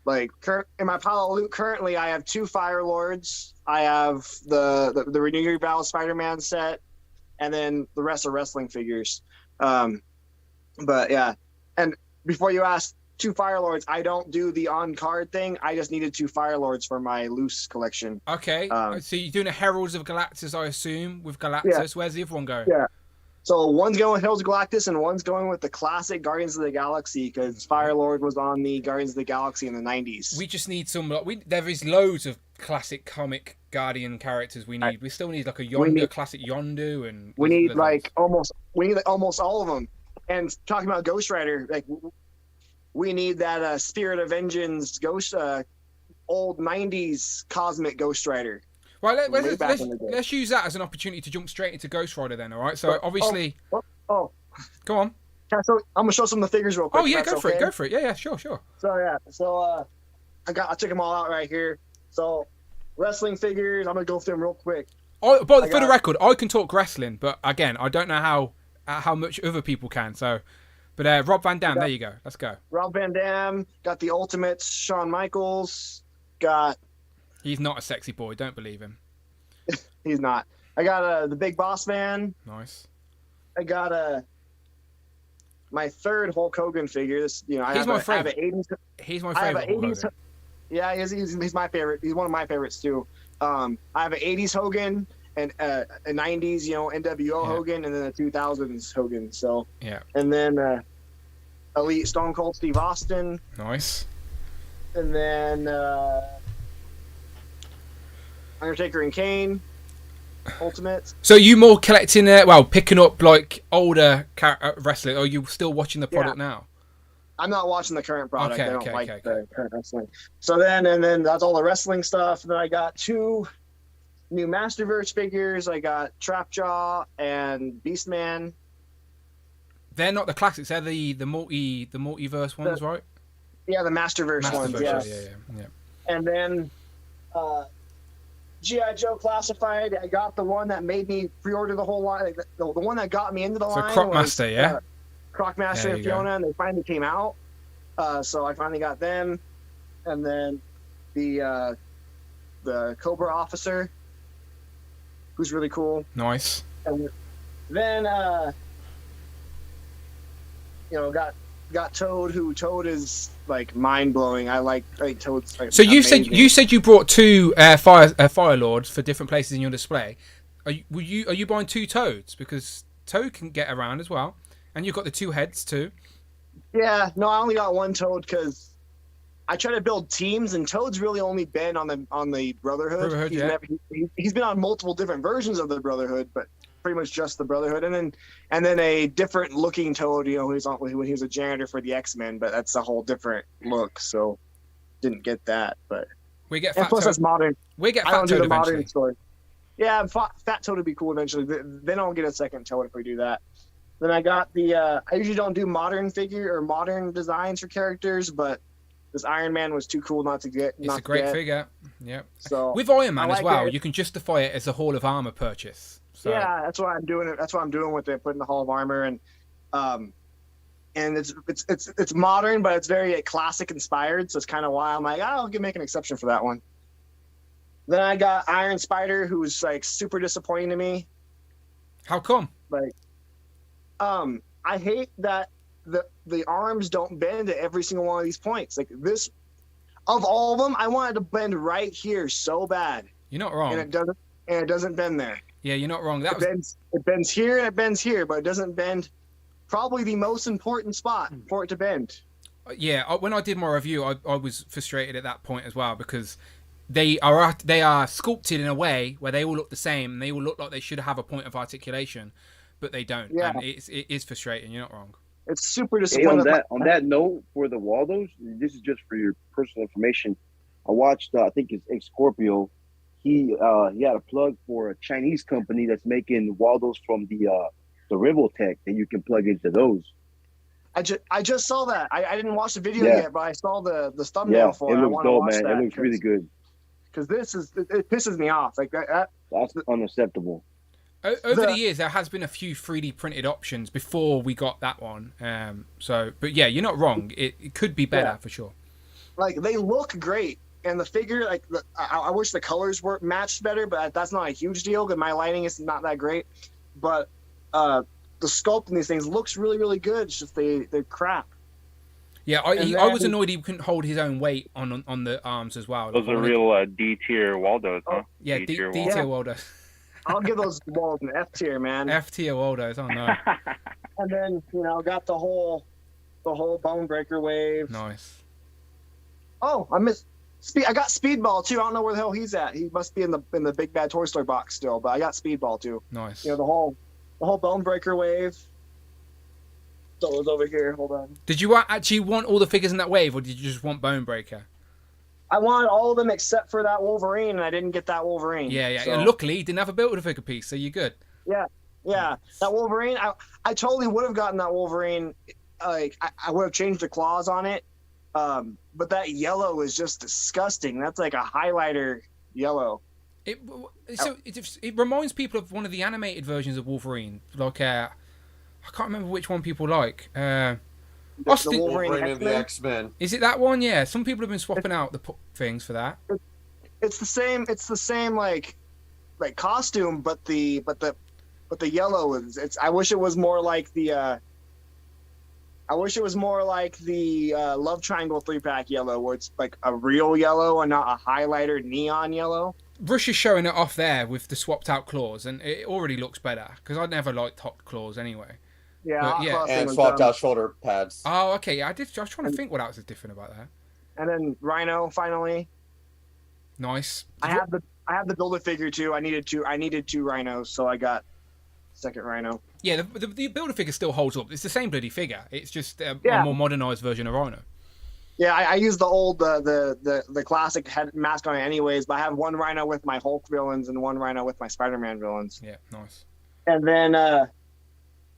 like in my pile of loot currently, I have 2 Fire Lords. I have the Renew Your Vow Spider-Man set, and then the rest are wrestling figures. But yeah, and before you ask, 2 Fire Lords, I don't do the on-card thing. I just needed 2 Fire Lords for my loose collection. Okay, so you're doing a Heralds of Galactus, I assume, with Galactus. Yeah. Where's the other one going? Yeah. So one's going with Heralds of Galactus, and one's going with the classic Guardians of the Galaxy, because Fire Lord was on the Guardians of the Galaxy in the 90s. We just need some. There is loads of classic comic Guardian characters we need. We still need like a classic Yondu, and we need almost all of them. And talking about Ghost Rider, like we need that Spirit of Vengeance Ghost, old 90s cosmic Ghost Rider. Right, let's use that as an opportunity to jump straight into Ghost Rider then, all right? So obviously... Go on. Yeah, so I'm going to show some of the figures real quick. Oh, yeah, go for it. Yeah, sure. So, I took them all out right here. So, wrestling figures, I'm going to go through them real quick. For the record, I can talk wrestling, but again, I don't know how much other people can, so... But Rob Van Dam, there you go. Let's go. Rob Van Dam, got the Ultimates, Shawn Michaels, He's not a sexy boy. Don't believe him. He's not. I got the Big Boss Man. Nice. I got my third Hulk Hogan figure. This, you know, He's my favorite. He's my favorite Hulk Hogan. Yeah, he's my favorite. He's one of my favorites too. I have an 80s Hogan and a 90s, you know, NWO Hogan, and then a 2000s Hogan. So yeah, and then Elite Stone Cold Steve Austin. Nice. And then Undertaker and Kane. Ultimate. So you more collecting, picking up like older wrestling, or are you still watching the product now? I'm not watching the current product. Okay, I don't like okay. the current wrestling. So then that's all the wrestling stuff. And then I got 2 new Masterverse figures. I got Trapjaw and Beastman. They're not the classics. They're the multiverse ones, right? Yeah, the Masterverse ones. Yeah. And then G.I. Joe Classified. I got the one that made me pre-order the whole line. Like the one that got me into the line. Crocmaster, yeah. Crocmaster and Fiona, and they finally came out. So I finally got them. And then the Cobra Officer, who's really cool. Nice. And then got Toad, who Toad is like mind blowing. I like Toad's. Like, so you amazing. said you brought 2 Fire Lords for different places in your display. Are you buying 2 Toads, because Toad can get around as well, and you've got the 2 heads too. Yeah, no, I only got 1 Toad because I try to build teams, and Toad's really only been on the Brotherhood. He's been on multiple different versions of the Brotherhood, but pretty much just the Brotherhood, and then a different looking Toad, you know, when he was a janitor for the X-Men, but that's a whole different look, so didn't get that. But we get Fat Toad. That's modern. We get Fat I don't Toad do the eventually. modern story. Yeah, Fat Toad would be cool eventually. Then I'll get a second Toad if we do that. Then I got I usually don't do modern figure or modern designs for characters, but this Iron Man was too cool not to get. It's a great figure. Yeah. So with Iron Man like as well, it. you can justify it as a Hall of Armor purchase. So. Yeah, that's why I'm doing it. That's what I'm doing with it, putting the Hall of Armor, and it's modern, but it's very classic inspired. So it's kind of why I'm like, I'll make an exception for that one. Then I got Iron Spider, who's like super disappointing to me. How come? Like, I hate that the arms don't bend at every single one of these points. Like this, of all of them, I wanted to bend right here so bad. You're not wrong. And it doesn't bend there. Yeah, you're not wrong. It bends here and it bends here, but it doesn't bend probably the most important spot for it to bend. Yeah, when I did my review, I was frustrated at that point as well, because they are sculpted in a way where they all look the same and they all look like they should have a point of articulation, but they don't. Yeah. And it is frustrating. You're not wrong. It's super Hey, disappointing. on that note, for the Waldos, this is just for your personal information. I watched, I think it's X Scorpio. He had a plug for a Chinese company that's making Waldos from the Riveltech that you can plug into those. I just saw that. I didn't watch the video yet, but I saw the thumbnail for it. It I looks want to dope, watch man. that It looks really good. Because it pisses me off. Like that. That's unacceptable. Over the years, there has been a few 3D printed options before we got that one. But yeah, you're not wrong. It could be better for sure. Like they look great, and the figure, like I wish the colors were matched better, but that's not a huge deal because my lighting is not that great. But the sculpt in these things looks really, really good. It's just they're crap. Yeah, I was annoyed he couldn't hold his own weight on the arms as well. Those are real D tier Waldos, huh? Yeah, D tier Waldos. I'll give those walls an F tier, man. F tier Waldos, oh no. And then got the whole Bone Breaker wave. Nice. Oh, I got Speedball too. I don't know where the hell he's at. He must be in the Big Bad Toy Store box still. But I got Speedball too. Nice. The whole Bone Breaker wave. So it was over here. Hold on. Did you actually want all the figures in that wave, or did you just want Bone Breaker? I wanted all of them except for that Wolverine, and I didn't get that Wolverine. Yeah. So. And luckily, you didn't have a Build-A-Figure piece, so you're good. Yeah. That Wolverine, I totally would have gotten that Wolverine. Like I would have changed the claws on it, but that yellow is just disgusting. That's like a highlighter yellow. It reminds people of one of the animated versions of Wolverine. Like I can't remember which one people like. The Wolverine and the X-Men. Is it that one? Yeah. Some people have been swapping out the things for that. It's the same. It's the same like costume, but the but the yellow is. I wish it was more like the. I wish it was more like the Love Triangle 3-pack yellow, where it's like a real yellow and not a highlighter neon yellow. Rush is showing it off there with the swapped out claws, and it already looks better because I never liked hot claws anyway. Yeah, But, yeah. And swapped out shoulder pads. Oh, okay. I was trying to think what else is different about that. And then Rhino finally. Nice. I have the Build-A figure too. I needed two Rhinos, so I got second Rhino. Yeah, the Build-A-Figure still holds up. It's the same bloody figure. It's just a more modernized version of Rhino. Yeah, I use the old the classic head mask on it anyways, but I have one Rhino with my Hulk villains and one Rhino with my Spider-Man villains. Yeah, nice. And then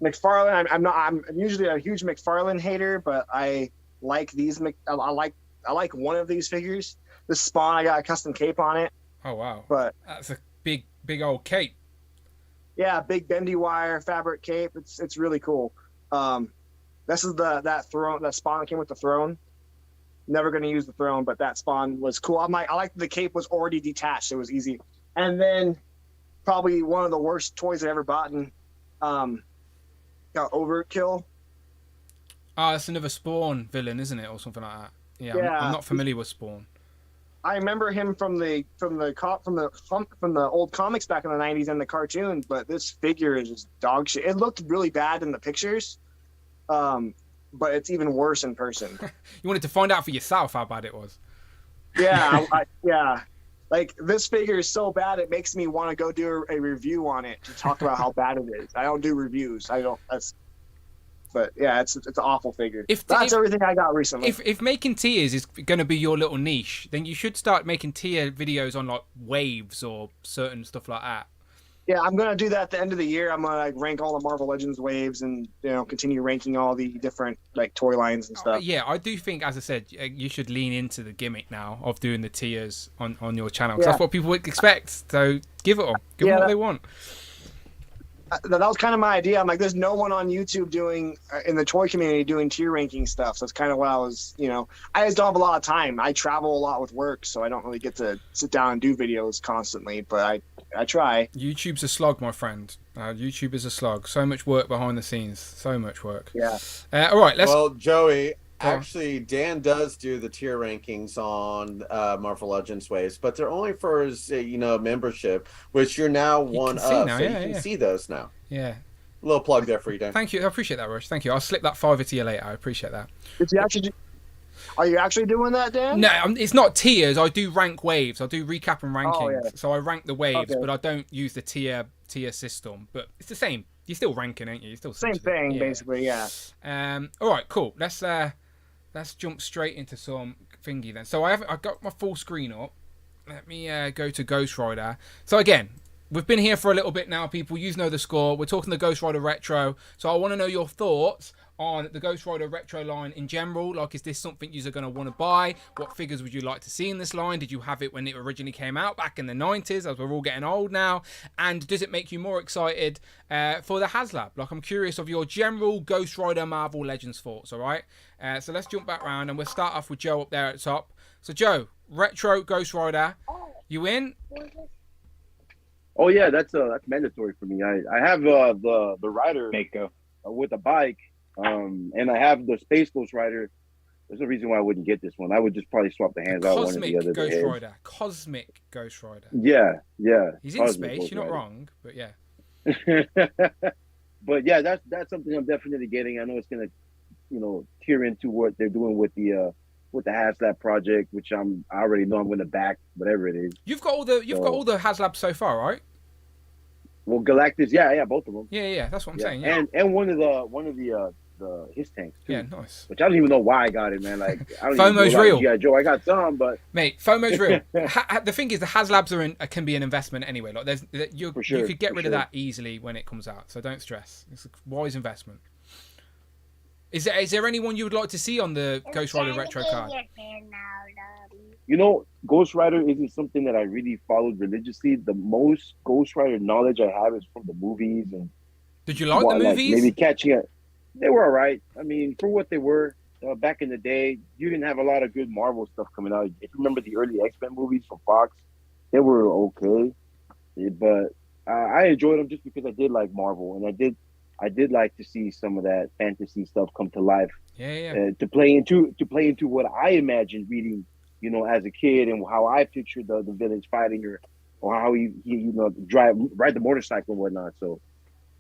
McFarlane. I'm usually a huge McFarlane hater, but I like these. I like one of these figures. This Spawn, I got a custom cape on it. Oh wow! But that's a big old cape. Yeah, big bendy wire fabric cape. It's really cool. This is that throne, that Spawn that came with the throne. Never going to use the throne, but that Spawn was cool. I like the cape was already detached. It was easy. And then probably one of the worst toys I ever bought. Got Overkill. It's another Spawn villain, isn't it, or something like that? Yeah. I'm not familiar with Spawn. I remember him from the old comics back in the 90s and the cartoons, but this figure is just dog shit. It looked really bad in the pictures, but it's even worse in person. You wanted to find out for yourself how bad it was. Yeah, yeah. Like, this figure is so bad it makes me want to go do a review on it to talk about how bad it is. I don't do reviews. But yeah, it's an awful figure. That's everything I got recently. If making tiers is going to be your little niche, then you should start making tier videos on like waves or certain stuff like that. Yeah, I'm gonna do that at the end of the year. I'm gonna rank all the Marvel Legends waves and continue ranking all the different like toy lines and stuff. Yeah, I do think, as I said, you should lean into the gimmick now of doing the tiers on your channel. 'Cause that's what people would expect. So give it them. Give them what they want. That was kind of my idea. I'm like, there's no one on YouTube doing in the toy community doing tier ranking stuff. So it's kind of what I was, I just don't have a lot of time. I travel a lot with work, so I don't really get to sit down and do videos constantly, but I try. YouTube's a slog, my friend. YouTube is a slog. So much work behind the scenes. So much work. Yeah. All right, let's... Well, Joey, actually, Dan does do the tier rankings on Marvel Legends waves, but they're only for his, membership, which you're now one of, now, so you can see those now. Yeah. A little plug there for you, Dan. Thank you. I appreciate that, Rush. Thank you. I'll slip that $5 to you later. I appreciate that. Are you actually doing that, Dan? No, it's not tiers. I do rank waves. I do recap and rankings. So I rank the waves, but I don't use the tier system. But it's the same. You're still ranking, ain't you? You're still same thing, basically. Yeah. All right. Cool. Let's jump straight into some thingy then. So I got my full screen up. Let me go to Ghost Rider. So again, we've been here for a little bit now, people. You know the score. We're talking the Ghost Rider Retro. So I want to know your thoughts on the Ghost Rider Retro line in general. Like, is this something you're going to want to buy? What figures would you like to see in this line? Did you have it when it originally came out back in the 90s, as we're all getting old now? And does it make you more excited for the HasLab? Like, I'm curious of your general Ghost Rider Marvel Legends thoughts, all right? So let's jump back around, and we'll start off with Joe up there at the top. So, Joe, Retro Ghost Rider, you in? Oh yeah, that's mandatory for me. I have the rider Mako with a bike, and I have the Space Ghost Rider. There's no reason why I wouldn't get this one. I would just probably swap the hands out one or the other. Cosmic Ghost Rider. Yeah. He's in space. Ghost You're not Rider. wrong, but yeah. But yeah, that's something I'm definitely getting. I know it's gonna, tear into what they're doing with the HasLab project, which I already know I'm gonna back whatever it is. You've got all the HasLabs so far, right? Well, Galactus, yeah, both of them. Yeah, that's what I'm saying. Yeah. And one of the his tanks too. Yeah, nice. Which I don't even know why I got it, man. Like, I don't FOMO's even know real. G.I. Joe, I got some, but mate, FOMO's real. The thing is, the HasLabs can be an investment anyway. Like, you could get rid of that easily when it comes out, so don't stress. It's a wise investment. Is there anyone you would like to see on the Ghost Rider Retro card? Ghost Rider isn't something that I really followed religiously. The most Ghost Rider knowledge I have is from the movies. And did you like the movies? Maybe catching it. They were all right. I mean, for what they were back in the day, you didn't have a lot of good Marvel stuff coming out. If you remember the early X-Men movies from Fox, they were okay. But I enjoyed them just because I did like Marvel, and I did like to see some of that fantasy stuff come to life. Yeah. To play into what I imagined reading, you know, as a kid, and how I pictured the villains fighting, or how he you know ride the motorcycle and whatnot. So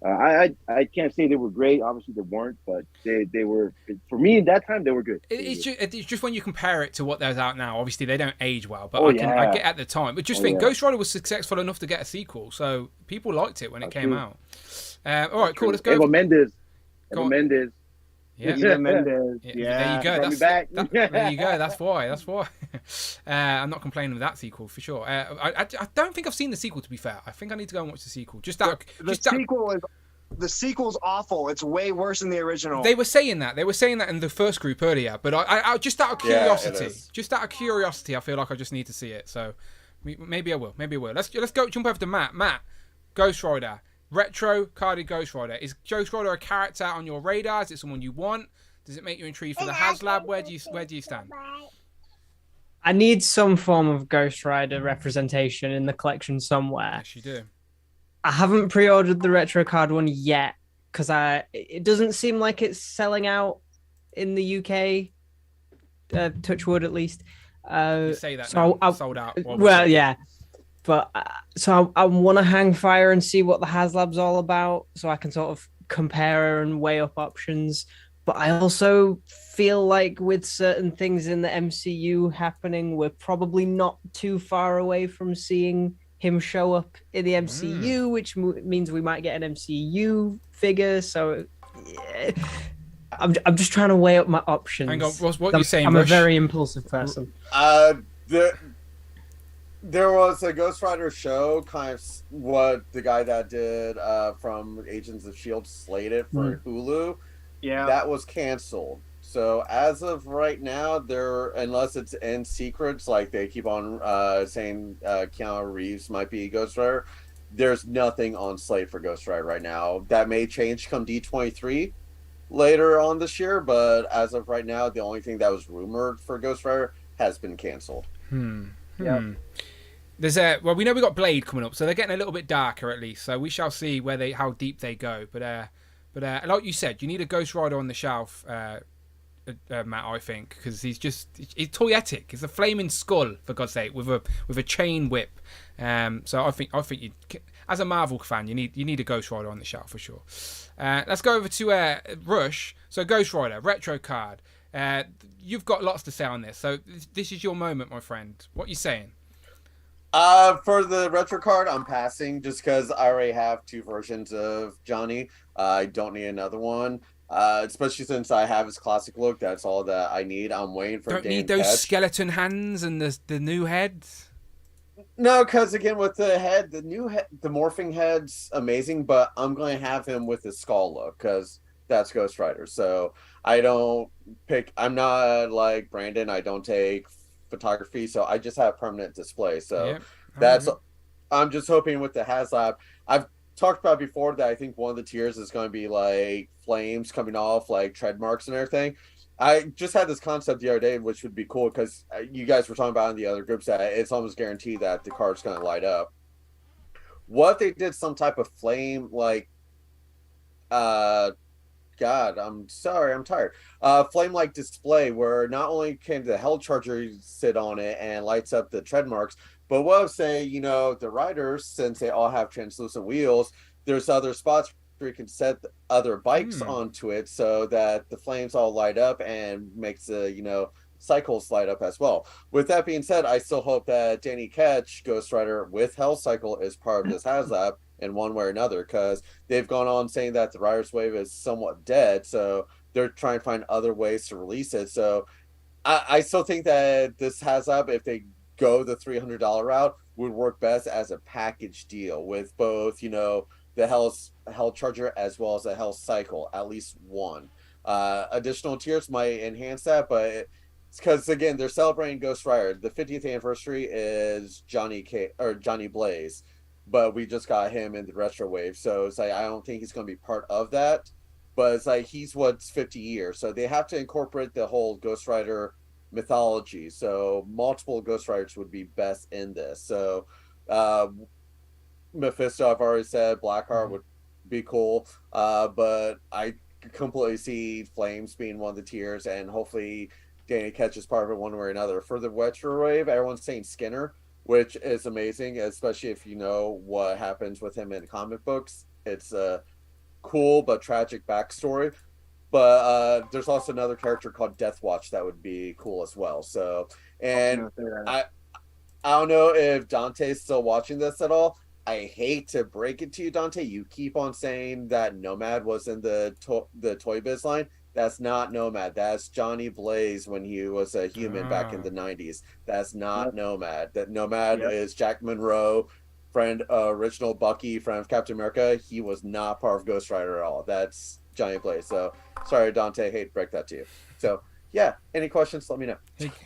I can't say they were great. Obviously they weren't, but they were, for me at that time, they were good. It's just when you compare it to what there's out now. Obviously they don't age well, but Oh, I yeah. get at the time. But just Oh, think, yeah. Ghost Rider was successful enough to get a sequel, so people liked it when it That's came true. out. All right, cool. Let's go. Eva Mendes. Go Eva on. Mendes. Yeah. Eva Mendes. Yeah, Yeah. there you go. Brought me back. There you go. That's why. I'm not complaining with that sequel for sure. I don't think I've seen the sequel, to be fair. I think I need to go and watch the sequel. The sequel's awful. It's way worse than the original. They were saying that. They were saying that in the first group earlier. But I just out of curiosity, I feel like I just need to see it. So maybe I will. Let's jump over to Matt. Matt, Ghost Rider, retro carded Ghost Rider. Is Ghost Rider a character on your radar? Is it someone you want? Does it make you intrigued for the HasLab? Where do you stand? I need some form of Ghost Rider representation in the collection somewhere. Yes, you do. I haven't pre-ordered the retro card one yet because it doesn't seem like it's selling out in the UK. Touch wood, at least. You say that so now. Sold out. Well, yeah, but so I want to hang fire and see what the HasLab's all about, so I can sort of compare and weigh up options. But I also feel like with certain things in the MCU happening, we're probably not too far away from seeing him show up in the MCU, which means we might get an MCU figure. So yeah, I'm just trying to weigh up my options. Hang on, what are you saying? I'm Rush? a very impulsive person. There was a Ghost Rider show, kind of what the guy that did from Agents of S.H.I.E.L.D. slated for Hulu. Yeah, that was canceled. So as of right now, unless it's in secrets, like they keep on saying Keanu Reeves might be Ghost Rider, there's nothing on slate for Ghost Rider right now. That may change come D23 later on this year, but as of right now, the only thing that was rumored for Ghost Rider has been canceled. There's we know we got Blade coming up, so they're getting a little bit darker at least. So we shall see how deep they go. But like you said, you need a Ghost Rider on the shelf. Matt, I think, because he's toyetic. He's a flaming skull, for God's sake, with a chain whip. So I think you, as a Marvel fan, you need a Ghost Rider on the shelf for sure. Let's go over to Rush. So Ghost Rider retro card. You've got lots to say on this, so this is your moment, my friend. What are you saying? For the retro card, I'm passing just because I already have 2 versions of Johnny. I don't need another one. Especially since I have his classic look. That's all that I need. I'm waiting for. Don't need those skeleton hands and the new head. No, because again, with the head, the new head, the morphing head's amazing, but I'm going to have him with his skull look because that's Ghost Rider. So I don't pick. I'm not like Brandon. I don't take photography, so I just have permanent display. So I'm just hoping with the HasLab. I've talked about before that I think one of the tiers is going to be like flames coming off, like tread marks and everything. I just had this concept the other day, which would be cool because you guys were talking about in the other groups that it's almost guaranteed that the card's going to light up. What if they did some type of flame, like, God, I'm sorry, I'm tired. Flame-like display where not only can the Hell Charger sit on it and lights up the tread marks, but what if, say, the riders, since they all have translucent wheels, there's other spots where you can set other bikes onto it so that the flames all light up and makes the, cycles light up as well. With that being said, I still hope that Danny Ketch, Ghost Rider with Hell Cycle, is part of this HasLab in one way or another, because they've gone on saying that the Riders Wave is somewhat dead, so they're trying to find other ways to release it. So I still think that this HasLab, if they go the $300 route, would work best as a package deal with both, the Hell Charger as well as the Hell Cycle, at least one. Additional tiers might enhance that, but it's because, again, they're celebrating Ghost Rider. The 50th anniversary is Johnny Blaze, but we just got him in the retro wave, so it's like I don't think he's going to be part of that. But it's like he's 50 years, so they have to incorporate the whole Ghost Rider mythology. So multiple Ghost Riders would be best in this. So Mephisto, I've already said Blackheart would be cool, but I completely see Flames being one of the tiers, and hopefully Danny catches part of it one way or another. For the retro wave, everyone's saying Skinner, which is amazing, especially if you know what happens with him in comic books. It's a cool but tragic backstory. But there's also another character called Deathwatch that would be cool as well. So, and I don't know if Dante's still watching this at all. I hate to break it to you, Dante. You keep on saying that Nomad was in the Toy Biz line. That's not Nomad. That's Johnny Blaze when he was a human back in the 90s. That's not Nomad. That Nomad is Jack Monroe, friend, original Bucky, friend of Captain America. He was not part of Ghost Rider at all. That's Johnny Blaze. So sorry, Dante. Hate to break that to you. So yeah, any questions? Let me know.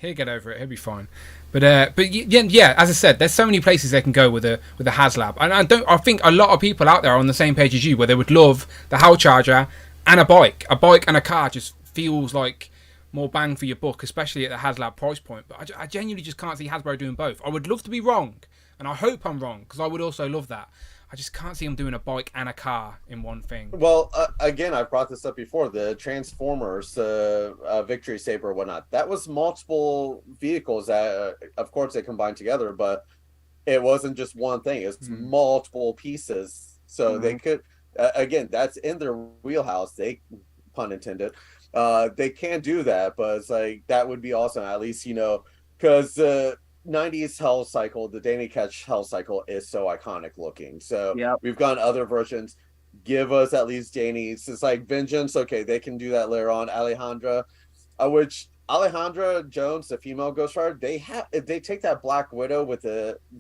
He'll get over it. He'll be fine. But yeah, as I said, there's so many places they can go with the HasLab, and I think a lot of people out there are on the same page as you, where they would love the Hell Charger and a bike and a car. Just feels like more bang for your buck, especially at the HasLab price point. But I genuinely just can't see Hasbro doing both. I would love to be wrong, and I hope I'm wrong, because I would also love that. I just can't see them doing a bike and a car in one thing. Well, again, I've brought this up before. The Transformers, Victory Saber, and whatnot. That was multiple vehicles that, of course, they combined together, but it wasn't just one thing. It's multiple pieces. So they could, again, that's in their wheelhouse. They, pun intended, they can do that. But it's like that would be awesome. At least because 90s Hell Cycle, the Danny Ketch Hell Cycle is so iconic looking. So we've got other versions. Give us at least Danny's. It's like Vengeance. Okay, they can do that later on. Alejandra, which Alejandra Jones, the female Ghost Rider, they take that Black Widow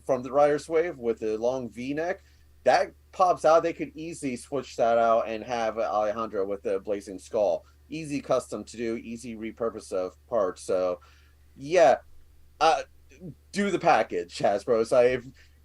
from the Rider's Wave with the long V-neck. That pops out. They could easily switch that out and have Alejandra with the Blazing Skull. Easy custom to do, easy repurpose of parts. So yeah. Do the package, Hasbro.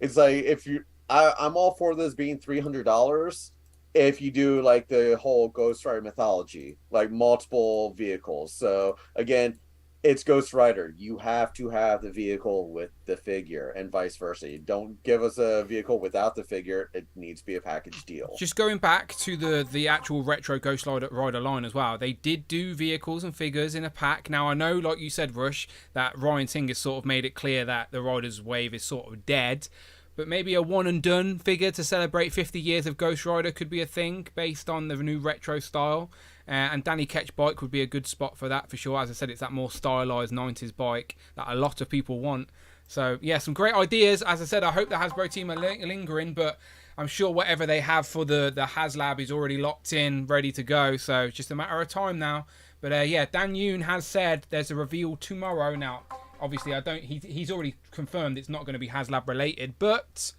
It's like if you, I'm all for this being $300 if you do like the whole Ghost Rider mythology, like multiple vehicles. So again, it's Ghost Rider. You have to have the vehicle with the figure, and vice versa. You don't give us a vehicle without the figure. It needs to be a package deal. Just going back to the actual retro Ghost Rider line as well, they did do vehicles and figures in a pack. Now I know, like you said, Rush, that Ryan Singer sort of made it clear that the Rider's Wave is sort of dead. But maybe a one and done figure to celebrate 50 years of Ghost Rider could be a thing based on the new retro style. And Danny Ketch bike would be a good spot for that for sure. As I said, it's that more stylized 90s bike that a lot of people want. So yeah, some great ideas. As I said, I hope the Hasbro team are lingering, but I'm sure whatever they have for the HasLab is already locked in, ready to go. So it's just a matter of time now. But yeah, Dan Yoon has said there's a reveal tomorrow. Now, obviously, he's already confirmed it's not going to be HasLab related, but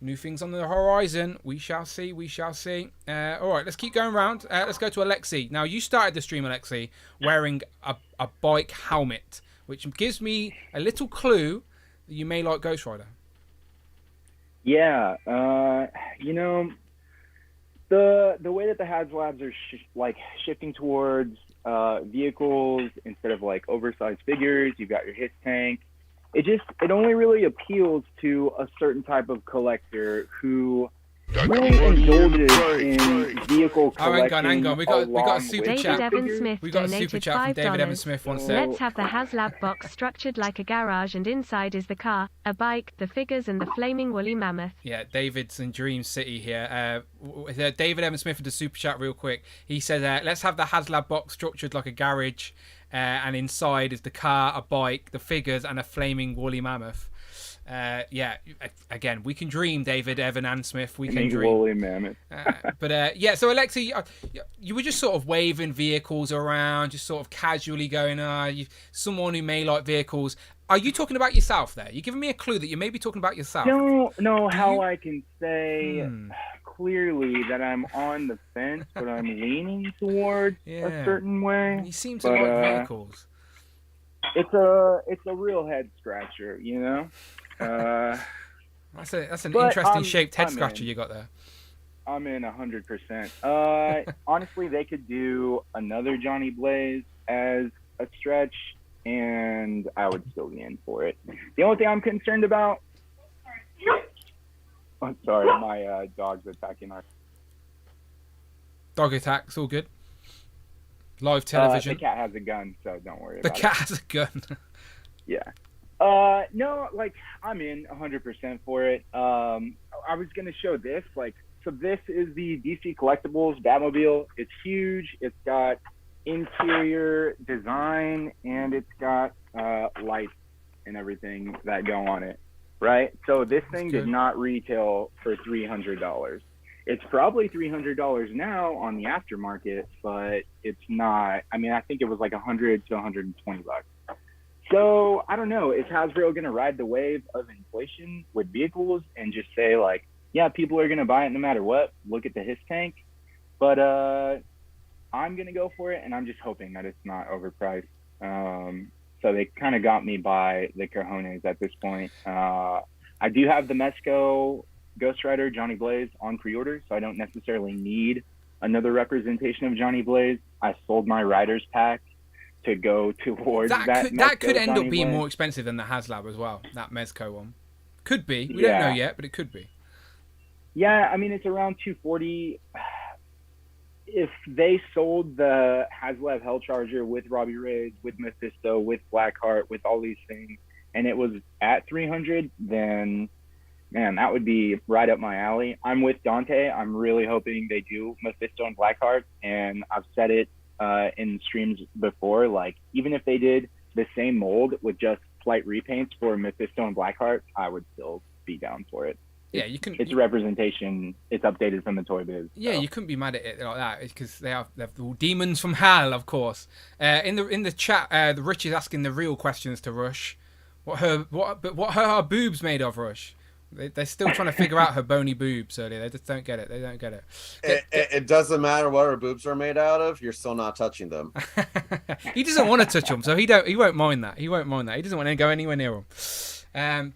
new things on the horizon. We shall see. All right, let's keep going around. Let's go to Alexi. Now, you started the stream, Alexi, wearing a bike helmet, which gives me a little clue that you may like Ghost Rider. Yeah, the way that the HasLabs are shifting towards vehicles instead of like oversized figures. You've got your hit tank. It only really appeals to a certain type of collector who really indulges in vehicle collecting. Hang on. We got a super David chat. Evans Smith We got a super donated chat from David $5. Evans Smith once said. Let's have the HasLab box structured like a garage, and inside is the car, a bike, the figures, and the flaming woolly mammoth. Yeah, David's in Dream City here. David Evans Smith with the super chat real quick. He said, let's have the HasLab box structured like a garage, and inside is the car, a bike, the figures, and a flaming woolly mammoth. Yeah, again, we can dream, David, Evan, and Smith. We can dream. Woolly mammoth. But yeah, so Alexi, you were just sort of waving vehicles around, just sort of casually going, someone who may like vehicles. Are you talking about yourself there? You're giving me a clue that you may be talking about yourself. No, how I can say clearly that I'm on the fence, but I'm leaning towards a certain way. You seem to like vehicles. It's a real head scratcher, That's an interesting shaped head scratcher you got there. I'm in 100%. Honestly, they could do another Johnny Blaze as a stretch, and I would still be in for it. The only thing I'm concerned about. I'm sorry, my dog's attacking our. Dog attacks, all good. Live television. The cat has a gun, so don't worry The about cat it. has a gun. Yeah. No, like I'm in 100% for it. I was gonna show this, like, so this is the DC Collectibles Batmobile. It's huge. It's got interior design and it's got lights and everything that go on it, right? So this thing did not retail for $300. It's probably $300 now on the aftermarket, but it's not. I mean, I think it was like 100 to 120 bucks. So I don't know. Is Hasbro going to ride the wave of inflation with vehicles and just say like, yeah, people are going to buy it no matter what? Look at the HISS tank. But I'm going to go for it, and I'm just hoping that it's not overpriced. So they kind of got me by the cojones at this point. I do have the Mezco Ghost Rider Johnny Blaze on pre-order, so I don't necessarily need another representation of Johnny Blaze. I sold my Riders pack to go towards that could end Johnny up being Blaze. more expensive than the HasLab as well. That Mezco one could be. We Yeah. don't know yet, but it could be. Yeah, I mean it's around 240. If they sold the HasLab Hellcharger with Robbie Reyes, with Mephisto, with Blackheart, with all these things, and it was at 300, then man, that would be right up my alley. I'm with Dante. I'm really hoping they do Mephisto and Blackheart, and I've said it in streams before. Like, even if they did the same mold with just slight repaints for Mephisto and Blackheart, I would still be down for it. Yeah, you can. It's a representation. It's updated from the Toy Biz. Yeah, you couldn't be mad at it like that because they have the demons from hell, of course. In the chat, the Rich is asking the real questions to Rush. What are her boobs made of, Rush? They're still trying to figure out her bony boobs earlier. They just don't get it. They don't get it. It doesn't matter what her boobs are made out of. You're still not touching them. He doesn't want to touch them, so he won't mind that. He won't mind that. He doesn't want to go anywhere near them.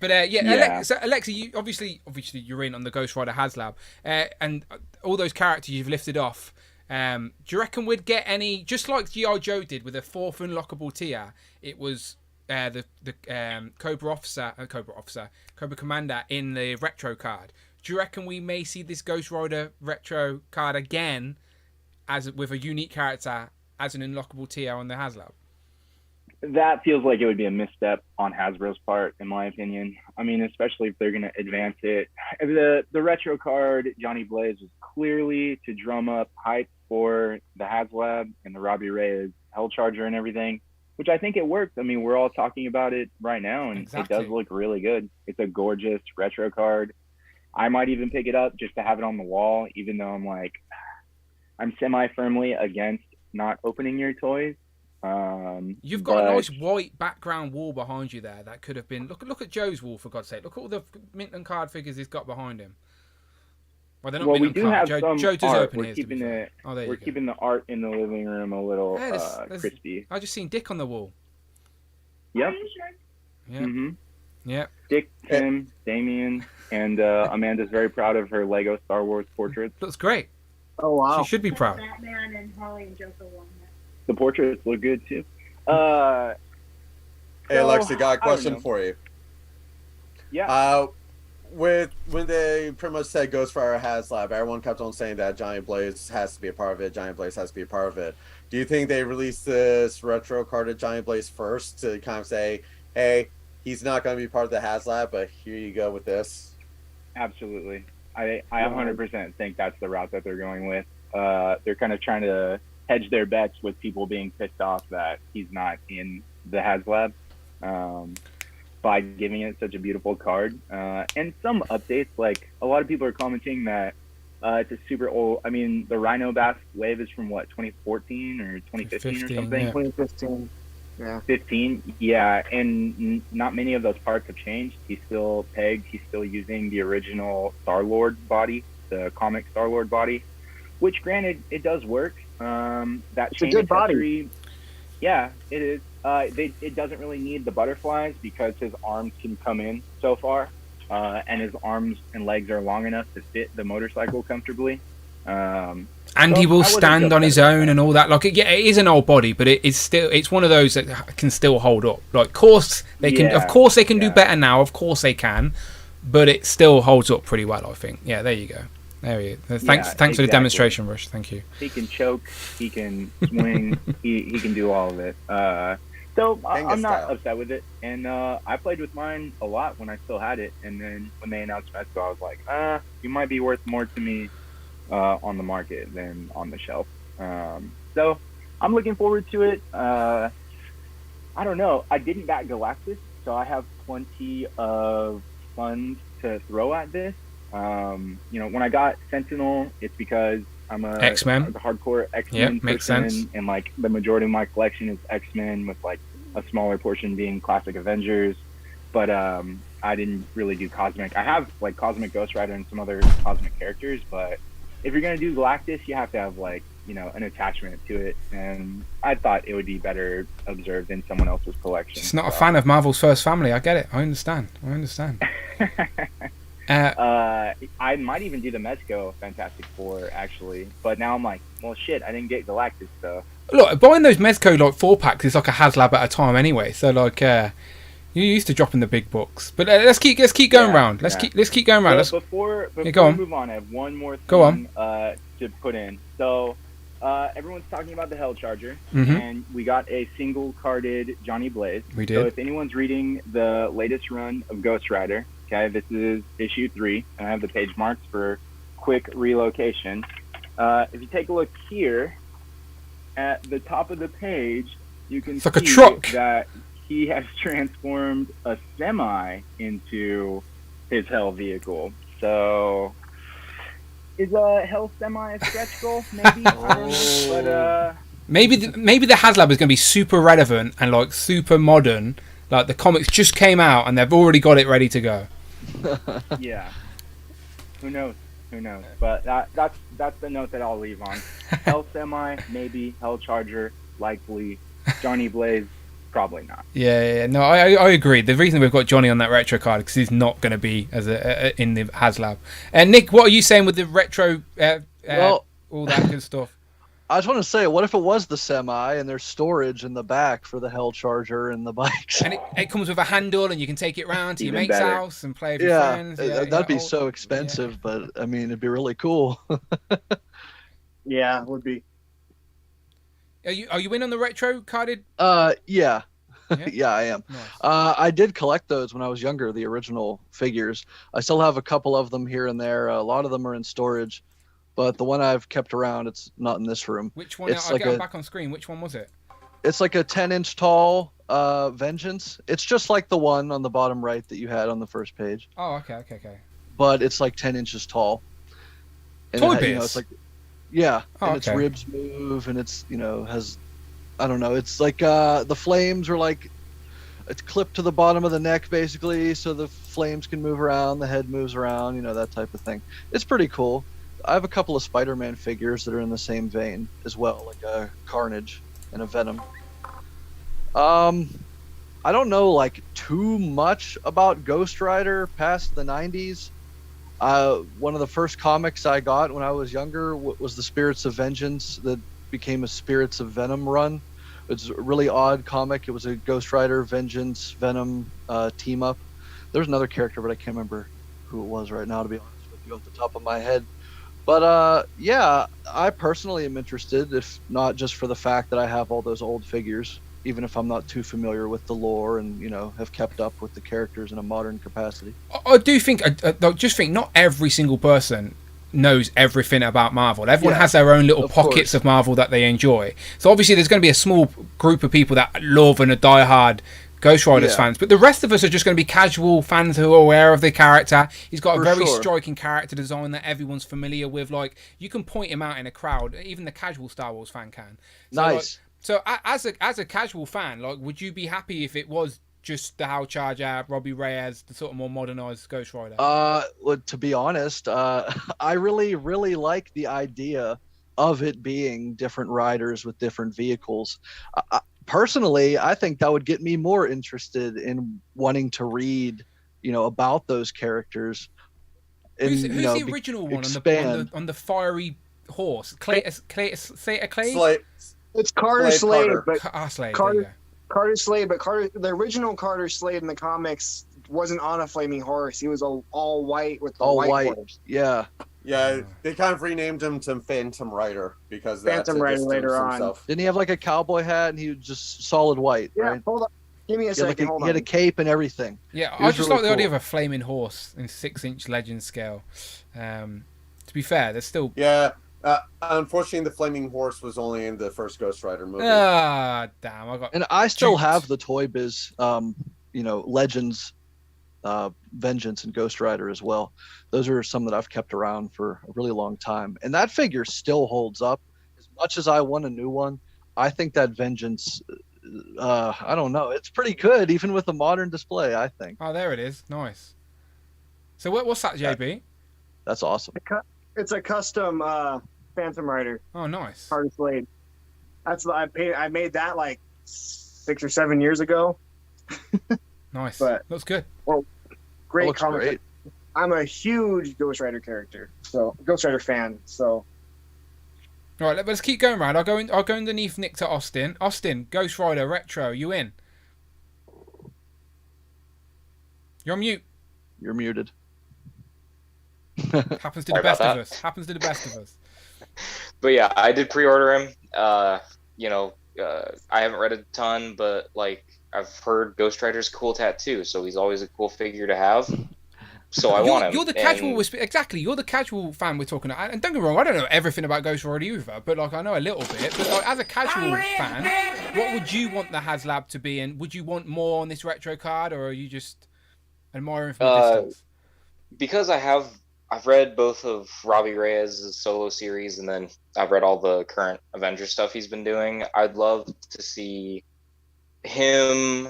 Yeah. So Alexa, you obviously you're in on the Ghost Rider HasLab, and all those characters you've lifted off. Do you reckon we'd get any, just like G.I. Joe did with a 4th unlockable tier? It was the Cobra Commander in the retro card. Do you reckon we may see this Ghost Rider retro card again, as with a unique character as an unlockable tier on the HasLab? That feels like it would be a misstep on Hasbro's part, in my opinion. I mean, especially if they're going to advance it. The retro card, Johnny Blaze, was clearly to drum up hype for the HasLab and the Robbie Reyes Hellcharger and everything, which I think it worked. I mean, we're all talking about it right now, and It does look really good. It's a gorgeous retro card. I might even pick it up just to have it on the wall, even though I'm semi-firmly against not opening your toys. You've got a nice white background wall behind you there. That could have been. Look at Joe's wall, for God's sake. Look at all the mint and card figures he's got behind him. Well, they're not mint we and do card. have Joe, some Joe does art. open We're his. keeping it. There We're keeping the art in the living room a little crispy. I just seen Dick on the wall. Yep. Yeah. Mm-hmm. Yeah. Dick, Tim, Damien, and Amanda's very proud of her Lego Star Wars portraits. Looks great. Oh wow. She should be proud. Batman and Harley and Joker won that. The portraits look good too. Hey, Alexi, got a question for you. Yeah. When they pretty much said Ghost Rider HasLab, everyone kept on saying that Johnny Blaze has to be a part of it. Johnny Blaze has to be a part of it. Do you think they released this retro card of Johnny Blaze first to kind of say, hey, he's not going to be part of the HasLab, but here you go with this? Absolutely. I 100% think that's the route that they're going with. They're kind of trying to hedge their bets with people being pissed off that he's not in the HasLab by giving it such a beautiful card. And some updates, like a lot of people are commenting that it's a super old. I mean, the Rhino Bass wave is from what, 2014 or 2015 or something? Yeah. 2015. Yeah. 15, yeah, and not many of those parts have changed. He's still pegged. He's still using the original Star-Lord body, the comic Star-Lord body, which, granted, it does work. That It's a good body. Yeah, it is. It doesn't really need the butterflies because his arms can come in so far, and his arms and legs are long enough to fit the motorcycle comfortably. And he will stand on his own and all that. Like, yeah, it is an old body, but it's one of those that can still hold up. Like, of course they can do better now. Of course they can, but it still holds up pretty well, I think. Yeah, there you go. There you go. Thanks for the demonstration, Rush. Thank you. He can choke, he can swing, he can do all of it. So I'm not upset with it, and I played with mine a lot when I still had it, and then when they announced Mezco, I was like, you might be worth more to me on the market than on the shelf. So I'm looking forward to it. I don't know. I didn't back Galactus, so I have plenty of funds to throw at this. When I got Sentinel, it's because I'm a X-Men. hardcore X-Men Yep, makes person, sense. and like the majority of my collection is X-Men, with like a smaller portion being classic Avengers. But I didn't really do Cosmic. I have like Cosmic Ghost Rider and some other Cosmic characters, but if you're gonna do Galactus, you have to have like an attachment to it, and I thought it would be better observed in someone else's collection. It's not a fan of Marvel's first family. I get it. I understand. I might even do the Mezco Fantastic Four actually, but now I'm like, well, shit, I didn't get Galactus, so. Look, buying those Mezco like 4-packs is like a HasLab at a time anyway. So like, you're used to dropping the big books, but let's keep going round. Let's keep going round. So before we move on, I have one more thing Go on. To put in. So everyone's talking about the Hell Charger, Mhm. and we got a single carded Johnny Blaze. We So did. if anyone's reading the latest run of Ghost Rider, okay, this is issue 3, and I have the page marks for quick relocation. If you take a look here at the top of the page, you can It's like a see truck. that he has transformed a semi into his Hell vehicle. So is a Hell semi a stretch goal? Maybe. I don't know. But Maybe the HasLab is going to be super relevant and like super modern. Like the comics just came out and they've already got it ready to go. yeah. Who knows? But that's the note that I'll leave on. Hell semi, maybe. Hell Charger, likely. Johnny Blaze, probably not. Yeah. No, I agree. The reason we've got Johnny on that retro card because he's not going to be as in the HasLab. And Nick, what are you saying with the retro? Well, all that good stuff. I just want to say, what if it was the semi and there's storage in the back for the Hell Charger and the bikes? And it comes with a handle and you can take it round to your Even mate's better. house and play with your friends. That'd be so expensive, but I mean, it'd be really cool. Yeah, it would be. Are you in on the retro carded? Yeah. Yeah, I am. I did collect those when I was younger, the original figures. I still have a couple of them here and there. A lot of them are in storage, but the one I've kept around, it's not in this room. Which one? I'll get it back on screen. Which one was it? It's like a 10-inch tall Vengeance. It's just like the one on the bottom right that you had on the first page. Oh, okay. But it's like 10 inches tall. And Toy it, Biz? it's like, yeah, Oh, and its okay. ribs move, and it's has, I don't know, it's like the flames are like, it's clipped to the bottom of the neck basically, so the flames can move around, the head moves around, that type of thing. It's pretty cool. I have a couple of Spider-Man figures that are in the same vein as well, like a Carnage and a Venom. I don't know like too much about Ghost Rider past the 90s. One of the first comics I got when I was younger was the Spirits of Vengeance that became a Spirits of Venom run. It's a really odd comic. It was a Ghost Rider, Vengeance, Venom team up. There's another character, but I can't remember who it was right now, to be honest with you, off the top of my head. But yeah, I personally am interested, if not just for the fact that I have all those old figures, even if I'm not too familiar with the lore and have kept up with the characters in a modern capacity. I do think, just think, not every single person knows everything about Marvel. Everyone has their own little pockets of Marvel that they enjoy. So obviously there's going to be a small group of people that love and are diehard Ghost Riders fans, but the rest of us are just going to be casual fans who are aware of the character. He's got a very striking character design that everyone's familiar with. Like, you can point him out in a crowd, even the casual Star Wars fan can. So, Nice. So as a casual fan, like, would you be happy if it was just the Hal Charger, Robbie Reyes, the sort of more modernized Ghost Rider? Well, to be honest, I really, really like the idea of it being different riders with different vehicles. Personally, I think that would get me more interested in wanting to read, about those characters. And, Who's the original one on the fiery horse? It's Carter Slade, but Slade. Carter Slade, but the original Carter Slade in the comics wasn't on a flaming horse. He was all white with the All white white. horse. Yeah. Yeah, they kind of renamed him to Phantom Rider because that's Phantom to Rider distance later on. himself. Didn't he have like a cowboy hat and he was just solid white, Yeah, right? hold on. Give me a He had, second. like Hold he had on. a cape and everything. Yeah, It I was just really like the idea cool. of a flaming horse in 6-inch legend scale. To be fair, there's still Yeah, unfortunately, the flaming horse was only in the first Ghost Rider movie. damn, I got. And I still duped. have the Toy Biz, Legends, Vengeance, and Ghost Rider as well. Those are some that I've kept around for a really long time, and that figure still holds up. As much as I want a new one, I think that Vengeance, I don't know, it's pretty good even with the modern display. I think. Oh, there it is. Nice. So what's that, JB? That's awesome. It's a custom Phantom Rider. Oh, nice. Hardest blade. I made that like 6 or 7 years ago. Nice. But looks good. Well, great looks comic. great. I'm a huge Ghost Rider character, so Ghost Rider fan. So All right, let's keep going round. I'll go underneath Nick to Austin. Austin, Ghost Rider Retro, you in? You're on mute. You're muted. Happens to the Sorry best about of us. Happens to the best of us. But yeah, I did pre-order him. I haven't read a ton, but like I've heard Ghost Rider's a cool tattoo, so he's always a cool figure to have. So I want him. You're the casual. Exactly, you're the casual fan we're talking about. And don't get me wrong, I don't know everything about Ghost Rider either, but like I know a little bit. But like, as a casual fan, what would you want the HasLab to be? And would you want more on this retro card, or are you just admiring from a distance? Because I've read both of Robbie Reyes' solo series, and then I've read all the current Avengers stuff he's been doing. I'd love to see him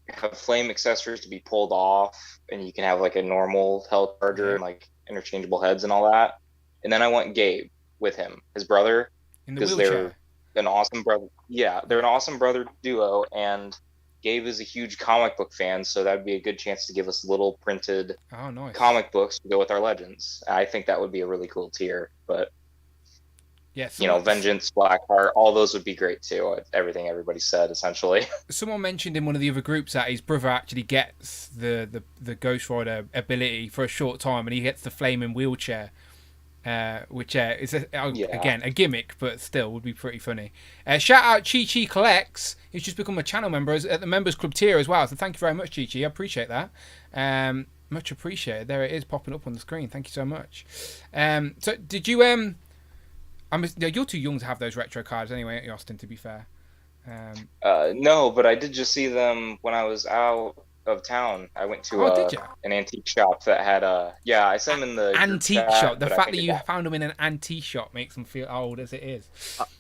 have flame accessories to be pulled off, and you can have like a normal health charger and like interchangeable heads and all that. And then I want Gabe with him, his brother, In the because wheelchair. they're an awesome brother. Yeah, they're an awesome brother duo, and Gabe is a huge comic book fan, so that'd be a good chance to give us little printed Oh, nice. comic books to go with our legends. I think that would be a really cool tier, but Yes. Vengeance, Blackheart, all those would be great too. Everything everybody said, essentially. Someone mentioned in one of the other groups that his brother actually gets the Ghost Rider ability for a short time, and he gets the flaming wheelchair, which is again a gimmick, but still would be pretty funny. Shout out Chi Chi Collects, who's just become a channel member at the members club tier as well. So thank you very much, Chi Chi. I appreciate that. Much appreciated. There it is popping up on the screen. Thank you so much. So did you you're too young to have those retro cards anyway, aren't you, Austin, to be fair? No, but I did just see them when I was out of town. I went to did ya? an antique shop that had I sent them in the group Antique chat, shop. The but I fact that think you it- found them in an antique shop makes them feel old as it is.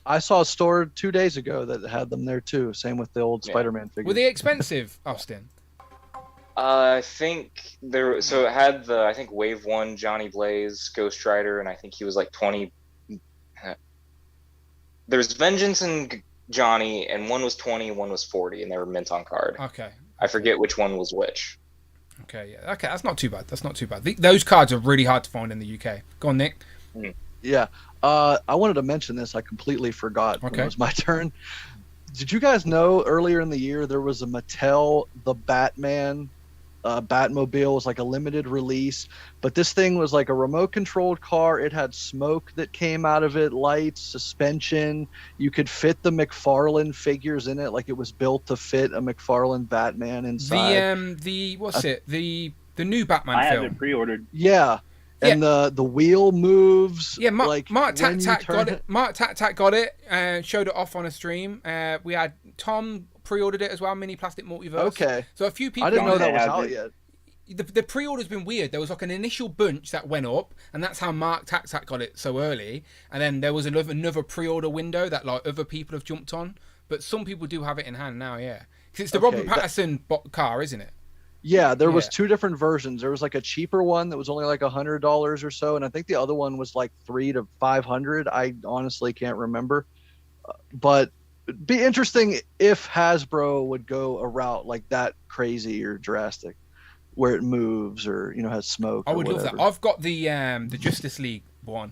I saw a store 2 days ago that had them there too. Same with the old Spider-Man figures. Were they expensive, Austin? I think so it had I think Wave 1 Johnny Blaze Ghost Rider, and I think he was like 20. There's Vengeance and Johnny, and one was 20, one was 40, and they were mint on card. Okay. I forget which one was which. Okay, yeah. Okay, that's not too bad. That's not too bad. Those cards are really hard to find in the UK. Go on, Nick. Yeah. I wanted to mention this. I completely forgot when Okay. it was my turn. Did you guys know earlier in the year there was a Mattel The Batman Batmobile was like a limited release, but this thing was like a remote controlled car. It had smoke that came out of it, lights, suspension. You could fit the McFarlane figures in it, like it was built to fit a McFarlane Batman inside. The new Batman I have film. it pre-ordered. Yeah. And the wheel moves. Yeah, like Mark when you Tac turn got it. Mark Tac got it and showed it off on a stream. We had Tom pre-ordered it as well, Mini Plastic Multiverse. Okay. So a few people. I didn't know that was out yet. The pre-order's been weird. There was like an initial bunch that went up, and that's how Mark Tac got it so early. And then there was another pre-order window that like other people have jumped on. But some people do have it in hand now, yeah. Because it's the Robert Pattinson car, isn't it? Yeah, there was two different versions. There was like a cheaper one that was only like $100 or so, and I think the other one was like $300 to $500. I honestly can't remember, but it'd be interesting if Hasbro would go a route like that, crazy or drastic, where it moves or has smoke. I would love that. I've got the Justice League one,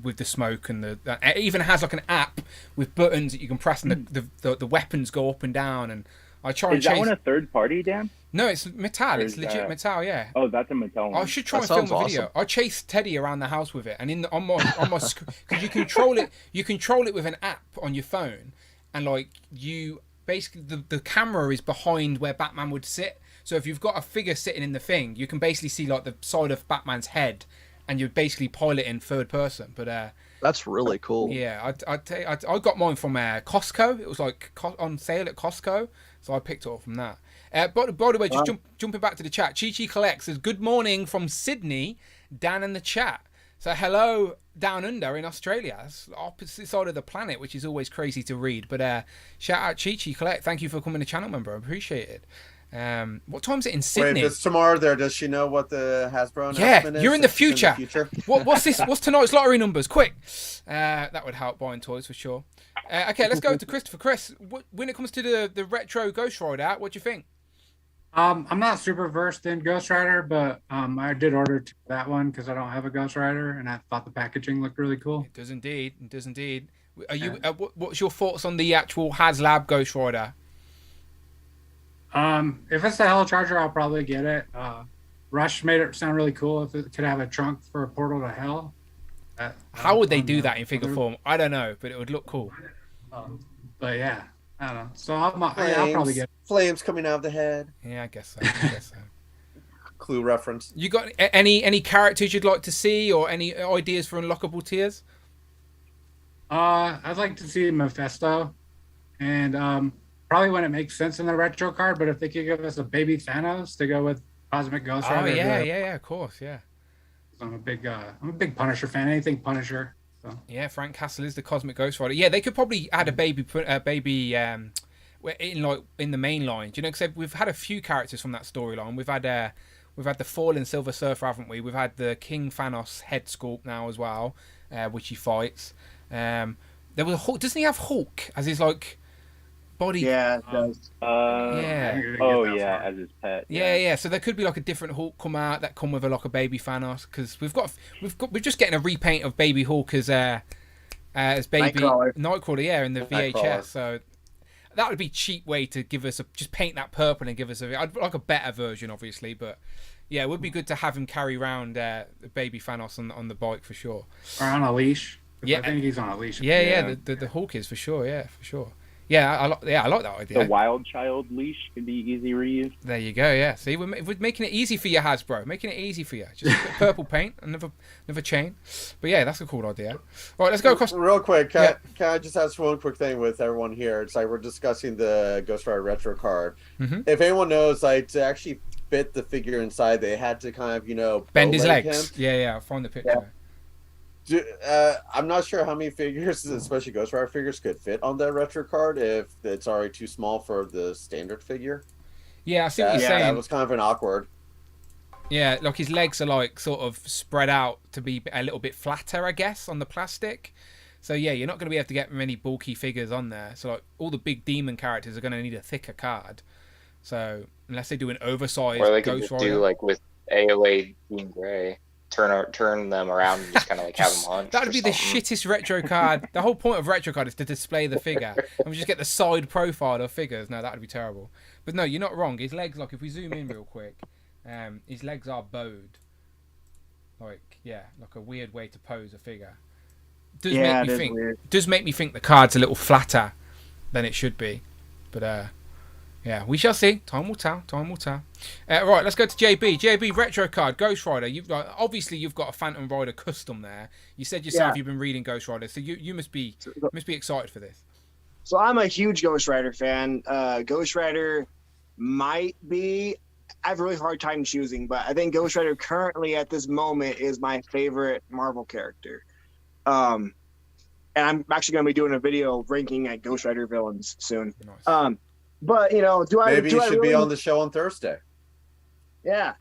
with the smoke and it even has like an app with buttons that you can press, and the weapons go up and down, and I try and Is that chase. one a third party, Dan? No, it's Mattel. Or It's is legit that- Mattel. Yeah. Oh, that's a Mattel one. I should try That and film sounds a video. awesome. I chase Teddy around the house with it, and on my because you control it. You control it with an app on your phone, and like you basically the camera is behind where Batman would sit. So if you've got a figure sitting in the thing, you can basically see like the side of Batman's head, and you're basically piloting third person. But That's really cool. yeah, I got mine from Costco. It was like on sale at Costco, so I picked it up from that. By the way, just jumping back to the chat, Chi Collects says, good morning from Sydney, Dan in the chat. So hello down under in Australia. That's the opposite side of the planet, which is always crazy to read. But shout out Chi Collect. Thank you for coming to channel member. I appreciate it. What time is it in Sydney? Wait, if it's tomorrow there, does she know what the Hasbro Yeah, announcement is? you're in the If she's future. What's this? What's tonight's lottery numbers? Quick. That would help buying toys for sure. Okay, let's go to Christopher. Chris, when it comes to the retro Ghost Rider, what do you think? I'm not super versed in Ghost Rider, but I did order that one because I don't have a Ghost Rider, and I thought the packaging looked really cool. It does indeed. It does indeed. Are you? What's your thoughts on the actual HasLab Ghost Rider? If it's the Hell Charger, I'll probably get it. Rush made it sound really cool. If it could have a trunk for a portal to hell. How would they do that in figure form? I don't know, but it would look cool. But yeah, I don't know. So I'll probably get it. Flames coming out of the head. Yeah, I guess so. Clue reference. You got any characters you'd like to see, or any ideas for unlockable tiers? I'd like to see Mephisto, and probably when it makes sense in the retro card. But if they could give us a baby Thanos to go with Cosmic Ghost Rider, Yeah, of course, yeah. I'm a big Punisher fan. Anything Punisher. So. Yeah, Frank Castle is the Cosmic Ghost Rider. Yeah, they could probably add a baby in the main line. Do you know? Because we've had a few characters from that storyline. We've had the Fallen Silver Surfer, haven't we? We've had the King Thanos head sculpt now as well, which he fights. There was a Hulk. Doesn't he have Hulk as his like body? Yeah, it does. Yeah, as his pet. Yeah. So there could be like a different Hulk come out that come with a baby Thanos, because we're just getting a repaint of Baby Hulk as baby Nightcrawler, in the VHS. So that would be a cheap way to give us just paint that purple and give us I'd like a better version, obviously, but yeah, it would be good to have him carry around baby Thanos on the bike for sure, or on a leash. Yeah, I think he's on a leash. The Hulk is for sure. Yeah, for sure. Yeah, I like that idea. The Wild Child leash could be easy reuse. There you go. Yeah. See, we're making it easy for you, Hasbro. Making it easy for you. Just purple paint, another chain. But yeah, that's a cool idea. All right, let's go across. Real quick, can I just ask one quick thing with everyone here? It's like we're discussing the Ghost Rider retro card. Mm-hmm. If anyone knows, like to actually fit the figure inside, they had to kind of bend his bowleg legs. him. Yeah. I'll find the picture. I'm not sure how many figures, especially Ghost Rider figures, could fit on that retro card if it's already too small for the standard figure. Yeah, I see what you're saying. That was kind of an awkward. Yeah, like his legs are like sort of spread out to be a little bit flatter, I guess, on the plastic. So yeah, you're not going to be able to get many bulky figures on there. So like all the big demon characters are going to need a thicker card. So unless they do an oversized or they could Ghost just Rider, do like with AOA Jean Grey. Turn them around and just kind of like have them hunch. That would be the shittest retro card. The whole point of retro card is to display the figure, and we just get the side profile of figures. No, that would be terrible. But no, you're not wrong. His legs, like if we zoom in real quick, his legs are bowed. Like a weird way to pose a figure. Does make me think the card's a little flatter than it should be, but yeah, we shall see. Time will tell. Right, let's go to JB. JB retro card, Ghost Rider. Obviously you've got a Phantom Rider custom there. You said yourself you've been reading Ghost Rider, so you must be excited for this. So I'm a huge Ghost Rider fan. Ghost Rider might be. I have a really hard time choosing, but I think Ghost Rider currently at this moment is my favorite Marvel character. And I'm actually going to be doing a video ranking at Ghost Rider villains soon. Nice. But do I? Maybe you should be on the show on Thursday. Yeah.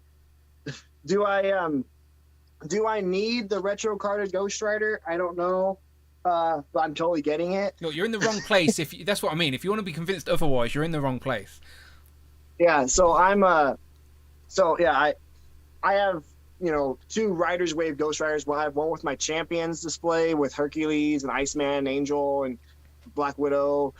Do I need the retro carded Ghost Rider? I don't know. But I'm totally getting it. No, you're in the wrong place. That's what I mean. If you want to be convinced otherwise, you're in the wrong place. Yeah. So I have 2 Riders Wave Ghost Riders. Well, I have one with my Champions display with Hercules and Iceman, and Angel, and Black Widow.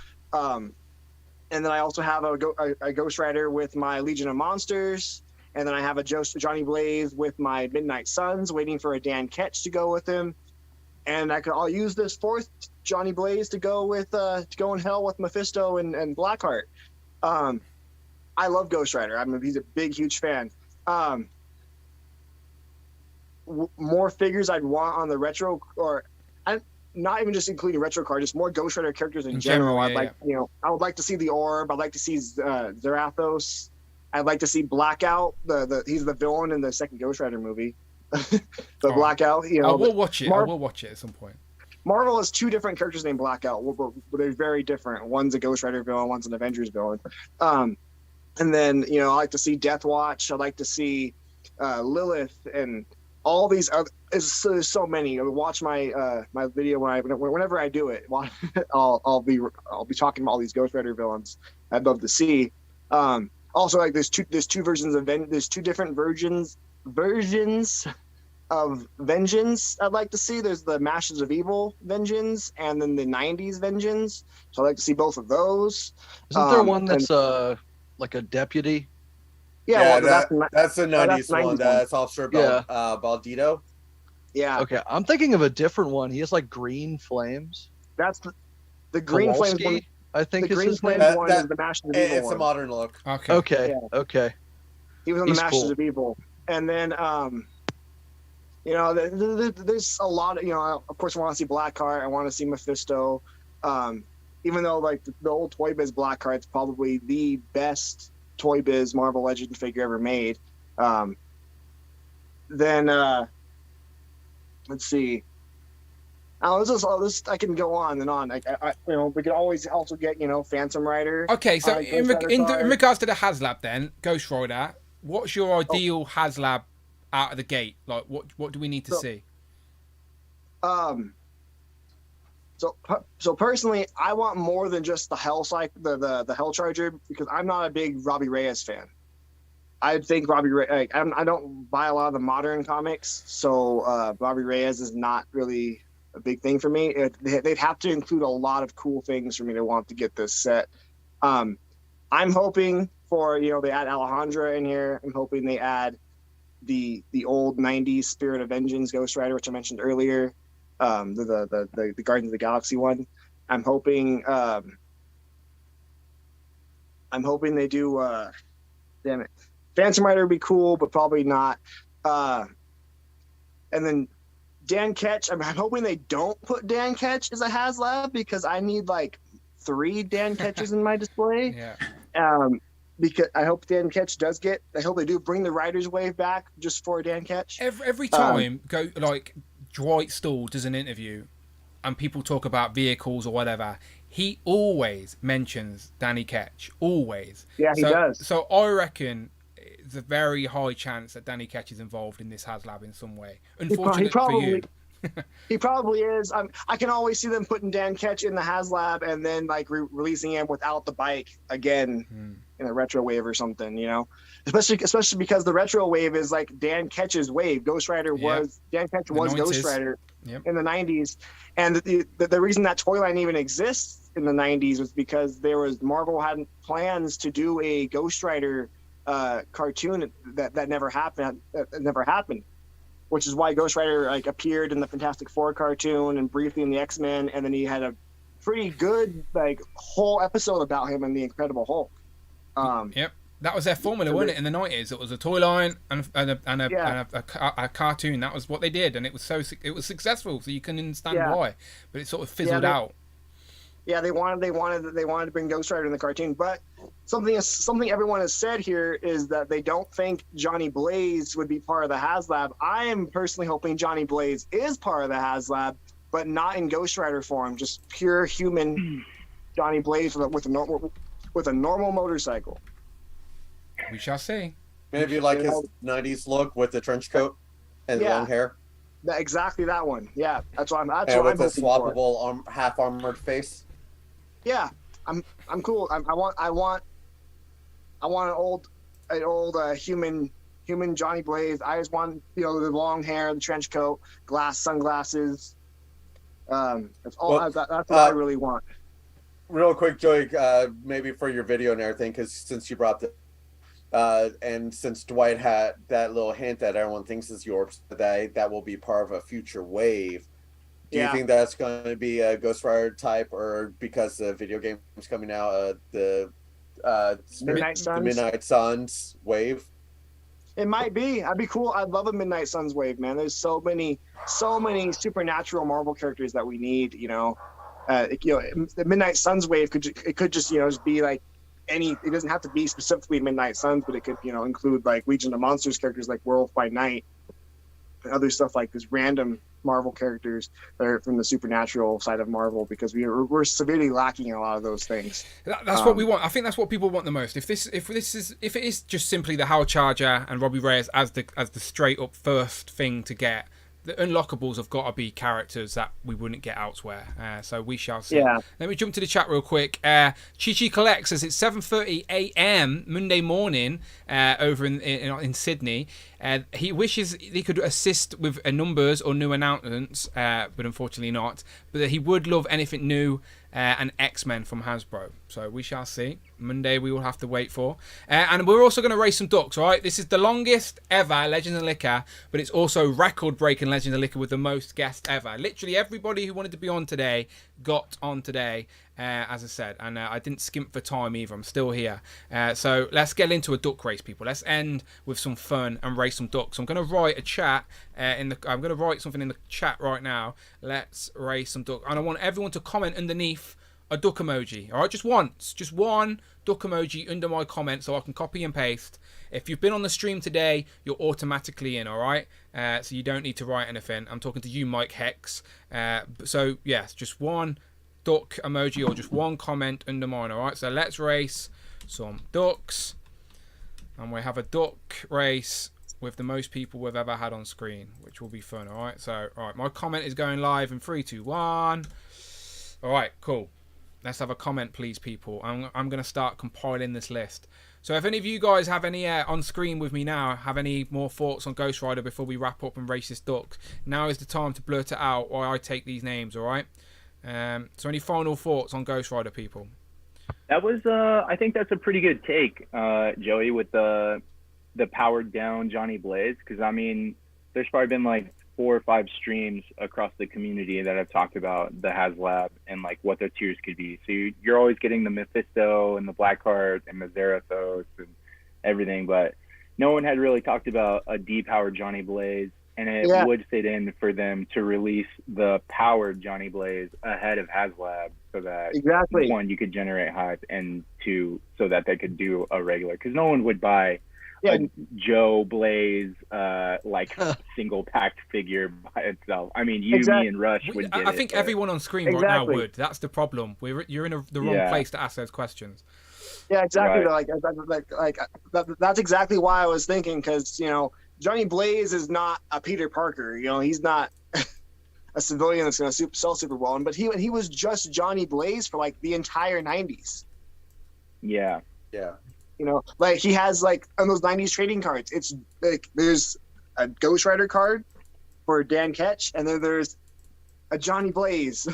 And then I also have a Ghost Rider with my Legion of Monsters. And then I have a Johnny Blaze with my Midnight Suns, waiting for a Dan Ketch to go with him. And I'll use this fourth Johnny Blaze to go with to go in hell with Mephisto and Blackheart. I love Ghost Rider. He's a big, huge fan. More figures I'd want on the retro, not even just including retro card, just more Ghost Rider characters in general. I would like to see the Orb. I'd like to see Zarathos. I'd like to see Blackout. He's the villain in the second Ghost Rider movie. Blackout. I will watch it. I will watch it at some point. Marvel has two different characters named Blackout, but they're very different. One's a Ghost Rider villain. One's an Avengers villain. And then I like to see Death Watch. I'd like to see Lilith and all these other. There's so many. Watch my my video whenever I do it. I'll be talking about all these Ghost Rider villains. I'd love to see. Also, like there's two versions of there's two different versions of Vengeance I'd like to see. There's the Masters of Evil Vengeance and then the 90s Vengeance. So I'd like to see both of those. Isn't there one that's like a deputy? Yeah, that's the 90s one. That's Officer Baldito. Yeah. Okay, I'm thinking of a different one. He has like green flames. That's the green flames one. I think the green flames one is the Masters of Evil. It's a modern look. Okay. He was on the Masters of Evil, and then there's a lot of of course I want to see Blackheart. I want to see Mephisto. Even though like the old Toy Biz Blackheart's probably the best Toy Biz Marvel Legend figure ever made. Then let's see. I can go on and on. We could always also get Phantom Rider. Okay, so in regards to the HasLab, then Ghost Rider, what's your ideal HasLab out of the gate? Like, what do we need to see? So personally, I want more than just the Hell Cycle, the Hell Charger, because I'm not a big Robbie Reyes fan. I think Robbie Reyes. I don't buy a lot of the modern comics, so Robbie Reyes is not really a big thing for me. They'd have to include a lot of cool things for me to want to get this set. I'm hoping for they add Alejandra in here. I'm hoping they add the old 90s Spirit of Vengeance Ghost Rider, which I mentioned earlier. The Guardians of the Galaxy one. I'm hoping they do damn it. Phantom Rider would be cool, but probably not. And then Dan Ketch, I'm hoping they don't put Dan Ketch as a HasLab, because I need like 3 Dan Ketches in my display. Yeah. Because I hope Dan Ketch I hope they do bring the Riders Wave back just for Dan Ketch. Every time Dwight Stall does an interview and people talk about vehicles or whatever, he always mentions Danny Ketch. Always. Yeah, he does. So I reckon it's a very high chance that Danny Ketch is involved in this HasLab in some way. Unfortunately for you. He probably is. I can always see them putting Dan Ketch in the HasLab and then like releasing him without the bike again in a retro wave or something, especially because the retro wave is like Dan Ketch's wave. Ghost Rider Dan Ketch was Ghost Rider in the 90s. And the reason that toy line even exists in the 90s was because Marvel had plans to do a Ghost Rider cartoon that never happened. Which is why Ghost Rider appeared in the Fantastic Four cartoon and briefly in the X-Men, and then he had a pretty good whole episode about him in the Incredible Hulk. Yep, that was their formula, wasn't it? In the 90s, it was a toy line and a cartoon. That was what they did, and it was successful. So you can understand why, but it sort of fizzled out. Yeah, they wanted to bring Ghost Rider in the cartoon, but something everyone has said here is that they don't think Johnny Blaze would be part of the HasLab. I am personally hoping Johnny Blaze is part of the HasLab, but not in Ghost Rider form, just pure human Johnny Blaze with a normal motorcycle. We shall see. Maybe like his 90s look with the trench coat and long hair. Exactly that one. Yeah, that's what I'm. That's and what with I'm a swappable half armored face. Yeah, I'm cool. I want an old human Johnny Blaze. I just want the long hair, the trench coat, sunglasses. That's all. That's what I really want. Real quick, Joey, maybe for your video and everything, because since you brought the and since Dwight had that little hint that everyone thinks is yours, that will be part of a future wave. Do you think that's going to be a Ghost Rider type, or because the video game is coming out, the Midnight Suns wave? It might be. That'd be cool. I'd love a Midnight Suns wave, man. There's so many supernatural Marvel characters that we need. The Midnight Suns wave could just just be like any. It doesn't have to be specifically Midnight Suns, but it could include like Legion of Monsters characters like Werewolf by Night and other stuff like this random Marvel characters that are from the supernatural side of Marvel, because we're severely lacking in a lot of those things. That's what we want. I think that's what people want the most. If it is just simply the Howard Charger and Robbie Reyes as the straight up first thing to get, the unlockables have got to be characters that we wouldn't get elsewhere. So we shall see. Yeah. Let me jump to the chat real quick. Chi Collects says it's 7:30 a.m. Monday morning over in Sydney. He wishes he could assist with numbers or new announcements, but unfortunately not. But he would love anything new and X-Men from Hasbro. So we shall see. Monday we will have to wait for. And we're also going to race some ducks, all right? This is the longest ever Legends of Liquor, but it's also record-breaking Legends of Liquor with the most guests ever. Literally everybody who wanted to be on today got on today, as I said. And I didn't skimp for time either. I'm still here. So let's get into a duck race, people. Let's end with some fun and race some ducks. I'm going to write a chat I'm going to write something in the chat right now. Let's race some duck. And I want everyone to comment underneath a duck emoji. All right, just once. Just one duck emoji under my comment so I can copy and paste. If you've been on the stream today, you're automatically in, all right? So you don't need to write anything. I'm talking to you, Mike Hex. So, yes, just one duck emoji or just one comment under mine, all right? So let's race some ducks. And we have a duck race with the most people we've ever had on screen, which will be fun, all right? So, all right, my comment is going live in 3, 2, 1. All right, cool. Let's have a comment, please, people. I'm going to start compiling this list. So if any of you guys have any on screen with me now, have any more thoughts on Ghost Rider before we wrap up and race this duck, now is the time to blurt it out while I take these names, all right? So any final thoughts on Ghost Rider, people? That was, I think that's a pretty good take, Joey, with the powered down Johnny Blaze, because I mean, there's probably been like 4 or 5 streams across the community that have talked about the HasLab and like what their tiers could be. So you're always getting the Mephisto and the Blackheart and the Zarathos and everything, but no one had really talked about a depowered Johnny Blaze, and it would fit in for them to release the powered Johnny Blaze ahead of HasLab, so that one, you could generate hype, and 2, so that they could do a regular, because no one would buy a Joe Blaze like single packed figure by itself. I mean, you, me, and Rush would get I think everyone on screen right now would. That's the problem. You're in the wrong place to ask those questions. Yeah, exactly. Right. Like that's exactly why I was thinking, because Johnny Blaze is not a Peter Parker. He's not a civilian that's going to sell super well. But he was just Johnny Blaze for like the entire 90s. Yeah. Like he has like on those 90s trading cards, it's like there's a Ghost Rider card for Dan Ketch, and then there's a Johnny Blaze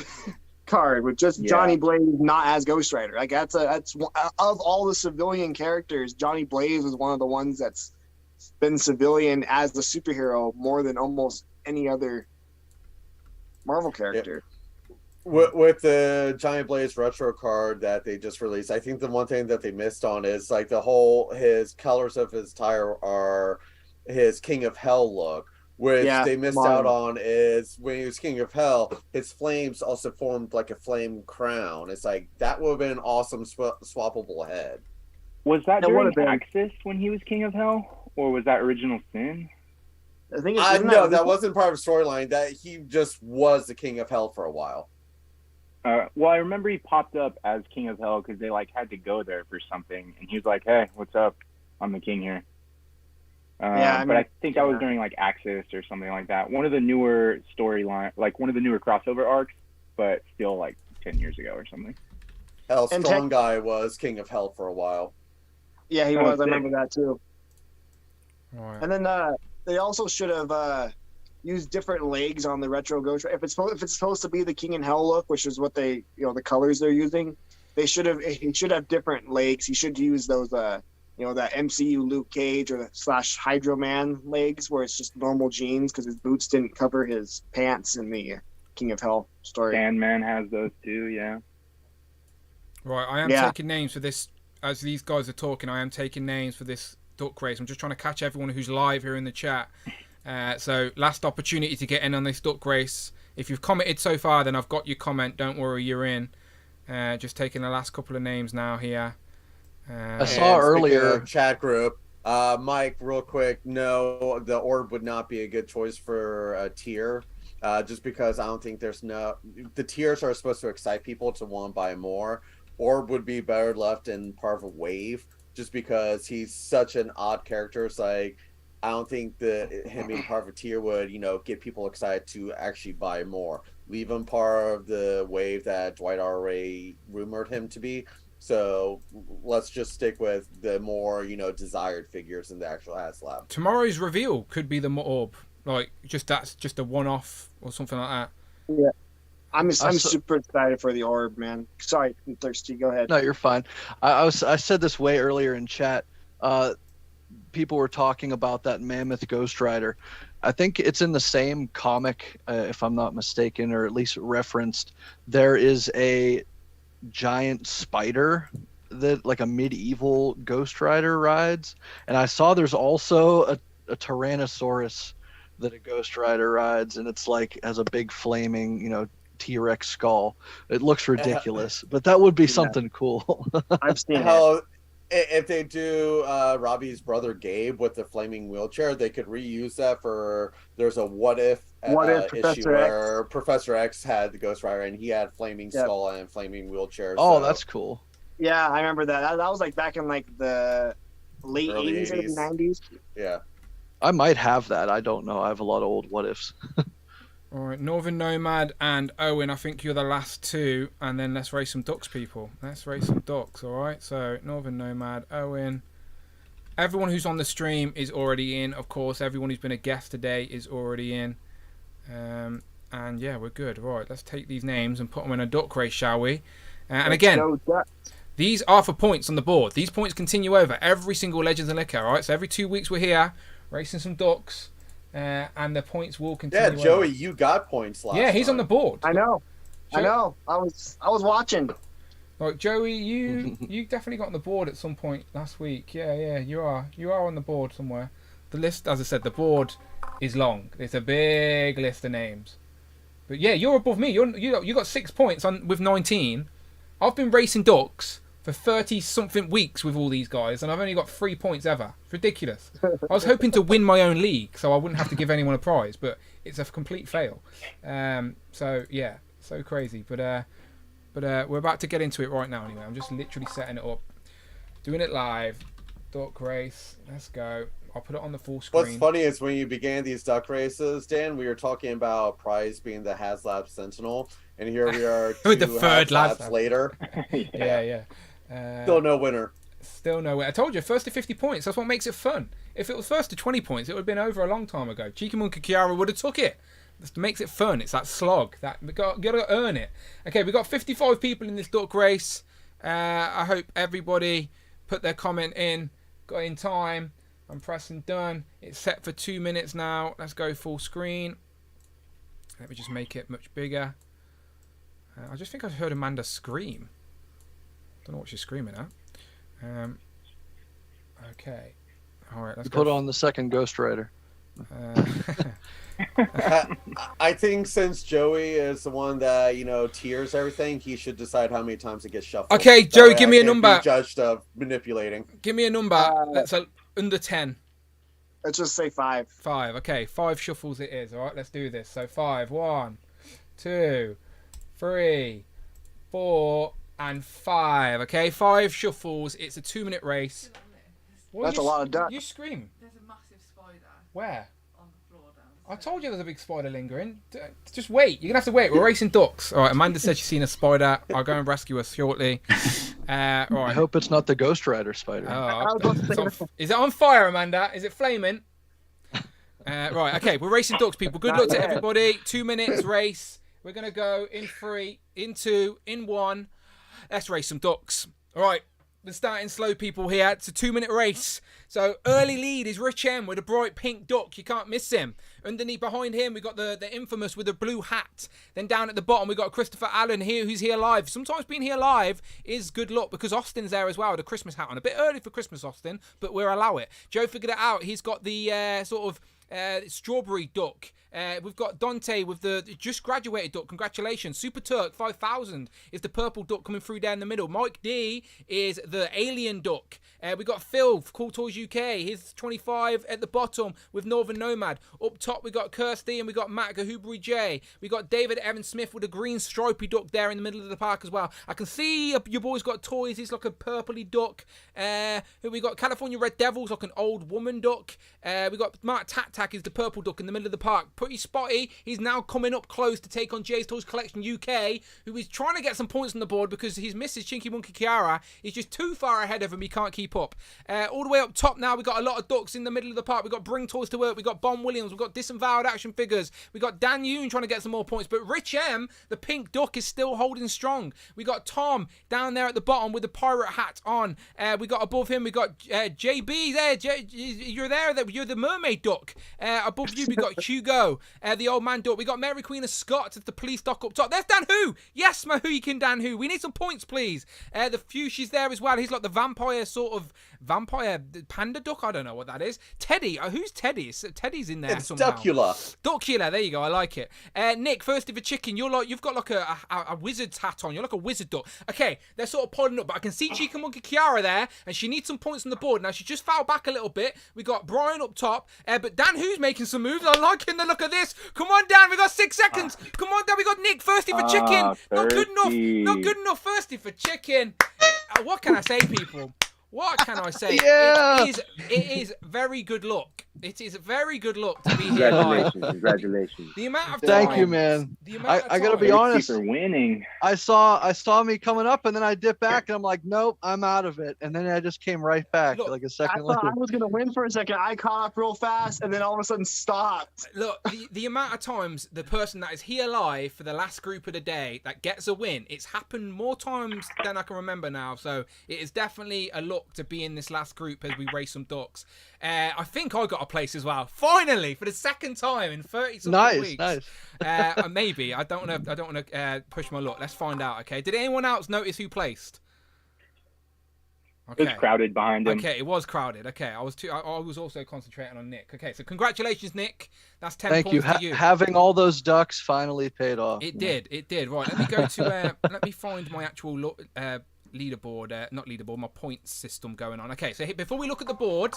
card with just Johnny Blaze not as Ghost Rider. Like that's of all the civilian characters, Johnny Blaze was one of the ones that's been civilian as the superhero more than almost any other Marvel character. With the Johnny Blaze retro card that they just released, I think the one thing that they missed on is like his colors of his attire are his King of Hell look, which they missed out on is when he was King of Hell, his flames also formed like a flame crown. It's like that would have been an awesome swappable head. Was that during Axis when he was King of Hell, or was that Original Sin? I think no, that wasn't part of the storyline. That he just was the King of Hell for a while. Well, I remember he popped up as King of Hell because they like had to go there for something, and he was like, "Hey, what's up? I'm the king here." But I think that was during like Axis or something like that. One of the newer storyline, like one of the newer crossover arcs, but still like 10 years ago or something. Hell, Strong Guy was King of Hell for a while. Yeah, he was. I remember that too. Right. And then they also should have use different legs on the retro Ghost Rider. If it's supposed to be the King in Hell look, which is what they, the colors they're using, he should have different legs. He should use those that MCU Luke Cage or / Hydro Man legs where it's just normal jeans because his boots didn't cover his pants in the King of Hell story. Sandman has those too, yeah. Right, I am taking names for this. As these guys are talking, I am taking names for this duck race. I'm just trying to catch everyone who's live here in the chat. So last opportunity to get in on this duck race. If you've commented so far, then I've got your comment. Don't worry, you're in. Just taking the last couple of names now here. I saw earlier chat group. Mike, real quick. No, the orb would not be a good choice for a tier. Just because I don't think the tiers are supposed to excite people to want to buy more. Orb would be better left in part of a wave, just because he's such an odd character. It's like I don't think that him being part of a tier would, get people excited to actually buy more. Leave him part of the wave that Dwight already rumored him to be. So let's just stick with the more, desired figures in the actual HasLab. Tomorrow's reveal could be the orb. Like, that's just a one-off or something like that. Yeah. I'm super excited for the orb, man. Sorry, I'm thirsty. Go ahead. No, you're fine. I said this way earlier in chat. People were talking about that mammoth Ghost Rider. I think it's in the same comic, if I'm not mistaken, or at least referenced. There is a giant spider that, like a medieval Ghost Rider rides, and I saw there's also a Tyrannosaurus that a Ghost Rider rides, and it's like has a big flaming, T-Rex skull. It looks ridiculous, but that would be something cool. I've seen it. If they do Robbie's brother Gabe with the flaming wheelchair, they could reuse that for. There's a what if issue where Professor X had the Ghost Rider and he had flaming skull and flaming wheelchair. Oh, that's cool. Yeah, I remember that. That was like back in like the late Early 80s or 90s. Yeah. I might have that. I don't know. I have a lot of old what ifs. All right, Northern Nomad and Owen, I think you're the last two, and then let's race some ducks, people. Let's race some ducks, all right? So, Northern Nomad, Owen. Everyone who's on the stream is already in, of course. Everyone who's been a guest today is already in. And, yeah, we're good. Right, let's take these names and put them in a duck race, shall we? And again, these are for points on the board. These points continue over every single Legends and Liquor, all right? So, every 2 weeks we're here racing some ducks. And the points will continue. Yeah, Joey, you got points last Yeah, he's time. on the board. I know. I was watching. Like Joey, you definitely got on the board at some point last week. Yeah, you are on the board somewhere. The list, as I said, the board is long. It's a big list of names. But yeah, you're above me. You got 6 points on with 19. I've been racing ducks for 30-something weeks with all these guys, and I've only got 3 points ever. It's ridiculous. I was hoping to win my own league, so I wouldn't have to give anyone a prize, but it's a complete fail. So, yeah, so crazy. But we're about to get into it right now anyway. I'm just literally setting it up. Doing it live. Duck race. Let's go. I'll put it on the full screen. What's funny is when you began these duck races, Dan, we were talking about prize being the HasLab Sentinel, and here we are with the third HasLabs later. Yeah. Still no winner. Still no winner. I told you, first to 50 points. That's what makes it fun. If it was first to 20 points, it would have been over a long time ago. Cheeky Monkey Kiara would have took it. This makes it fun. It's that slog. That we got to earn it. Okay, we got 55 people in this duck race. I hope everybody put their comment in. Got in time. I'm pressing done. It's set for 2 minutes now. Let's go full screen. Let me just make it much bigger. I just think I heard Amanda scream. Don't know what she's screaming at. Okay. All right, let's put on the second Ghost Rider. I think since Joey is the one that tiers everything, he should decide how many times it gets shuffled. Okay, Joey, give me a number. Be judged of manipulating. Give me a number. That's under 10. Let's just say 5. 5. Okay, 5 shuffles it is. All right, let's do this. So 5. 1, 2, 3, 4, and 5. Okay, 5 shuffles. It's a 2-minute race. That's a lot of ducks. You scream. There's a massive spider. Where? On the floor down. I told you there's a big spider lingering. Just wait. You're going to have to wait. We're racing ducks. All right, Amanda said she's seen a spider. I'll go and rescue her shortly. Right. I hope it's not the Ghost Rider spider. Is it on fire, Amanda? Is it flaming? Right, okay. We're racing ducks, people. Good luck to everybody. 2 minutes race. We're going to go in 3, in 2, in 1. Let's race some ducks. All right. We're starting slow, people, here. It's a 2-minute race. So early lead is Rich M with a bright pink duck. You can't miss him. Underneath behind him, we got the infamous with the blue hat. Then down at the bottom, we got Christopher Allen here, who's here live. Sometimes being here live is good luck because Austin's there as well with a Christmas hat on. A bit early for Christmas, Austin, but we'll allow it. Joe figured it out. He's got the sort of strawberry duck. We've got Dante with the just graduated duck. Congratulations. Super Turk 5000 is the purple duck coming through there in the middle. Mike D is the alien duck. We got Phil, Cool Toys UK. He's 25 at the bottom with Northern Nomad. Up top, we got Kirsty and we got Matt Gahubury J. We got David Evan Smith with a green stripy duck there in the middle of the park as well. I can see your boy's got toys. He's like a purpley duck. We got California Red Devils, like an old woman duck. We got Mark Tack is the purple duck in the middle of the park. Pretty spotty. He's now coming up close to take on Jay's Toys Collection UK, who is trying to get some points on the board because his missus Chinky Monkey Kiara is just too far ahead of him. He can't keep up. All the way up top now, we got a lot of ducks in the middle of the park. We got Bring Toys to Work. We got Bon Williams. We got Disavowed Action Figures. We got Dan Yoon trying to get some more points. But Rich M, the pink duck, is still holding strong. We got Tom down there at the bottom with the pirate hat on. We got above him, we got JB there. You're there. You're the mermaid duck. Above you, we got Hugo, the old man duck. We got Mary Queen of Scots as the police duck up top. There's Dan Who. Yes, Mahuikin Dan Who. We need some points, please. The Fuchsia's there as well. He's like the vampire sort of vampire panda duck. I don't know what that is. Teddy. Who's Teddy? Teddy's in there somehow. Duckula. Duckula. There you go. I like it. Nick, Thirsty for Chicken. You've got like a wizard's hat on. You're like a wizard duck. Okay, they're sort of piling up, but I can see Chica Monkey Kiara there, and she needs some points on the board. Now she just fouled back a little bit. We got Brian up top, but Dan Who's making some moves. I'm liking the look of this. Come on, Dan. We got 6 seconds. Come on, Dan. We got Nick. Thirsty for Chicken. Not good enough. Not good enough. Thirsty for Chicken. What can I say, people? What can I say? Yeah. It is very good luck. It is very good luck to be here live. Congratulations. The amount of Thank you, man. I gotta be honest. For winning. I saw me coming up, and then I dipped back, and I'm like, nope, I'm out of it. And then I just came right back like a second I thought later. I was gonna win for a second. I caught up real fast, and then all of a sudden stopped. Look, the amount of times the person that is here live for the last group of the day that gets a win, it's happened more times than I can remember now. So it is definitely a luck to be in this last group as we race some ducks. I think I got a place as well. Finally, for the second time in 30 weeks. Nice. Maybe. I don't want to push my luck. Let's find out. Okay. Did anyone else notice who placed? Okay. It was crowded behind him. Okay, it was crowded. Okay, I was also concentrating on Nick. Okay, so congratulations, Nick. That's 10 Thank points you. to you. Having all those ducks finally paid off. It did. Right, let me go to. Let me find my actual leaderboard. Not leaderboard. My points system going on. Okay, so before we look at the board.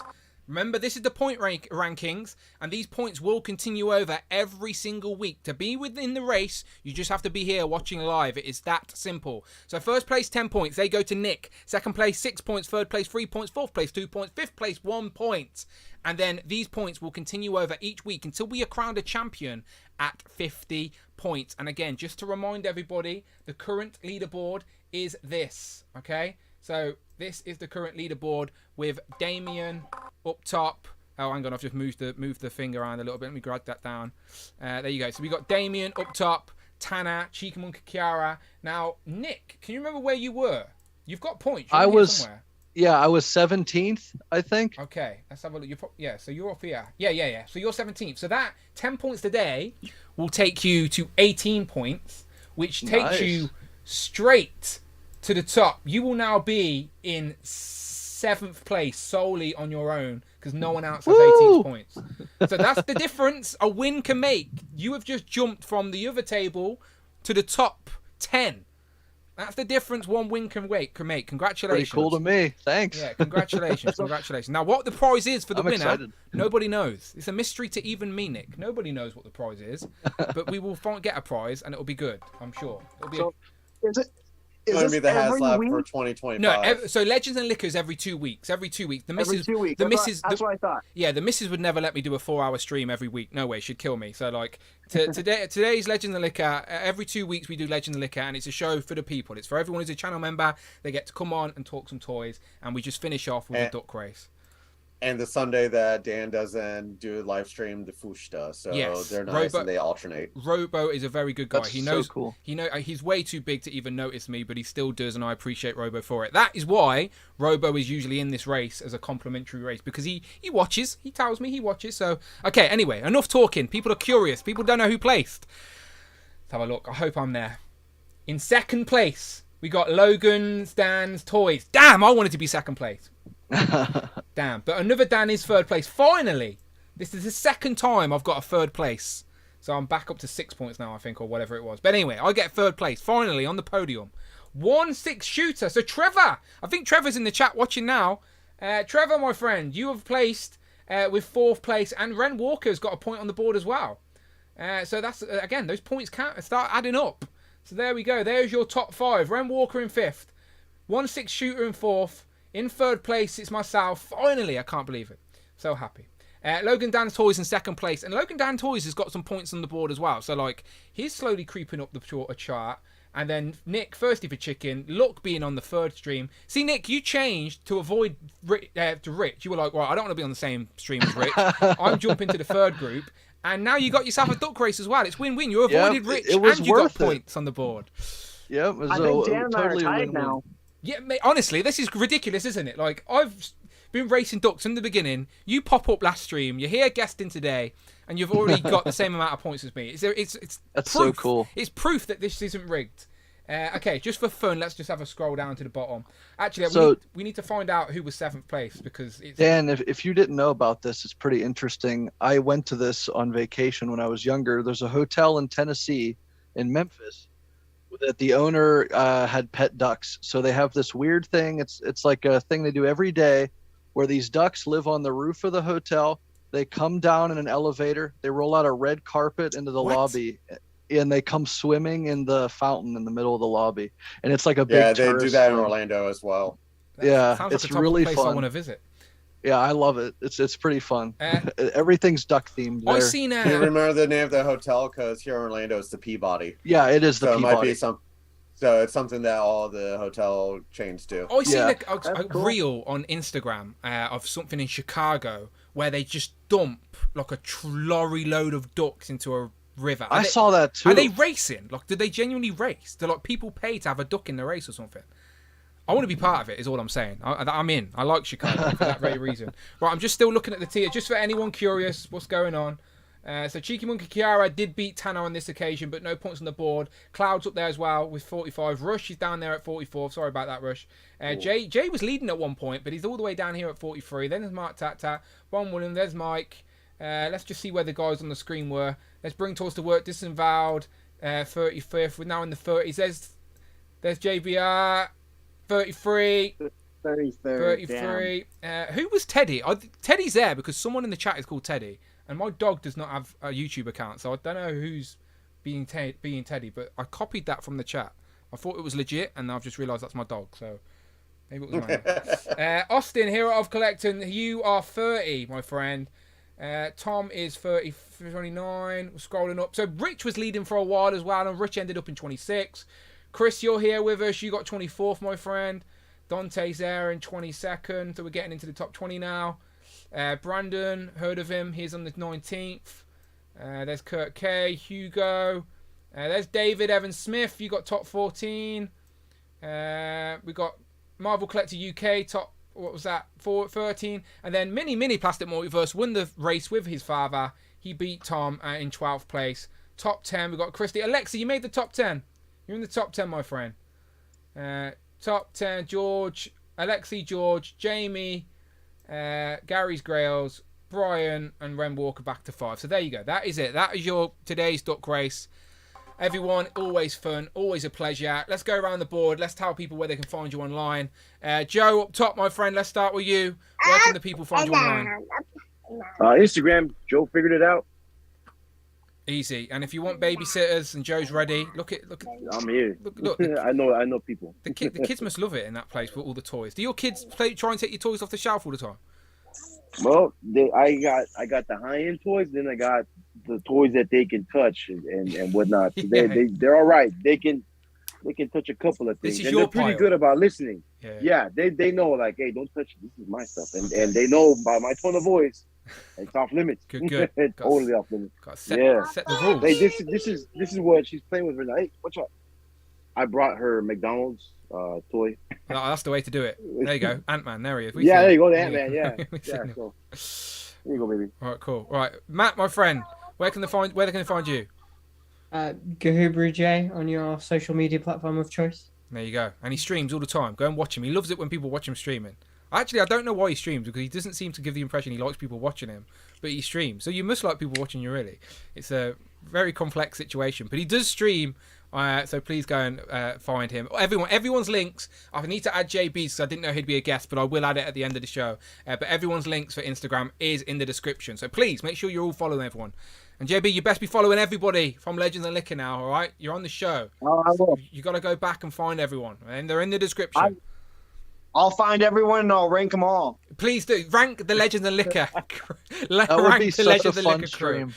Remember, this is the point rankings, and these points will continue over every single week. To be within the race, you just have to be here watching live. It is that simple. So first place, 10 points. They go to Nick. Second place, 6 points. Third place, 3 points. Fourth place, 2 points. Fifth place, 1 point. And then these points will continue over each week until we are crowned a champion at 50 points. And again, just to remind everybody, the current leaderboard is this, okay? So this is the current leaderboard with Damien up top. Oh, hang on, I've just moved the finger around a little bit. Let me grab that down. There you go. So we got Damien up top, Tana, Chica Monkey Kiara. Now, Nick, can you remember where you were? You've got points. I was 17th, I think. Okay, let's have a look. So you're off here. Yeah. So you're 17th. So that 10 points today will take you to 18 points, which takes you straight to the top. You will now be in 7th place solely on your own because no one else has 18 points. So that's the difference a win can make. You have just jumped from the other table to the top 10. That's the difference one win can make. Congratulations. Pretty cool to me. Thanks. Yeah, congratulations. Now, what the prize is for the winner, excited. Nobody knows. It's a mystery to even me, Nick. Nobody knows what the prize is, but we will get a prize and it'll be good, I'm sure. It'll be It's going to be the HasLab for 2025. No, so Legends and Liquors every 2 weeks. Every 2 weeks. That's what I thought. Yeah, the missus would never let me do a 4-hour stream every week. No way, she'd kill me. So like today's Legends and Liquor. Every 2 weeks we do Legends and Liquor, and it's a show for the people. It's for everyone who's a channel member. They get to come on and talk some toys, and we just finish off with a duck race. and the Sunday that Dan doesn't do live stream the Fushta, so Yes, they're nice Robo- and they alternate. Robo is a very good guy. That's He so knows. cool. He's way too big to even notice me, but he still does, and I appreciate Robo for it. That is why Robo is usually in this race as a complimentary race, because he watches. He tells me he watches. So okay, anyway, enough talking. People are curious. People don't know who placed. Let's have a look. I hope I'm there. In second place, we got Logan Dan's Toys. Damn, I wanted to be second place. Damn, but another Dan is third place. Finally, this is the second time I've got a third place, so I'm back up to 6 points now, I think, or whatever it was. But anyway, I get third place finally on the podium. 1-6 shooter. So Trevor, I think Trevor's in the chat watching now. Trevor, my friend, you have placed with fourth place, and Ren Walker's got a point on the board as well. So that's again, those points start adding up. So there we go. There's your top 5. Ren Walker in 5th, 1-6 shooter in 4th. In third place, it's myself. Finally, I can't believe it. So happy. Logan Dan's Toys in second place. And Logan Dan Toys has got some points on the board as well. So, like, he's slowly creeping up the chart. And then Nick, Thirsty for Chicken, Luck being on the third stream. See, Nick, you changed to avoid to Rich. You were like, well, I don't want to be on the same stream as Rich. I'm jumping to the third group. And now you got yourself a duck race as well. It's win-win. You avoided Rich and you got points on the board. Yeah, it was I think Dan and I are totally tied win-win. now. Yeah, mate, honestly, this is ridiculous, isn't it? Like, I've been racing ducks in the beginning. You pop up last stream. You're here guesting today, and you've already got the same amount of points as me. It's That's proof. so cool. It's proof that this isn't rigged. Okay, just for fun, let's just have a scroll down to the bottom. Actually, we need to find out who was 7th place, because it's... Dan, if you didn't know about this, it's pretty interesting. I went to this on vacation when I was younger. There's a hotel in Tennessee, in Memphis, that the owner had pet ducks. So they have this weird thing. It's like a thing they do every day, where these ducks live on the roof of the hotel. They come down in an elevator. They roll out a red carpet into the lobby, and they come swimming in the fountain in the middle of the lobby. And it's like a big. Yeah, they do tourist that in thing. Orlando as well. Yeah, Sounds it's like a type really of place fun. I want to visit. Yeah, I love it. It's pretty fun. Everything's duck themed. I've there. seen... Do you remember the name of the hotel? Because here in Orlando, it's the Peabody. Yeah, it is the So it might Peabody. be some. So it's something that all the hotel chains do. I seen a reel on Instagram of something in Chicago where they just dump like a lorry load of ducks into a river. I saw that too. Are they racing? Like, do they genuinely race? Do like people pay to have a duck in the race or something? I want to be part of it, is all I'm saying. I'm in. I like Chicago for that very reason. Right, I'm just still looking at the tier. Just for anyone curious what's going on. So Cheeky Monkey Kiara did beat Tanner on this occasion, but no points on the board. Cloud's up there as well with 45. Rush is down there at 44. Sorry about that, Rush. Jay was leading at one point, but he's all the way down here at 43. Then there's Mark Tat. Bon William. There's Mike. Let's just see where the guys on the screen were. Let's bring Tours to Work. Disavowed. 35th. We're now in the 30s. There's JBR. 33. 33. Who was Teddy? Teddy's there because someone in the chat is called Teddy. And my dog does not have a YouTube account, so I don't know who's being Teddy, but I copied that from the chat. I thought it was legit, and I've just realised that's my dog, so maybe it was mine. Austin, Hero of Collecting, you are 30, my friend. Tom is 30, 29. We're scrolling up. So Rich was leading for a while as well, and Rich ended up in 26. Chris, you're here with us. You got 24th, my friend. Dante's there in 22nd, so we're getting into the top 20 now. Brandon, heard of him. He's on the 19th. There's Kurt K, Hugo. There's David Evans Smith. You got top 14. We got Marvel Collector UK top. What was that? 13. And then Mini Plastic Multiverse won the race with his father. He beat Tom in 12th place. Top 10. We got Christy. Alexa, you made the top 10. You're in the top 10, my friend. Top 10. George, Alexi, George, Jamie. Gary's Grails, Brian, and Ren Walker back to 5. So there you go. That is it. That is your today's duck race. Everyone, always fun, always a pleasure. Let's go around the board. Let's tell people where they can find you online. Joe, up top, my friend. Let's start with you. Where can the people find you online? Instagram. Joe figured it out. Easy. And if you want babysitters and Joe's ready, look at. I'm here. Look. I know people. The kids must love it in that place with all the toys. Do your kids try and take your toys off the shelf all the time? Well, I got the high end toys, then I got the toys that they can touch and whatnot. So they're all right. They can touch a couple of things. This is and your they're pretty pile. good about listening. Yeah, they know like, hey, don't touch it. This is my stuff, and they know by my tone of voice, it's off limits. Good. Totally off limits. Set the rules. Like, this is what she's playing with right now. Hey, watch out! I brought her McDonald's toy. That's the way to do it. There you go, Ant-Man. There he is. Yeah, there you go, the Ant-Man. Yeah, yeah. So, there you go, baby. All right, cool. All right, Matt, my friend, where can they find you? Gahubru J on your social media platform of choice. There you go. And he streams all the time. Go and watch him. He loves it when people watch him streaming. Actually, I don't know why he streams, because he doesn't seem to give the impression he likes people watching him, but he streams. So you must like people watching you, really. It's a very complex situation, but he does stream. So please go and find him. Everyone's links. I need to add JB's because I didn't know he'd be a guest, but I will add it at the end of the show. But everyone's links for Instagram is in the description. So please make sure you're all following everyone. And JB, you best be following everybody from Legends and Liquor now, all right? You're on the show. Oh, I will. You got to go back and find everyone, and they're in the description. I'll find everyone and I'll rank them all. Please do. Rank the Legends and Liquor. That would be such a fun stream.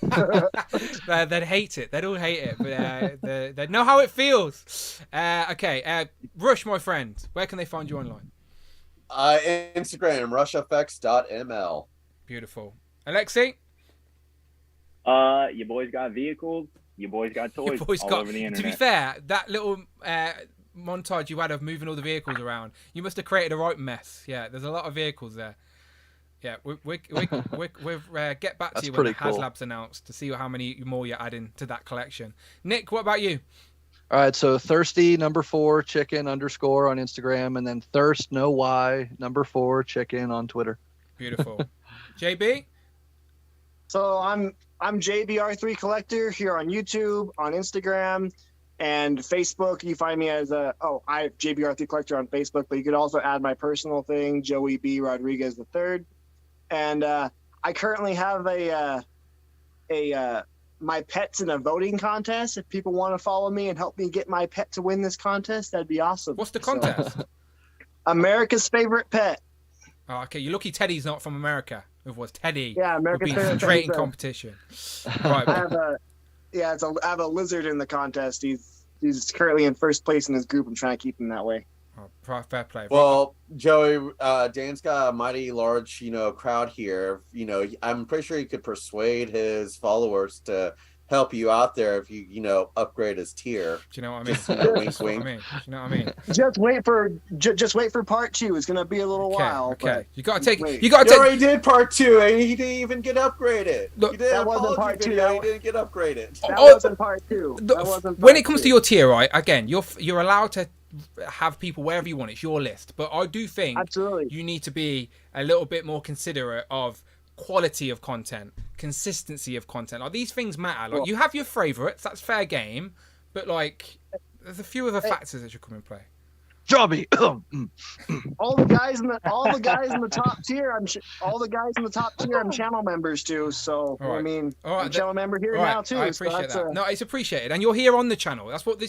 They'd hate it. They'd all hate it, but they'd know how it feels. Okay, Rush, my friend, where can they find you online? Instagram, rushfx.ml. Beautiful. Alexi? Your boys got vehicles. Your boys got toys. Over the internet. To be fair, that little montage you had of moving all the vehicles around, you must have created a right mess. Yeah, there's a lot of vehicles there. Yeah, we'll get back to you when the HasLab's announced to see how many more you're adding to that collection. Nick, what about you? All right, so thirsty _4 chicken _ on Instagram, and then thirst no y _4 chicken on Twitter. Beautiful. JB? So I'm JBR3 Collector here on YouTube, on Instagram, and Facebook. You find me as I have JBR3 Collector on Facebook, but you could also add my personal thing, Joey B. Rodriguez III. And I currently have my pet's in a voting contest. If people want to follow me and help me get my pet to win this contest, that'd be awesome. What's the contest? America's favorite pet. Oh, okay, you're lucky Teddy's not from America. If it was Teddy, America's would be favorite straight in pet. competition. Right. I have a lizard in the contest. He's currently in first place in his group. I'm trying to keep him that way. Oh, fair play. Well, Joey, Dan's got a mighty large, crowd here. I'm pretty sure he could persuade his followers to help you out there if you, upgrade his tier. Do you know what I mean? Just, wink, wink. Do you know what I mean? Just wait for part 2. It's gonna be a little while. Okay, but you gotta take. wait. You gotta He take. already did part 2, and he didn't even get upgraded. Look, he did that an wasn't apology part 2. video, he didn't get upgraded. That wasn't part 2. That wasn't When part it comes 2. to your tier, right? Again, you're allowed to have people wherever you want. It's your list, but I do think Absolutely. you need to be a little bit more considerate of quality of content, consistency of content. Like, these things matter. Like, you have your favorites, that's fair game, but like there's a few other factors that should come in play. Jobby. all the guys in the top tier, I'm channel members too. So All right. I mean, All right, I'm a channel member here All right, now too. I so appreciate that's that. No, it's appreciated, and you're here on the channel. That's what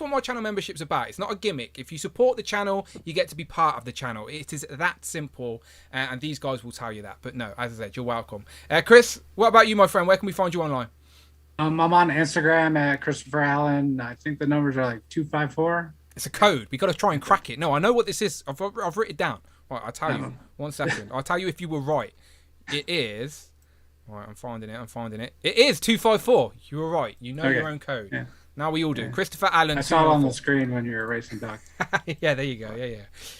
my channel membership's about. It's not a gimmick. If you support the channel, you get to be part of the channel. It is that simple, and these guys will tell you that. But no, as I said, you're welcome. Chris, what about you, my friend? Where can we find you online? I'm on Instagram at Christopher Allen. I think the numbers are like 254. It's a code. We got to try and crack it. No, I know what this is. I've written it down. Right, I'll tell you. 1 second. I'll tell you if you were right. It is. All right, I'm finding it. It is 254. You were right. You know Okay. your own code. Yeah. Now we all do. Christopher Allen. I saw it on the 294. screen when you were racing back. Yeah, there you go.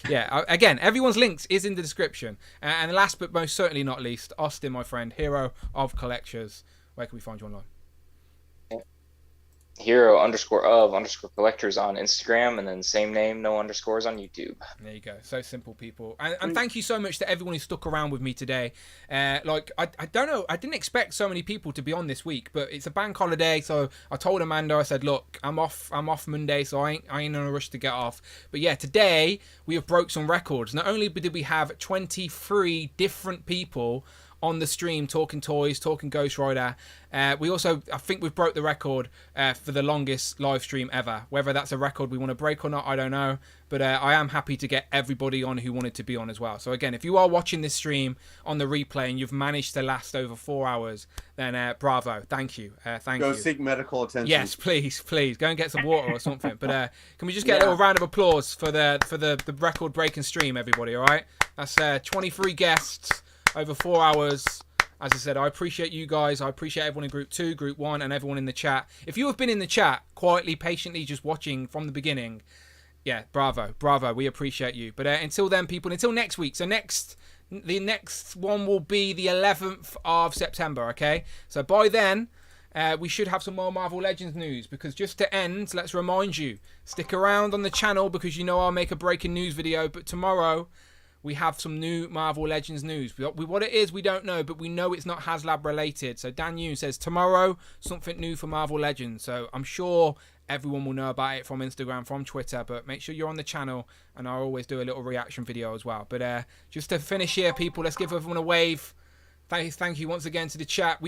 Yeah. Again, everyone's links is in the description. And last but most certainly not least, Austin, my friend, hero of collectors. Where can we find you online? Hero_of_collectors on Instagram, and then same name, no underscores on YouTube. There you go. So simple, people. And thank you so much to everyone who stuck around with me today. I don't know. I didn't expect so many people to be on this week, but it's a bank holiday. So I told Amanda, I said, look, I'm off Monday, so I ain't in a rush to get off. But yeah, today we have broke some records. Not only did we have 23 different people on the stream, talking toys, talking Ghost Rider. We also, I think we've broke the record for the longest live stream ever. Whether that's a record we want to break or not, I don't know. But I am happy to get everybody on who wanted to be on as well. So again, if you are watching this stream on the replay and you've managed to last over 4 hours, then bravo. Thank you. Thank you. Go seek medical attention. Yes, please. Go and get some water or something. But can we just get a little round of applause for the record-breaking stream, everybody, all right? That's 23 guests over 4 hours. As I said, I appreciate you guys. I appreciate everyone in Group 2, Group 1, and everyone in the chat. If you have been in the chat, quietly, patiently, just watching from the beginning, yeah, bravo. We appreciate you. But until then, people, until next week. So the next one will be the 11th of September, okay? So by then, we should have some more Marvel Legends news, because just to end, let's remind you, stick around on the channel because you know I'll make a breaking news video, but tomorrow we have some new Marvel Legends news. What it is, we don't know, but we know it's not HasLab related. So Dan Yoon says tomorrow, something new for Marvel Legends. So I'm sure everyone will know about it from Instagram, from Twitter, but make sure you're on the channel, and I'll always do a little reaction video as well. But just to finish here, people, let's give everyone a wave. Thank you once again to the chat.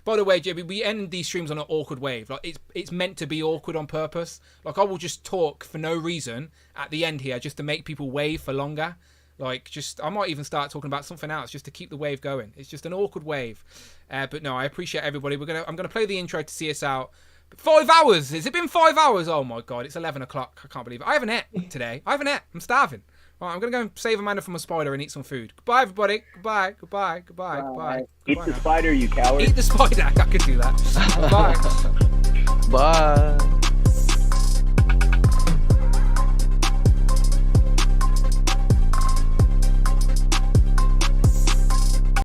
By the way, JB, we end these streams on an awkward wave. Like it's meant to be awkward on purpose. Like I will just talk for no reason at the end here, just to make people wave for longer. Like I might even start talking about something else just to keep the wave going. It's just an awkward wave. But no, I appreciate everybody. I'm gonna play the intro to see us out. 5 hours! Has it been 5 hours? Oh my god, it's 11 o'clock. I can't believe it. I haven't ate today. I'm starving. Right, I'm going to go and save Amanda from a spider and eat some food. Goodbye, everybody. Goodbye. Eat the spider, you coward. Eat the spider. I could do that. Bye. Bye.